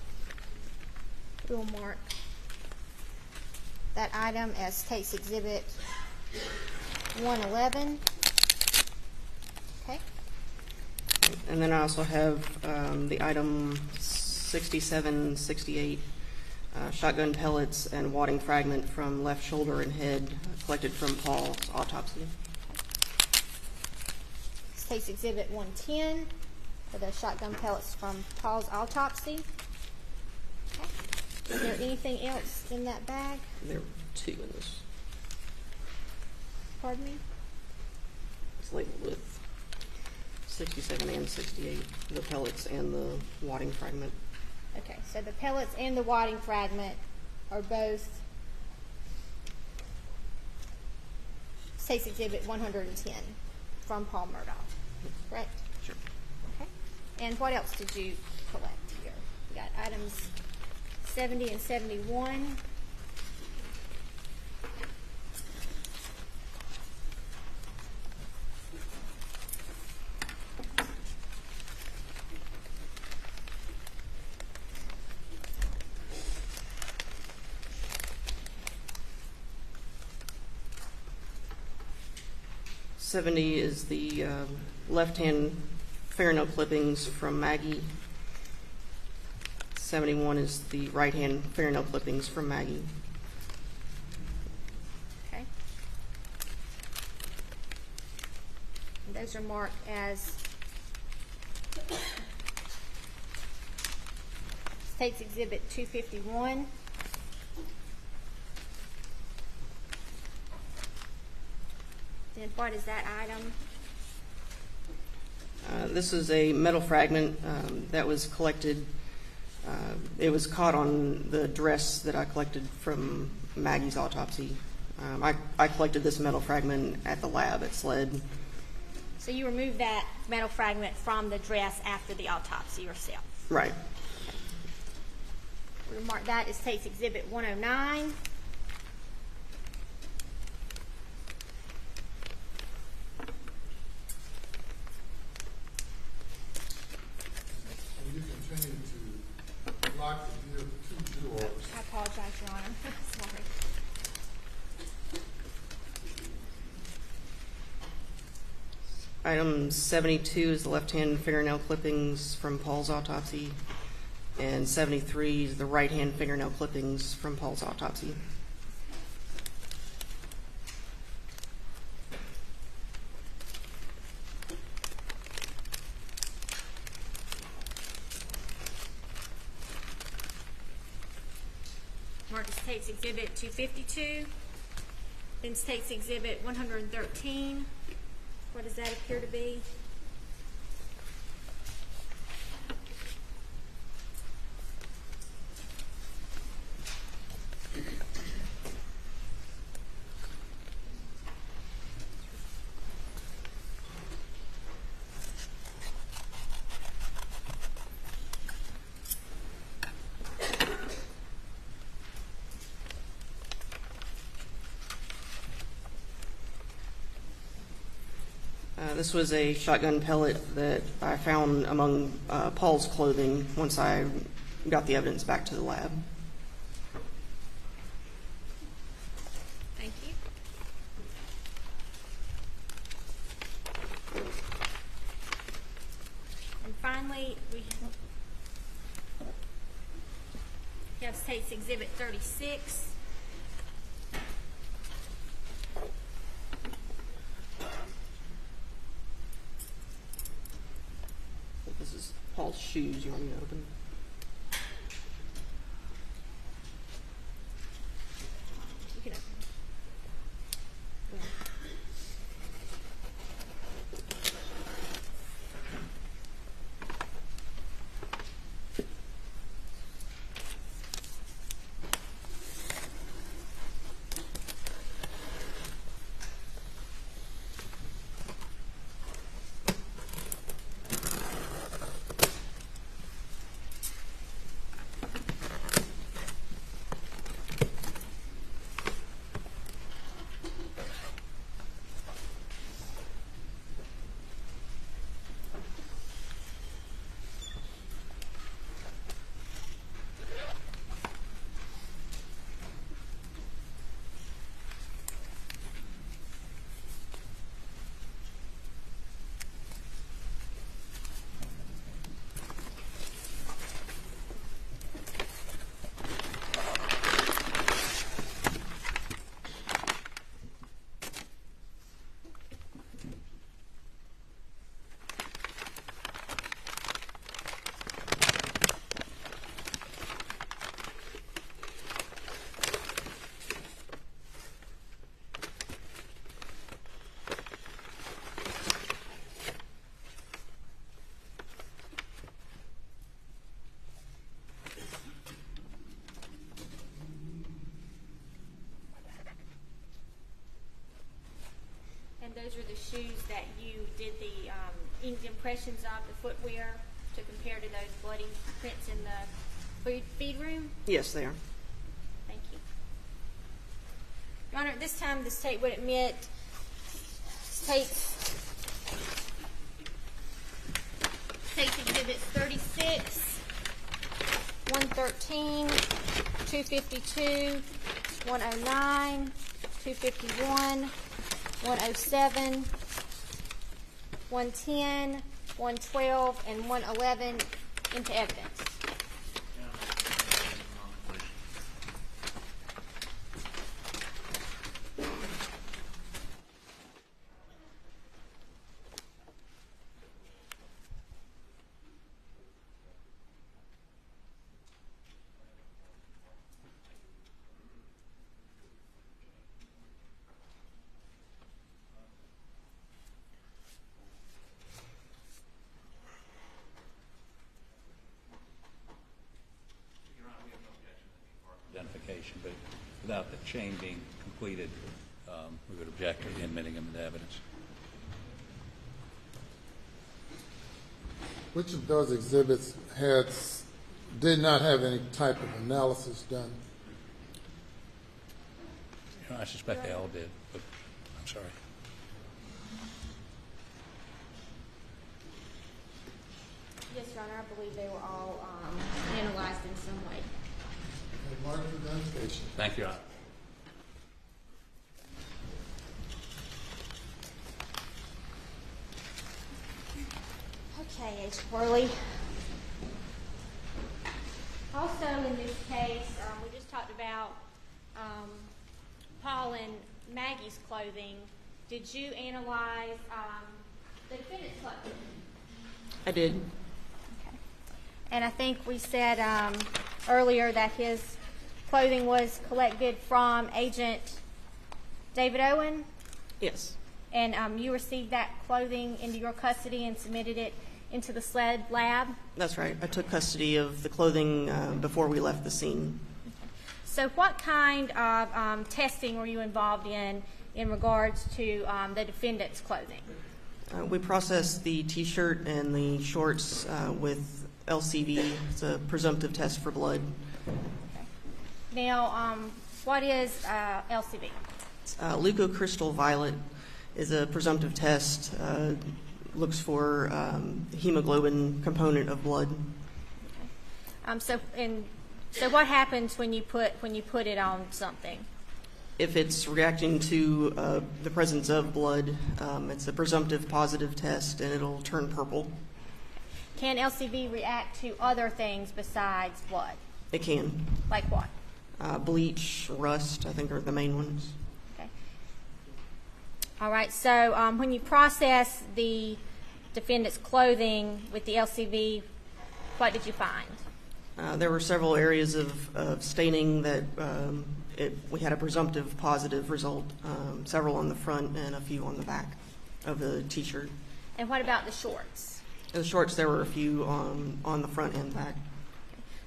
We'll mark that item as State's Exhibit 111. Okay. And then I also have the item 6768, shotgun pellets and wadding fragment from left shoulder and head collected from Paul's autopsy. State's Exhibit 110 for the shotgun pellets from Paul's autopsy. Okay. Is there anything else in that bag? There are 2 in this. Pardon me? It's labeled with 67 and 68, the pellets and the wadding fragment. Okay, so the pellets and the wadding fragment are both State's Exhibit 110 from Paul Murdaugh, correct? Sure. Okay. And what else did you collect here? We got items 70 and 71. $70 is the left-hand fingernail clippings from Maggie. 71 is the right-hand fingernail clippings from Maggie. Okay. And those are marked as State's Exhibit 251. And what is that item? This is a metal fragment that was collected. It was caught on the dress that I collected from Maggie's autopsy. I collected this metal fragment at the lab at SLED. So you removed that metal fragment from the dress after the autopsy yourself? Right. We'll mark that as State's Exhibit 109. You continue to block the view of 2 jurors. I apologize, Your Honor. Sorry. Item 72 is the left-hand fingernail clippings from Paul's autopsy, and 73 is the right-hand fingernail clippings from Paul's autopsy. Mark as State's Exhibit 252. Then State's Exhibit 113. What does that appear to be? This was a shotgun pellet that I found among Paul's clothing once I got the evidence back to the lab. Thank you. And finally, we have State's Exhibit 36. This is Paul's shoes. You want me to open? You can open. those are the shoes that you did the inked impressions of, the footwear, to compare to those bloody prints in the feed room? Yes, they are. Thank you. Your Honor, at this time, the state would admit State's Exhibits 36, 113, 252, 109, 251, 107, 110, 112, and 111 into evidence. Identification, but without the chain being completed, we would object to admitting them into evidence. Which of those exhibits did not have any type of analysis done? You know, I suspect they all did, but I'm sorry. Yes, Your Honor, I believe they were all analyzed in some way. Thank you, Your Honor. Okay, Agent Worley. Also in this case, we just talked about Paul and Maggie's clothing. Did you analyze the defendant's clothing? I did. Okay. And I think we said earlier that his clothing was collected from Agent David Owen? Yes. And you received that clothing into your custody and submitted it into the SLED lab? That's right. I took custody of the clothing before we left the scene. So what kind of testing were you involved in regards to the defendant's clothing? We processed the T-shirt and the shorts with LCV. It's a presumptive test for blood. Okay. Now, what is LCV? Leucocrystal violet is a presumptive test. Looks for hemoglobin component of blood. Okay. So what happens when you put it on something? If it's reacting to the presence of blood, it's a presumptive positive test, and it'll turn purple. Can LCV react to other things besides blood? It can. Like what? Bleach, rust, I think are the main ones. Okay. All right. So when you process the defendant's clothing with the LCV, what did you find? There were several areas of staining that we had a presumptive positive result, several on the front and a few on the back of the T-shirt. And what about the shorts? The shorts, there were a few on the front and back.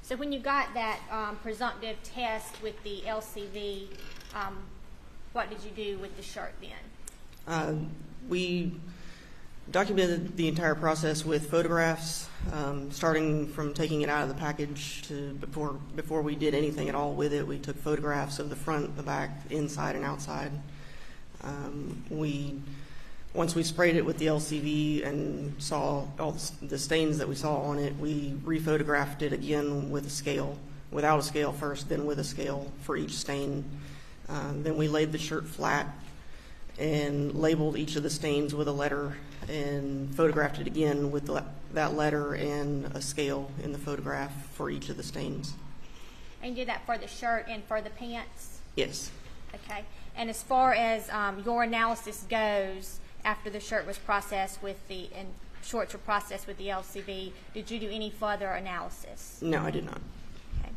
So when you got that presumptive test with the LCV, what did you do with the shirt then? We documented the entire process with photographs, starting from taking it out of the package to before we did anything at all with it. We took photographs of the front, the back, inside and outside. Once we sprayed it with the LCV and saw all the stains that we saw on it, we rephotographed it again with a scale, without a scale first, then with a scale for each stain. Then we laid the shirt flat and labeled each of the stains with a letter and photographed it again with that letter and a scale in the photograph for each of the stains. And you did that for the shirt and for the pants? Yes. Okay. And as far as your analysis goes, after the shirt was processed and shorts were processed with the LCV, did you do any further analysis? No, I did not. Okay.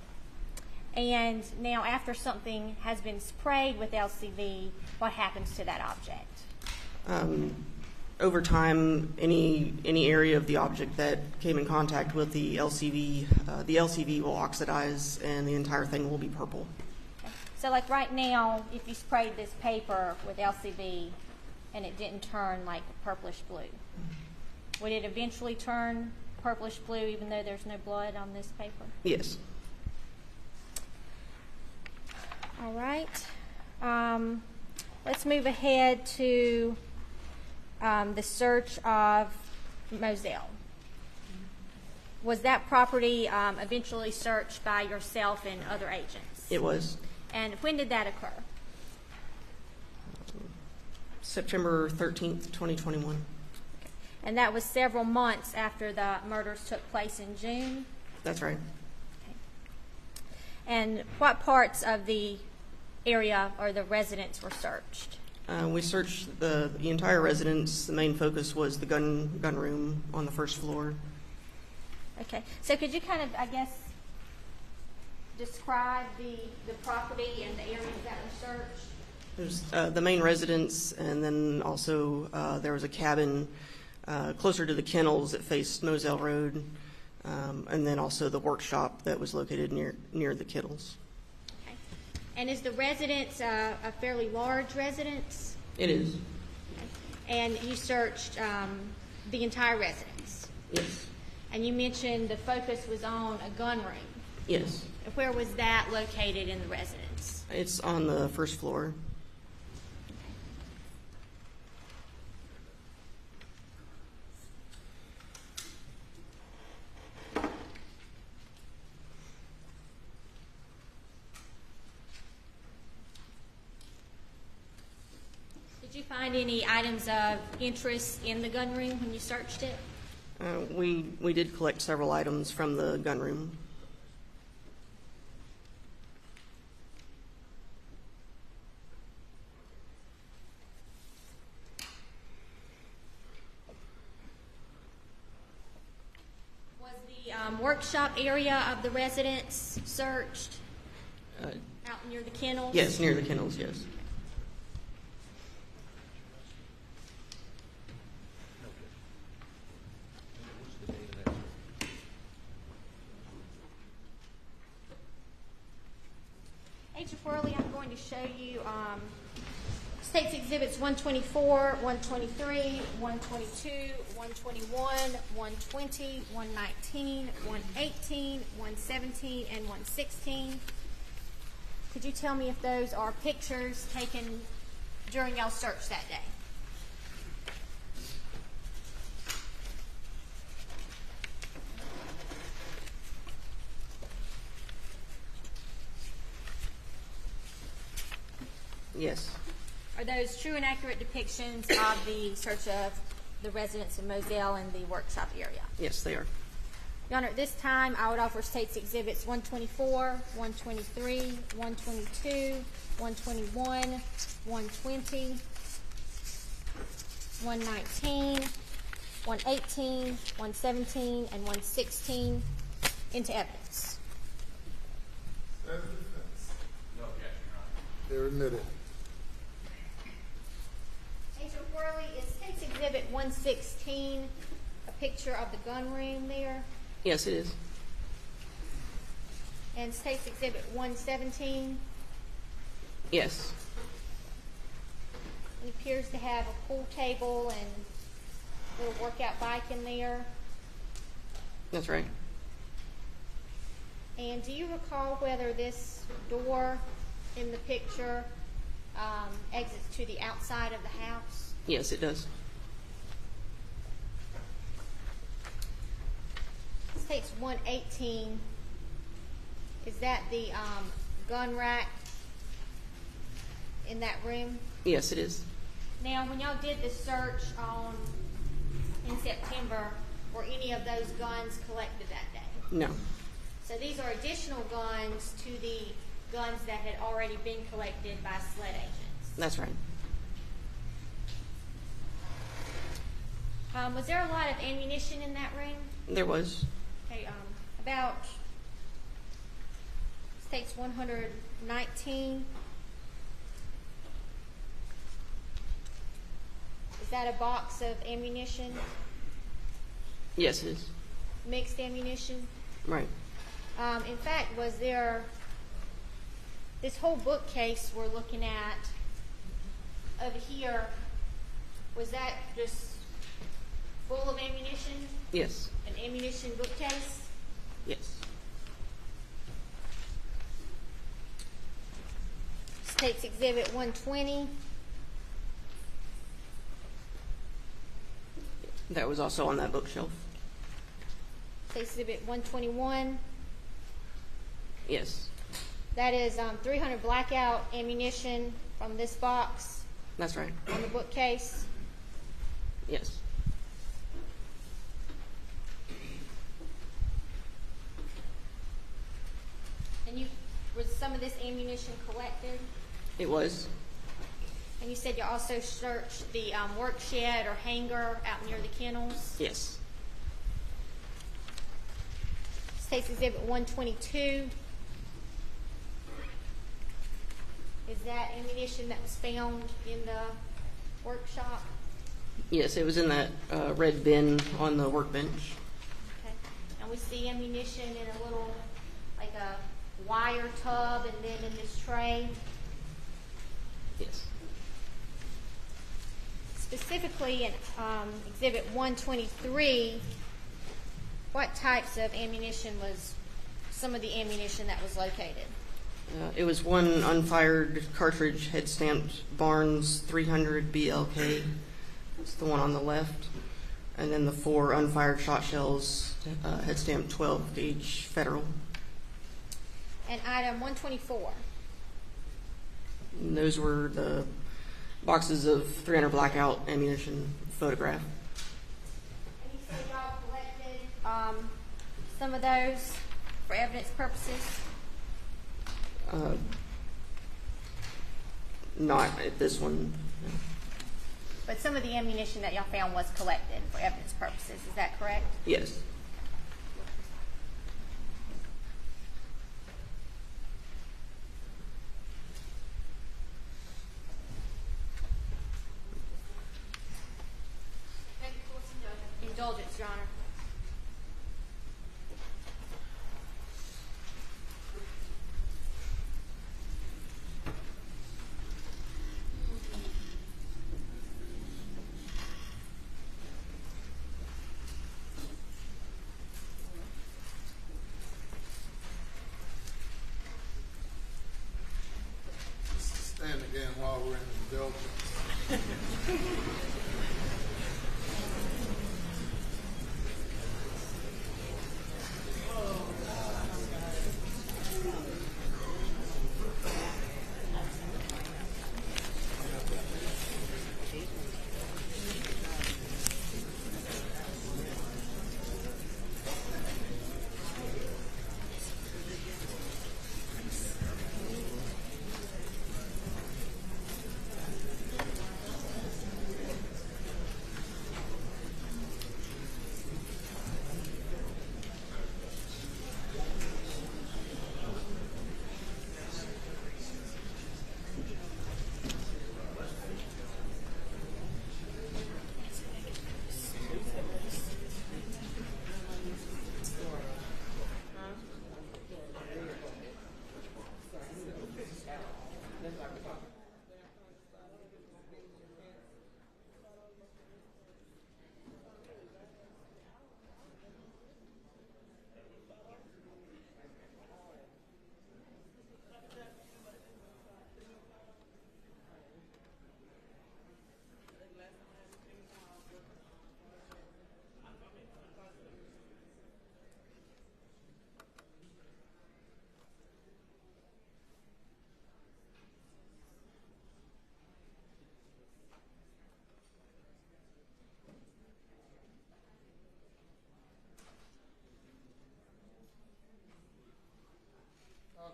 And now after something has been sprayed with LCV, what happens to that object? Over time, any area of the object that came in contact with the LCV will oxidize and the entire thing will be purple. Okay. So like right now, if you sprayed this paper with LCV and it didn't turn like purplish blue. Would it eventually turn purplish blue even though there's no blood on this paper? Yes. All right. Let's move ahead to the search of Moselle. Was that property eventually searched by yourself and other agents? It was. And when did that occur? September 13th, 2021. And that was several months after the murders took place in June? That's right. Okay. And what parts of the area or the residence were searched? We searched the entire residence. The main focus was the gun room on the first floor. Okay. So could you kind of, I guess, describe the property and the areas that were searched? There's the main residence, and then also there was a cabin closer to the kennels that faced Moselle Road, and then also the workshop that was located near the kennels. Okay. And is the residence a fairly large residence? It is. Okay. And you searched the entire residence? Yes. And you mentioned the focus was on a gun room? Yes. Where was that located in the residence? It's on the first floor. Did you find any items of interest in the gun room when you searched it? We did collect several items from the gun room. Was the workshop area of the residence searched? Out near the kennels? Yes, near the kennels, yes. Agent Worley, I'm going to show you State's Exhibits 124, 123, 122, 121, 120, 119, 118, 117, and 116. Could you tell me if those are pictures taken during y'all's search that day? Yes. Are those true and accurate depictions of the search of the residence in Moselle and the workshop area? Yes, they are. Your Honor, at this time, I would offer State's Exhibits 124, 123, 122, 121, 120, 119, 118, 117, and 116 into evidence. No objection, Your Honor. They're admitted. Agent Worley, is State's Exhibit 116 a picture of the gun room there? Yes, it is. And State's Exhibit 117? Yes. It appears to have a pool table and a little workout bike in there. That's right. And do you recall whether this door in the picture exits to the outside of the house? Yes, it does. State's 118. Is that the gun rack in that room? Yes, it is. Now, when y'all did the search in September, were any of those guns collected that day? No. So these are additional guns to the guns that had already been collected by SLED agents? That's right. Was there a lot of ammunition in that room? There was. Okay, about State's 119. Is that a box of ammunition? Yes, it is. Mixed ammunition? Right. In fact, was there this whole bookcase we're looking at over here? Was that just full of ammunition? Yes. An ammunition bookcase? Yes. State's Exhibit 120. That was also on that bookshelf. State's Exhibit 121. Yes. That is 300 blackout ammunition from this box That's right. on the bookcase. Yes. And was some of this ammunition collected? It was. And you said you also searched the work shed or hangar out near the kennels? Yes. State's Exhibit 122. Is that ammunition that was found in the workshop? Yes, it was in that red bin on the workbench. Okay. And we see ammunition in a little, like a wire tub, and then in this tray. Yes. Specifically in Exhibit 123, what types of ammunition was some of the ammunition that was located? It was one unfired cartridge, head stamped Barnes 300 BLK. It's the one on the left. And then the 4 unfired shot shells, head stamped 12 gauge Federal. And item 124. And those were the boxes of 300 blackout ammunition photograph. And you said y'all collected some of those for evidence purposes? Not at this one. No. But some of the ammunition that y'all found was collected for evidence purposes. Is that correct? Yes. Indulgence, Your Honor. Stand again while we're in indulgence.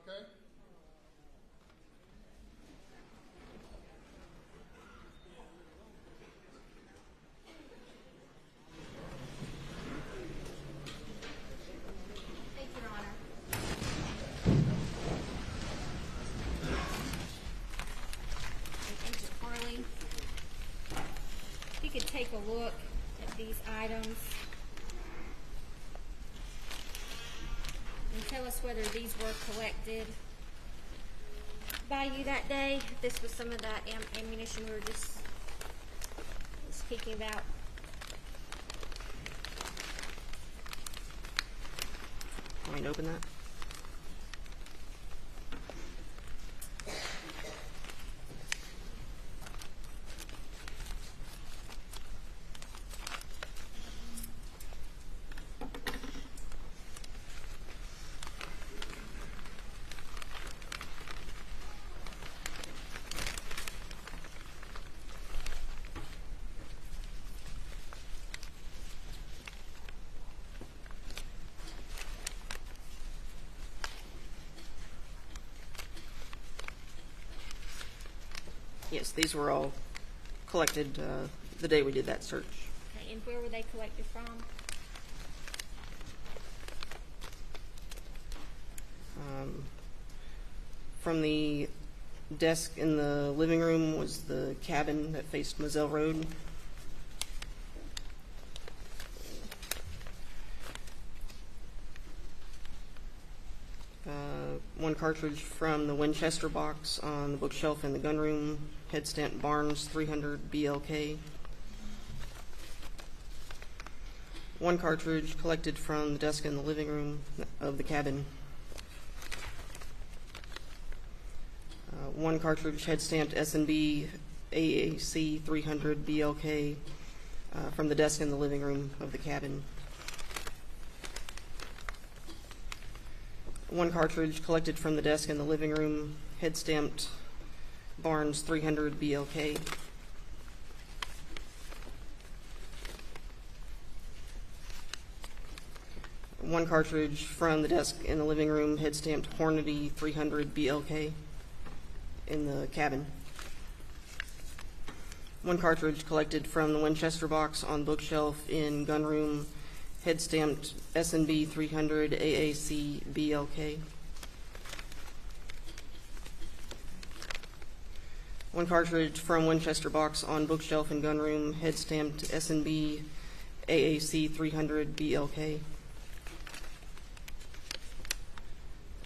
Okay. Thank you, Your Honor. Agent Farley, if you could take a look at these items and tell us whether these were collected by you that day. If this was some of that ammunition we were just speaking about? Want me to open that? Yes, these were all collected the day we did that search. Okay, and where were they collected from? From the desk in the living room was the cabin that faced Moselle Road. One cartridge from the Winchester box on the bookshelf in the gun room, head stamp Barnes 300 BLK. One cartridge collected from the desk in the living room of the cabin. One cartridge head stamped S&B AAC 300 BLK from the desk in the living room of the cabin. One cartridge collected from the desk in the living room, head stamped Barnes 300 BLK. One cartridge from the desk in the living room, head stamped Hornady 300 BLK in the cabin. One cartridge collected from the Winchester box on bookshelf in gun room, head stamped S&B 300 AAC BLK. One cartridge from Winchester box on bookshelf in gun room, head stamped S&B AAC 300 BLK.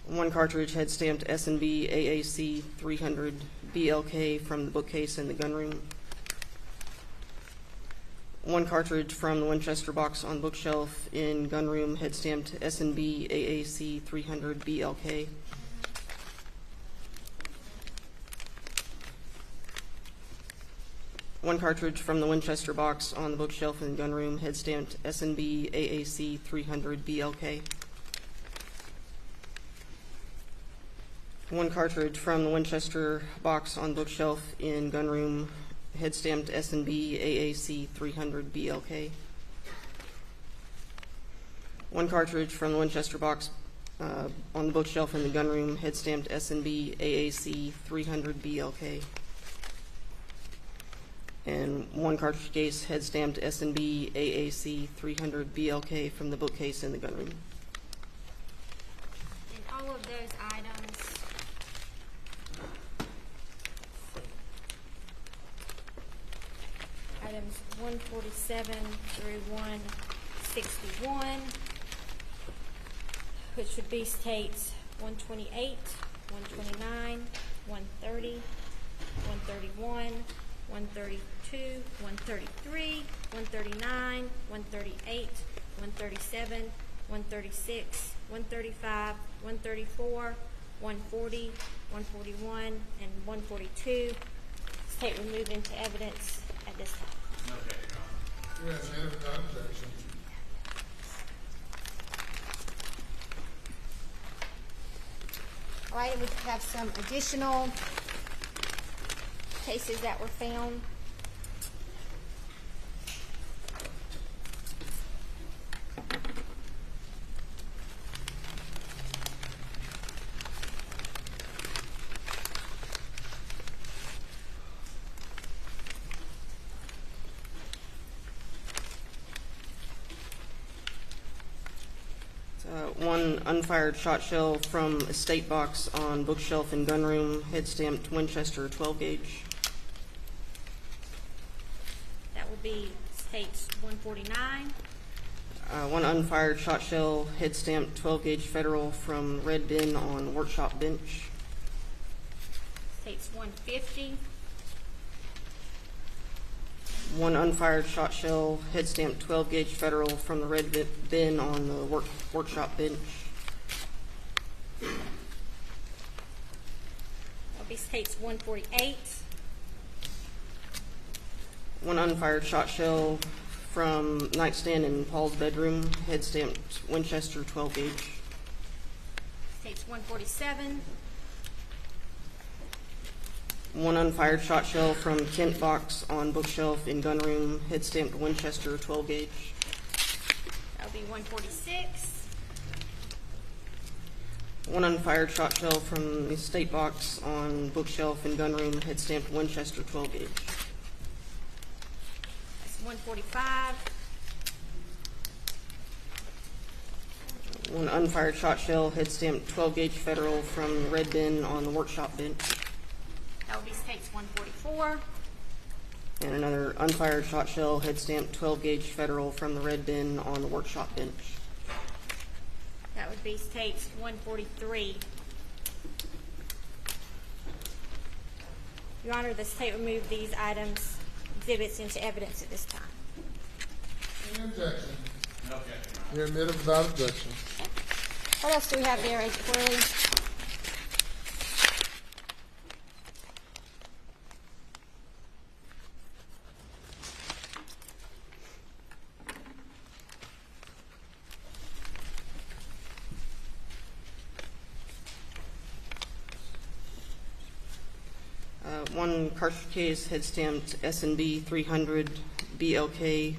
One cartridge head stamped S&B AAC 300 BLK from the bookcase in the gun room. One cartridge from the Winchester box on bookshelf in gun room, head stamped S&B AAC 300 BLK. One cartridge from the Winchester box on the bookshelf in the gun room, head stamped S&B AAC 300 BLK. One cartridge from the Winchester box on bookshelf in gun room, head stamped S&B AAC 300 BLK. One cartridge from the Winchester box on the bookshelf in the gun room, head stamped S&B AAC 300 BLK. And one cartridge case, head stamped S&B AAC 300 BLK from the bookcase in the gun room. And all of those items items 147 through 161, which would be states 128, 129, 130, 131, 132, 133, 139, 138, 137, 136, 135, 134, 140, 141, and 142. State will move into evidence at this time. Okay. Yes, I have an objection. All right, and we have some additional cases that were found. One unfired shot shell from a state box on bookshelf in gun room, head stamped Winchester 12 gauge. That will be states 149. One unfired shot shell, head stamped 12 gauge Federal from red bin on workshop bench. States 150. One unfired shot shell, head stamp 12 gauge federal from the red bin on the workshop bench. That'll be states 148. One unfired shot shell from nightstand in Paul's bedroom, head stamped Winchester 12 gauge. States 147. One unfired shot shell from Kent box on bookshelf in gunroom, head stamped Winchester 12 gauge. That'll be 146. One unfired shot shell from the state box on bookshelf in gunroom, head stamped Winchester 12 gauge. That's 145. One unfired shot shell, head stamped 12 gauge federal from the red bin on the workshop bench. That will be states 144. And another unfired shot shell, head stamped 12 gauge federal from the red bin on the workshop bench. That would be states 143. Your Honor, the state will move these items, exhibits, into evidence at this time. Any objection? No objection. You're admitted without objection. What else do we have there, Agent Worley? One cartridge case, head stamped S&B 300 BLK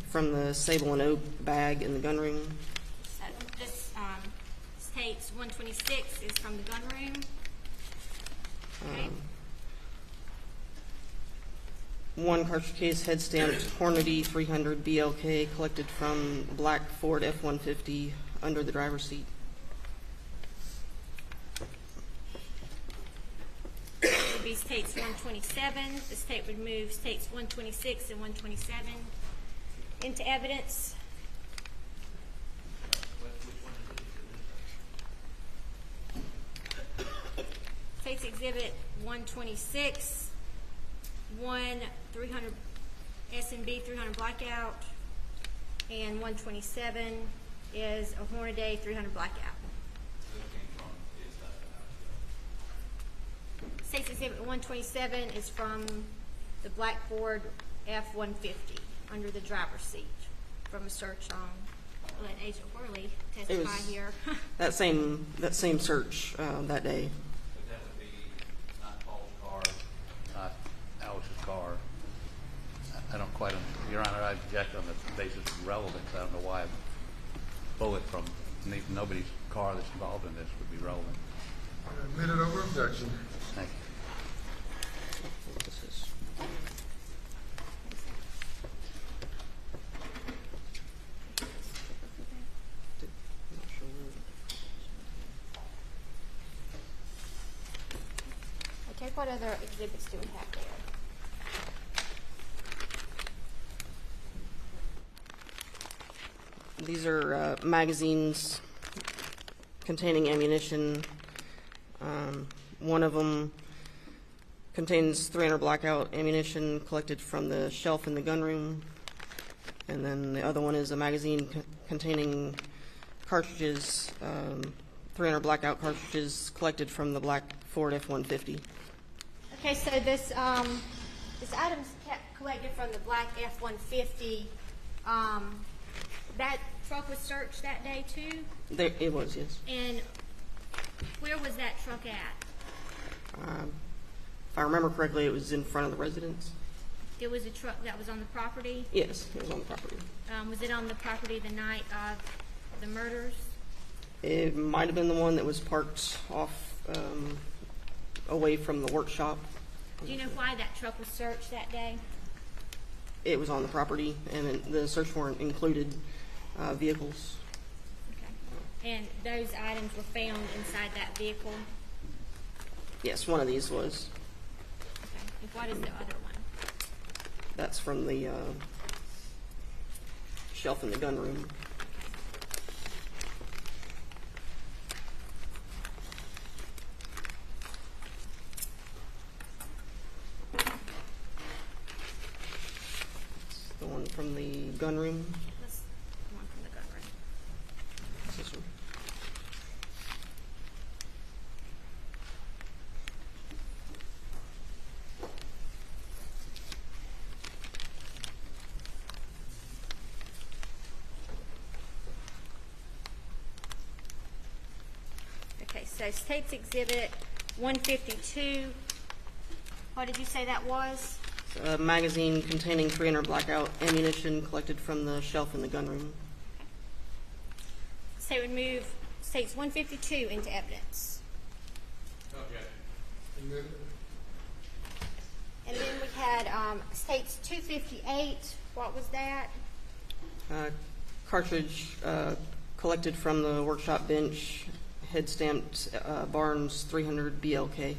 from the sable and oak bag in the gunroom. So this states 126 is from the gunroom. Okay. One cartridge case, head stamped Hornady 300 BLK collected from black Ford F-150 under the driver's seat. It would be states 127. The state would move states 126 and 127 into evidence. States exhibit 126, 300 S&B 300 blackout, and 127 is a Hornaday 300 blackout. States exhibit 127 is from the black Ford F-150 under the driver's seat from a search on. I'll let Agent Worley testify here. that same search that day. But that would be not Paul's car, not Alex's car. I don't quite understand. Your Honor, I object on the basis of relevance. I don't know why a bullet from nobody's car that's involved in this would be relevant. Admitted over objection. Thank you. Okay, what other exhibits do we have there? These are magazines containing ammunition. One of them contains 300 blackout ammunition collected from the shelf in the gunroom, and then the other one is a magazine containing cartridges, 300 blackout cartridges collected from the black Ford F-150. Okay, so this item's collected from the black F-150. That truck was searched that day too? It was, yes. And where was that truck at? If I remember correctly, it was in front of the residence. It was a truck that was on the property? Yes, it was on the property. Was it on the property the night of the murders? It might have been the one that was parked off away from the workshop. Do you know why that truck was searched that day? It was on the property, and the search warrant included vehicles. Okay. And those items were found inside that vehicle? Yes, one of these was. Okay. And what is the other one? That's from the shelf in the gunroom. gun room. Let's come on from the gun room. This one. Okay, so State's Exhibit 152. What did you say that was? A magazine containing 300 blackout ammunition collected from the shelf in the gun room. State would move State's 152 into evidence. Okay. And then we had State's 258. What was that? Cartridge collected from the workshop bench, head stamped Barnes 300 BLK.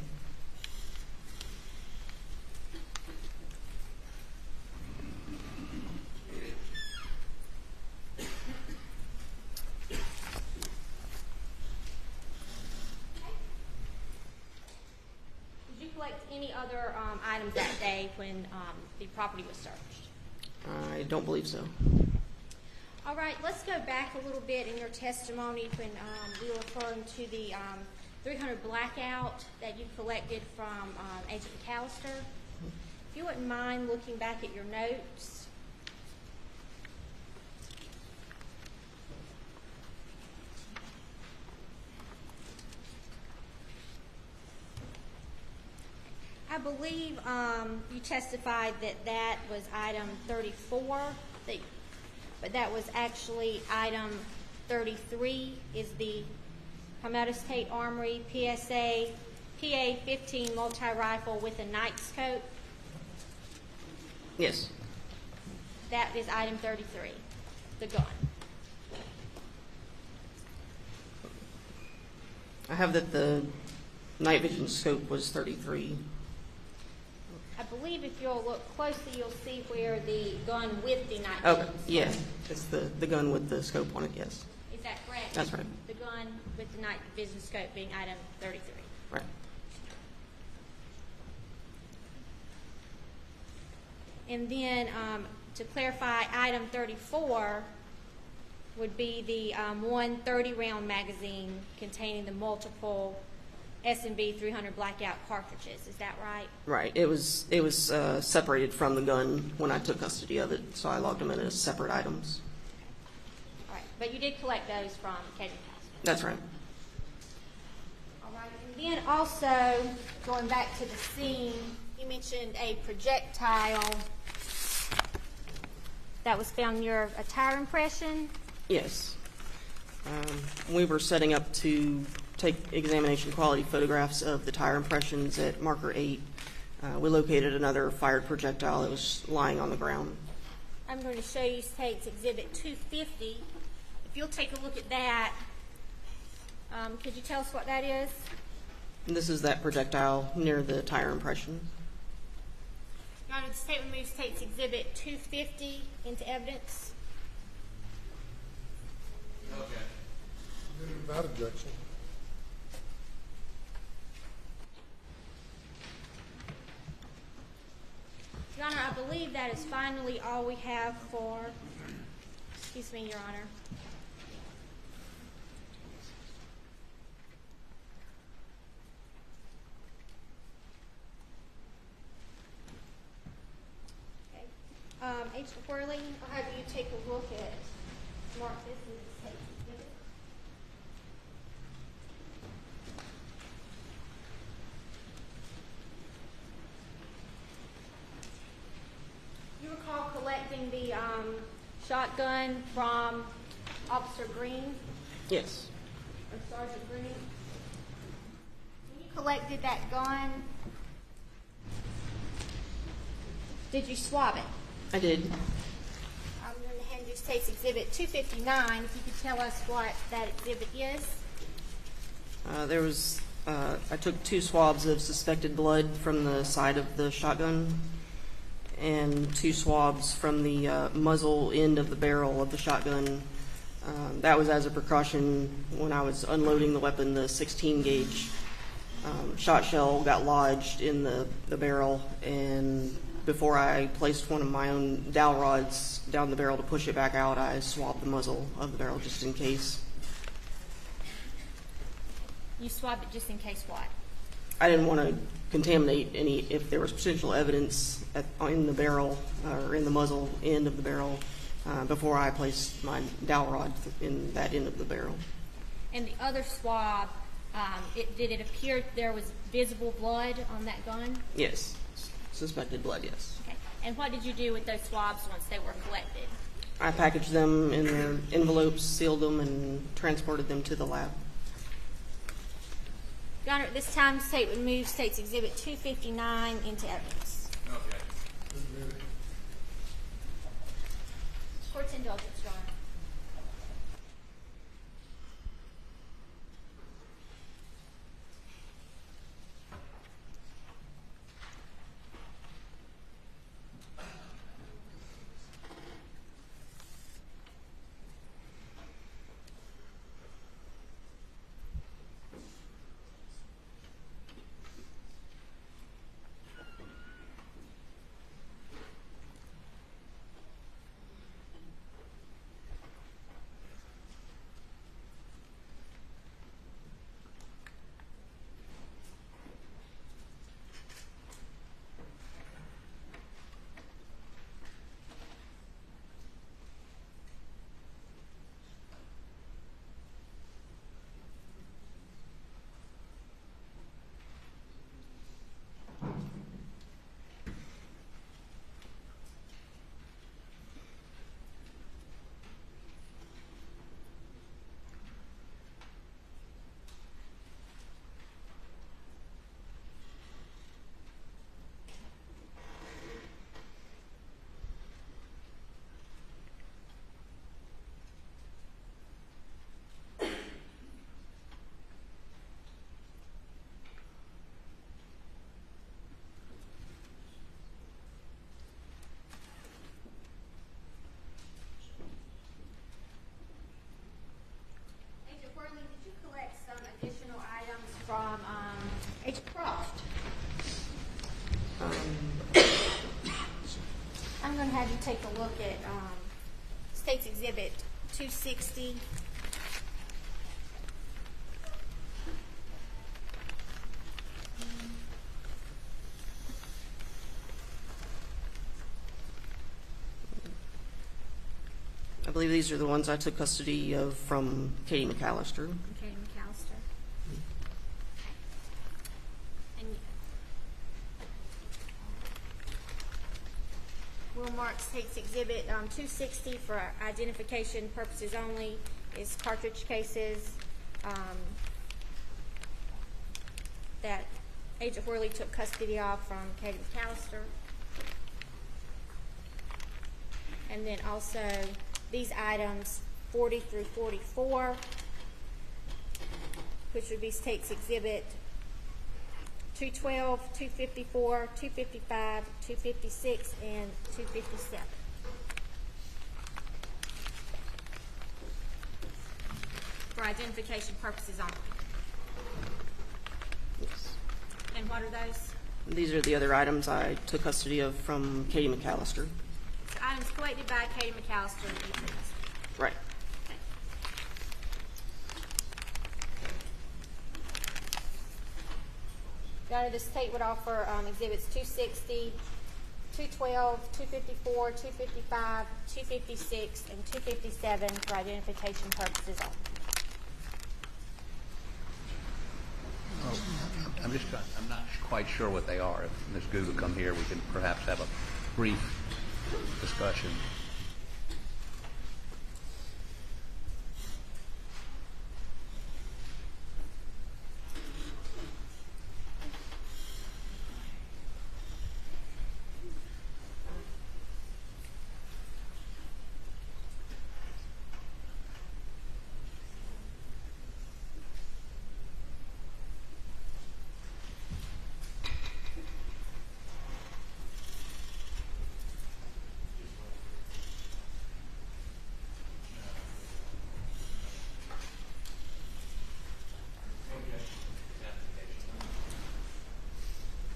Did you collect any other items that day when the property was searched? I don't believe so. All right, let's go back a little bit in your testimony when we were referring to the 300 blackout that you collected from Agent McAllister. If you wouldn't mind looking back at your notes. I believe you testified that that was item 34, but that was actually item 33 is the Palmetto State Armory PSA PA-15 multi-rifle with a night scope. Yes. That is item 33, the gun. I have that the night vision scope was 33. I believe if you'll look closely, you'll see where the gun with the night Okay, vision. yeah, it's the gun with the scope on it, yes. Is that correct? That's right. The gun with the night vision scope being item 33. Right. And then to clarify, item 34 would be the 130 round magazine containing the multiple S&B 300 blackout cartridges. Is that right? Right. It was separated from the gun when I took custody of it, so I logged them in as separate items. All right. But you did collect those from Agent McAllister. That's right. All right. And then also, going back to the scene, you mentioned a projectile that was found near a tire impression. Yes. We were setting up to take examination quality photographs of the tire impressions at marker 8. We located another fired projectile that was lying on the ground. I'm going to show you State's Exhibit 250. If you'll take a look at that, could you tell us what that is? And this is that projectile near the tire impression. Your Honor, the State will move State's Exhibit 250 into evidence. Okay. Without objection. Your Honor, I believe that is finally all we have for, excuse me, Your Honor. Okay. Agent Whirling, I'll have you take a look at, mark this as State's Exhibit. You recall collecting the shotgun from Officer Green? Yes. Or Sergeant Green? When you collected that gun, did you swab it? I did. I'm going to hand you State's Exhibit 259. If you could tell us what that exhibit is. I took 2 swabs of suspected blood from the side of the shotgun and 2 swabs from the muzzle end of the barrel of the shotgun. That was as a precaution when I was unloading the weapon. The 16 gauge shot shell got lodged in the barrel, and before I placed one of my own dowel rods down the barrel to push it back out, I swabbed the muzzle of the barrel just in case. You swabbed it just in case what? I didn't want to contaminate any, if there was potential evidence in the barrel or in the muzzle end of the barrel before I placed my dowel rod in that end of the barrel. And the other swab, did it appear there was visible blood on that gun? Yes. Suspected blood, yes. Okay. And what did you do with those swabs once they were collected? I packaged them in their envelopes, sealed them, and transported them to the lab. Your Honor, at this time, the state would move State's Exhibit 259 into evidence. Okay. Court's indulgence, Your Honor. From Agent Croft. I'm going to have you take a look at State's Exhibit 260. I believe these are the ones I took custody of from Katie McAllister. Katie McAllister. And Will mark State's Exhibit 260 for identification purposes only is cartridge cases that Agent Worley took custody of from Katie McAllister. And then also these items 40 through 44, which would be State's Exhibit 212, 254, 255, 256, and 257. For identification purposes only. Yes. And what are those? These are the other items I took custody of from Katie McAllister. So items collected by Katie McAllister and Ethan. Right. Okay. Your Honor, the state would offer exhibits 260, 212, 254, 255, 256, and 257 for identification purposes only. I'm not quite sure what they are. If Ms. Gu would come here, we can perhaps have a brief discussion.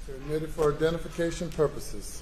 Submitted for identification purposes.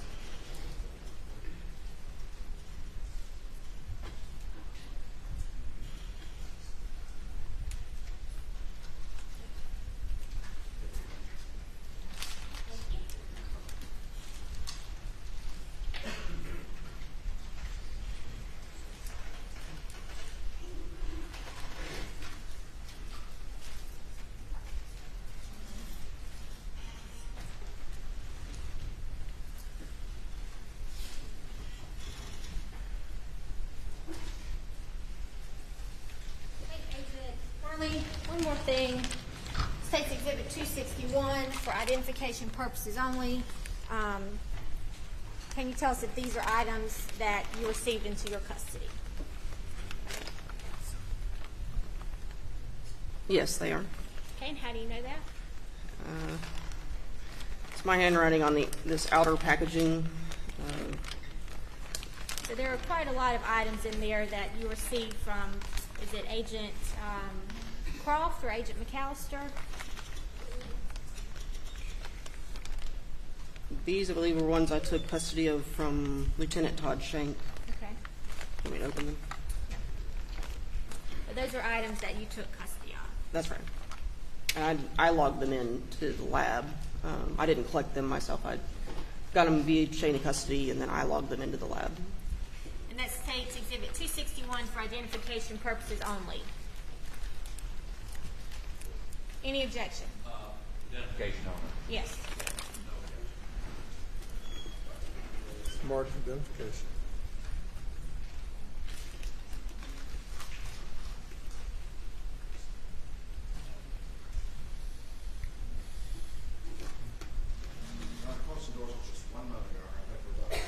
Marley, one more thing. State's Exhibit 261 for identification purposes only. Can you tell us if these are items that you received into your custody? Yes, they are. Okay, and how do you know that? It's my handwriting on this outer packaging. So there are quite a lot of items in there that you received from, is it Agent Croft or Agent McAllister? These, I believe, were ones I took custody of from Lieutenant Todd Shank. Okay. Let me open them. But those are items that you took custody of. That's right. And I logged them in to the lab. I didn't collect them myself. I got them via chain of custody, and then I logged them into the lab. And that's State's Exhibit 261 for identification purposes only. Any objection? Identification only. Yes. Smart identification. Close the doors, just 1 moment, Your Honor. I think we're done.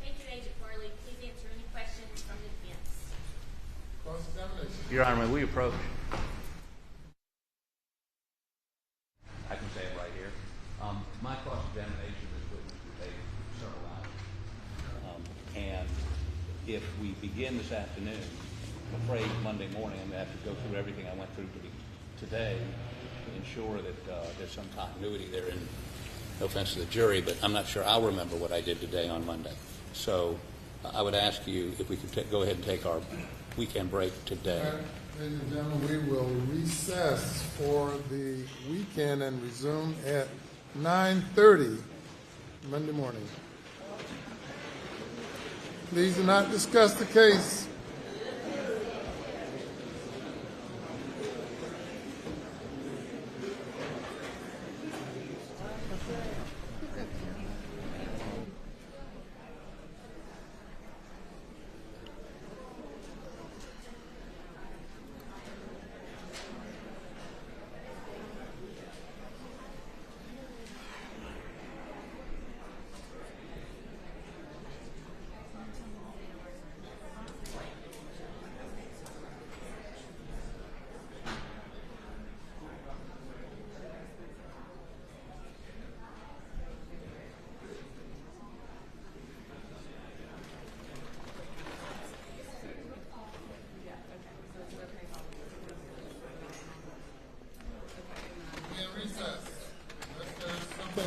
Thank you, Agent Farley. Please answer any questions from the defense. Cross-examination. Your Honor, may we approach? I can say it right here. My cross-examination of this witness will take several hours. And if we begin this afternoon, I'm afraid Monday morning I'm going to have to go through everything I went through today to ensure that there's some continuity there. And no offense to the jury, but I'm not sure I'll remember what I did today on Monday. So I would ask you if we could go ahead and take our weekend break today. All right, ladies and gentlemen, we will recess for the weekend and resume at 9:30 Monday morning. Please do not discuss the case.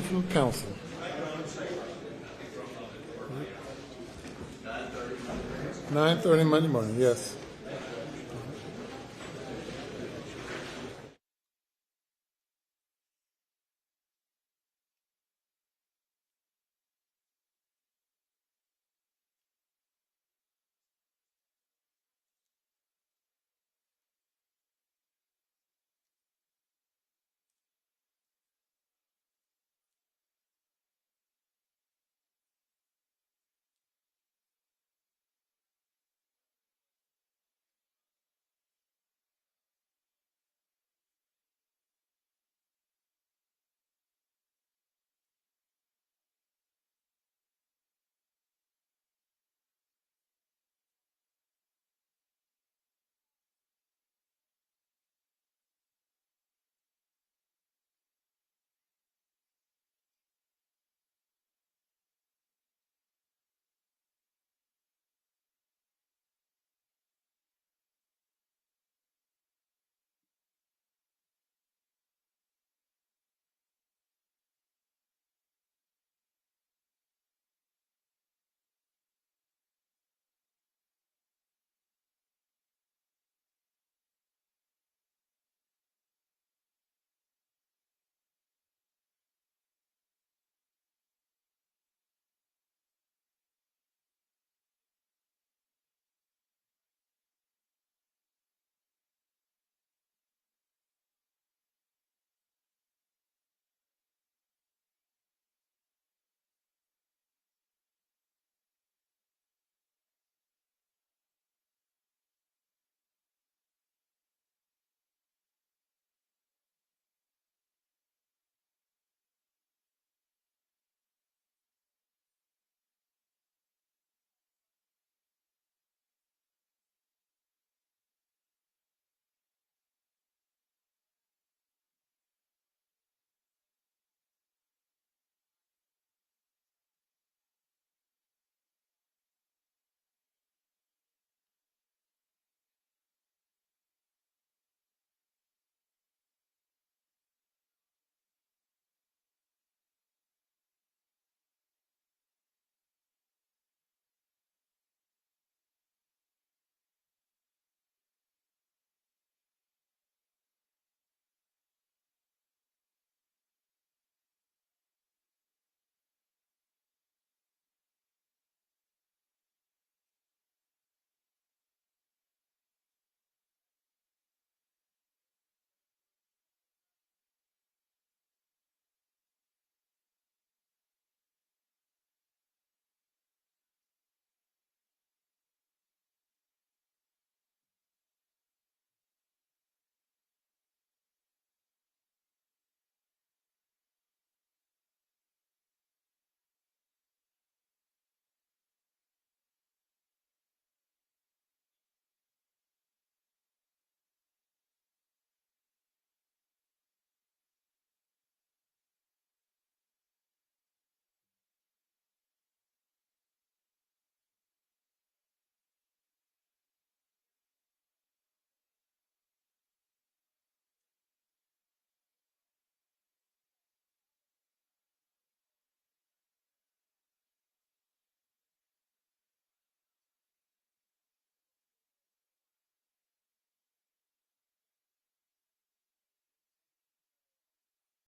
From counsel. 9:30 Monday morning, yes.